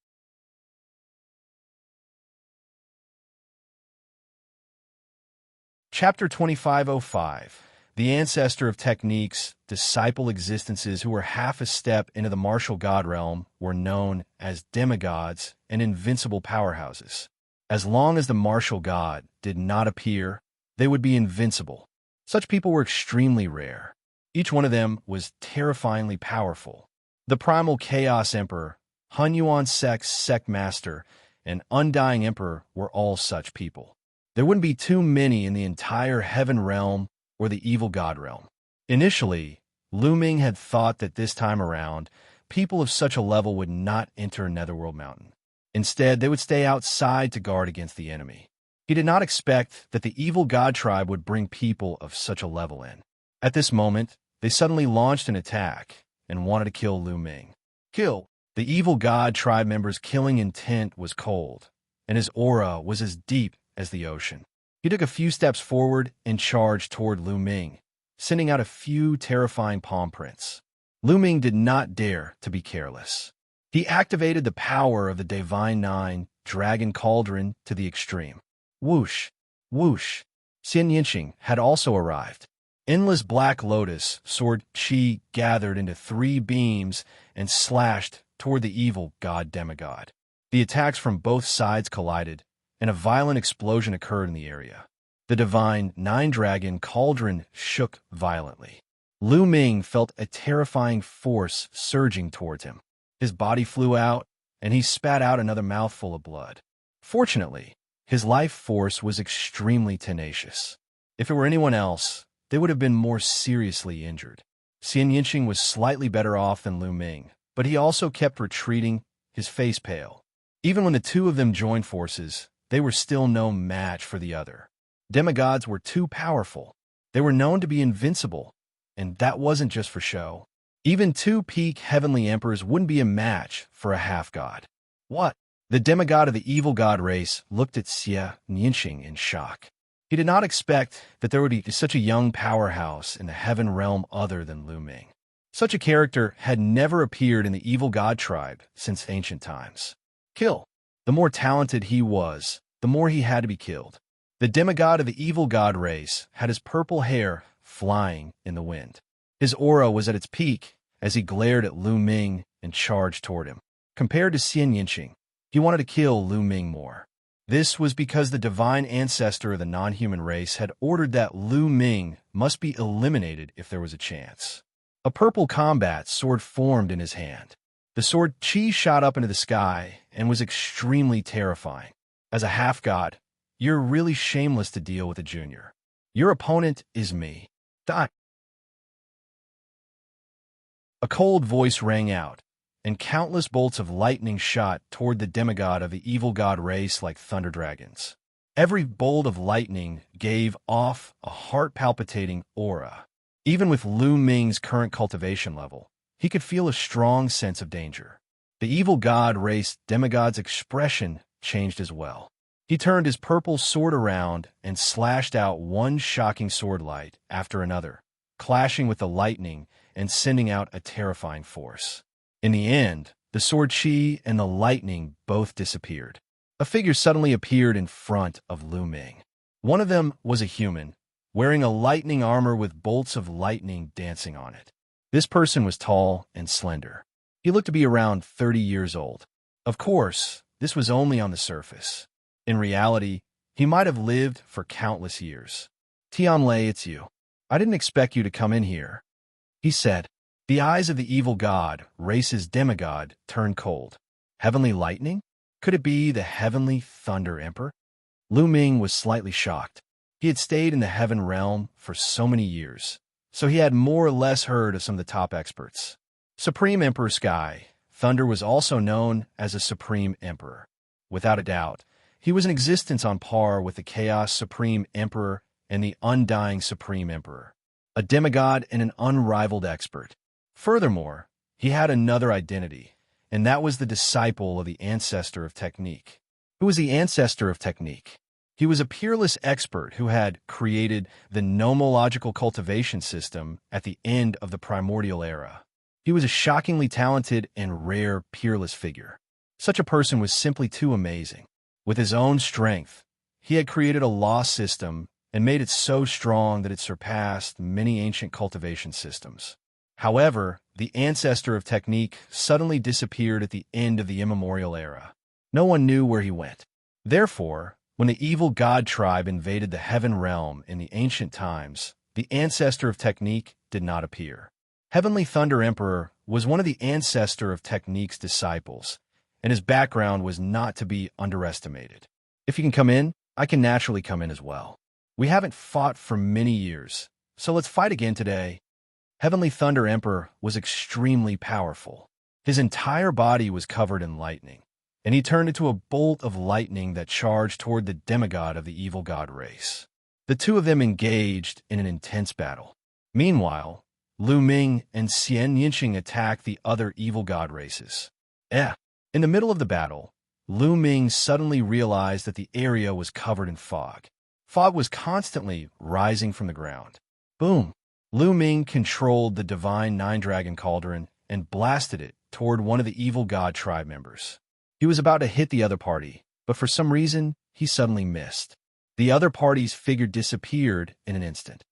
Chapter 2505. The ancestor of techniques, disciple existences who were half a step into the martial god realm were known as demigods and invincible powerhouses. As long as the martial god did not appear, they would be invincible. Such people were extremely rare. Each one of them was terrifyingly powerful. The primal chaos emperor, Hun Yuan Sek's sect master, and undying emperor were all such people. There wouldn't be too many in the entire heaven realm or the evil god realm. Initially, Lu Ming had thought that this time around, people of such a level would not enter Netherworld Mountain. Instead, they would stay outside to guard against the enemy. He did not expect that the evil god tribe would bring people of such a level in. At this moment, they suddenly launched an attack and wanted to kill Lu Ming. Kill! The evil god tribe member's killing intent was cold, and his aura was as deep as the ocean. He took a few steps forward and charged toward Lu Ming, sending out a few terrifying palm prints. Lu Ming did not dare to be careless. He activated the power of the Divine 9-Dragon Cauldron to the extreme. Whoosh! Whoosh! Xianxia had also arrived. Endless black lotus sword chi gathered into 3 beams and slashed toward the evil god demigod. The attacks from both sides collided, and a violent explosion occurred in the area. The divine 9-dragon cauldron shook violently. Lu Ming felt a terrifying force surging towards him. His body flew out, and he spat out another mouthful of blood. Fortunately, his life force was extremely tenacious. If it were anyone else, they would have been more seriously injured. Xianxia was slightly better off than Lu Ming, but he also kept retreating, his face pale. Even when the two of them joined forces, they were still no match for the other. Demigods were too powerful. They were known to be invincible, and that wasn't just for show. Even 2 peak heavenly emperors wouldn't be a match for a half-god. What? The demigod of the evil god race looked at Xianxia in shock. He did not expect that there would be such a young powerhouse in the heaven realm other than Lu Ming. Such a character had never appeared in the evil god tribe since ancient times. Kill. The more talented he was, the more he had to be killed. The demigod of the evil god race had his purple hair flying in the wind. His aura was at its peak as he glared at Lu Ming and charged toward him. Compared to Xianxia, he wanted to kill Lu Ming more. This was because the divine ancestor of the non-human race had ordered that Lu Ming must be eliminated if there was a chance. A purple combat sword formed in his hand. The sword Qi shot up into the sky and was extremely terrifying. As a half-god, you're really shameless to deal with a junior. Your opponent is me. Die. A cold voice rang out, and countless bolts of lightning shot toward the demigod of the evil god race like thunder dragons. Every bolt of lightning gave off a heart-palpitating aura. Even with Lu Ming's current cultivation level, he could feel a strong sense of danger. The evil god race demigod's expression changed as well. He turned his purple sword around and slashed out one shocking sword light after another, clashing with the lightning and sending out a terrifying force. In the end, the sword Qi and the lightning both disappeared. A figure suddenly appeared in front of Lu Ming. One of them was a human, wearing a lightning armor with bolts of lightning dancing on it. This person was tall and slender. He looked to be around 30 years old. Of course, this was only on the surface. In reality, he might have lived for countless years. Tianlei, it's you. I didn't expect you to come in here, he said. The eyes of the evil god, race's demigod, turned cold. Heavenly lightning? Could it be the heavenly thunder emperor? Lu Ming was slightly shocked. He had stayed in the heaven realm for so many years, so he had more or less heard of some of the top experts. Supreme Emperor Sky, Thunder was also known as a Supreme Emperor. Without a doubt, he was in existence on par with the Chaos Supreme Emperor and the Undying Supreme Emperor, a demigod and an unrivaled expert. Furthermore, he had another identity, and that was the disciple of the Ancestor of Technique. Who was the Ancestor of Technique? He was a peerless expert who had created the nomological cultivation system at the end of the primordial era. He was a shockingly talented and rare peerless figure. Such a person was simply too amazing. With his own strength, he had created a law system and made it so strong that it surpassed many ancient cultivation systems. However, the Ancestor of Technique suddenly disappeared at the end of the immemorial era. No one knew where he went. Therefore, when the evil god tribe invaded the heaven realm in the ancient times, the Ancestor of Technique did not appear. Heavenly Thunder Emperor was one of the Ancestor of Technique's disciples, and his background was not to be underestimated. If you can come in, I can naturally come in as well. We haven't fought for many years, so let's fight again today. Heavenly Thunder Emperor was extremely powerful. His entire body was covered in lightning, and he turned into a bolt of lightning that charged toward the demigod of the evil god race. The two of them engaged in an intense battle. Meanwhile, Lu Ming and Xianxia attacked the other evil god races. In the middle of the battle, Lu Ming suddenly realized that the area was covered in fog. Fog was constantly rising from the ground. Boom! Lu Ming controlled the divine nine-dragon cauldron and blasted it toward one of the evil god tribe members. He was about to hit the other party, but for some reason, he suddenly missed. The other party's figure disappeared in an instant.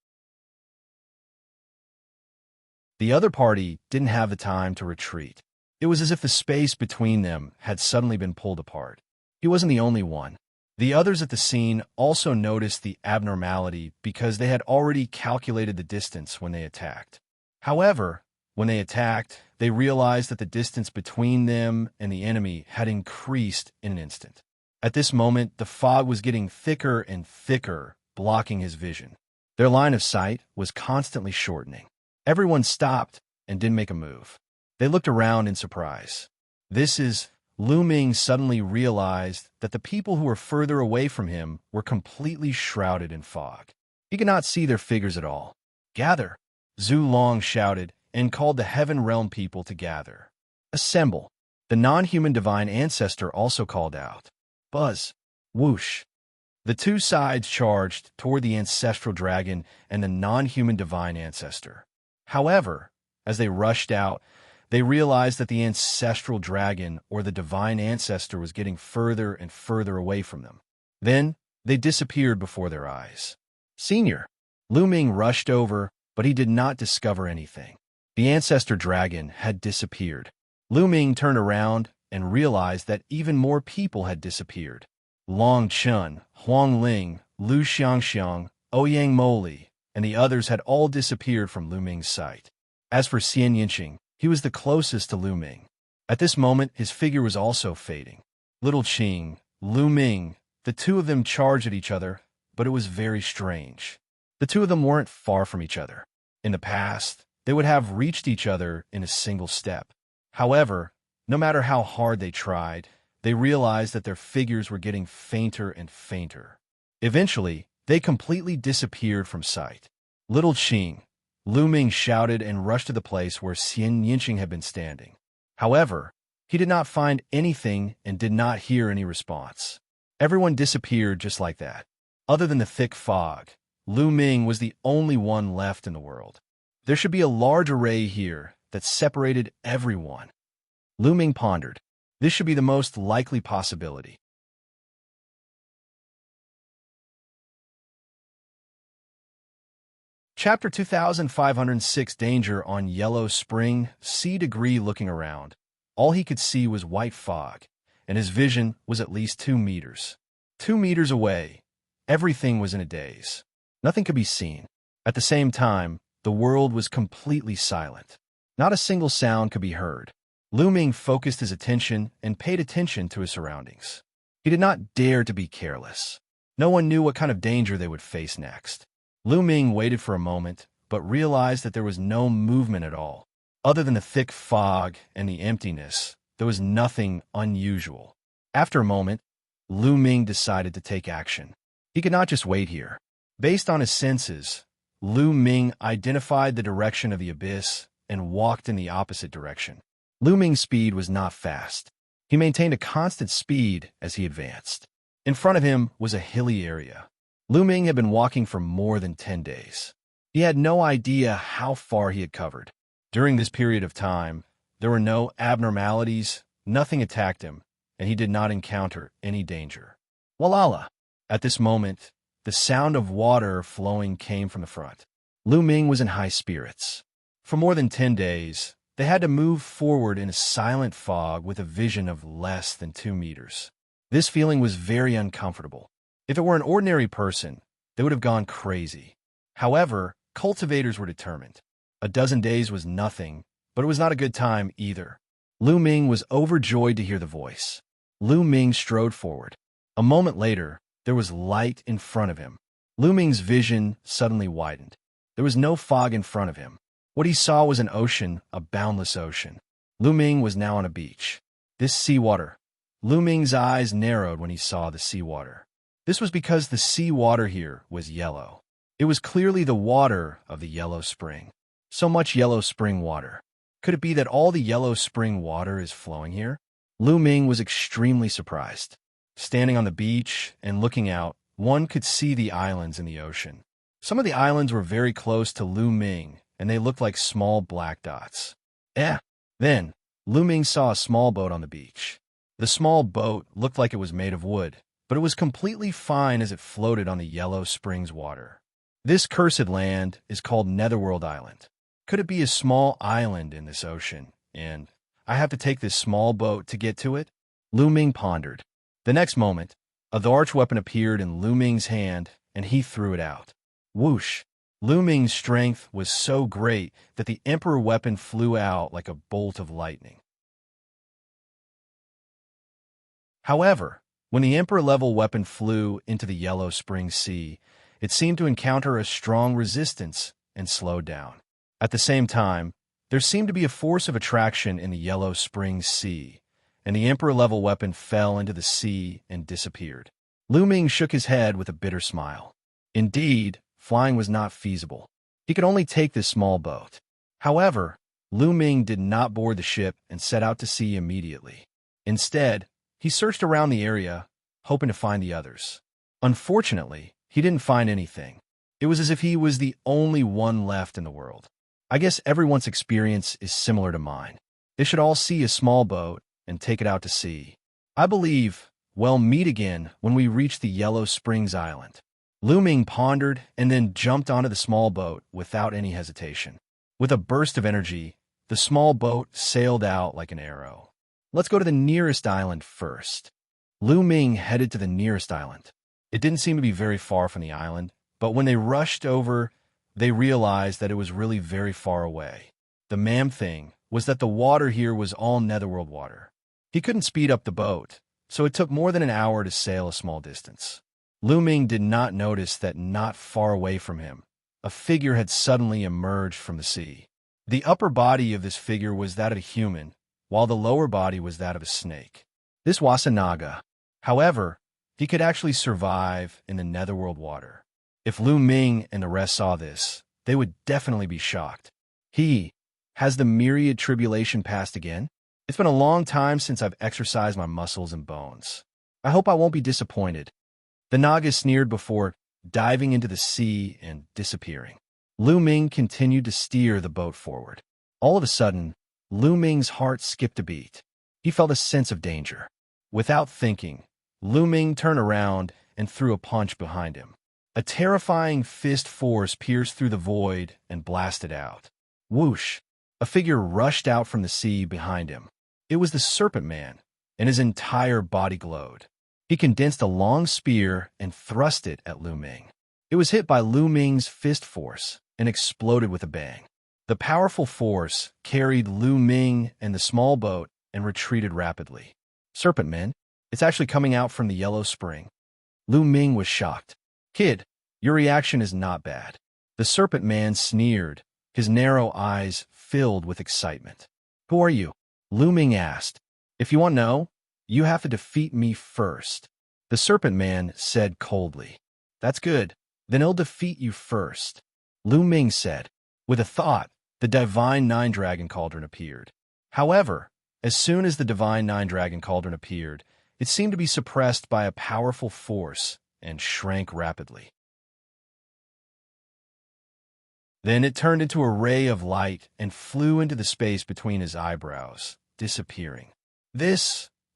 The other party didn't have the time to retreat. It was as if the space between them had suddenly been pulled apart. He wasn't the only one. The others at the scene also noticed the abnormality because they had already calculated the distance when they attacked. However, when they attacked, they realized that the distance between them and the enemy had increased in an instant. At this moment, the fog was getting thicker and thicker, blocking his vision. Their line of sight was constantly shortening. Everyone stopped and didn't make a move. They looked around in surprise. Lu Ming suddenly realized that the people who were further away from him were completely shrouded in fog. He could not see their figures at all. Gather! Zhu Long shouted and called the Heaven Realm people to gather. Assemble! The non-human divine ancestor also called out. Buzz! Whoosh! The two sides charged toward the ancestral dragon and the non-human divine ancestor. However, as they rushed out, they realized that the ancestral dragon or the divine ancestor was getting further and further away from them. Then, they disappeared before their eyes. Senior! Lu Ming rushed over, but he did not discover anything. The ancestor dragon had disappeared. Lu Ming turned around and realized that even more people had disappeared. Long Chun, Huang Ling, Lu Xianxiang, Ouyang Moli, and the others had all disappeared from Lu Ming's sight. As for Xianxia, he was the closest to Lu Ming. At this moment, his figure was also fading. Little Qing, Lu Ming, the two of them charged at each other, but it was very strange. The two of them weren't far from each other. In the past, they would have reached each other in a single step. However, no matter how hard they tried, they realized that their figures were getting fainter and fainter. Eventually, they completely disappeared from sight. Little Qing, Lu Ming shouted and rushed to the place where Xianxia had been standing. However, he did not find anything and did not hear any response. Everyone disappeared just like that. Other than the thick fog, Lu Ming was the only one left in the world. There should be a large array here that separated everyone. Lu Ming pondered. This should be the most likely possibility. Chapter 2506 Danger on Yellow Spring, C-degree looking around. All he could see was white fog, and his vision was at least 2 meters. 2 meters away, everything was in a daze. Nothing could be seen. At the same time, the world was completely silent. Not a single sound could be heard. Lu Ming focused his attention and paid attention to his surroundings. He did not dare to be careless. No one knew what kind of danger they would face next. Lu Ming waited for a moment, but realized that there was no movement at all. Other than the thick fog and the emptiness, there was nothing unusual. After a moment, Lu Ming decided to take action. He could not just wait here. Based on his senses, Lu Ming identified the direction of the abyss and walked in the opposite direction. Lu Ming's speed was not fast. He maintained a constant speed as he advanced. In front of him was a hilly area. Lu Ming had been walking for more than 10 days. He had no idea how far he had covered. During this period of time, there were no abnormalities, nothing attacked him, and he did not encounter any danger. Walala! At this moment, the sound of water flowing came from the front. Lu Ming was in high spirits. For more than 10 days, they had to move forward in a silent fog with a vision of less than 2 meters. This feeling was very uncomfortable. If it were an ordinary person, they would have gone crazy. However, cultivators were determined. A dozen days was nothing, but it was not a good time either. Lu Ming was overjoyed to hear the voice. Lu Ming strode forward. A moment later, there was light in front of him. Lu Ming's vision suddenly widened. There was no fog in front of him. What he saw was an ocean, a boundless ocean. Lu Ming was now on a beach. This seawater. Lu Ming's eyes narrowed when he saw the seawater. This was because the seawater here was yellow. It was clearly the water of the Yellow Spring. So much Yellow Spring water. Could it be that all the Yellow Spring water is flowing here? Lu Ming was extremely surprised. Standing on the beach and looking out, one could see the islands in the ocean. Some of the islands were very close to Lu Ming, and they looked like small black dots. Then, Lu Ming saw a small boat on the beach. The small boat looked like it was made of wood, but it was completely fine as it floated on the Yellow Springs water. This cursed land is called Netherworld Island. Could it be a small island in this ocean, and I have to take this small boat to get to it? Lu Ming pondered. The next moment, a large weapon appeared in Lu Ming's hand, and he threw it out. Whoosh! Lu Ming's strength was so great that the Emperor weapon flew out like a bolt of lightning. However, when the Emperor-level weapon flew into the Yellow Spring Sea, it seemed to encounter a strong resistance and slowed down. At the same time, there seemed to be a force of attraction in the Yellow Spring Sea, and the Emperor-level weapon fell into the sea and disappeared. Lu Ming shook his head with a bitter smile. Indeed, flying was not feasible. He could only take this small boat. However, Lu Ming did not board the ship and set out to sea immediately. Instead, he searched around the area, hoping to find the others. Unfortunately, he didn't find anything. It was as if he was the only one left in the world. I guess everyone's experience is similar to mine. They should all see a small boat and take it out to sea. I believe we'll meet again when we reach the Yellow Springs Island. Lu Ming pondered and then jumped onto the small boat without any hesitation. With a burst of energy, the small boat sailed out like an arrow. Let's go to the nearest island first. Lu Ming headed to the nearest island. It didn't seem to be very far from the island, but when they rushed over, they realized that it was really very far away. The main thing was that the water here was all netherworld water. He couldn't speed up the boat, so it took more than an hour to sail a small distance. Lu Ming did not notice that not far away from him, a figure had suddenly emerged from the sea. The upper body of this figure was that of a human, while the lower body was that of a snake. This was a Naga. However, he could actually survive in the netherworld water. If Lu Ming and the rest saw this, they would definitely be shocked. Has the myriad tribulation passed again? It's been a long time since I've exercised my muscles and bones. I hope I won't be disappointed. The Naga sneered before diving into the sea and disappearing. Lu Ming continued to steer the boat forward. All of a sudden, Lu Ming's heart skipped a beat. He felt a sense of danger. Without thinking, Lu Ming turned around and threw a punch behind him. A terrifying fist force pierced through the void and blasted out. Whoosh! A figure rushed out from the sea behind him. It was the Serpent Man, and his entire body glowed. He condensed a long spear and thrust it at Lu Ming. It was hit by Lu Ming's fist force and exploded with a bang. The powerful force carried Lu Ming and the small boat and retreated rapidly. Serpent Man, it's actually coming out from the yellow spring. Lu Ming was shocked. Kid, your reaction is not bad. The Serpent Man sneered, his narrow eyes filled with excitement. Who are you? Lu Ming asked. If you want to know, you have to defeat me first. The Serpent Man said coldly. That's good. Then he'll defeat you first. Lu Ming said. With a thought, the Divine Nine Dragon Cauldron appeared. However, as soon as the Divine Nine Dragon Cauldron appeared, it seemed to be suppressed by a powerful force and shrank rapidly. Then it turned into a ray of light and flew into the space between his eyebrows, disappearing.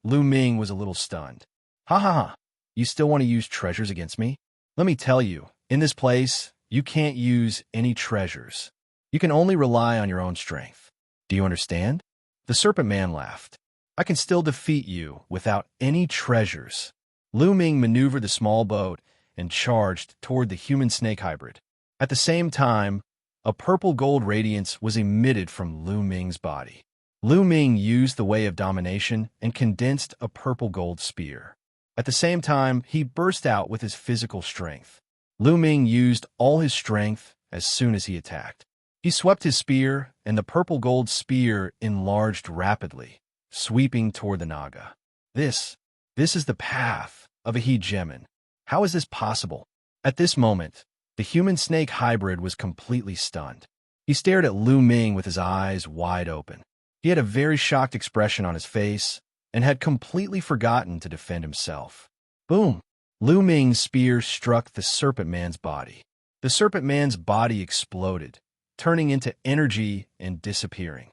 Lu Ming was a little stunned. Ha ha ha, you still want to use treasures against me? Let me tell you, in this place, you can't use any treasures. You can only rely on your own strength. Do you understand? The Serpent Man laughed. I can still defeat you without any treasures. Lu Ming maneuvered the small boat and charged toward the human-snake hybrid. At the same time, a purple-gold radiance was emitted from Lu Ming's body. Lu Ming used the way of domination and condensed a purple-gold spear. At the same time, he burst out with his physical strength. Lu Ming used all his strength as soon as he attacked. He swept his spear, and the purple-gold spear enlarged rapidly, sweeping toward the Naga. This is the path of a hegemon. How is this possible? At this moment, the human-snake hybrid was completely stunned. He stared at Lu Ming with his eyes wide open. He had a very shocked expression on his face and had completely forgotten to defend himself. Boom! Lu Ming's spear struck the Serpent Man's body. The Serpent Man's body exploded, turning into energy and disappearing.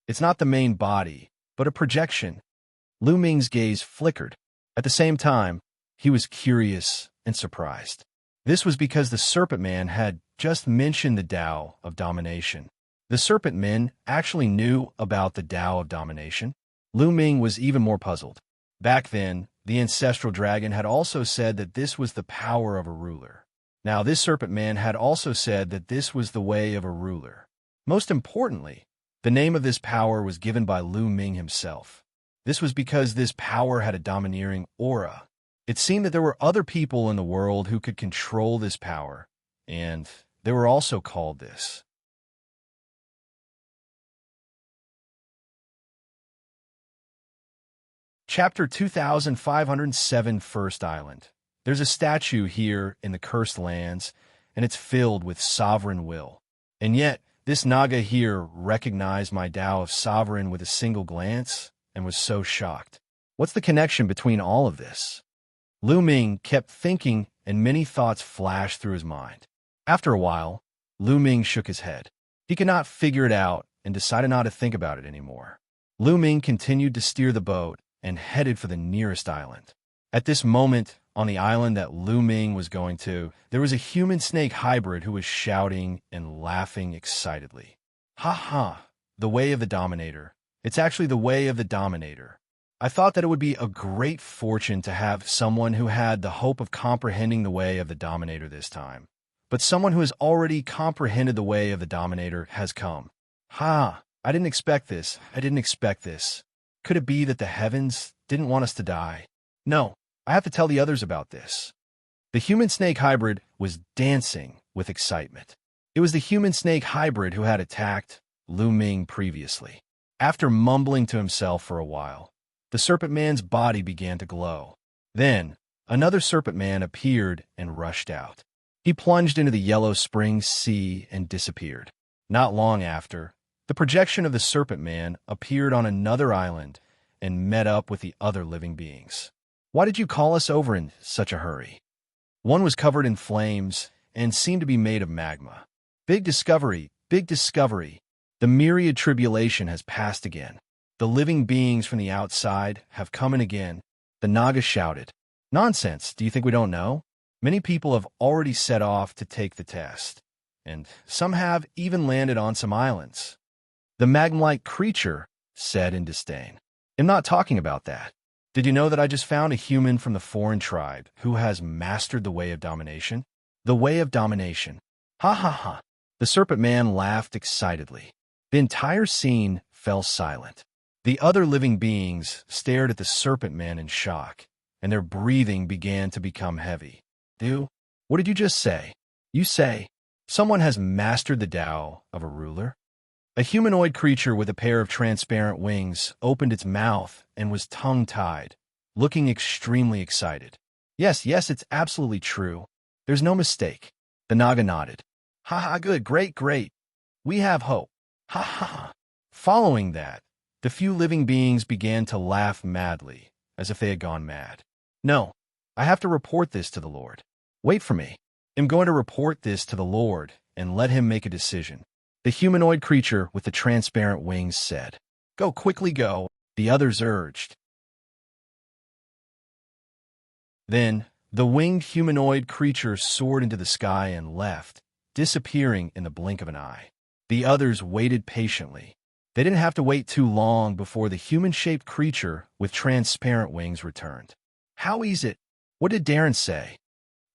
It's not the main body, but a projection. Lu Ming's gaze flickered. At the same time, he was curious and surprised. This was because the Serpent Man had just mentioned the Tao of Domination. The Serpent Men actually knew about the Tao of Domination. Lu Ming was even more puzzled. Back then, the ancestral dragon had also said that this was the power of a ruler. Now, this Serpent Man had also said that this was the way of a ruler. Most importantly, the name of this power was given by Lu Ming himself. This was because this power had a domineering aura. It seemed that there were other people in the world who could control this power, and they were also called this. Chapter 2507, First Island. There's a statue here in the Cursed Lands, and it's filled with sovereign will. And yet, this Naga here recognized my Tao of Sovereign with a single glance and was so shocked. What's the connection between all of this? Lu Ming kept thinking, and many thoughts flashed through his mind. After a while, Lu Ming shook his head. He could not figure it out and decided not to think about it anymore. Lu Ming continued to steer the boat and headed for the nearest island. At this moment, on the island that Lu Ming was going to, there was a human-snake hybrid who was shouting and laughing excitedly. Ha ha, the way of the Dominator. It's actually the way of the Dominator. I thought that it would be a great fortune to have someone who had the hope of comprehending the way of the Dominator this time. But someone who has already comprehended the way of the Dominator has come. Ha! I didn't expect this. I didn't expect this. Could it be that the heavens didn't want us to die? No, I have to tell the others about this. The human-snake hybrid was dancing with excitement. It was the human-snake hybrid who had attacked Lu Ming previously. After mumbling to himself for a while, the Serpent Man's body began to glow. Then, another Serpent Man appeared and rushed out. He plunged into the yellow spring sea and disappeared. Not long after, the projection of the Serpent Man appeared on another island and met up with the other living beings. Why did you call us over in such a hurry? One was covered in flames and seemed to be made of magma. Big discovery, big discovery. The myriad tribulation has passed again. The living beings from the outside have come in again. The Naga shouted. Nonsense, do you think we don't know? Many people have already set off to take the test, and some have even landed on some islands. The magma-like creature said in disdain. I'm not talking about that. Did you know that I just found a human from the foreign tribe who has mastered the way of domination? The way of domination. Ha ha ha. The Serpent Man laughed excitedly. The entire scene fell silent. The other living beings stared at the Serpent Man in shock, and their breathing began to become heavy. What did you just say? You say, someone has mastered the Tao of a ruler? A humanoid creature with a pair of transparent wings opened its mouth and was tongue-tied, looking extremely excited. Yes, it's absolutely true. There's no mistake. The Naga nodded. Ha ha, good, great. We have hope. Ha ha ha. Following that, the few living beings began to laugh madly, as if they had gone mad. No, I have to report this to the Lord. Wait for me. I'm going to report this to the Lord and let him make a decision. The humanoid creature with the transparent wings said. Go, quickly go, the others urged. Then, the winged humanoid creature soared into the sky and left, disappearing in the blink of an eye. The others waited patiently. They didn't have to wait too long before the human-shaped creature with transparent wings returned. How is it? What did Darren say?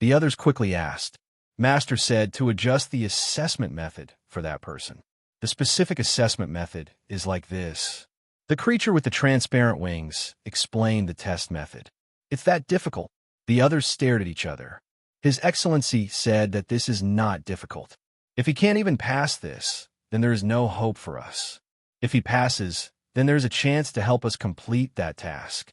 The others quickly asked. Master said to adjust the assessment method for that person. The specific assessment method is like this. The creature with the transparent wings explained the test method. It's that difficult. The others stared at each other. His Excellency said that this is not difficult. If he can't even pass this, then there is no hope for us. If he passes, then there is a chance to help us complete that task.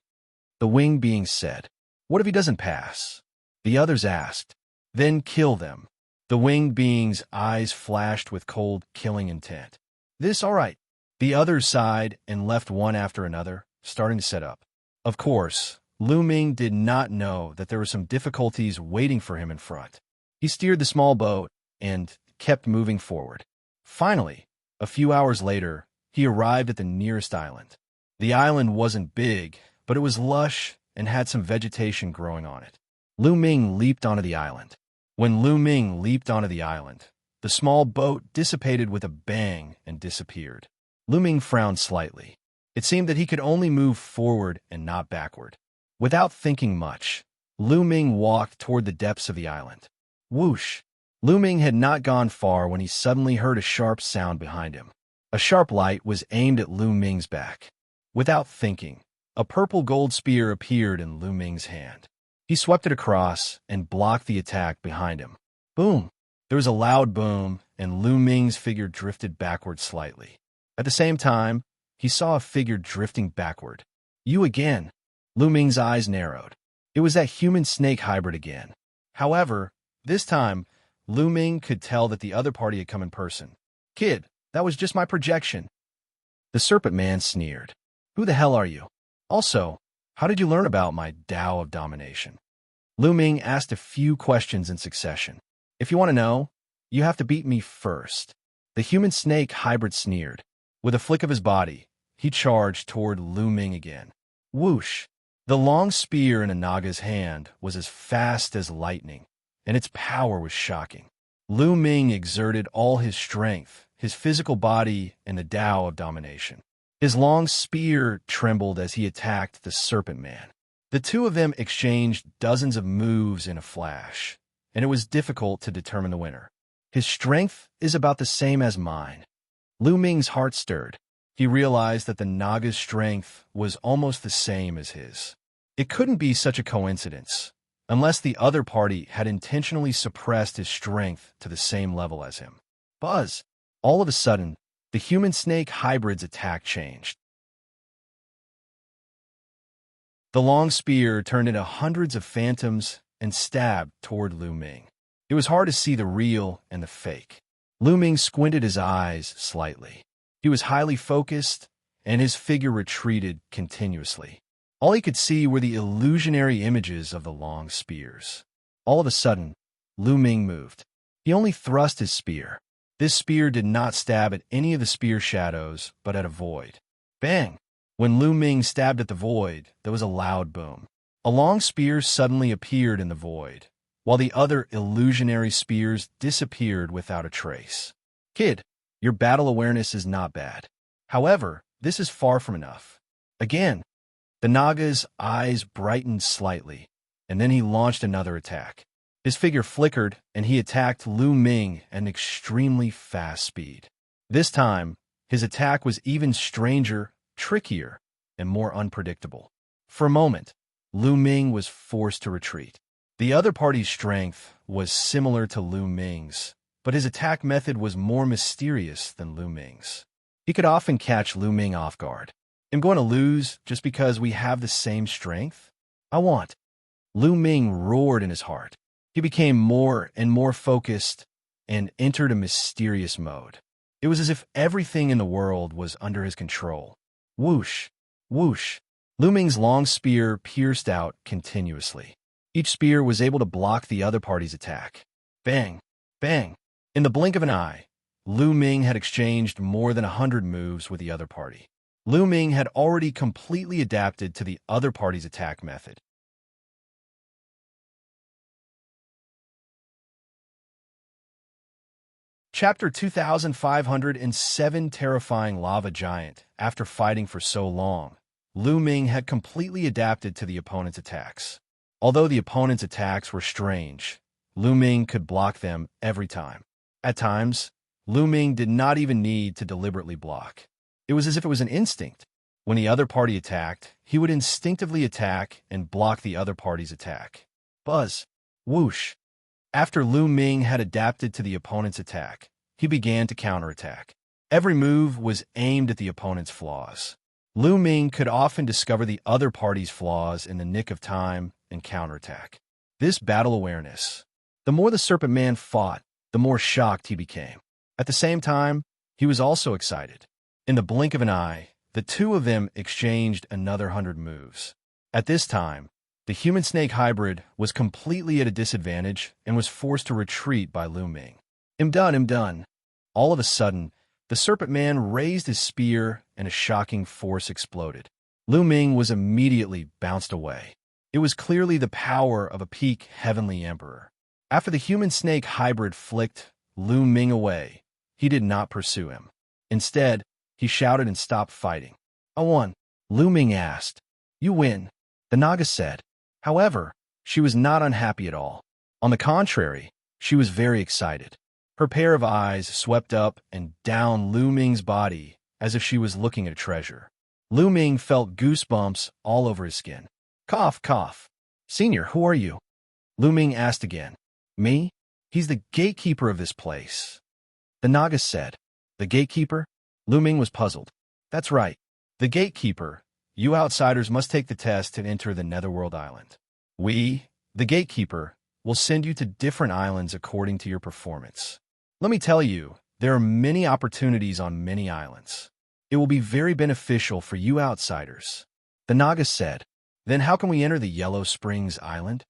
The winged being said. What if he doesn't pass? The others asked. Then kill them. The winged being's eyes flashed with cold, killing intent. This, all right. The others sighed and left one after another, starting to set up. Of course, Lu Ming did not know that there were some difficulties waiting for him in front. He steered the small boat and kept moving forward. Finally, a few hours later, he arrived at the nearest island. The island wasn't big, but it was lush and had some vegetation growing on it. Lu Ming leaped onto the island. When Lu Ming leaped onto the island, the small boat dissipated with a bang and disappeared. Lu Ming frowned slightly. It seemed that he could only move forward and not backward. Without thinking much, Lu Ming walked toward the depths of the island. Whoosh! Lu Ming had not gone far when he suddenly heard a sharp sound behind him. A sharp light was aimed at Lu Ming's back. Without thinking, a purple gold spear appeared in Lu Ming's hand. He swept it across and blocked the attack behind him. Boom! There was a loud boom, and Lu Ming's figure drifted backward slightly. At the same time, he saw a figure drifting backward. You again! Lu Ming's eyes narrowed. It was that human-snake hybrid again. However, this time, Lu Ming could tell that the other party had come in person. Kid, that was just my projection. The Serpent Man sneered. Who the hell are you? Also, how did you learn about my Tao of domination? Lu Ming asked a few questions in succession. If you want to know, you have to beat me first. The human-snake hybrid sneered. With a flick of his body, he charged toward Lu Ming again. Whoosh! The long spear in a Naga's hand was as fast as lightning, and its power was shocking. Lu Ming exerted all his strength, his physical body, and the Tao of domination. His long spear trembled as he attacked the Serpent Man. The two of them exchanged dozens of moves in a flash, and it was difficult to determine the winner. His strength is about the same as mine. Lu Ming's heart stirred. He realized that the Naga's strength was almost the same as his. It couldn't be such a coincidence, unless the other party had intentionally suppressed his strength to the same level as him. Buzz! All of a sudden, the human-snake hybrid's attack changed. The long spear turned into hundreds of phantoms and stabbed toward Lu Ming. It was hard to see the real and the fake. Lu Ming squinted his eyes slightly. He was highly focused, and his figure retreated continuously. All he could see were the illusionary images of the long spears. All of a sudden, Lu Ming moved. He only thrust his spear. This spear did not stab at any of the spear shadows, but at a void. Bang! When Lu Ming stabbed at the void, there was a loud boom. A long spear suddenly appeared in the void, while the other illusionary spears disappeared without a trace. Kid, your battle awareness is not bad. However, this is far from enough. Again, the Naga's eyes brightened slightly, and then he launched another attack. His figure flickered, and he attacked Lu Ming at an extremely fast speed. This time, his attack was even stranger, trickier, and more unpredictable. For a moment, Lu Ming was forced to retreat. The other party's strength was similar to Lu Ming's, but his attack method was more mysterious than Lu Ming's. He could often catch Lu Ming off guard. I'm going to lose just because we have the same strength? I want. Lu Ming roared in his heart. He became more and more focused and entered a mysterious mode. It was as if everything in the world was under his control. Whoosh, whoosh. Lu Ming's long spear pierced out continuously. Each spear was able to block the other party's attack. Bang, bang. In the blink of an eye, Lu Ming had exchanged more than 100 moves with the other party. Lu Ming had already completely adapted to the other party's attack method. Chapter 2507. Terrifying Lava Giant. After fighting for so long, Lu Ming had completely adapted to the opponent's attacks. Although the opponent's attacks were strange, Lu Ming could block them every time. At times, Lu Ming did not even need to deliberately block. It was as if it was an instinct. When the other party attacked, he would instinctively attack and block the other party's attack. Buzz. Whoosh. After Lu Ming had adapted to the opponent's attack, he began to counterattack. Every move was aimed at the opponent's flaws. Lu Ming could often discover the other party's flaws in the nick of time and counterattack. This battle awareness. The more the Serpent Man fought, the more shocked he became. At the same time, he was also excited. In the blink of an eye, the two of them exchanged another 100 moves. At this time, the human-snake hybrid was completely at a disadvantage and was forced to retreat by Lu Ming. I'm done. All of a sudden, the Serpent Man raised his spear and a shocking force exploded. Lu Ming was immediately bounced away. It was clearly the power of a peak heavenly emperor. After the human-snake hybrid flicked Lu Ming away, he did not pursue him. Instead, he shouted and stopped fighting. I won, Lu Ming asked. You win, the Naga said. However, she was not unhappy at all. On the contrary, she was very excited. Her pair of eyes swept up and down Lu Ming's body as if she was looking at a treasure. Lu Ming felt goosebumps all over his skin. Cough, cough. Senior, who are you? Lu Ming asked again. Me? He's the gatekeeper of this place. The Naga said. The gatekeeper? Lu Ming was puzzled. That's right. The gatekeeper. You outsiders must take the test to enter the Netherworld Island. We, the gatekeeper, will send you to different islands according to your performance. Let me tell you, there are many opportunities on many islands. It will be very beneficial for you outsiders. The Naga said. Then how can we enter the Yellow Springs Island?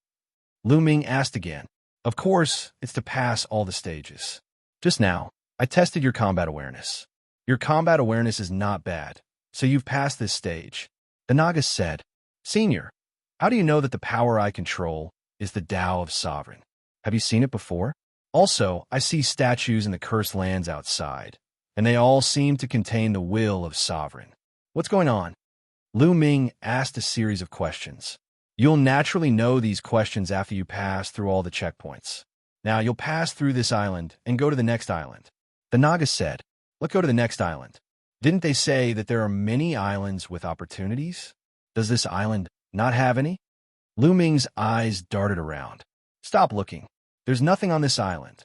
Lu Ming asked again. Of course, it's to pass all the stages. Just now, I tested your combat awareness. Your combat awareness is not bad, so you've passed this stage. The Naga said, Senior, how do you know that the power I control is the Tao of Sovereign? Have you seen it before? Also, I see statues in the cursed lands outside, and they all seem to contain the will of Sovereign. What's going on? Lu Ming asked a series of questions. You'll naturally know these questions after you pass through all the checkpoints. Now, you'll pass through this island and go to the next island. The Naga said, let's go to the next island. Didn't they say that there are many islands with opportunities? Does this island not have any? Lu Ming's eyes darted around. Stop looking. There's nothing on this island.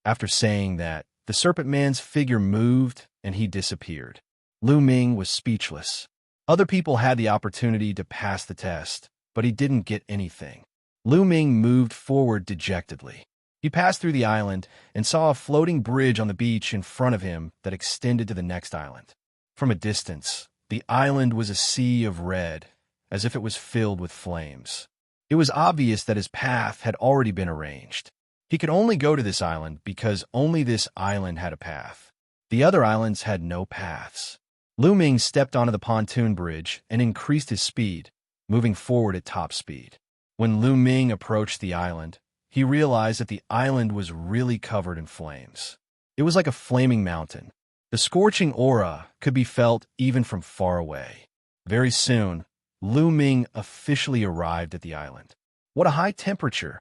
After saying that, the Serpent Man's figure moved and he disappeared. Lu Ming was speechless. Other people had the opportunity to pass the test, but he didn't get anything. Lu Ming moved forward dejectedly. He passed through the island and saw a floating bridge on the beach in front of him that extended to the next island. From a distance, the island was a sea of red, as if it was filled with flames. It was obvious that his path had already been arranged. He could only go to this island because only this island had a path. The other islands had no paths. Lu Ming stepped onto the pontoon bridge and increased his speed, moving forward at top speed. When Lu Ming approached the island, he realized that the island was really covered in flames. It was like a flaming mountain. The scorching aura could be felt even from far away. Very soon, Lu Ming officially arrived at the island. What a high temperature!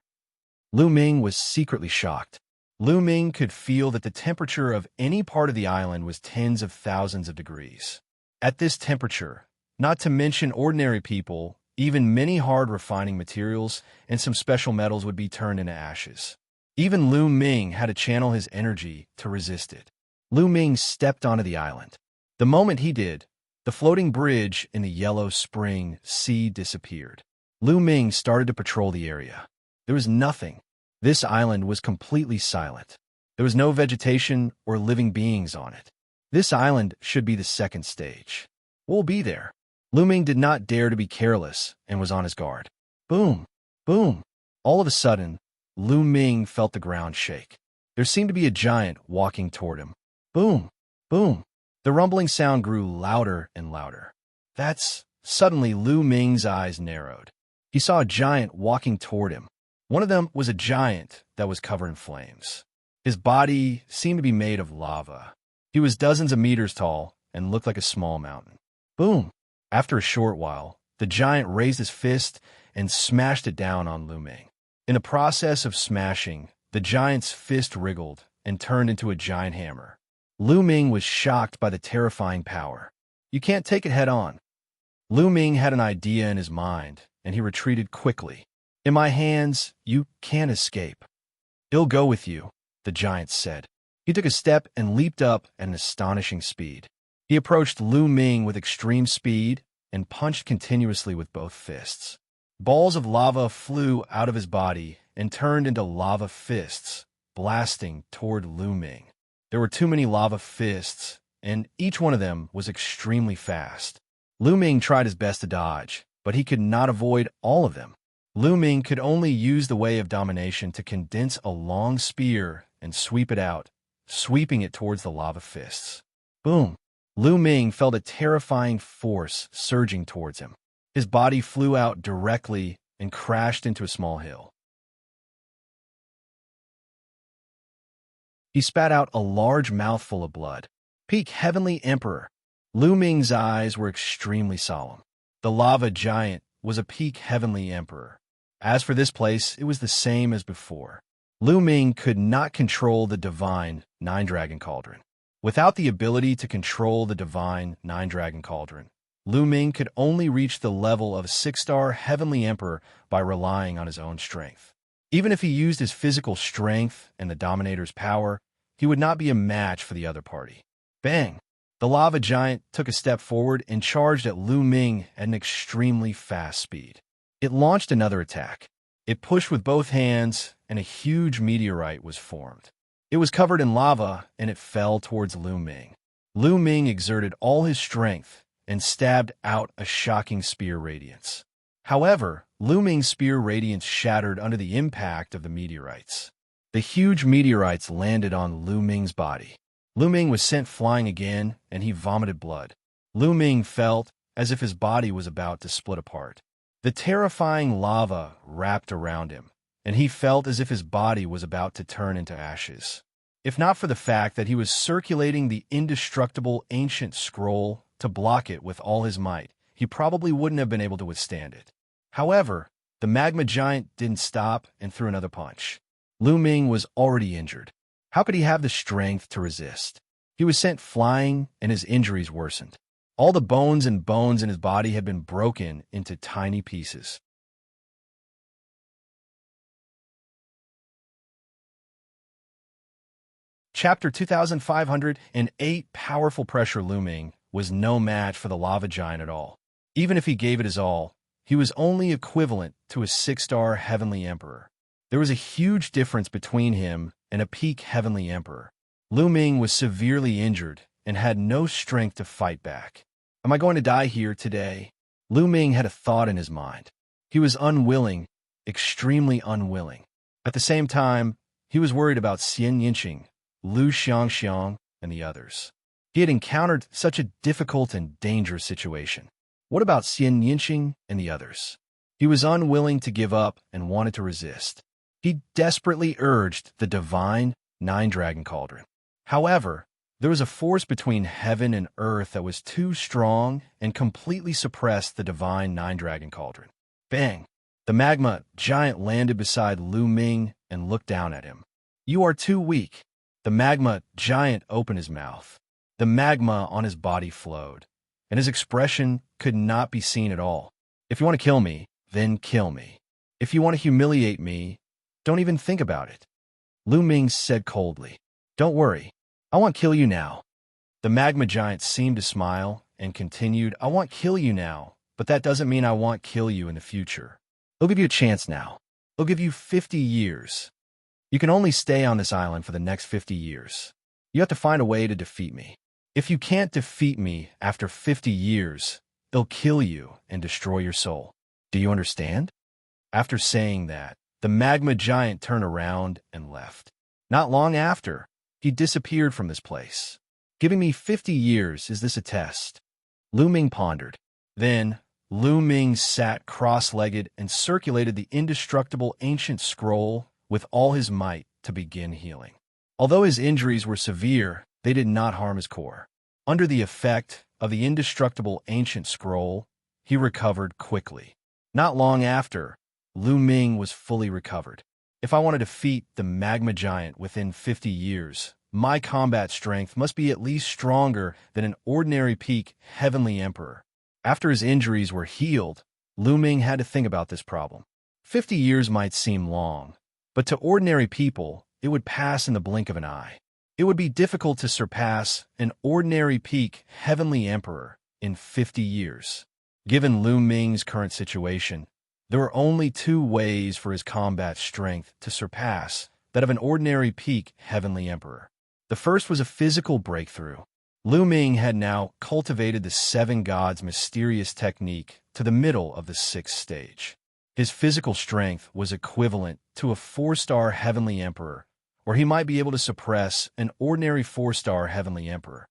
Lu Ming was secretly shocked. Lu Ming could feel that the temperature of any part of the island was tens of thousands of degrees. At this temperature, not to mention ordinary people, even many hard refining materials and some special metals would be turned into ashes. Even Lu Ming had to channel his energy to resist it. Lu Ming stepped onto the island. The moment he did, the floating bridge in the yellow spring sea disappeared. Lu Ming started to patrol the area. There was nothing. This island was completely silent. There was no vegetation or living beings on it. This island should be the second stage. What will be there? Lu Ming did not dare to be careless and was on his guard. Boom! Boom! All of a sudden, Lu Ming felt the ground shake. There seemed to be a giant walking toward him. Boom! Boom! The rumbling sound grew louder and louder. Suddenly Lu Ming's eyes narrowed. He saw a giant walking toward him. One of them was a giant that was covered in flames. His body seemed to be made of lava. He was dozens of meters tall and looked like a small mountain. Boom! After a short while, the giant raised his fist and smashed it down on Lu Ming. In the process of smashing, the giant's fist wriggled and turned into a giant hammer. Lu Ming was shocked by the terrifying power. You can't take it head on. Lu Ming had an idea in his mind, and he retreated quickly. In my hands, you can't escape. I'll go with you, the giant said. He took a step and leaped up at an astonishing speed. He approached Lu Ming with extreme speed and punched continuously with both fists. Balls of lava flew out of his body and turned into lava fists, blasting toward Lu Ming. There were too many lava fists, and each one of them was extremely fast. Lu Ming tried his best to dodge, but he could not avoid all of them. Lu Ming could only use the way of domination to condense a long spear and sweep it out, sweeping it towards the lava fists. Boom! Lu Ming felt a terrifying force surging towards him. His body flew out directly and crashed into a small hill. He spat out a large mouthful of blood. Peak Heavenly Emperor. Lu Ming's eyes were extremely solemn. The lava giant was a peak Heavenly Emperor. As for this place, it was the same as before. Lu Ming could not control the divine Nine-Dragon Cauldron. Without the ability to control the divine Nine-Dragon Cauldron, Lu Ming could only reach the level of 6-star Heavenly Emperor by relying on his own strength. Even if he used his physical strength and the Dominator's power, he would not be a match for the other party. Bang! The lava giant took a step forward and charged at Lu Ming at an extremely fast speed. It launched another attack. It pushed with both hands, and a huge meteorite was formed. It was covered in lava, and it fell towards Lu Ming. Lu Ming exerted all his strength and stabbed out a shocking spear radiance. However, Lu Ming's spear radiance shattered under the impact of the meteorites. The huge meteorites landed on Lu Ming's body. Lu Ming was sent flying again, and he vomited blood. Lu Ming felt as if his body was about to split apart. The terrifying lava wrapped around him, and he felt as if his body was about to turn into ashes. If not for the fact that he was circulating the indestructible ancient scroll to block it with all his might, he probably wouldn't have been able to withstand it. However, the magma giant didn't stop and threw another punch. Lu Ming was already injured. How could he have the strength to resist? He was sent flying, and his injuries worsened. All the bones in his body had been broken into tiny pieces. Chapter 2508. Powerful pressure. Lu Ming was no match for the lava giant at all. Even if he gave it his all, he was only equivalent to a 6-star heavenly emperor. There was a huge difference between him and a peak heavenly emperor. Lu Ming was severely injured and had no strength to fight back. Am I going to die here today? Lu Ming had a thought in his mind. He was unwilling, extremely unwilling. At the same time, he was worried about Xianxia, Xianxia, and the others. He had encountered such a difficult and dangerous situation. What about Xianxia and the others? He was unwilling to give up and wanted to resist. He desperately urged the divine 9-dragon cauldron. However, there was a force between heaven and earth that was too strong and completely suppressed the divine 9-dragon cauldron. Bang! The magma giant landed beside Lu Ming and looked down at him. You are too weak. The magma giant opened his mouth. The magma on his body flowed, and his expression could not be seen at all. If you want to kill me, then kill me. If you want to humiliate me, don't even think about it. Lu Ming said coldly. Don't worry. I won't kill you now. The magma giant seemed to smile and continued, I won't kill you now, but that doesn't mean I won't kill you in the future. I'll give you a chance now. I'll give you 50 years. You can only stay on this island for the next 50 years. You have to find a way to defeat me. If you can't defeat me after 50 years, they'll kill you and destroy your soul. Do you understand? After saying that, the magma giant turned around and left. Not long after, he disappeared from this place. Giving me 50 years, is this a test? Lu Ming pondered. Then, Lu Ming sat cross-legged and circulated the indestructible ancient scroll with all his might to begin healing. Although his injuries were severe, they did not harm his core. Under the effect of the indestructible ancient scroll, he recovered quickly. Not long after, Lu Ming was fully recovered. If I want to defeat the magma giant within 50 years, my combat strength must be at least stronger than an ordinary peak heavenly emperor. After his injuries were healed, Lu Ming had to think about this problem. 50 years might seem long, but to ordinary people, it would pass in the blink of an eye. It would be difficult to surpass an ordinary peak heavenly emperor in 50 years. Given Lu Ming's current situation, there were only 2 ways for his combat strength to surpass that of an ordinary peak heavenly emperor. The first was a physical breakthrough. Lu Ming had now cultivated the 7 gods' mysterious technique to the middle of the 6th stage. His physical strength was equivalent to a 4-star heavenly emperor, or he might be able to suppress an ordinary 4-star heavenly emperor.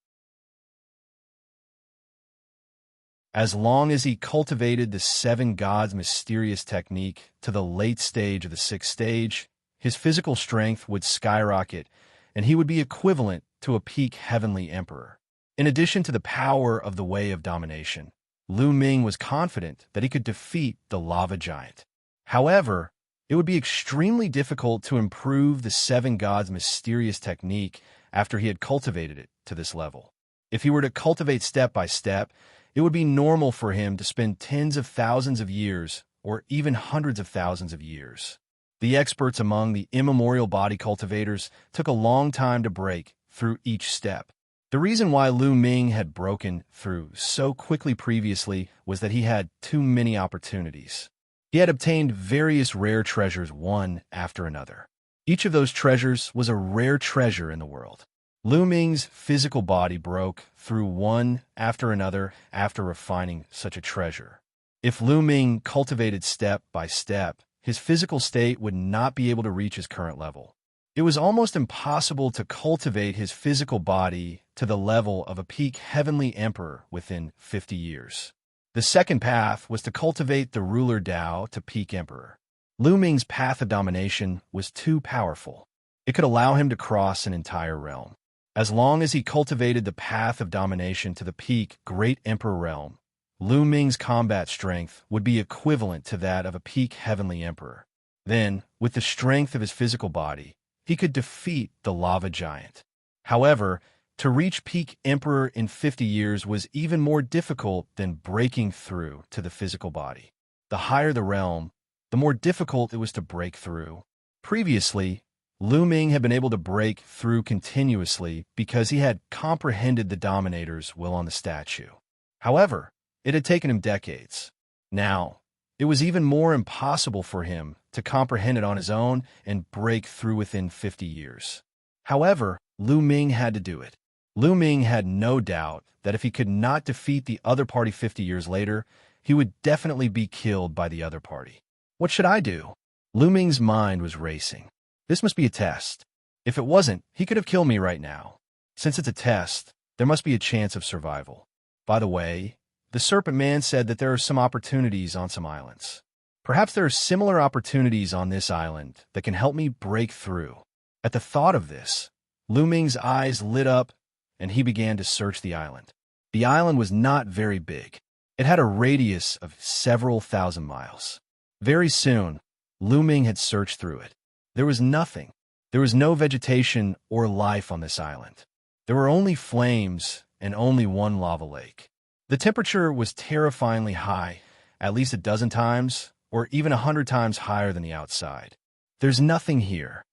As long as he cultivated the 7 gods' mysterious technique to the late stage of the 6th stage, his physical strength would skyrocket, and he would be equivalent to a peak heavenly emperor. In addition to the power of the Way of Domination, Lu Ming was confident that he could defeat the lava giant. However, it would be extremely difficult to improve the 7 gods' mysterious technique after he had cultivated it to this level. If he were to cultivate step by step, it would be normal for him to spend tens of thousands of years or even hundreds of thousands of years. The experts among the immemorial body cultivators took a long time to break through each step. The reason why Lu Ming had broken through so quickly previously was that he had too many opportunities. He had obtained various rare treasures one after another. Each of those treasures was a rare treasure in the world. Lu Ming's physical body broke through one after another after refining such a treasure. If Lu Ming cultivated step by step, his physical state would not be able to reach his current level. It was almost impossible to cultivate his physical body to the level of a peak heavenly emperor within 50 years. The second path was to cultivate the ruler Tao to peak emperor. Lu Ming's path of domination was too powerful. It could allow him to cross an entire realm. As long as he cultivated the path of domination to the peak Great Emperor realm, Lu Ming's combat strength would be equivalent to that of a peak Heavenly Emperor. Then, with the strength of his physical body, he could defeat the lava giant. However, to reach peak Emperor in 50 years was even more difficult than breaking through to the physical body. The higher the realm, the more difficult it was to break through. Previously, Lu Ming had been able to break through continuously because he had comprehended the Dominator's will on the statue. However, it had taken him decades. Now, it was even more impossible for him to comprehend it on his own and break through within 50 years. However, Lu Ming had to do it. Lu Ming had no doubt that if he could not defeat the other party 50 years later, he would definitely be killed by the other party. What should I do? Lu Ming's mind was racing. This must be a test. If it wasn't, he could have killed me right now. Since it's a test, there must be a chance of survival. By the way, the Serpent Man said that there are some opportunities on some islands. Perhaps there are similar opportunities on this island that can help me break through. At the thought of this, Lu Ming's eyes lit up and he began to search the island. The island was not very big. It had a radius of several thousand miles. Very soon, Lu Ming had searched through it. There was nothing. There was no vegetation or life on this island. There were only flames and only one lava lake. The temperature was terrifyingly high, at least a dozen times, or even 100 times higher than the outside. There's nothing here.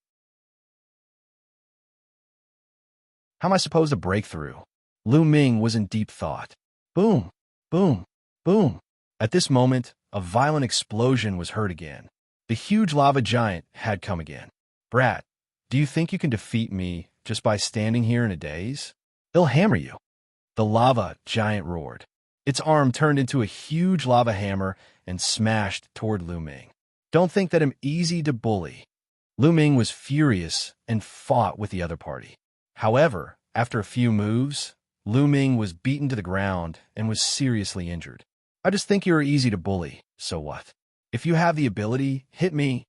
How am I supposed to break through? Lu Ming was in deep thought. Boom, boom, boom. At this moment, a violent explosion was heard again. The huge lava giant had come again. Brat, do you think you can defeat me just by standing here in a daze? They'll hammer you. The lava giant roared. Its arm turned into a huge lava hammer and smashed toward Lu Ming. Don't think that I'm easy to bully. Lu Ming was furious and fought with the other party. However, after a few moves, Lu Ming was beaten to the ground and was seriously injured. I just think you're easy to bully, so what? If you have the ability, hit me.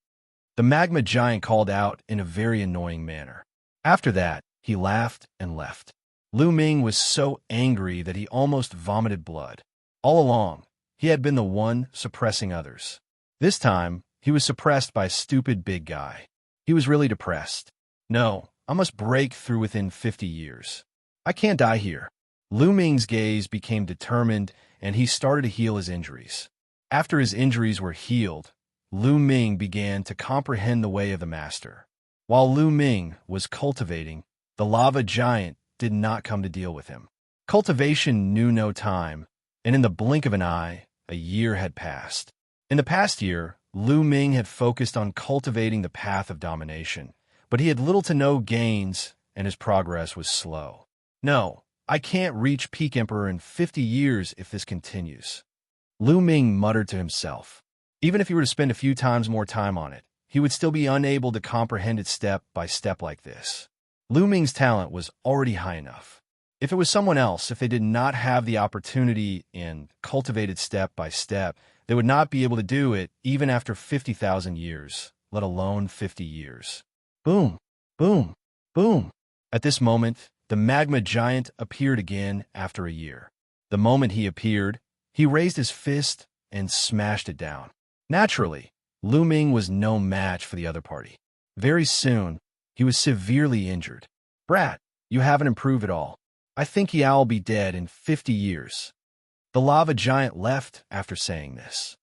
The magma giant called out in a very annoying manner. After that, he laughed and left. Lu Ming was so angry that he almost vomited blood. All along, he had been the one suppressing others. This time, he was suppressed by a stupid big guy. He was really depressed. No, I must break through within 50 years. I can't die here. Lu Ming's gaze became determined, and he started to heal his injuries. After his injuries were healed, Lu Ming began to comprehend the way of the master. While Lu Ming was cultivating, the lava giant did not come to deal with him. Cultivation knew no time, and in the blink of an eye, a year had passed. In the past year, Lu Ming had focused on cultivating the path of domination, but he had little to no gains, and his progress was slow. No, I can't reach peak Emperor in 50 years if this continues. Lu Ming muttered to himself. Even if he were to spend a few times more time on it, he would still be unable to comprehend it step by step like this. Lu Ming's talent was already high enough. If it was someone else, if they did not have the opportunity and cultivated step by step, they would not be able to do it even after 50,000 years, let alone 50 years. Boom, boom, boom. At this moment, the magma giant appeared again after a year. The moment he appeared, he raised his fist and smashed it down. Naturally, Lu Ming was no match for the other party. Very soon, he was severely injured. Brat, you haven't improved at all. I think I'll be dead in 50 years. The lava giant left after saying this.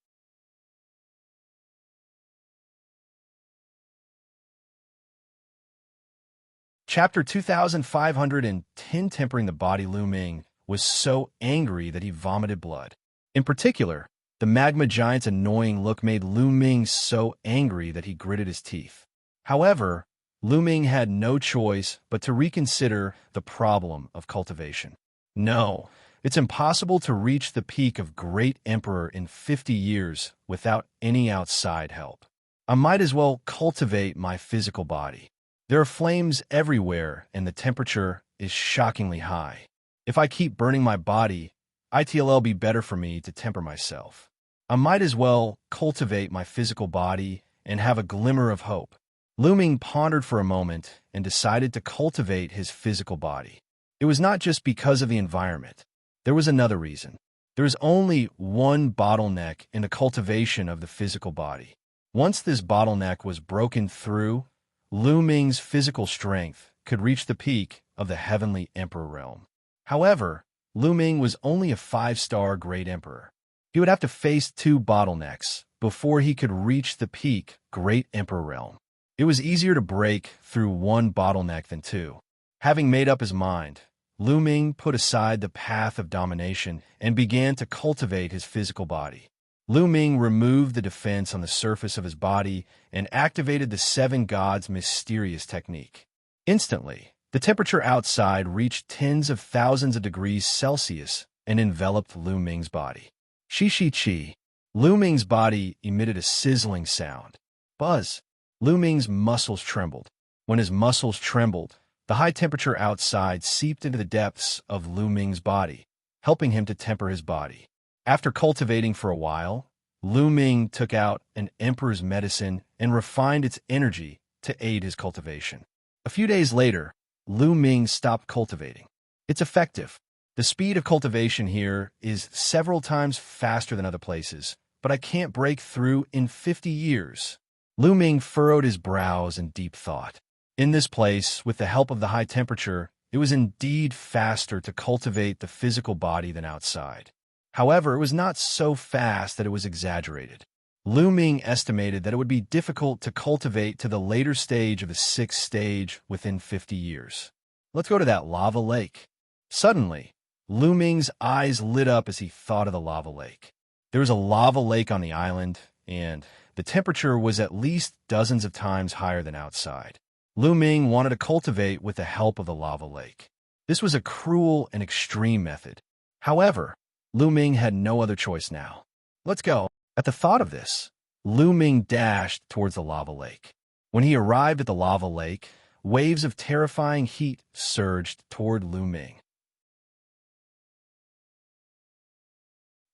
Chapter 2510. Tempering the body. Lu Ming was so angry that he vomited blood. In particular, the magma giant's annoying look made Lu Ming so angry that he gritted his teeth. However, Lu Ming had no choice but to reconsider the problem of cultivation. No, it's impossible to reach the peak of Great Emperor in 50 years without any outside help. I might as well cultivate my physical body. There are flames everywhere and the temperature is shockingly high. If I keep burning my body, it'll be better for me to temper myself. I might as well cultivate my physical body and have a glimmer of hope. Lu Ming pondered for a moment and decided to cultivate his physical body. It was not just because of the environment. There was another reason. There is only one bottleneck in the cultivation of the physical body. Once this bottleneck was broken through, Lu Ming's physical strength could reach the peak of the Heavenly Emperor realm. However, Lu Ming was only a 5-star Great Emperor. He would have to face 2 bottlenecks before he could reach the peak Great Emperor realm. It was easier to break through 1 bottleneck than 2. Having made up his mind, Lu Ming put aside the path of domination and began to cultivate his physical body. Lu Ming removed the defense on the surface of his body and activated the 7 gods' mysterious technique. Instantly, the temperature outside reached tens of thousands of degrees Celsius and enveloped Lu Ming's body. Chi. Lu Ming's body emitted a sizzling sound. Buzz. Lu Ming's muscles trembled. When his muscles trembled, the high temperature outside seeped into the depths of Lu Ming's body, helping him to temper his body. After cultivating for a while, Lu Ming took out an emperor's medicine and refined its energy to aid his cultivation. A few days later, Lu Ming stopped cultivating. It's effective. The speed of cultivation here is several times faster than other places, but I can't break through in 50 years. Lu Ming furrowed his brows in deep thought. In this place, with the help of the high temperature, it was indeed faster to cultivate the physical body than outside. However, it was not so fast that it was exaggerated. Lu Ming estimated that it would be difficult to cultivate to the later stage of the 6th stage within 50 years. Let's go to that lava lake. Suddenly, Lu Ming's eyes lit up as he thought of the lava lake. There was a lava lake on the island, and the temperature was at least dozens of times higher than outside. Lu Ming wanted to cultivate with the help of the lava lake. This was a cruel and extreme method. However, Lu Ming had no other choice now. Let's go. At the thought of this, Lu Ming dashed towards the lava lake. When he arrived at the lava lake, waves of terrifying heat surged toward Lu Ming.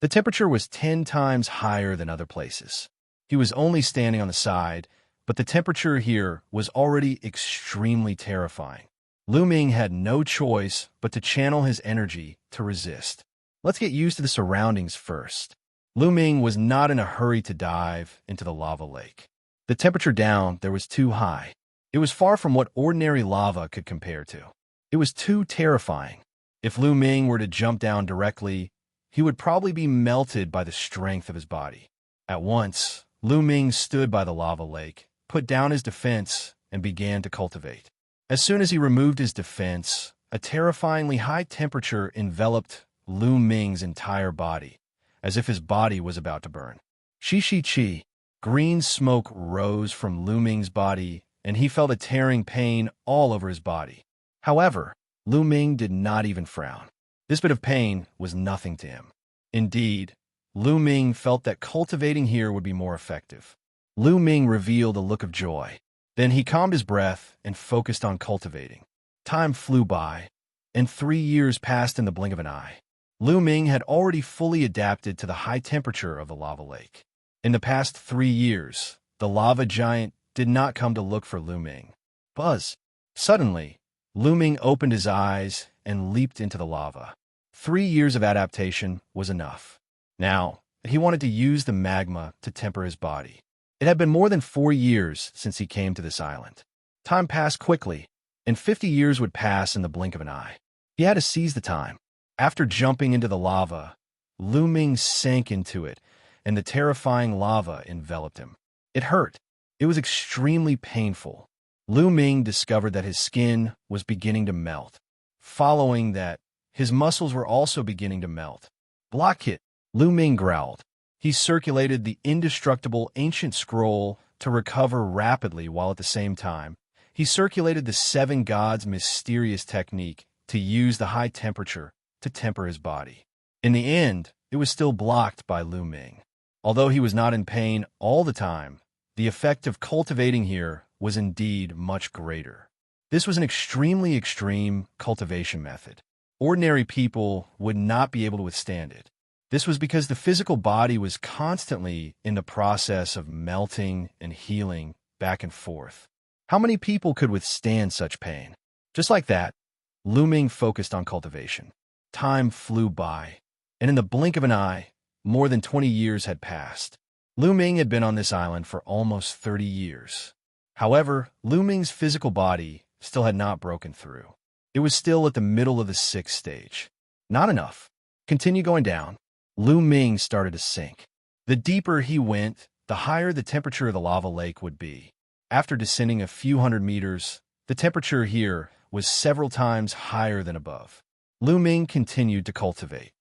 The temperature was 10 times higher than other places. He was only standing on the side, but the temperature here was already extremely terrifying. Lu Ming had no choice but to channel his energy to resist. Let's get used to the surroundings first. Lu Ming was not in a hurry to dive into the lava lake. The temperature down there was too high. It was far from what ordinary lava could compare to. It was too terrifying. If Lu Ming were to jump down directly, he would probably be melted by the strength of his body. At once, Lu Ming stood by the lava lake, put down his defense, and began to cultivate. As soon as he removed his defense, a terrifyingly high temperature enveloped Lu Ming's entire body, as if his body was about to burn. Chi. Green smoke rose from Lu Ming's body, and he felt a tearing pain all over his body. However, Lu Ming did not even frown. This bit of pain was nothing to him. Indeed, Lu Ming felt that cultivating here would be more effective. Lu Ming revealed a look of joy. Then he calmed his breath and focused on cultivating. Time flew by, and 3 years passed in the blink of an eye. Lu Ming had already fully adapted to the high temperature of the lava lake. In the past 3 years, the lava giant did not come to look for Lu Ming. Buzz! Suddenly, Lu Ming opened his eyes and leaped into the lava. 3 years of adaptation was enough. Now, he wanted to use the magma to temper his body. It had been more than 4 years since he came to this island. Time passed quickly, and 50 years would pass in the blink of an eye. He had to seize the time. After jumping into the lava, Lu Ming sank into it, and the terrifying lava enveloped him. It hurt. It was extremely painful. Lu Ming discovered that his skin was beginning to melt. Following that, his muscles were also beginning to melt. Block it, Lu Ming growled. He circulated the indestructible ancient scroll to recover rapidly while at the same time, he circulated the 7 gods' mysterious technique to use the high temperature to temper his body. In the end, it was still blocked by Lu Ming. Although he was not in pain all the time, the effect of cultivating here was indeed much greater. This was an extremely extreme cultivation method. Ordinary people would not be able to withstand it. This was because the physical body was constantly in the process of melting and healing back and forth. How many people could withstand such pain? Just like that, Lu Ming focused on cultivation. Time flew by, and in the blink of an eye, more than 20 years had passed. Lu Ming had been on this island for almost 30 years. However, Lu Ming's physical body still had not broken through. It was still at the middle of the 6th stage. Not enough. Continue going down. Lu Ming started to sink. The deeper he went, the higher the temperature of the lava lake would be. After descending a few hundred meters, the temperature here was several times higher than above. Lu Ming continued to cultivate.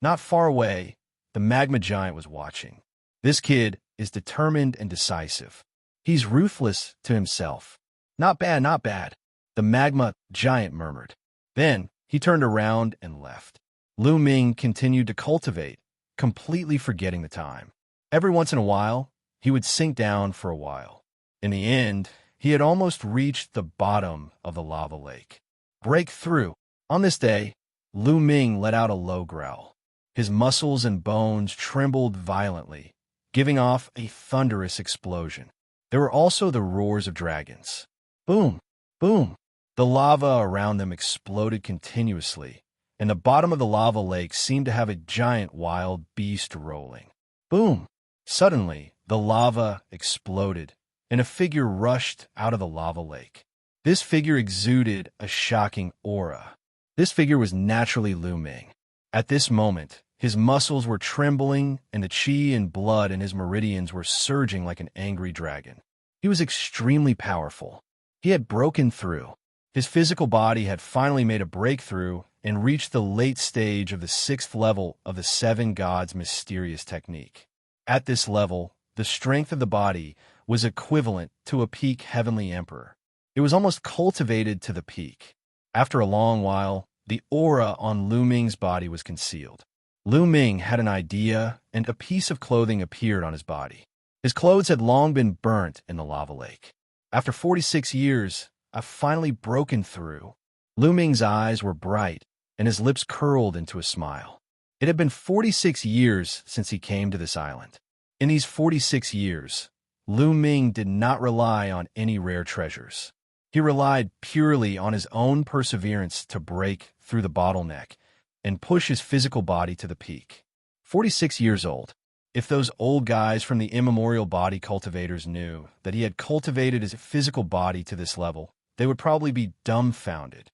Not far away, the magma giant was watching. This kid is determined and decisive. He's ruthless to himself. Not bad, not bad, the magma giant murmured. Then he turned around and left. Lu Ming continued to cultivate, completely forgetting the time. Every once in a while, he would sink down for a while. In the end, he had almost reached the bottom of the lava lake. Breakthrough. On this day, Lu Ming let out a low growl. His muscles and bones trembled violently, giving off a thunderous explosion. There were also the roars of dragons. Boom, boom. The lava around them exploded continuously, and the bottom of the lava lake seemed to have a giant wild beast rolling. Boom. Suddenly, the lava exploded, and a figure rushed out of the lava lake. This figure exuded a shocking aura. This figure was naturally Lu Ming. At this moment, his muscles were trembling, and the qi and blood in his meridians were surging like an angry dragon. He was extremely powerful. He had broken through. His physical body had finally made a breakthrough and reached the late stage of the 6th level of the 7 gods' mysterious technique. At this level, the strength of the body was equivalent to a peak heavenly emperor. It was almost cultivated to the peak. After a long while, the aura on Lu Ming's body was concealed. Lu Ming had an idea, and a piece of clothing appeared on his body. His clothes had long been burnt in the lava lake. After 46 years, I've finally broken through. Lu Ming's eyes were bright, and his lips curled into a smile. It had been 46 years since he came to this island. In these 46 years, Lu Ming did not rely on any rare treasures. He relied purely on his own perseverance to break through the bottleneck and push his physical body to the peak. 46 years old. If those old guys from the immemorial body cultivators knew that he had cultivated his physical body to this level, they would probably be dumbfounded.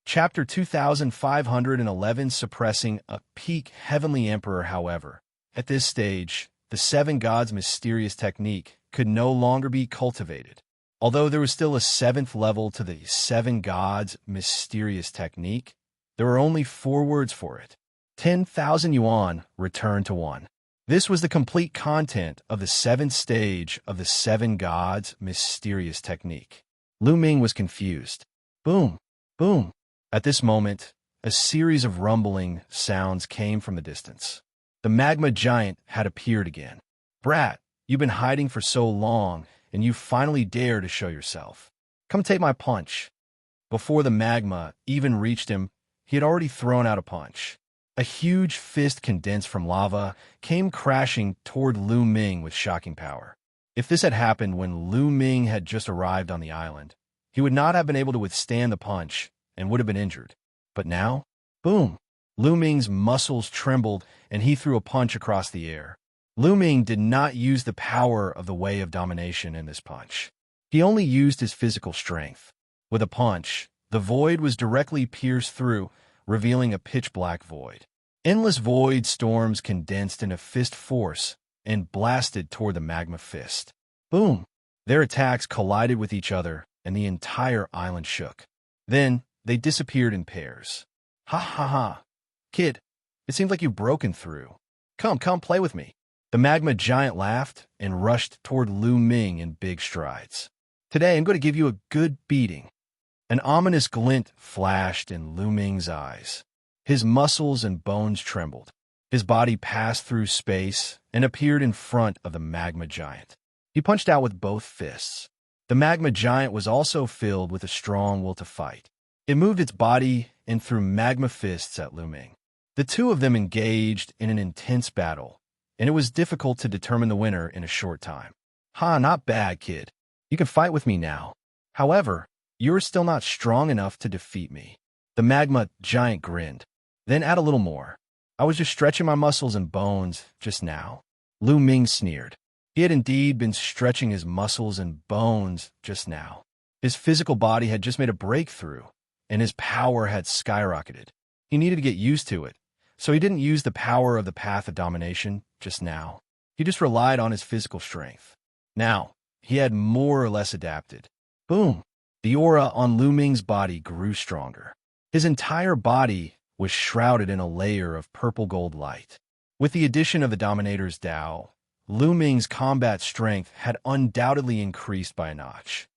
Chapter 2511, Suppressing a Peak Heavenly Emperor. However, at this stage, the 7 gods' mysterious technique could no longer be cultivated. Although there was still a 7th level to the 7 gods' mysterious technique, there were only 4 words for it. 10,000 yuan, return to 1. This was the complete content of the 7th stage of the 7 gods' mysterious technique. Lu Ming was confused. Boom, boom. At this moment, a series of rumbling sounds came from the distance. The magma giant had appeared again. Brat, you've been hiding for so long, and you finally dare to show yourself. Come take my punch. Before the magma even reached him, he had already thrown out a punch. A huge fist condensed from lava came crashing toward Lu Ming with shocking power. If this had happened when Lu Ming had just arrived on the island, he would not have been able to withstand the punch and would have been injured. But now, boom! Lu Ming's muscles trembled, and he threw a punch across the air. Lu Ming did not use the power of the way of domination in this punch. He only used his physical strength. With a punch, the void was directly pierced through, revealing a pitch-black void. Endless void storms condensed in a fist force and blasted toward the magma fist. Boom! Their attacks collided with each other, and the entire island shook. Then, they disappeared in pairs. Ha ha ha! Kid, it seems like you've broken through. Come play with me. The magma giant laughed and rushed toward Lu Ming in big strides. Today I'm going to give you a good beating. An ominous glint flashed in Lu Ming's eyes. His muscles and bones trembled. His body passed through space and appeared in front of the magma giant. He punched out with both fists. The magma giant was also filled with a strong will to fight. It moved its body and threw magma fists at Lu Ming. The two of them engaged in an intense battle, and it was difficult to determine the winner in a short time. "Ha, not bad, kid. You can fight with me now. However, you're still not strong enough to defeat me." The magma giant grinned. "Then add a little more. I was just stretching my muscles and bones just now." Lu Ming sneered. He had indeed been stretching his muscles and bones just now. His physical body had just made a breakthrough, and his power had skyrocketed. He needed to get used to it, so he didn't use the power of the path of domination just now. He just relied on his physical strength. Now, he had more or less adapted. Boom! The aura on Lu Ming's body grew stronger. His entire body was shrouded in a layer of purple-gold light. With the addition of the Dominator's Tao, Lu Ming's combat strength had undoubtedly increased by a notch.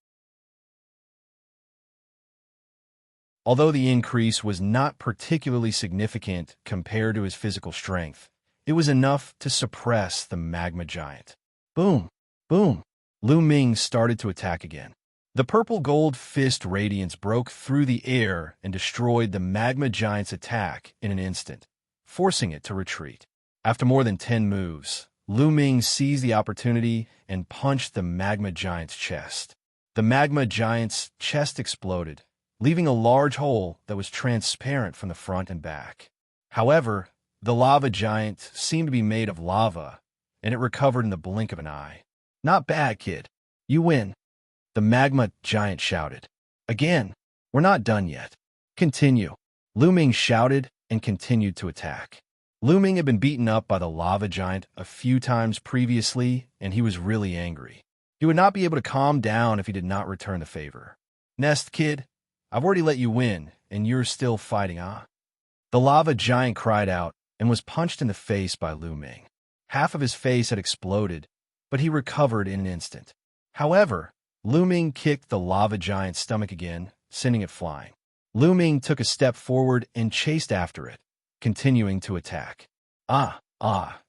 Although the increase was not particularly significant compared to his physical strength, it was enough to suppress the magma giant. Boom! Boom! Lu Ming started to attack again. The purple-gold fist radiance broke through the air and destroyed the magma giant's attack in an instant, forcing it to retreat. After more than 10 moves, Lu Ming seized the opportunity and punched the magma giant's chest. The magma giant's chest exploded, leaving a large hole that was transparent from the front and back. However, the lava giant seemed to be made of lava, and it recovered in the blink of an eye. "Not bad, kid. You win," the magma giant shouted. "Again, we're not done yet. Continue." Lu Ming shouted and continued to attack. Lu Ming had been beaten up by the lava giant a few times previously, and he was really angry. He would not be able to calm down if he did not return the favor. "Nest, kid, I've already let you win, and you're still fighting, huh?" The lava giant cried out and was punched in the face by Lu Ming. Half of his face had exploded, but he recovered in an instant. However, Lu Ming kicked the lava giant's stomach again, sending it flying. Lu Ming took a step forward and chased after it, continuing to attack.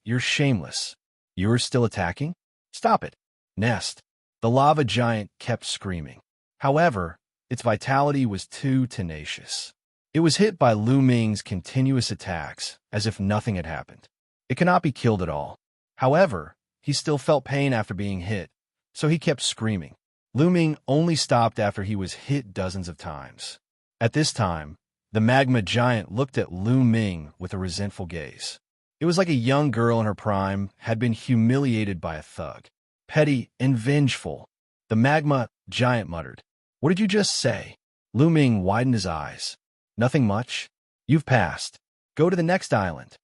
You're shameless. You're still attacking? Stop it." "Nest." The lava giant kept screaming. However, its vitality was too tenacious. It was hit by Lu Ming's continuous attacks as if nothing had happened. It cannot be killed at all. However, he still felt pain after being hit, so he kept screaming. Lu Ming only stopped after he was hit dozens of times. At this time, the magma giant looked at Lu Ming with a resentful gaze. It was like a young girl in her prime had been humiliated by a thug. Petty and vengeful, the magma giant muttered. "What did you just say?" Lu Ming widened his eyes. "Nothing much. You've passed. Go to the next island."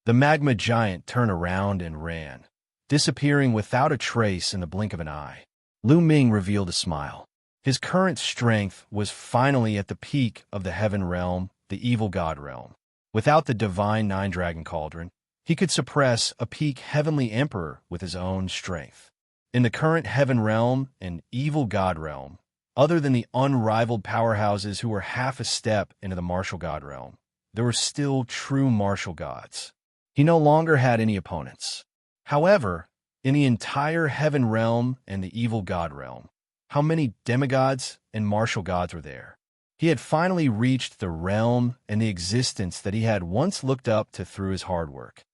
The magma giant turned around and ran, disappearing without a trace in the blink of an eye. Lu Ming revealed a smile. His current strength was finally at the peak of the heaven realm, the evil god realm. Without the divine nine-dragon cauldron, he could suppress a peak heavenly emperor with his own strength. In the current heaven realm and evil god realm, other than the unrivaled powerhouses who were half a step into the martial god realm, there were still true martial gods. He no longer had any opponents. However, in the entire heaven realm and the evil god realm, how many demigods and martial gods were there? He had finally reached the realm and the existence that he had once looked up to through his hard work.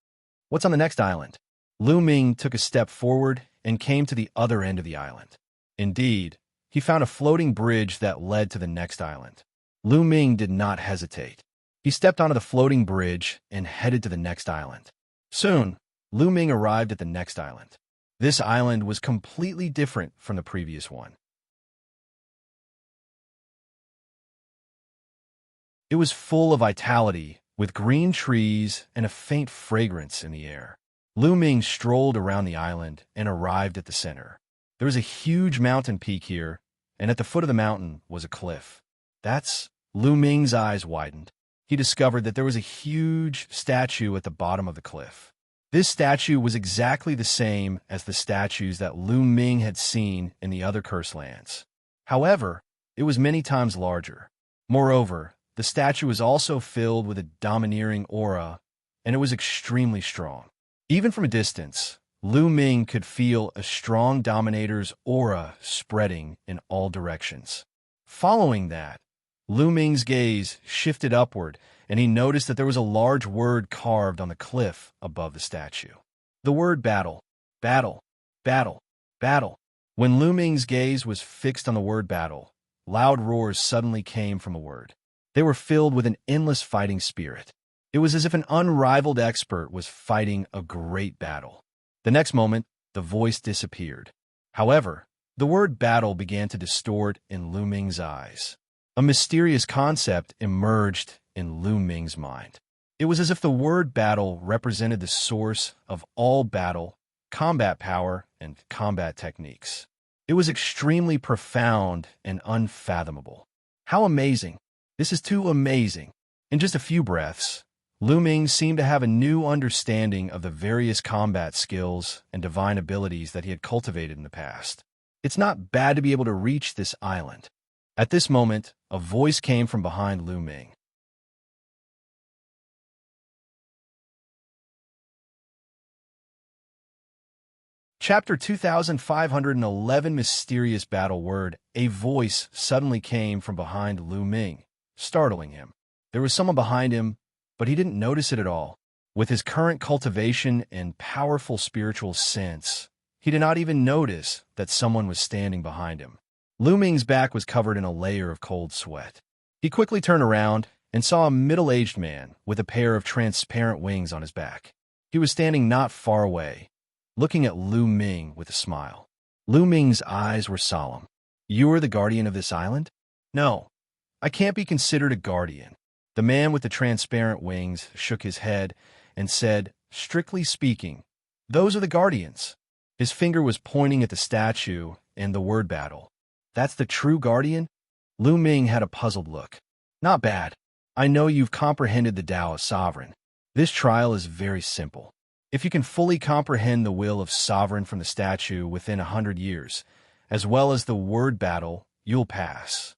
What's on the next island? Lu Ming took a step forward and came to the other end of the island. Indeed, he found a floating bridge that led to the next island. Lu Ming did not hesitate. He stepped onto the floating bridge and headed to the next island. Soon, Lu Ming arrived at the next island. This island was completely different from the previous one. It was full of vitality, with green trees and a faint fragrance in the air. Lu Ming strolled around the island and arrived at the center. There was a huge mountain peak here, and at the foot of the mountain was a cliff. Lu Ming's eyes widened. He discovered that there was a huge statue at the bottom of the cliff. This statue was exactly the same as the statues that Lu Ming had seen in the other cursed lands. However, it was many times larger. Moreover, the statue was also filled with a domineering aura, and it was extremely strong. Even from a distance, Lu Ming could feel a strong dominator's aura spreading in all directions. Following that, Lu Ming's gaze shifted upward, and he noticed that there was a large word carved on the cliff above the statue. The word battle, battle, battle, battle. When Lu Ming's gaze was fixed on the word battle, loud roars suddenly came from the word. They were filled with an endless fighting spirit. It was as if an unrivaled expert was fighting a great battle. The next moment, the voice disappeared. However, the word battle began to distort in Lu Ming's eyes. A mysterious concept emerged in Lu Ming's mind. It was as if the word battle represented the source of all battle, combat power, and combat techniques. It was extremely profound and unfathomable. How amazing! This is too amazing. In just a few breaths, Lu Ming seemed to have a new understanding of the various combat skills and divine abilities that he had cultivated in the past. It's not bad to be able to reach this island. At this moment, a voice came from behind Lu Ming. Chapter 2511 Mysterious Battle Word. A voice suddenly came from behind Lu Ming, startling him. There was someone behind him, but he didn't notice it at all. With his current cultivation and powerful spiritual sense, he did not even notice that someone was standing behind him. Lu Ming's back was covered in a layer of cold sweat. He quickly turned around and saw a middle-aged man with a pair of transparent wings on his back. He was standing not far away, looking at Lu Ming with a smile. Lu Ming's eyes were solemn. "You are the guardian of this island?" "No, I can't be considered a guardian." The man with the transparent wings shook his head and said, "Strictly speaking, those are the guardians." His finger was pointing at the statue and the word battle. "That's the true guardian?" Lu Ming had a puzzled look. "Not bad. I know you've comprehended the Tao of Sovereign. This trial is very simple. If you can fully comprehend the will of Sovereign from the statue within 100 years, as well as the word battle, you'll pass."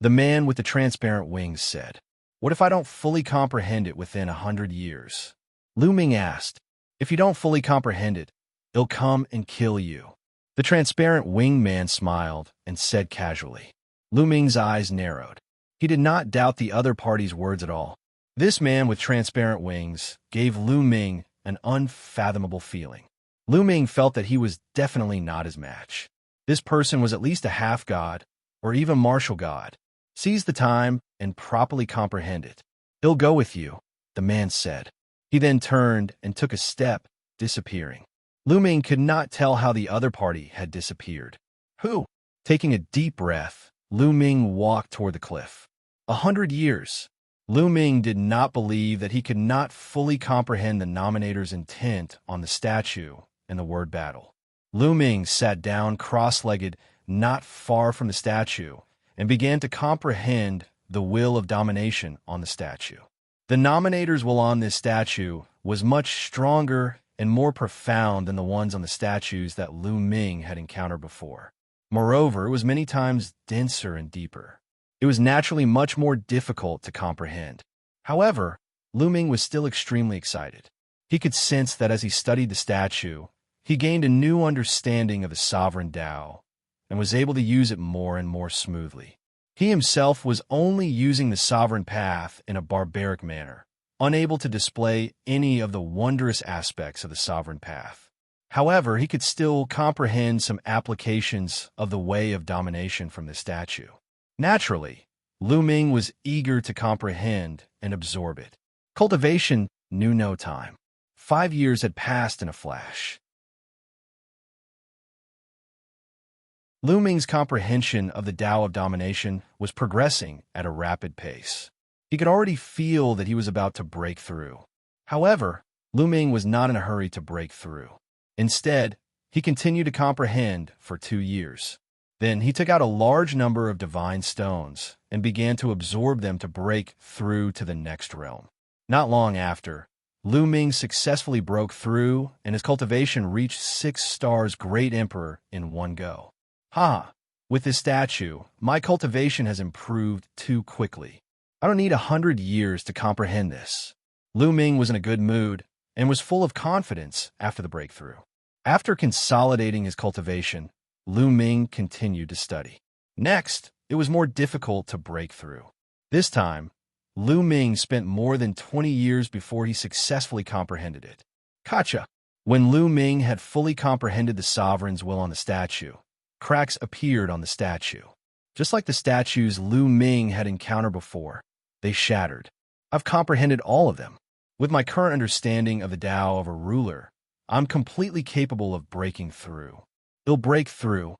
The man with the transparent wings said, "What if I don't fully comprehend it within 100 years?" Lu Ming asked, "If you don't fully comprehend it, it'll come and kill you." The transparent winged man smiled and said casually. Lu Ming's eyes narrowed. He did not doubt the other party's words at all. This man with transparent wings gave Lu Ming an unfathomable feeling. Lu Ming felt that he was definitely not his match. This person was at least a half-god, or even martial god. Seize the time and properly comprehend it. "It'll go with you," the man said. He then turned and took a step, disappearing. Lu Ming could not tell how the other party had disappeared. Who? Taking a deep breath, Lu Ming walked toward the cliff. 100 years. Lu Ming did not believe that he could not fully comprehend the nominator's intent on the statue and the word battle. Lu Ming sat down cross-legged not far from the statue and began to comprehend the will of domination on the statue. The nominator's will on this statue was much stronger and more profound than the ones on the statues that Lu Ming had encountered before. Moreover, it was many times denser and deeper. It was naturally much more difficult to comprehend. However, Lu Ming was still extremely excited. He could sense that as he studied the statue, he gained a new understanding of the sovereign Tao and was able to use it more and more smoothly. He himself was only using the sovereign path in a barbaric manner, unable to display any of the wondrous aspects of the sovereign path. However, he could still comprehend some applications of the way of domination from the statue. Naturally, Lu Ming was eager to comprehend and absorb it. Cultivation knew no time. 5 years had passed in a flash. Lu Ming's comprehension of the Tao of domination was progressing at a rapid pace. He could already feel that he was about to break through. However, Lu Ming was not in a hurry to break through. Instead, he continued to comprehend for 2 years. Then he took out a large number of divine stones and began to absorb them to break through to the next realm. Not long after, Lu Ming successfully broke through and his cultivation reached 6 stars Great Emperor in one go. With this statue, my cultivation has improved too quickly. I don't need 100 years to comprehend this. Lu Ming was in a good mood and was full of confidence after the breakthrough. After consolidating his cultivation, Lu Ming continued to study. Next, it was more difficult to break through. This time, Lu Ming spent more than 20 years before he successfully comprehended it. Gotcha! When Lu Ming had fully comprehended the sovereign's will on the statue, cracks appeared on the statue. Just like the statues Lu Ming had encountered before, they shattered. I've comprehended all of them. With my current understanding of the Tao of a ruler, I'm completely capable of breaking through. He'll break through.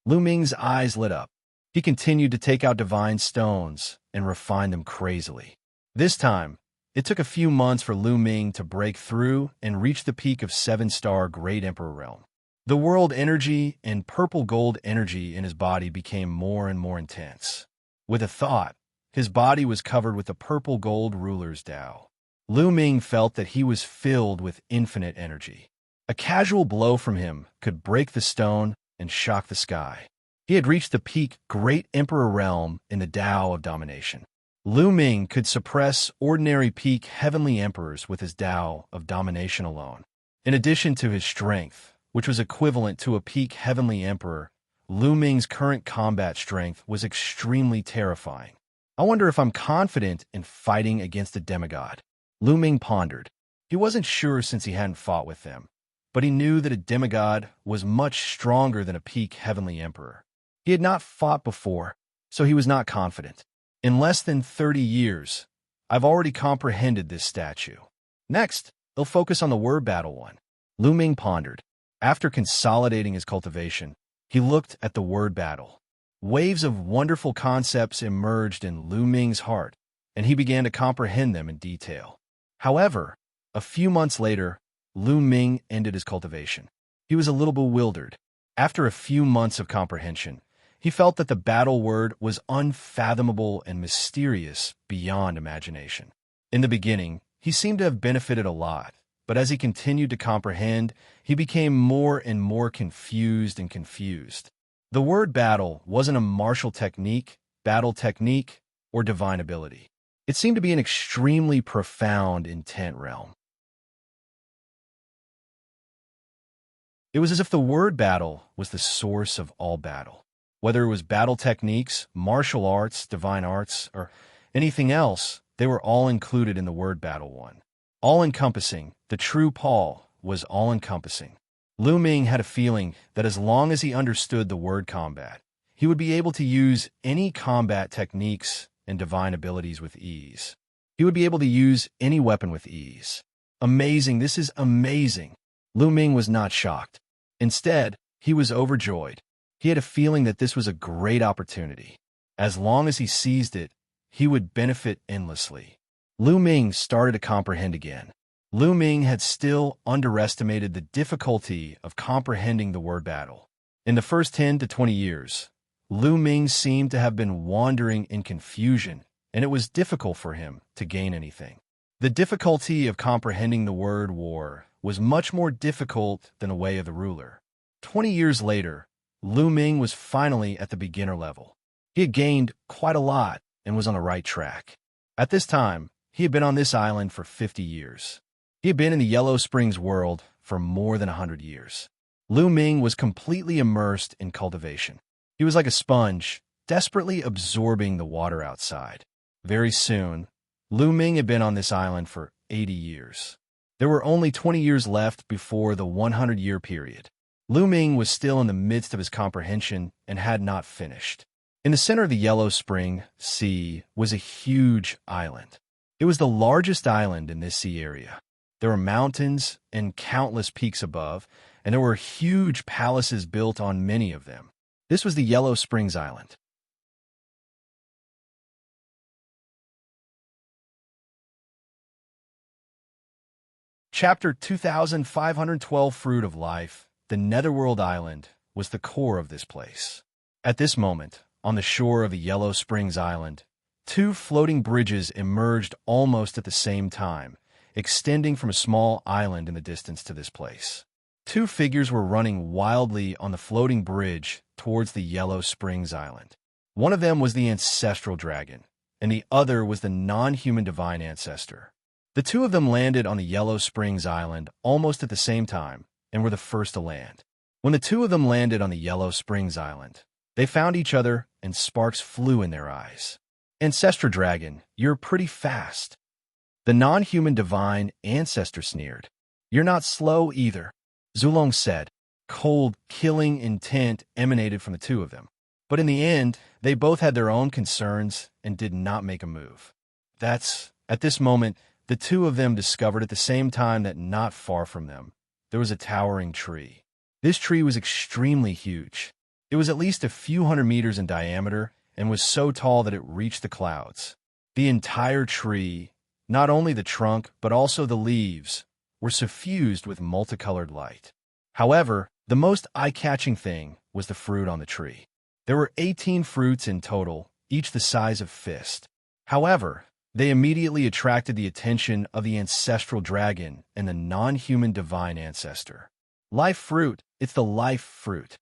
Lu Ming's eyes lit up. He continued to take out divine stones and refine them crazily. This time, it took a few months for Lu Ming to break through and reach the peak of 7-star Great Emperor realm. The world energy and purple gold energy in his body became more and more intense. With a thought, his body was covered with the purple gold ruler's Tao. Lu Ming felt that he was filled with infinite energy. A casual blow from him could break the stone and shock the sky. He had reached the peak Great Emperor realm in the Tao of domination. Lu Ming could suppress ordinary peak heavenly emperors with his Tao of domination alone. In addition to his strength, which was equivalent to a peak heavenly emperor, Lu Ming's current combat strength was extremely terrifying. I wonder if I'm confident in fighting against a demigod. Lu Ming pondered. He wasn't sure since he hadn't fought with them, but he knew that a demigod was much stronger than a peak heavenly emperor. He had not fought before, so he was not confident. In less than 30 years, I've already comprehended this statue. Next, he'll focus on the word battle one. Lu Ming pondered. After consolidating his cultivation, he looked at the word battle. Waves of wonderful concepts emerged in Lu Ming's heart, and he began to comprehend them in detail. However, a few months later, Lu Ming ended his cultivation. He was a little bewildered. After a few months of comprehension, he felt that the battle word was unfathomable and mysterious beyond imagination. In the beginning, he seemed to have benefited a lot, but as he continued to comprehend, he became more and more confused. The word battle wasn't a martial technique, battle technique, or divine ability. It seemed to be an extremely profound intent realm. It was as if the word battle was the source of all battle. Whether it was battle techniques, martial arts, divine arts, or anything else, they were all included in the word battle one. All-encompassing, the true Paul was all-encompassing. Lu Ming had a feeling that as long as he understood the word combat, he would be able to use any combat techniques and divine abilities with ease. He would be able to use any weapon with ease. Amazing, this is amazing. Lu Ming was not shocked. Instead, he was overjoyed. He had a feeling that this was a great opportunity. As long as he seized it, he would benefit endlessly. Lu Ming started to comprehend again. Lu Ming had still underestimated the difficulty of comprehending the word battle. In the first 10 to 20 years, Lu Ming seemed to have been wandering in confusion, and it was difficult for him to gain anything. The difficulty of comprehending the word war was much more difficult than the way of the ruler. 20 years later, Lu Ming was finally at the beginner level. He had gained quite a lot and was on the right track. At this time, he had been on this island for 50 years. He had been in the Yellow Springs world for more than 100 years. Lu Ming was completely immersed in cultivation. He was like a sponge, desperately absorbing the water outside. Very soon, Lu Ming had been on this island for 80 years. There were only 20 years left before the 100-year period. Lu Ming was still in the midst of his comprehension and had not finished. In the center of the Yellow Spring Sea was a huge island. It was the largest island in this sea area. There were mountains and countless peaks above, and there were huge palaces built on many of them. This was the Yellow Springs Island. Chapter 2512 Fruit of Life. The Netherworld Island was the core of this place. At this moment, on the shore of the Yellow Springs Island, two floating bridges emerged almost at the same time, extending from a small island in the distance to this place. Two figures were running wildly on the floating bridge towards the Yellow Springs Island. One of them was the ancestral dragon, and the other was the non-human divine ancestor. The two of them landed on the Yellow Springs Island almost at the same time, and were the first to land. When the two of them landed on the Yellow Springs Island, they found each other and sparks flew in their eyes. Ancestor Dragon, you're pretty fast. The non-human divine ancestor sneered. You're not slow either, Zulong said. Cold, killing intent emanated from the two of them. But in the end, they both had their own concerns and did not make a move. At this moment, the two of them discovered at the same time that not far from them, there was a towering tree. This tree was extremely huge. It was at least a few hundred meters in diameter and was so tall that it reached the clouds. The entire tree, not only the trunk but also the leaves, were suffused with multicolored light. However, the most eye-catching thing was the fruit on the tree. There were 18 fruits in total, each the size of fist. However, they immediately attracted the attention of the ancestral dragon and the non-human divine ancestor. Life fruit, it's the life fruit.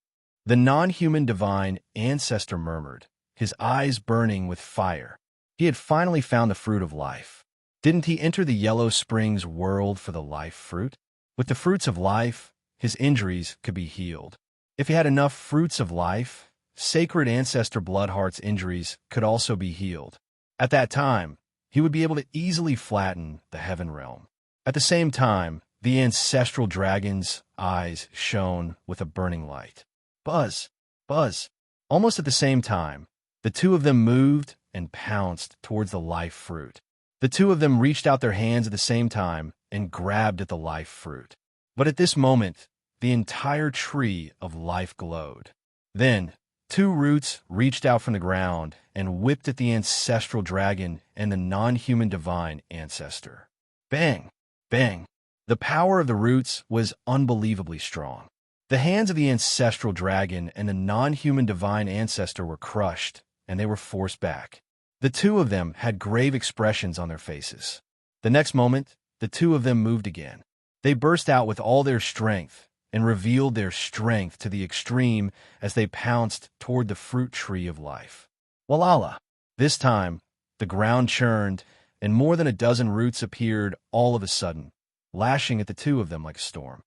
The non-human divine ancestor murmured, his eyes burning with fire. He had finally found the fruit of life. Didn't he enter the Yellow Springs world for the life fruit? With the fruits of life, his injuries could be healed. If he had enough fruits of life, sacred ancestor Bloodheart's injuries could also be healed. At that time, he would be able to easily flatten the heaven realm. At the same time, the ancestral dragon's eyes shone with a burning light. Buzz, buzz. Almost at the same time, the two of them moved and pounced towards the life fruit. The two of them reached out their hands at the same time and grabbed at the life fruit. But at this moment, the entire tree of life glowed. Then, two roots reached out from the ground and whipped at the ancestral dragon and the non-human divine ancestor. Bang! Bang! The power of the roots was unbelievably strong. The hands of the ancestral dragon and the non-human divine ancestor were crushed, and they were forced back. The two of them had grave expressions on their faces. The next moment, the two of them moved again. They burst out with all their strength and revealed their strength to the extreme as they pounced toward the fruit tree of life. Walala! This time, the ground churned, and more than a dozen roots appeared all of a sudden, lashing at the two of them like a storm.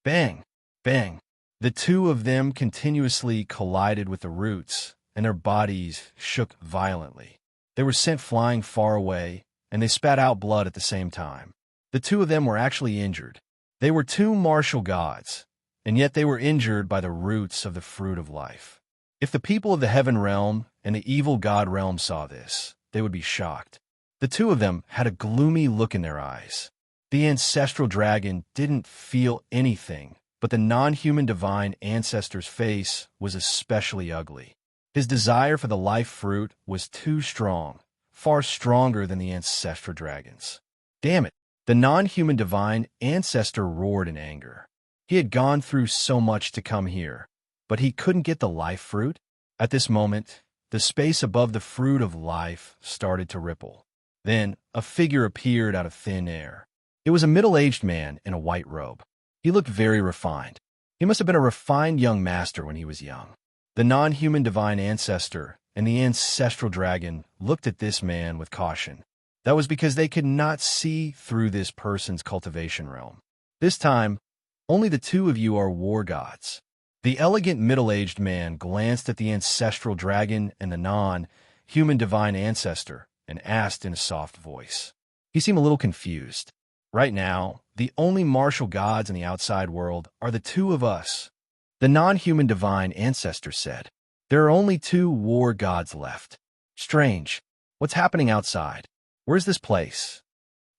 Bang! Bang! The two of them continuously collided with the roots, and their bodies shook violently. They were sent flying far away, and they spat out blood at the same time. The two of them were actually injured. They were two martial gods, and yet they were injured by the roots of the fruit of life. If the people of the heaven realm and the evil god realm saw this, they would be shocked. The two of them had a gloomy look in their eyes. The ancestral dragon didn't feel anything, but the non-human divine ancestor's face was especially ugly. His desire for the life fruit was too strong, far stronger than the ancestral dragon's. Damn it! The non-human divine ancestor roared in anger. He had gone through so much to come here, but he couldn't get the life fruit. At this moment, the space above the fruit of life started to ripple. Then, a figure appeared out of thin air. It was a middle-aged man in a white robe. He looked very refined. He must have been a refined young master when he was young. The non-human divine ancestor and the ancestral dragon looked at this man with caution. That was because they could not see through this person's cultivation realm. This time, only the two of you are war gods. The elegant middle-aged man glanced at the ancestral dragon and the non-human divine ancestor and asked in a soft voice. He seemed a little confused. Right now, the only martial gods in the outside world are the two of us. The non-human divine ancestor said, There are only two war gods left. Strange. What's happening outside? Where's this place?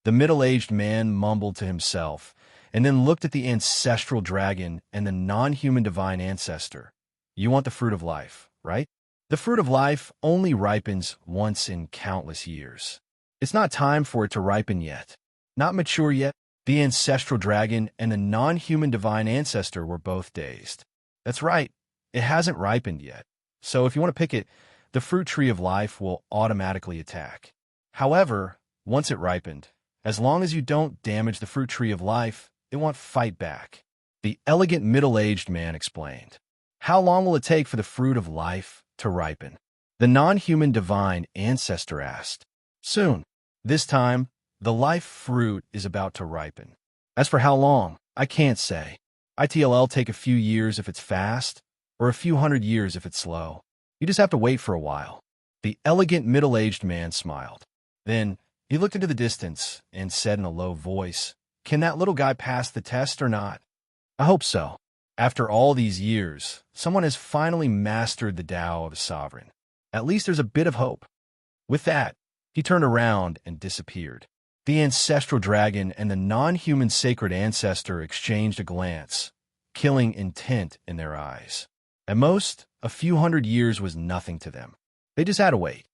The middle-aged man mumbled to himself and then looked at the ancestral dragon and the non-human divine ancestor. You want the fruit of life, right? The fruit of life only ripens once in countless years. It's not time for it to ripen yet. Not mature yet. The ancestral dragon and the non-human divine ancestor were both dazed. That's right. It hasn't ripened yet. So if you want to pick it, the fruit tree of life will automatically attack. However, once it ripened, as long as you don't damage the fruit tree of life, it won't fight back. The elegant middle-aged man explained. How long will it take for the fruit of life to ripen? The non-human divine ancestor asked. Soon. This time, the life fruit is about to ripen. As for how long, I can't say. ITLL take a few years if it's fast, or a few hundred years if it's slow. You just have to wait for a while." The elegant middle-aged man smiled. Then he looked into the distance and said in a low voice, "Can that little guy pass the test or not?" "I hope so. After all these years, someone has finally mastered the Tao of a sovereign. At least there's a bit of hope." With that, he turned around and disappeared. The ancestral dragon and the non-human sacred ancestor exchanged a glance, killing intent in their eyes. At most, a few hundred years was nothing to them. They just had to wait.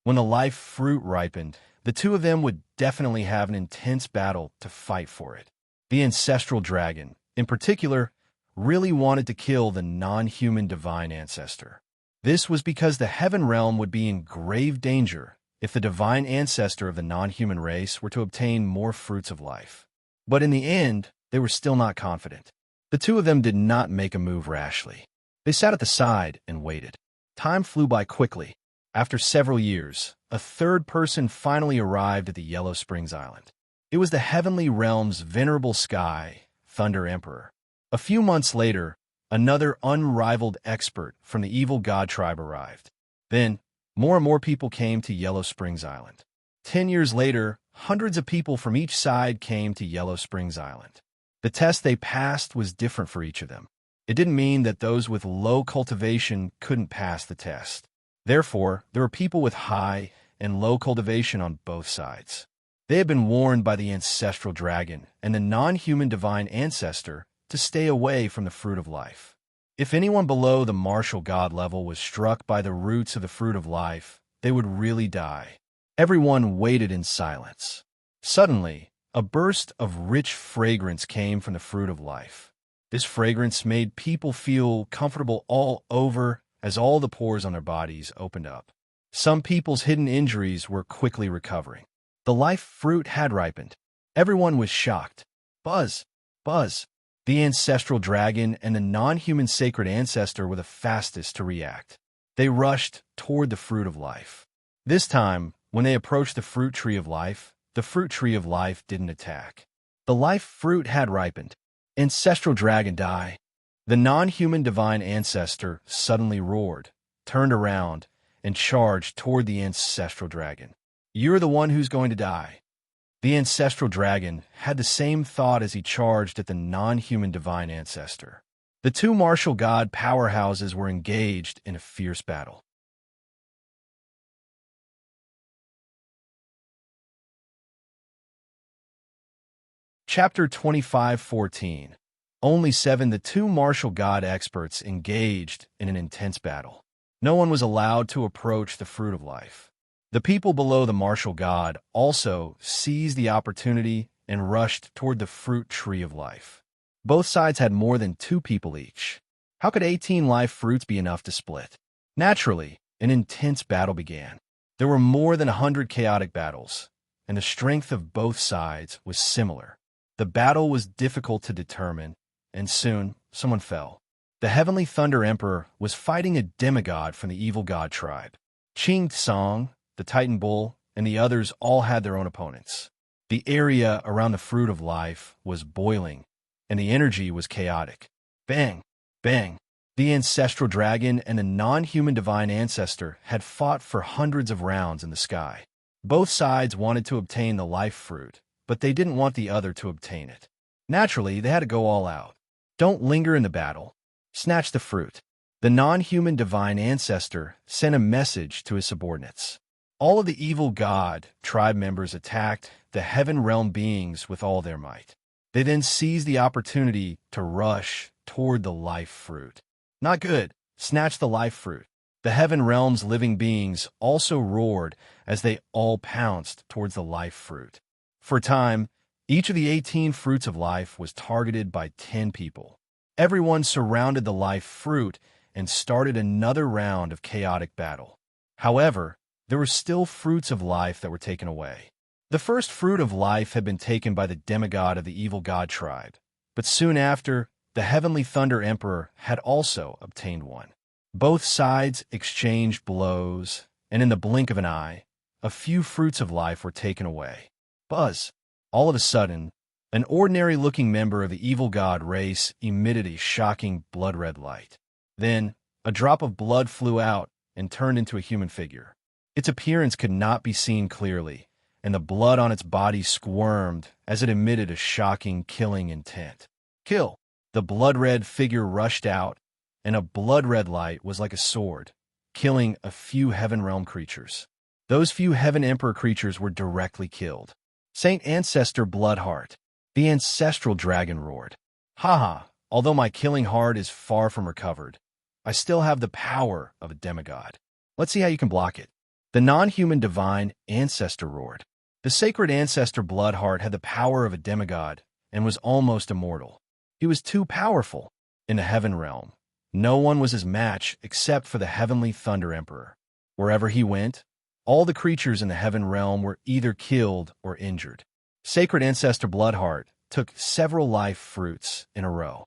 When the life fruit ripened, the two of them would definitely have an intense battle to fight for it. The ancestral dragon, in particular, really wanted to kill the non-human divine ancestor. This was because the heaven realm would be in grave danger if the divine ancestor of the non-human race were to obtain more fruits of life. But in the end, they were still not confident. The two of them did not make a move rashly. They sat at the side and waited. Time flew by quickly. After several years, a third person finally arrived at the Yellow Springs Island. It was the heavenly realm's venerable sky, Thunder Emperor. A few months later, another unrivaled expert from the evil god tribe arrived. Then, more and more people came to Yellow Springs Island. 10 years later, hundreds of people from each side came to Yellow Springs Island. The test they passed was different for each of them. It didn't mean that those with low cultivation couldn't pass the test. Therefore, there were people with high and low cultivation on both sides. They had been warned by the ancestral dragon and the non-human divine ancestor to stay away from the fruit of life. If anyone below the martial god level was struck by the roots of the fruit of life, they would really die. Everyone waited in silence. Suddenly, a burst of rich fragrance came from the fruit of life. This fragrance made people feel comfortable all over as all the pores on their bodies opened up. Some people's hidden injuries were quickly recovering. The life fruit had ripened. Everyone was shocked. Buzz! Buzz! The ancestral dragon and the non-human sacred ancestor were the fastest to react. They rushed toward the fruit of life. This time, when they approached the fruit tree of life, the fruit tree of life didn't attack. The life fruit had ripened. Ancestral dragon die. The non-human divine ancestor suddenly roared, turned around, and charged toward the ancestral dragon. "You're the one who's going to die." The ancestral dragon had the same thought as he charged at the non-human divine ancestor. The two martial god powerhouses were engaged in a fierce battle. Chapter 25:14. Only 7. The two martial god experts engaged in an intense battle. No one was allowed to approach the fruit of life. The people below the martial god also seized the opportunity and rushed toward the fruit tree of life. Both sides had more than 2 people each. How could 18 life fruits be enough to split? Naturally, an intense battle began. There were more than 100 chaotic battles, and the strength of both sides was similar. The battle was difficult to determine, and soon someone fell. The heavenly Thunder Emperor was fighting a demigod from the evil god tribe. Qing Tsong, the Titan Bull, and the others all had their own opponents. The area around the fruit of life was boiling, and the energy was chaotic. Bang! Bang! The ancestral dragon and the non-human divine ancestor had fought for hundreds of rounds in the sky. Both sides wanted to obtain the life fruit, but they didn't want the other to obtain it. Naturally, they had to go all out. Don't linger in the battle. Snatch the fruit. The non-human divine ancestor sent a message to his subordinates. All of the evil god tribe members attacked the heaven realm beings with all their might. They then seized the opportunity to rush toward the life fruit. Not good. Snatch the life fruit. The heaven realm's living beings also roared as they all pounced towards the life fruit. For a time, each of the 18 fruits of life was targeted by 10 people. Everyone surrounded the life fruit and started another round of chaotic battle. However, there were still fruits of life that were taken away. The first fruit of life had been taken by the demigod of the evil god tribe, but soon after, the heavenly Thunder Emperor had also obtained one. Both sides exchanged blows, and in the blink of an eye, a few fruits of life were taken away. Buzz! All of a sudden, An ordinary-looking member of the evil god race emitted a shocking blood-red light. Then, a drop of blood flew out and turned into a human figure. Its appearance could not be seen clearly, and the blood on its body squirmed as it emitted a shocking, killing intent. Kill! The blood-red figure rushed out, and a blood-red light was like a sword, killing a few Heaven Realm creatures. Those few Heaven Emperor creatures were directly killed. Saint Ancestor Bloodheart, the ancestral dragon, roared. Haha, although my killing heart is far from recovered, I still have the power of a demigod. Let's see how you can block it. The non-human divine ancestor roared. The sacred ancestor Bloodheart had the power of a demigod and was almost immortal. He was too powerful. In the Heaven Realm, no one was his match except for the Heavenly Thunder Emperor. Wherever he went, all the creatures in the Heaven Realm were either killed or injured. Sacred Ancestor Bloodheart took several life fruits in a row.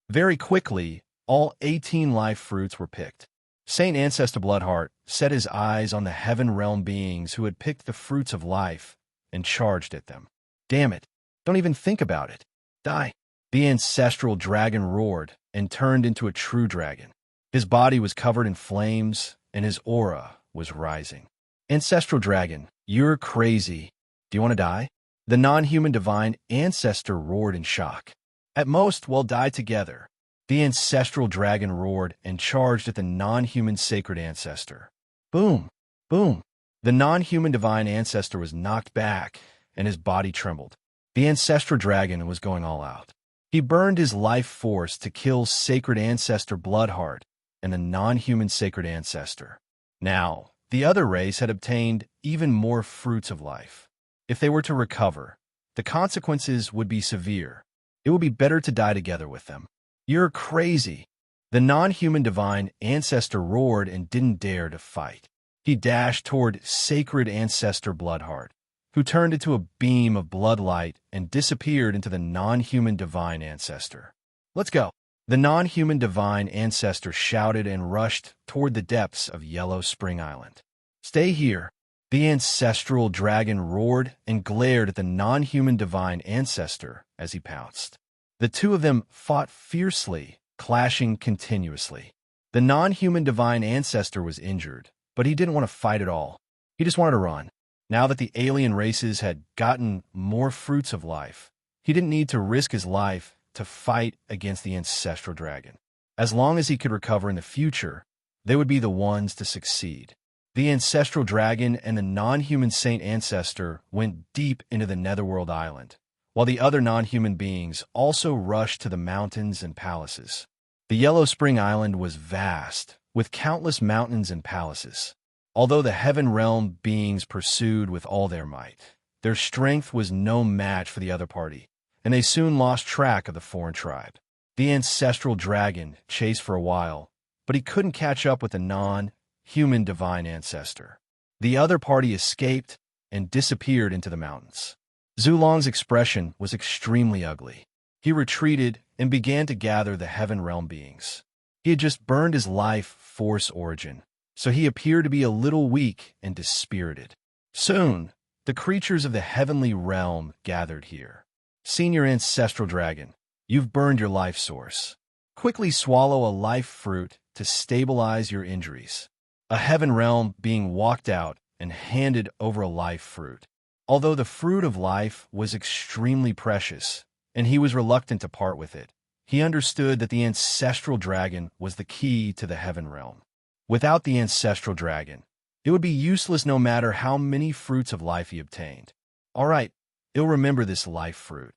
Very quickly, all 18 life fruits were picked. Saint Ancestor Bloodheart set his eyes on the Heaven Realm beings who had picked the fruits of life and charged at them. Damn it, don't even think about it. Die. The ancestral dragon roared and turned into a true dragon. His body was covered in flames, and his aura was rising. Ancestral dragon, you're crazy. Do you want to die? The non-human divine ancestor roared in shock. At most, we'll die together. The ancestral dragon roared and charged at the non-human sacred ancestor. Boom! Boom! The non-human divine ancestor was knocked back, and his body trembled. The ancestral dragon was going all out. He burned his life force to kill sacred ancestor Bloodheart and the non-human sacred ancestor. Now, the other race had obtained even more fruits of life. If they were to recover, the consequences would be severe. It would be better to die together with them. You're crazy. The non-human divine ancestor roared and didn't dare to fight. He dashed toward sacred ancestor Bloodheart, who turned into a beam of bloodlight and disappeared into the non-human divine ancestor. Let's go. The non-human divine ancestor shouted and rushed toward the depths of Yellow Spring Island. Stay here. The ancestral dragon roared and glared at the non-human divine ancestor as he pounced. The two of them fought fiercely, clashing continuously. The non-human divine ancestor was injured, but he didn't want to fight at all. He just wanted to run. Now that the alien races had gotten more fruits of life, he didn't need to risk his life to fight against the ancestral dragon. As long as he could recover in the future, they would be the ones to succeed. The ancestral dragon and the non-human saint ancestor went deep into the Netherworld Island, while the other non-human beings also rushed to the mountains and palaces. The Yellow Spring Island was vast, with countless mountains and palaces. Although the Heaven Realm beings pursued with all their might, their strength was no match for the other party, and they soon lost track of the foreign tribe. The ancestral dragon chased for a while, but he couldn't catch up with the non-human divine ancestor. The other party escaped and disappeared into the mountains. Zulong's expression was extremely ugly. He retreated and began to gather the Heaven Realm beings. He had just burned his life force origin, so he appeared to be a little weak and dispirited. Soon, the creatures of the heavenly realm gathered here. Senior Ancestral Dragon, you've burned your life source. Quickly swallow a life fruit to stabilize your injuries. A Heaven Realm being walked out and handed over a life fruit. Although the fruit of life was extremely precious, and he was reluctant to part with it, he understood that the Ancestral Dragon was the key to the Heaven Realm. Without the Ancestral Dragon, it would be useless no matter how many fruits of life he obtained. All right, he'll remember this life fruit.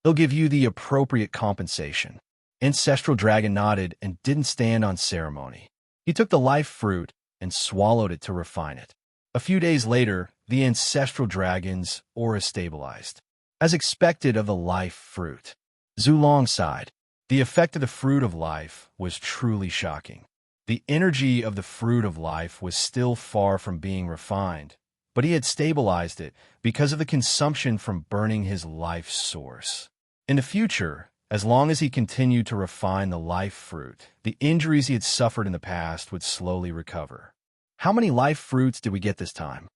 He'll give you the appropriate compensation. Ancestral Dragon nodded and didn't stand on ceremony. He took the life fruit and swallowed it to refine it. A few days later, the Ancestral Dragon's aura stabilized. As expected of the life fruit, Zulong sighed. The effect of the fruit of life was truly shocking. The energy of the fruit of life was still far from being refined, but he had stabilized it because of the consumption from burning his life source. In the future, As long as he continued to refine the life fruit, the injuries he had suffered in the past would slowly recover. How many life fruits did we get this time?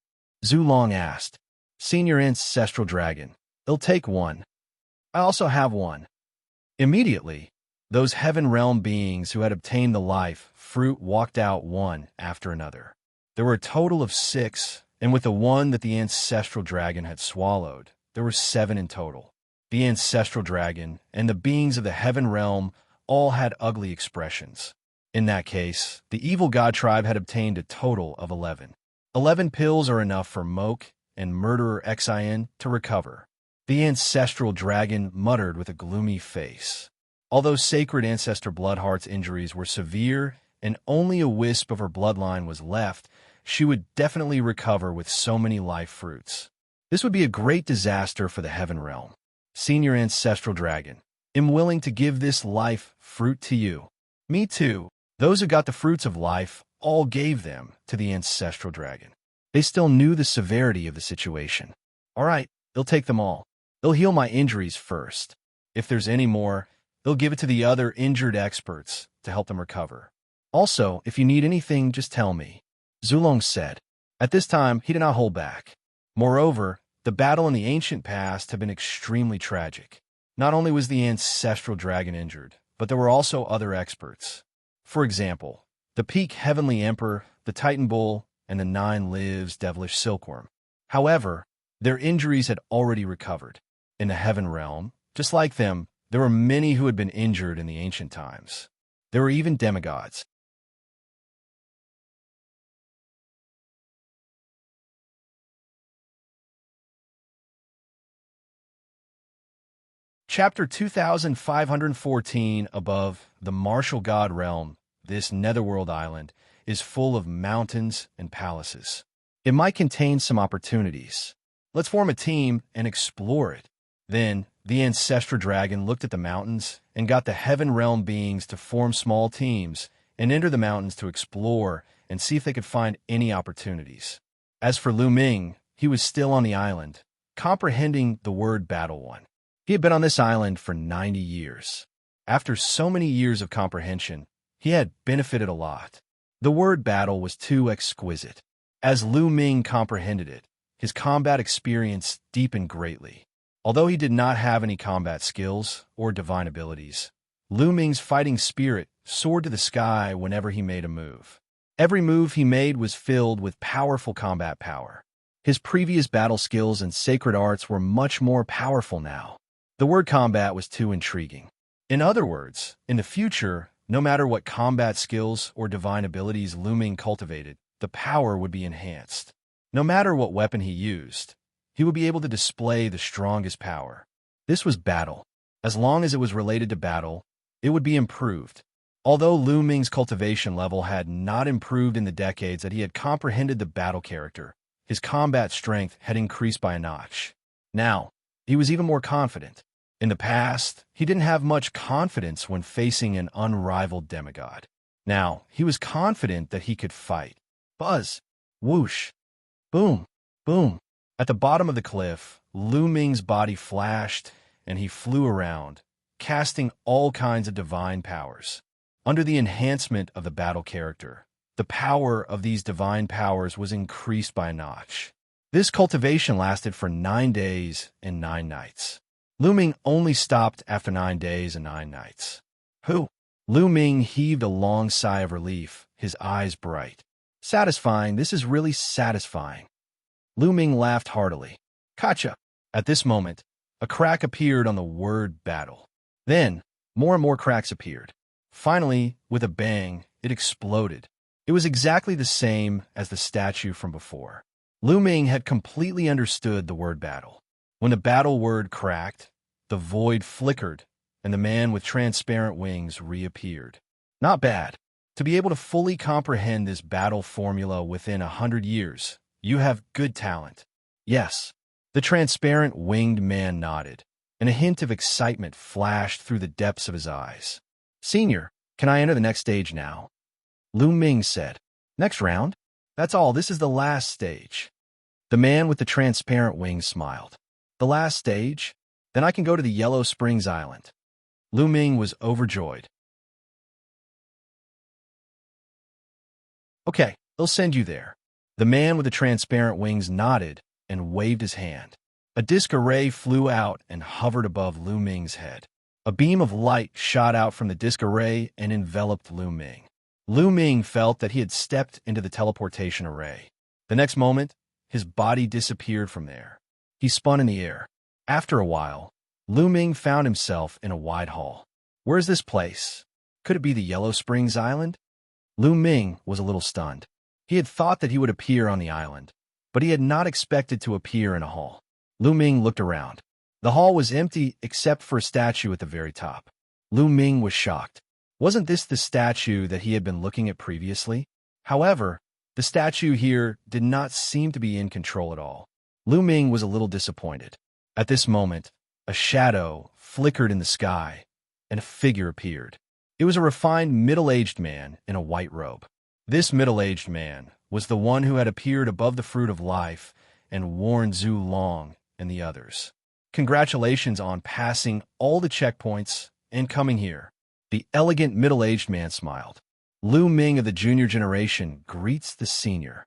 Zulong asked. Senior Ancestral Dragon. It'll take one. I also have one. Immediately, those heaven realm beings who had obtained the life fruit walked out one after another. There were a total of 6, and with the one that the Ancestral Dragon had swallowed, there were 7 in total. The Ancestral Dragon and the beings of the heaven realm all had ugly expressions. In that case, the evil god tribe had obtained a total of 11. 11 pills are enough for Moke and Murderer Xian to recover. The Ancestral Dragon muttered with a gloomy face. Although Sacred Ancestor Bloodheart's injuries were severe and only a wisp of her bloodline was left, she would definitely recover with so many life fruits. This would be a great disaster for the heaven realm. Senior Ancestral Dragon, am willing to give this life fruit to you. Me too. Those who got the fruits of life all gave them to the Ancestral Dragon. They still knew the severity of the situation. All right, they'll take them all. They'll heal my injuries first. If there's any more, they'll give it to the other injured experts to help them recover. Also, if you need anything, just tell me, Zulong said. At this time, he did not hold back. Moreover, the battle in the ancient past had been extremely tragic. Not only was the Ancestral Dragon injured, but there were also other experts. For example, the Peak Heavenly Emperor, the Titan Bull, and the 9 Lives Devilish Silkworm. However, their injuries had already recovered. In the heaven realm, just like them, there were many who had been injured in the ancient times. There were even demigods. Chapter 2514 above the Martial God Realm, this netherworld island, is full of mountains and palaces. It might contain some opportunities. Let's form a team and explore it. Then, the Ancestral Dragon looked at the mountains and got the heaven realm beings to form small teams and enter the mountains to explore and see if they could find any opportunities. As for Lu Ming, he was still on the island, comprehending the word battle one. He had been on this island for 90 years. After so many years of comprehension, he had benefited a lot. The word battle was too exquisite. As Lu Ming comprehended it, his combat experience deepened greatly. Although he did not have any combat skills or divine abilities, Lu Ming's fighting spirit soared to the sky whenever he made a move. Every move he made was filled with powerful combat power. His previous battle skills and sacred arts were much more powerful now. The word combat was too intriguing. In other words, in the future, no matter what combat skills or divine abilities Lu Ming cultivated, the power would be enhanced. No matter what weapon he used, he would be able to display the strongest power. This was battle. As long as it was related to battle, it would be improved. Although Lu Ming's cultivation level had not improved in the decades that he had comprehended the battle character, his combat strength had increased by a notch. Now, he was even more confident. In the past, he didn't have much confidence when facing an unrivaled demigod. Now, he was confident that he could fight. Buzz! Whoosh! Boom! Boom! At the bottom of the cliff, Lu Ming's body flashed, and he flew around, casting all kinds of divine powers. Under the enhancement of the battle character, the power of these divine powers was increased by a notch. This cultivation lasted for 9 days and 9 nights. Lu Ming only stopped after 9 days and 9 nights. Who? Lu Ming heaved a long sigh of relief, his eyes bright. Satisfying, this is really satisfying. Lu Ming laughed heartily. Gotcha! At this moment, a crack appeared on the word battle. Then, more and more cracks appeared. Finally, with a bang, it exploded. It was exactly the same as the statue from before. Lu Ming had completely understood the word battle. When the battle word cracked, the void flickered, and the man with transparent wings reappeared. Not bad. To be able to fully comprehend this battle formula within 100 years, you have good talent. Yes. The transparent winged man nodded, and a hint of excitement flashed through the depths of his eyes. Senior, can I enter the next stage now? Lu Ming said. Next round? That's all. This is the last stage. The man with the transparent wings smiled. The last stage? Then I can go to the Yellow Springs Island. Lu Ming was overjoyed. Okay, they'll send you there. The man with the transparent wings nodded and waved his hand. A disc array flew out and hovered above Lu Ming's head. A beam of light shot out from the disc array and enveloped Lu Ming. Lu Ming felt that he had stepped into the teleportation array. The next moment, his body disappeared from there. He spun in the air. After a while, Lu Ming found himself in a wide hall. Where's this place? Could it be the Yellow Springs Island? Lu Ming was a little stunned. He had thought that he would appear on the island, but he had not expected to appear in a hall. Lu Ming looked around. The hall was empty except for a statue at the very top. Lu Ming was shocked. Wasn't this the statue that he had been looking at previously? However, the statue here did not seem to be in control at all. Lu Ming was a little disappointed. At this moment, a shadow flickered in the sky, and a figure appeared. It was a refined middle-aged man in a white robe. This middle-aged man was the one who had appeared above the fruit of life and warned Zhu Long and the others. Congratulations on passing all the checkpoints and coming here. The elegant middle-aged man smiled. Lu Ming of the junior generation greets the senior.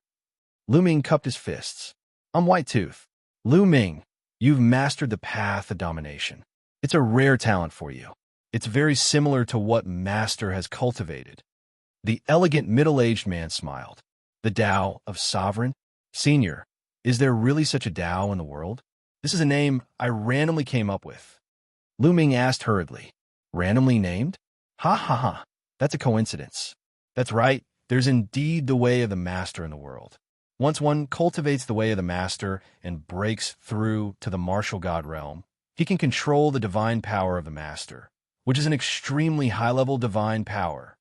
Lu Ming cupped his fists. I'm White Tooth. Lu Ming, you've mastered the path of domination. It's a rare talent for you. It's very similar to what Master has cultivated. The elegant middle-aged man smiled. The Tao of Sovereign? Senior, is there really such a Tao in the world? This is a name I randomly came up with. Lu Ming asked hurriedly. Randomly named? Ha ha ha, that's a coincidence. That's right, there's indeed the way of the Master in the world. Once one cultivates the way of the Master and breaks through to the martial god realm, he can control the divine power of the Master, which is an extremely high-level divine power.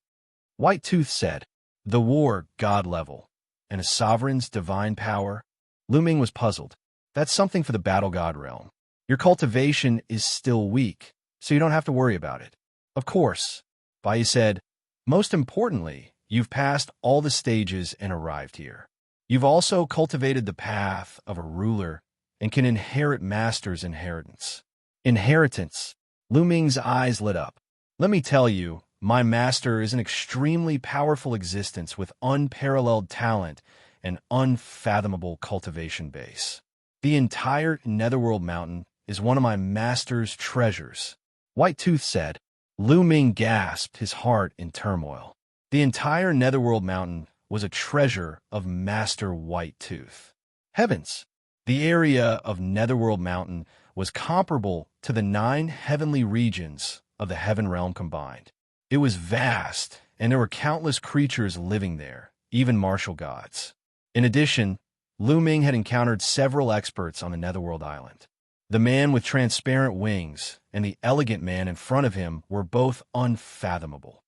White Tooth said, the war god level, and a sovereign's divine power? Lu Ming was puzzled. That's something for the battle god realm. Your cultivation is still weak, so you don't have to worry about it. Of course, Bai said, most importantly, you've passed all the stages and arrived here. You've also cultivated the path of a ruler and can inherit Master's inheritance. Inheritance. Lu Ming's eyes lit up. Let me tell you, my Master is an extremely powerful existence with unparalleled talent and unfathomable cultivation base. The entire Netherworld Mountain is one of my Master's treasures. White Tooth said. Lu Ming gasped, his heart in turmoil. The entire Netherworld Mountain was a treasure of Master White Tooth. Heavens! The area of Netherworld Mountain was comparable to the 9 heavenly regions of the Heaven Realm combined. It was vast, and there were countless creatures living there, even martial gods. In addition, Lu Ming had encountered several experts on the Netherworld Island. The man with transparent wings and the elegant man in front of him were both unfathomable.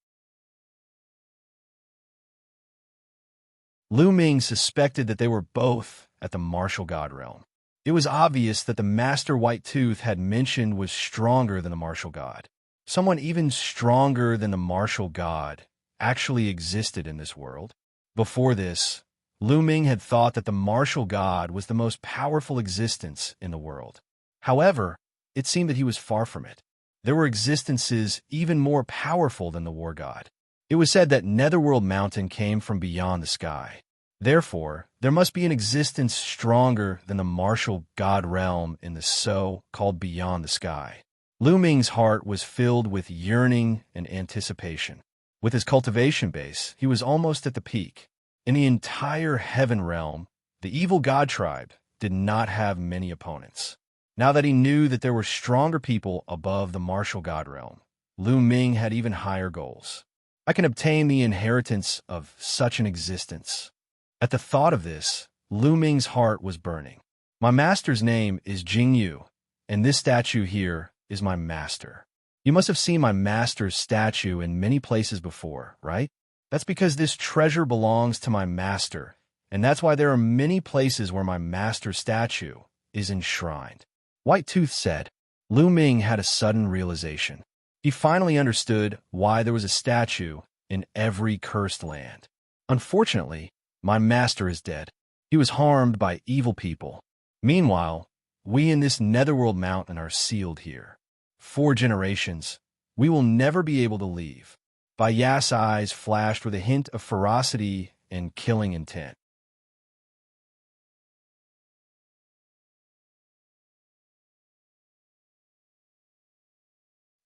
Lu Ming suspected that they were both at the martial god realm. It was obvious that the Master White Tooth had mentioned was stronger than the martial god. Someone even stronger than the martial god actually existed in this world. Before this, Lu Ming had thought that the martial god was the most powerful existence in the world. However, it seemed that he was far from it. There were existences even more powerful than the war god. It was said that Netherworld Mountain came from beyond the sky. Therefore, there must be an existence stronger than the martial god realm in the so-called beyond the sky. Lu Ming's heart was filled with yearning and anticipation. With his cultivation base, he was almost at the peak. In the entire heaven realm, the evil god tribe did not have many opponents. Now that he knew that there were stronger people above the martial god realm, Lu Ming had even higher goals. I can obtain the inheritance of such an existence. At the thought of this, Lu Ming's heart was burning. My master's name is Jingyu, and this statue here is my master. You must have seen my master's statue in many places before, right? That's because this treasure belongs to my master, and that's why there are many places where my master's statue is enshrined. White Tooth said. Lu Ming had a sudden realization. He finally understood why there was a statue in every cursed land. Unfortunately, my master is dead. He was harmed by evil people. Meanwhile, we in this Netherworld Mountain are sealed here. 4 generations, We will never be able to leave. Bai Ya's eyes flashed with a hint of ferocity and killing intent.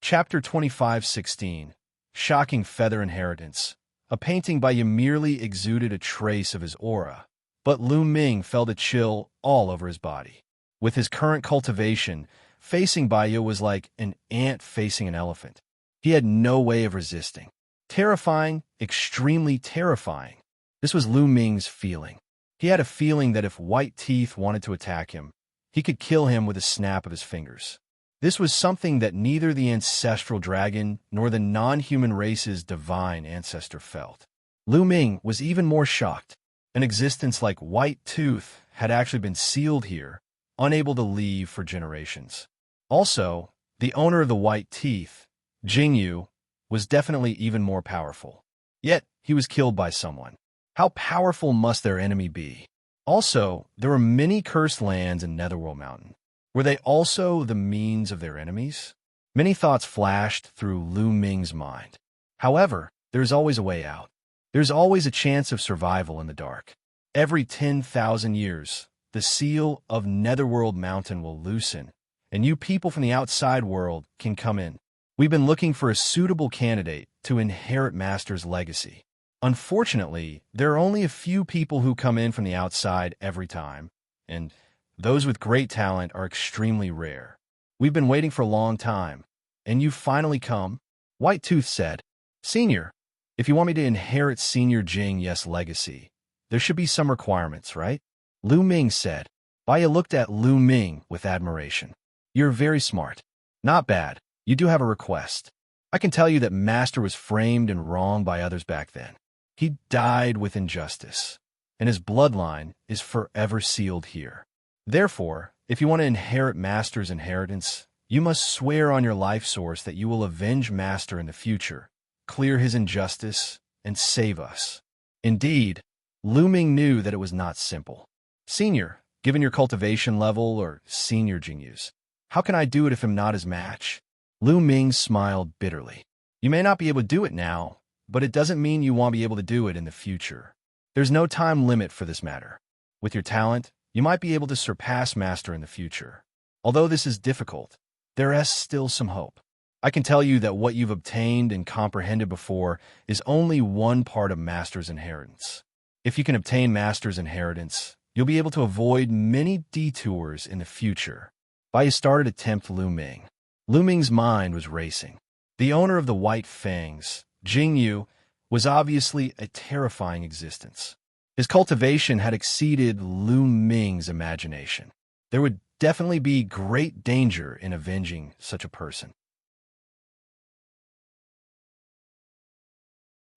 Chapter 25:16. Shocking Feather Inheritance. A painting by Yu merely exuded a trace of his aura, but Lu Ming felt a chill all over his body. With his current cultivation, facing Bai Yu was like an ant facing an elephant. He had no way of resisting. Terrifying, extremely terrifying. This was Lu Ming's feeling. He had a feeling that if White Teeth wanted to attack him, he could kill him with a snap of his fingers. This was something that neither the ancestral dragon nor the non-human race's divine ancestor felt. Lu Ming was even more shocked. An existence like White Tooth had actually been sealed here, unable to leave for generations. Also, the owner of the White Teeth, Jingyu, was definitely even more powerful. Yet, he was killed by someone. How powerful must their enemy be? Also, there were many cursed lands in Netherworld Mountain. Were they also the means of their enemies? Many thoughts flashed through Lu Ming's mind. However, there's always a way out. There's always a chance of survival in the dark. Every 10,000 years, the seal of Netherworld Mountain will loosen, and you people from the outside world can come in. We've been looking for a suitable candidate to inherit Master's legacy. Unfortunately, there are only a few people who come in from the outside every time, and those with great talent are extremely rare. We've been waiting for a long time, and you've finally come, White Tooth said. Senior, if you want me to inherit Senior Jing's legacy, there should be some requirements, right? Lu Ming said. Bai Yu looked at Lu Ming with admiration. You're very smart. Not bad. You do have a request. I can tell you that Master was framed and wronged by others back then. He died with injustice, and his bloodline is forever sealed here. Therefore, if you want to inherit Master's inheritance, you must swear on your life source that you will avenge Master in the future, clear his injustice, and save us. Indeed, Lu Ming knew that it was not simple. Senior, given your cultivation level, or Senior Jing's, how can I do it if I'm not his match? Lu Ming smiled bitterly. You may not be able to do it now, but it doesn't mean you won't be able to do it in the future. There's no time limit for this matter. With your talent, you might be able to surpass Master in the future. Although this is difficult, there is still some hope. I can tell you that what you've obtained and comprehended before is only one part of Master's inheritance. If you can obtain Master's inheritance, you'll be able to avoid many detours in the future. Bai Yu started to tempt Lu Ming. Lu Ming's mind was racing. The owner of the White Fangs, Jingyu, was obviously a terrifying existence. His cultivation had exceeded Lu Ming's imagination. There would definitely be great danger in avenging such a person.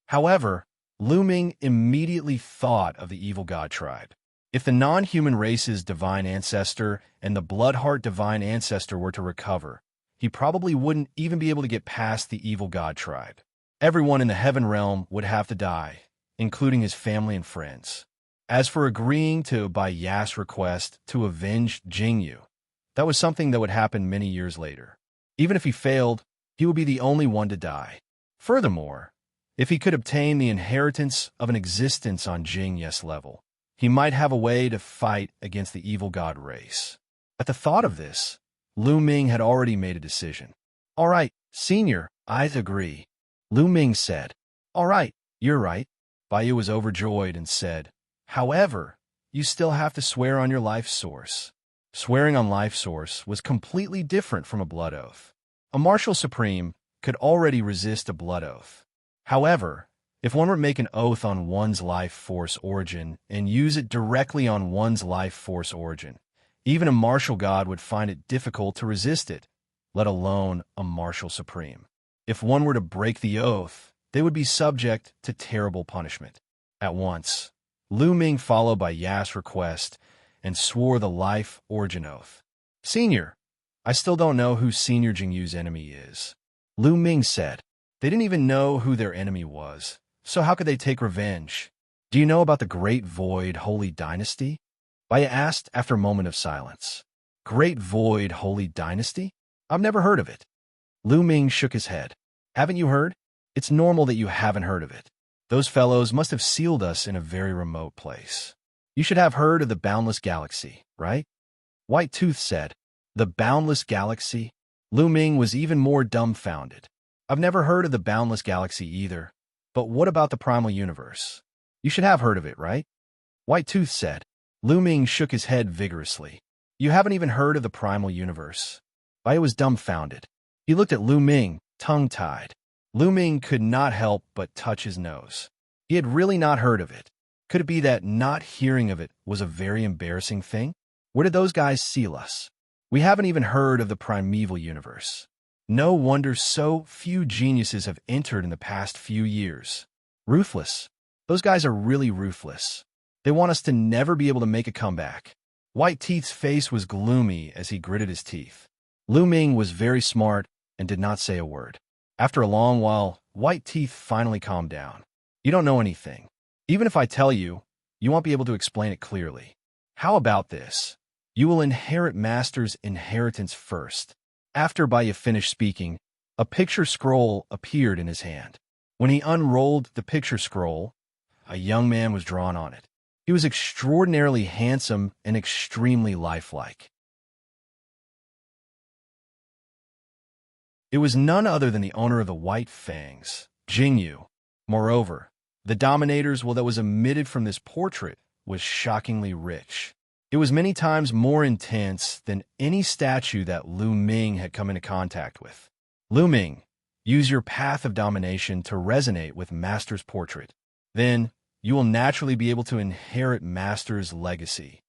However, Lu Ming immediately thought of the evil god tribe. If the non-human race's divine ancestor and the Bloodheart divine ancestor were to recover, he probably wouldn't even be able to get past the evil god tribe. Everyone in the heaven realm would have to die, including his family and friends. As for agreeing to Bai Ya's request to avenge Jingyu, that was something that would happen many years later. Even if he failed, he would be the only one to die. Furthermore, if he could obtain the inheritance of an existence on Jing's level, he might have a way to fight against the evil god race. At the thought of this, Lu Ming had already made a decision. All right, Senior, I agree. Lu Ming said. All right, you're right. Bai Yu was overjoyed and said, however, you still have to swear on your life source. Swearing on life source was completely different from a blood oath. A martial supreme could already resist a blood oath. However, if one were to make an oath on one's life force origin and use it directly on one's life force origin, even a martial god would find it difficult to resist it, let alone a martial supreme. If one were to break the oath, they would be subject to terrible punishment. At once, Lu Ming followed Bai Ya's request and swore the life origin oath. Senior, I still don't know who Senior Jingyu's enemy is. Lu Ming said. They didn't even know who their enemy was, so how could they take revenge? Do you know about the Great Void Holy Dynasty? Bai Yu asked after a moment of silence. Great Void Holy Dynasty? I've never heard of it. Lu Ming shook his head. Haven't you heard? It's normal that you haven't heard of it. Those fellows must have sealed us in a very remote place. You should have heard of the boundless galaxy, right? White Tooth said. The boundless galaxy? Lu Ming was even more dumbfounded. I've never heard of the boundless galaxy either. But what about the primal universe? You should have heard of it, right? White Tooth said. Lu Ming shook his head vigorously. You haven't even heard of the primal universe. Bai was dumbfounded. He looked at Lu Ming, tongue-tied. Lu Ming could not help but touch his nose. He had really not heard of it. Could it be that not hearing of it was a very embarrassing thing? Where did those guys seal us? We haven't even heard of the primeval universe. No wonder so few geniuses have entered in the past few years. Ruthless. Those guys are really ruthless. They want us to never be able to make a comeback. White Teeth's face was gloomy as he gritted his teeth. Lu Ming was very smart and did not say a word. After a long while, White Teeth finally calmed down. You don't know anything. Even if I tell you, you won't be able to explain it clearly. How about this? You will inherit Master's inheritance first. After Baya finished speaking, a picture scroll appeared in his hand. When he unrolled the picture scroll, a young man was drawn on it. He was extraordinarily handsome and extremely lifelike. It was none other than the owner of the White Fangs, Jingyu. Moreover, the dominators that was emitted from this portrait was shockingly rich. It was many times more intense than any statue that Lu Ming had come into contact with. Lu Ming, use your path of domination to resonate with Master's portrait. Then, you will naturally be able to inherit Master's legacy.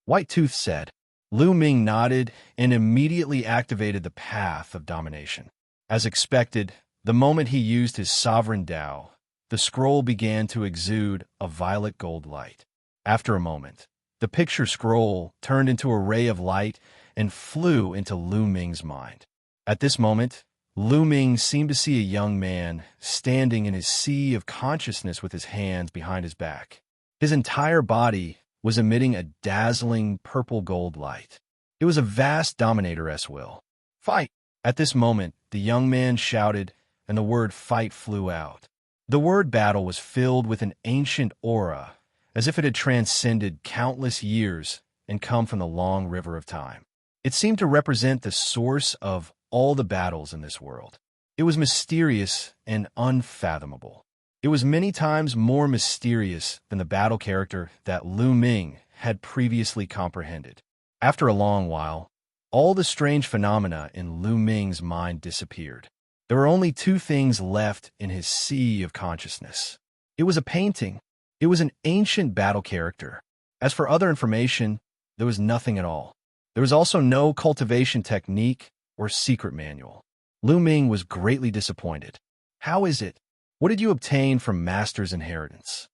White Tooth said. Lu Ming nodded and immediately activated the path of domination. As expected, the moment he used his sovereign Dao, the scroll began to exude a violet gold light. After a moment, the picture scroll turned into a ray of light and flew into Lu Ming's mind. At this moment, Lu Ming seemed to see a young man standing in his sea of consciousness with his hands behind his back. His entire body was emitting a dazzling purple gold light. It was a vast dominator-esque will. Fight! At this moment, the young man shouted, and the word fight flew out. The word battle was filled with an ancient aura, as if it had transcended countless years and come from the long river of time. It seemed to represent the source of all the battles in this world. It was mysterious and unfathomable. It was many times more mysterious than the battle character that Lu Ming had previously comprehended. After a long while, all the strange phenomena in Lu Ming's mind disappeared. There were only two things left in his sea of consciousness. It was a painting. It was an ancient battle character. As for other information, there was nothing at all. There was also no cultivation technique or secret manual. Lu Ming was greatly disappointed. How is it? What did you obtain from Master's inheritance?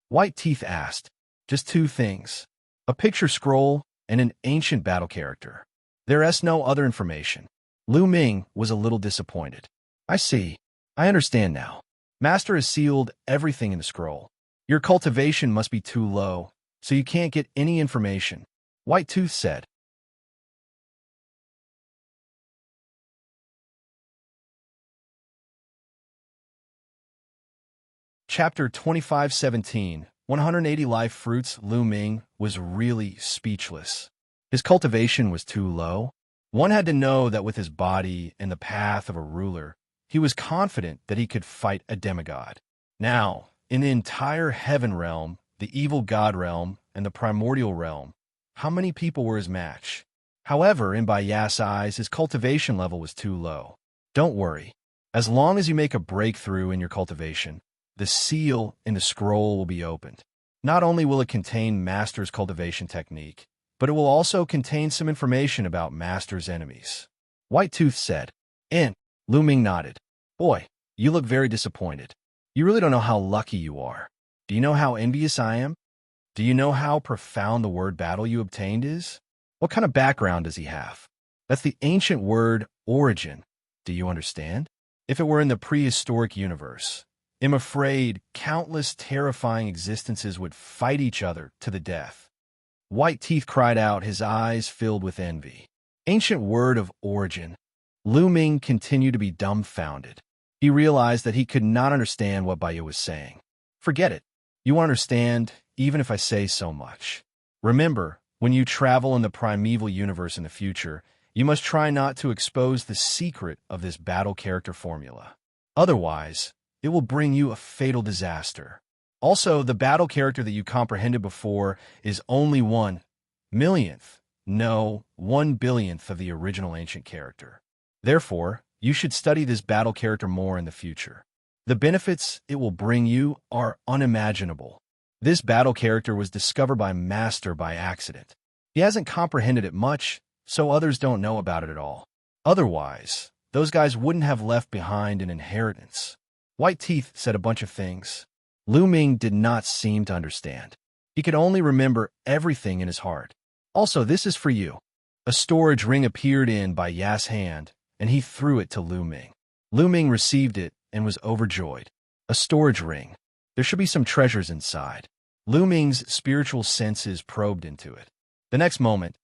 White Teeth asked. Just two things. A picture scroll and an ancient battle character. There is no other information. Lu Ming was a little disappointed. I see. I understand now. Master has sealed everything in the scroll. Your cultivation must be too low, so you can't get any information, White Tooth said. Chapter 25:17, 180 Life Fruits. Lu Ming was really speechless. His cultivation was too low. One had to know that with his body and the path of a ruler, he was confident that he could fight a demigod. Now, in the entire heaven realm, the evil god realm, and the primordial realm, how many people were his match? However, in Baya's eyes, his cultivation level was too low. Don't worry. As long as you make a breakthrough in your cultivation, the seal in the scroll will be opened. Not only will it contain Master's cultivation technique, but it will also contain some information about Master's enemies. White Tooth said. And Lu Ming nodded. Boy, you look very disappointed. You really don't know how lucky you are. Do you know how envious I am? Do you know how profound the word battle you obtained is? What kind of background does he have? That's the ancient word origin. Do you understand? If it were in the prehistoric universe, I'm afraid countless terrifying existences would fight each other to the death. White Teeth cried out, his eyes filled with envy. Ancient word of origin. Lu Ming continued to be dumbfounded. He realized that he could not understand what Baiyu was saying. Forget it. You won't understand, even if I say so much. Remember, when you travel in the primeval universe in the future, you must try not to expose the secret of this battle character formula. Otherwise, it will bring you a fatal disaster. Also, the battle character that you comprehended before is only 1/millionth, no, 1/billionth of the original ancient character. Therefore, you should study this battle character more in the future. The benefits it will bring you are unimaginable. This battle character was discovered by Master by accident. He hasn't comprehended it much, so others don't know about it at all. Otherwise, those guys wouldn't have left behind an inheritance. White Teeth said a bunch of things. Lu Ming did not seem to understand. He could only remember everything in his heart. Also, this is for you. A storage ring appeared in by Ya's hand, and he threw it to Lu Ming. Lu Ming received it and was overjoyed. A storage ring. There should be some treasures inside. Lu Ming's spiritual senses probed into it. The next moment,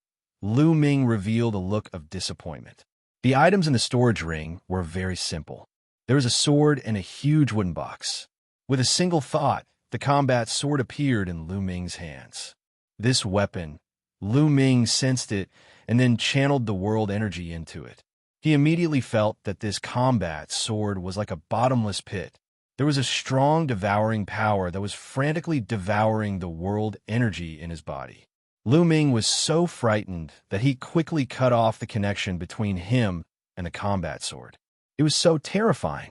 Lu Ming revealed a look of disappointment. The items in the storage ring were very simple. There was a sword and a huge wooden box. With a single thought, the combat sword appeared in Lu Ming's hands. This weapon, Lu Ming sensed it and then channeled the world energy into it. He immediately felt that this combat sword was like a bottomless pit. There was a strong devouring power that was frantically devouring the world energy in his body. Lu Ming was so frightened that he quickly cut off the connection between him and the combat sword. It was so terrifying.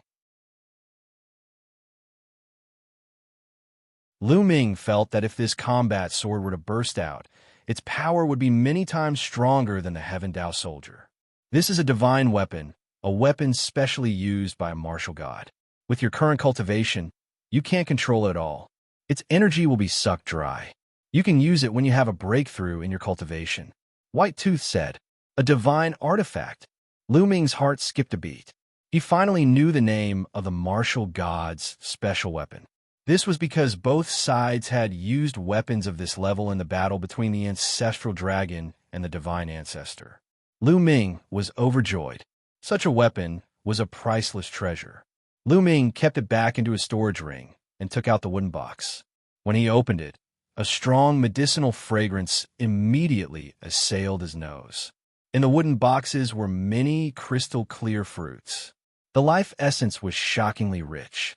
Lu Ming felt that if this combat sword were to burst out, its power would be many times stronger than the Heaven Dao soldier. This is a divine weapon, a weapon specially used by a martial god. With your current cultivation, you can't control it at all. Its energy will be sucked dry. You can use it when you have a breakthrough in your cultivation. White Tooth said, a divine artifact. Lu Ming's heart skipped a beat. He finally knew the name of the martial god's special weapon. This was because both sides had used weapons of this level in the battle between the ancestral dragon and the divine ancestor. Lu Ming was overjoyed. Such a weapon was a priceless treasure. Lu Ming kept it back into his storage ring and took out the wooden box. When he opened it, a strong medicinal fragrance immediately assailed his nose. In the wooden boxes were many crystal-clear fruits. The life essence was shockingly rich.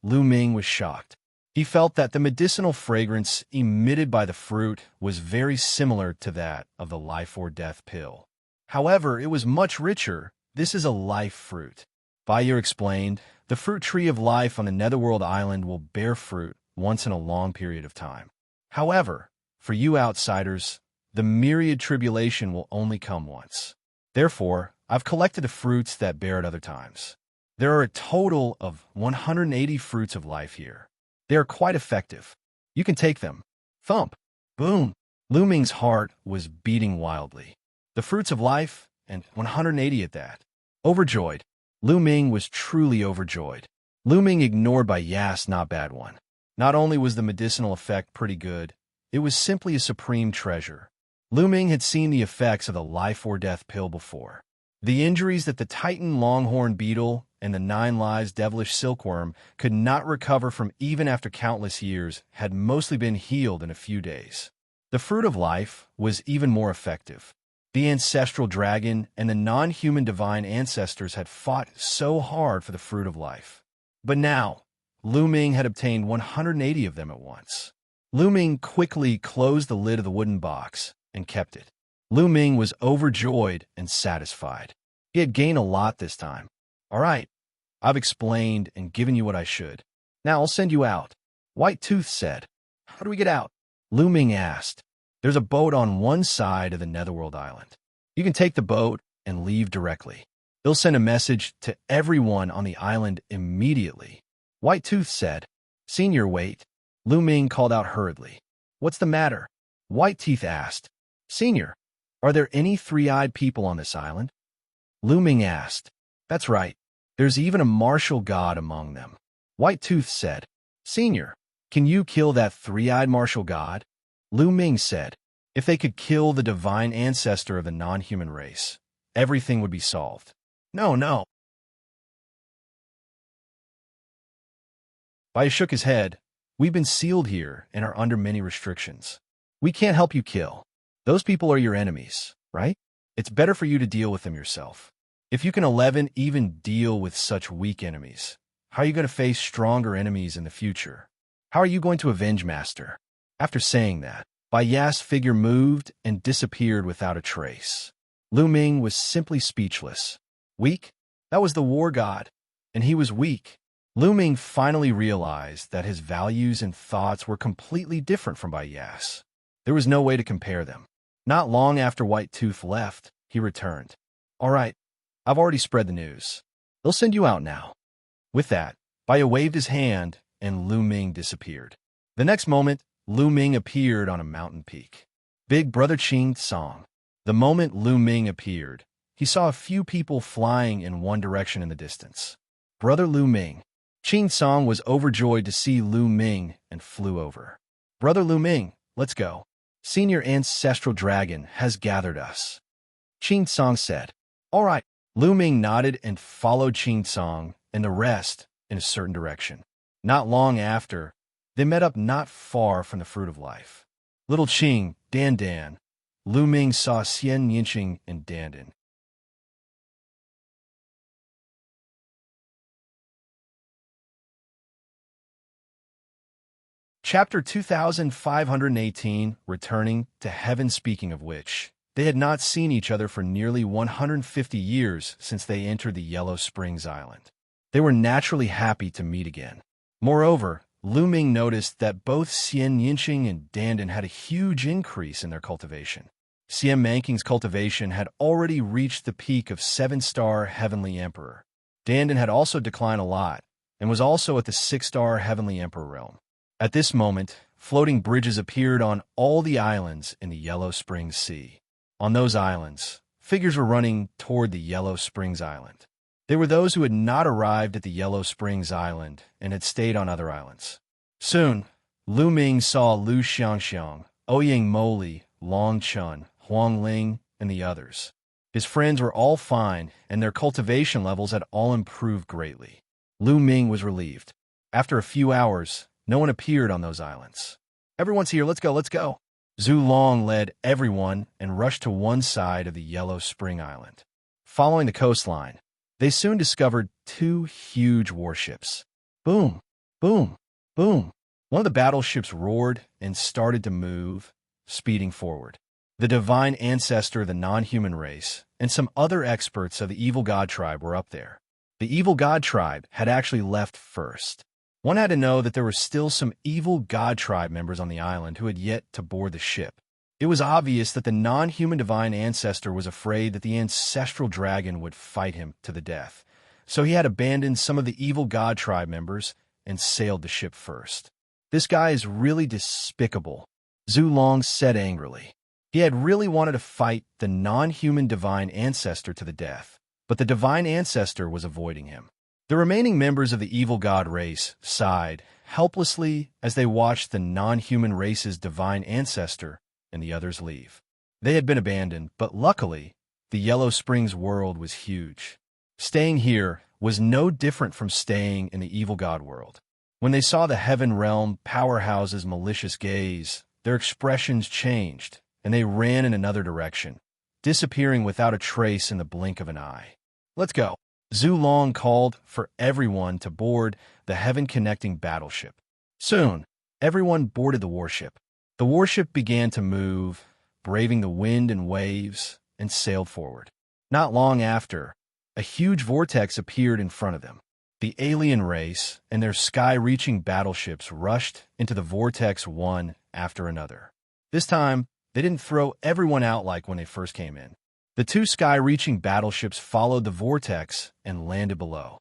Lu Ming was shocked. He felt that the medicinal fragrance emitted by the fruit was very similar to that of the life or death pill. However, it was much richer. This is a life fruit. Baiyu explained, the fruit tree of life on the Netherworld Island will bear fruit once in a long period of time. However, for you outsiders, the myriad tribulation will only come once. Therefore, I've collected the fruits that bear at other times. There are a total of 180 fruits of life here. They are quite effective. You can take them. Thump. Boom. Lu Ming's heart was beating wildly. The fruits of life, and 180 at that. Overjoyed. Lu Ming was truly overjoyed. Lu Ming ignored by Yas not bad one. Not only was the medicinal effect pretty good, it was simply a supreme treasure. Lu Ming had seen the effects of the life or death pill before. The injuries that the Titan longhorn beetle and the 9 lives devilish silkworm could not recover from even after countless years had mostly been healed in a few days. The fruit of life was even more effective. The ancestral dragon and the non-human divine ancestors had fought so hard for the fruit of life. But now, Lu Ming had obtained 180 of them at once. Lu Ming quickly closed the lid of the wooden box and kept it. Lu Ming was overjoyed and satisfied. He had gained a lot this time. All right, I've explained and given you what I should. Now I'll send you out. White Tooth said. How do we get out? Lu Ming asked. There's a boat on one side of the Netherworld Island. You can take the boat and leave directly. They'll send a message to everyone on the island immediately. White Tooth said. Senior, wait. Lu Ming called out hurriedly. What's the matter? White Teeth asked. Senior, are there any three-eyed people on this island? Lu Ming asked. That's right. There's even a martial god among them. White Tooth said. Senior, can you kill that three-eyed martial god? Lu Ming said. If they could kill the divine ancestor of the non-human race, everything would be solved. No. Bai shook his head. We've been sealed here and are under many restrictions. We can't help you kill. Those people are your enemies, right? It's better for you to deal with them yourself. If you can 11 even deal with such weak enemies, how are you going to face stronger enemies in the future? How are you going to avenge Master? After saying that, Bai Ya's figure moved and disappeared without a trace. Lu Ming was simply speechless. Weak? That was the war god, and he was weak. Lu Ming finally realized that his values and thoughts were completely different from Bai Ya's. There was no way to compare them. Not long after White Tooth left, he returned. All right, I've already spread the news. They'll send you out now. With that, Bai Ya waved his hand, and Lu Ming disappeared. The next moment, Lu Ming appeared on a mountain peak. Big Brother Qing Song. The moment Lu Ming appeared, he saw a few people flying in one direction in the distance. Brother Lu Ming. Qing Song was overjoyed to see Lu Ming and flew over. Brother Lu Ming, let's go. Senior Ancestral Dragon has gathered us. Qing Song said. All right. Lu Ming nodded and followed Qing Song and the rest in a certain direction. Not long after, they met up not far from the Fruit of Life. Little Qing, Dan Dan. Lu Ming saw Xianxia and Dan Dan. Chapter 2518, Returning to Heaven. Speaking of which, they had not seen each other for nearly 150 years since they entered the Yellow Springs Island. They were naturally happy to meet again. Moreover, Lu Ming noticed that both Xianxia and Dan Dan had a huge increase in their cultivation. Xianxia's cultivation had already reached the peak of 7-star Heavenly Emperor. Dan Dan had also declined a lot, and was also at the 6-star Heavenly Emperor realm. At this moment, floating bridges appeared on all the islands in the Yellow Springs Sea. On those islands, figures were running toward the Yellow Springs Island. They were those who had not arrived at the Yellow Springs Island and had stayed on other islands. Soon, Lu Ming saw Lu Xianxia, Ouyang Moli, Long Chun, Huang Ling, and the others. His friends were all fine, and their cultivation levels had all improved greatly. Lu Ming was relieved. After a few hours, no one appeared on those islands. Everyone's here, let's go, let's go. Zhu Long led everyone and rushed to one side of the Yellow Spring Island. Following the coastline, they soon discovered 2 huge warships. Boom, boom, boom. One of the battleships roared and started to move, speeding forward. The divine ancestor of the non-human race and some other experts of the evil god tribe were up there. The evil god tribe had actually left first. One had to know that there were still some evil god tribe members on the island who had yet to board the ship. It was obvious that the non-human divine ancestor was afraid that the ancestral dragon would fight him to the death, so he had abandoned some of the evil god tribe members and sailed the ship first. This guy is really despicable, Zhu Long said angrily. He had really wanted to fight the non-human divine ancestor to the death, but the divine ancestor was avoiding him. The remaining members of the evil god race sighed helplessly as they watched the non-human race's divine ancestor and the others leave. They had been abandoned, but luckily, the Yellow Springs world was huge. Staying here was no different from staying in the evil god world. When they saw the Heaven Realm powerhouse's malicious gaze, their expressions changed, and they ran in another direction, disappearing without a trace in the blink of an eye. Let's go. Zhu Long called for everyone to board the heaven-connecting battleship. Soon, everyone boarded the warship. The warship began to move, braving the wind and waves, and sailed forward. Not long after, a huge vortex appeared in front of them. The alien race and their sky-reaching battleships rushed into the vortex one after another. This time, they didn't throw everyone out like when they first came in. The 2 sky-reaching battleships followed the vortex and landed below.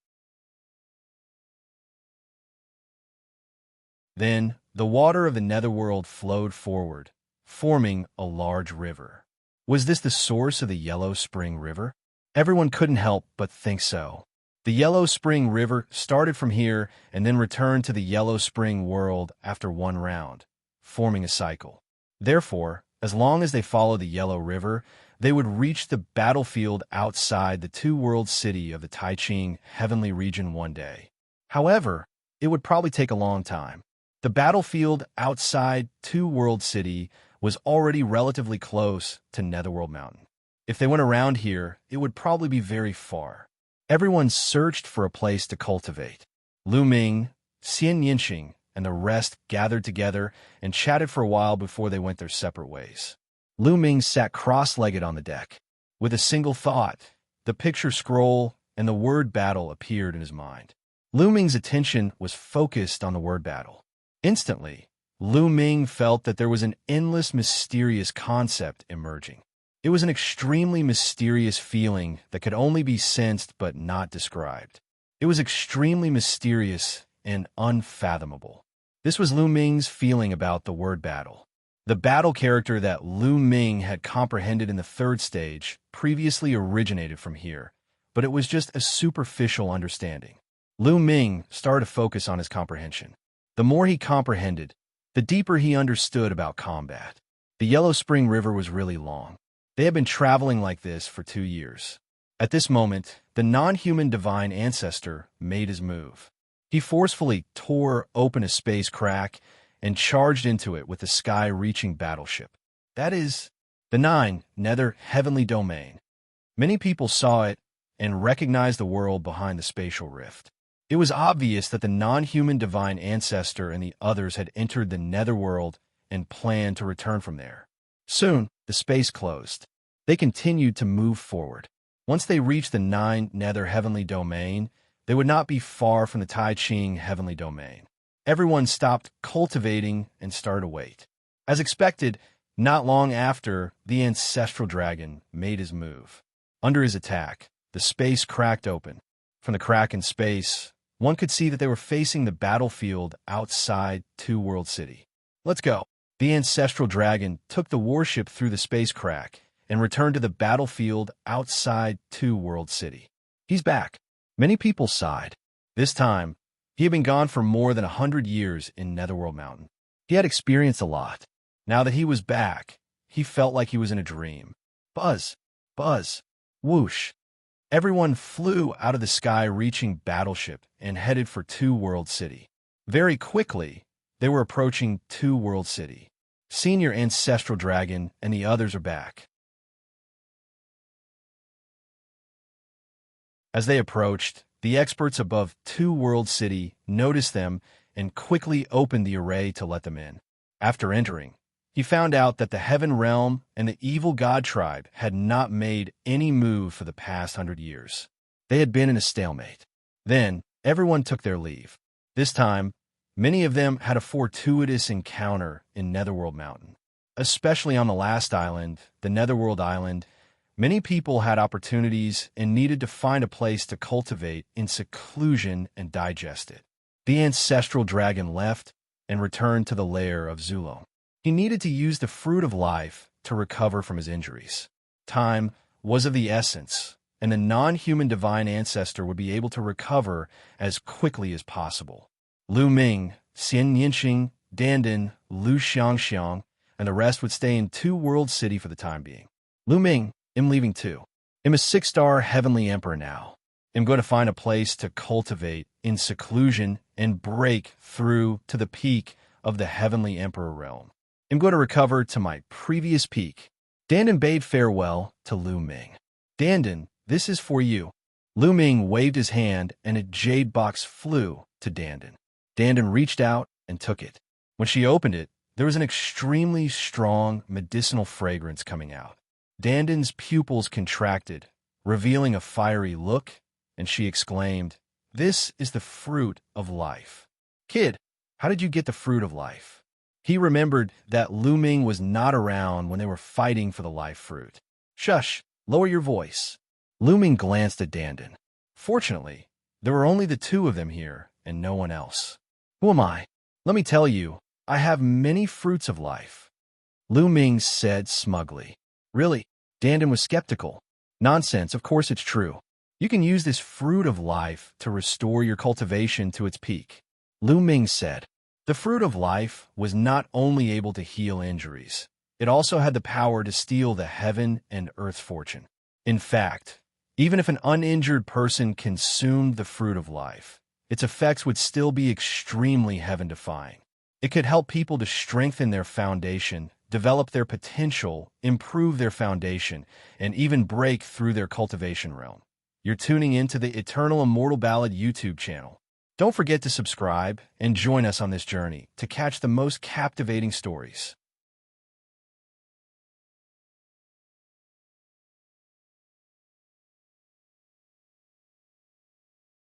Then, the water of the netherworld flowed forward, forming a large river. Was this the source of the Yellow Spring River? Everyone couldn't help but think so. The Yellow Spring River started from here and then returned to the Yellow Spring world after one round, forming a cycle. Therefore, as long as they followed the Yellow River, they would reach the battlefield outside the 2-world city of the Taiching Heavenly Region one day. However, it would probably take a long time. The battlefield outside Two World City was already relatively close to Netherworld Mountain. If they went around here, it would probably be very far. Everyone searched for a place to cultivate. Lu Ming, Xianxia, and the rest gathered together and chatted for a while before they went their separate ways. Lu Ming sat cross-legged on the deck. With a single thought, the picture scroll and the word battle appeared in his mind. Lu Ming's attention was focused on the word battle. Instantly, Lu Ming felt that there was an endless, mysterious concept emerging. It was an extremely mysterious feeling that could only be sensed but not described. It was extremely mysterious and unfathomable. This was Lu Ming's feeling about the word battle. The battle character that Lu Ming had comprehended in the third stage previously originated from here, but it was just a superficial understanding. Lu Ming started to focus on his comprehension. The more he comprehended, the deeper he understood about combat. The Yellow Spring River was really long. They had been traveling like this for 2 years. At this moment, the non-human divine ancestor made his move. He forcefully tore open a space crack and charged into it with the sky-reaching battleship. That is, the 9 Nether Heavenly Domain. Many people saw it and recognized the world behind the spatial rift. It was obvious that the non-human divine ancestor and the others had entered the Netherworld and planned to return from there. Soon, the space closed. They continued to move forward. Once they reached the 9 Nether Heavenly Domain, they would not be far from the Tai Ching Heavenly Domain. Everyone stopped cultivating and started to wait. As expected, not long after, the ancestral dragon made his move. Under his attack, the space cracked open. From the crack in space, one could see that they were facing the battlefield outside Two World City. Let's go. The ancestral dragon took the warship through the space crack and returned to the battlefield outside Two World City. He's back. Many people sighed. This time, he had been gone for more than 100 years in Netherworld Mountain. He had experienced a lot. Now that he was back, he felt like he was in a dream. Buzz, buzz, whoosh. Everyone flew out of the sky-reaching battleship and headed for Two World City. Very quickly, they were approaching Two World City. Senior Ancestral Dragon and the others are back. As they approached, the experts above Two World City noticed them and quickly opened the array to let them in. After entering, he found out that the Heaven Realm and the Evil God Tribe had not made any move for the past 100 years. They had been in a stalemate. Then, everyone took their leave. This time, many of them had a fortuitous encounter in Netherworld Mountain. Especially on the last island, the Netherworld Island, many people had opportunities and needed to find a place to cultivate in seclusion and digest it. The ancestral dragon left and returned to the lair of Zulong. He needed to use the fruit of life to recover from his injuries. Time was of the essence, and the non-human divine ancestor would be able to recover as quickly as possible. Lu Ming, Xianxia, Dandan, Lu Xianxia, and the rest would stay in Two World City for the time being. Lu Ming, I'm leaving too. I'm a 6-star Heavenly Emperor now. I'm going to find a place to cultivate in seclusion and break through to the peak of the Heavenly Emperor realm. I'm going to recover to my previous peak. Dandan bade farewell to Lu Ming. Dandan, this is for you. Lu Ming waved his hand and a jade box flew to Dandan. Dandan reached out and took it. When she opened it, there was an extremely strong medicinal fragrance coming out. Dandan's pupils contracted, revealing a fiery look, and she exclaimed, "This is the fruit of life." Kid, how did you get the fruit of life? He remembered that Lu Ming was not around when they were fighting for the life fruit. Shush, lower your voice. Lu Ming glanced at Dandan. Fortunately, there were only the two of them here and no one else. Who am I? Let me tell you, I have many fruits of life. Lu Ming said smugly. Really? Dandan was skeptical. Nonsense, of course it's true. You can use this fruit of life to restore your cultivation to its peak. Lu Ming said. The fruit of life was not only able to heal injuries, it also had the power to steal the heaven and earth fortune. In fact, even if an uninjured person consumed the fruit of life, its effects would still be extremely heaven-defying. It could help people to strengthen their foundation, develop their potential, improve their foundation, and even break through their cultivation realm. You're tuning into the Eternal Immortal Ballad YouTube channel. Don't forget to subscribe and join us on this journey to catch the most captivating stories.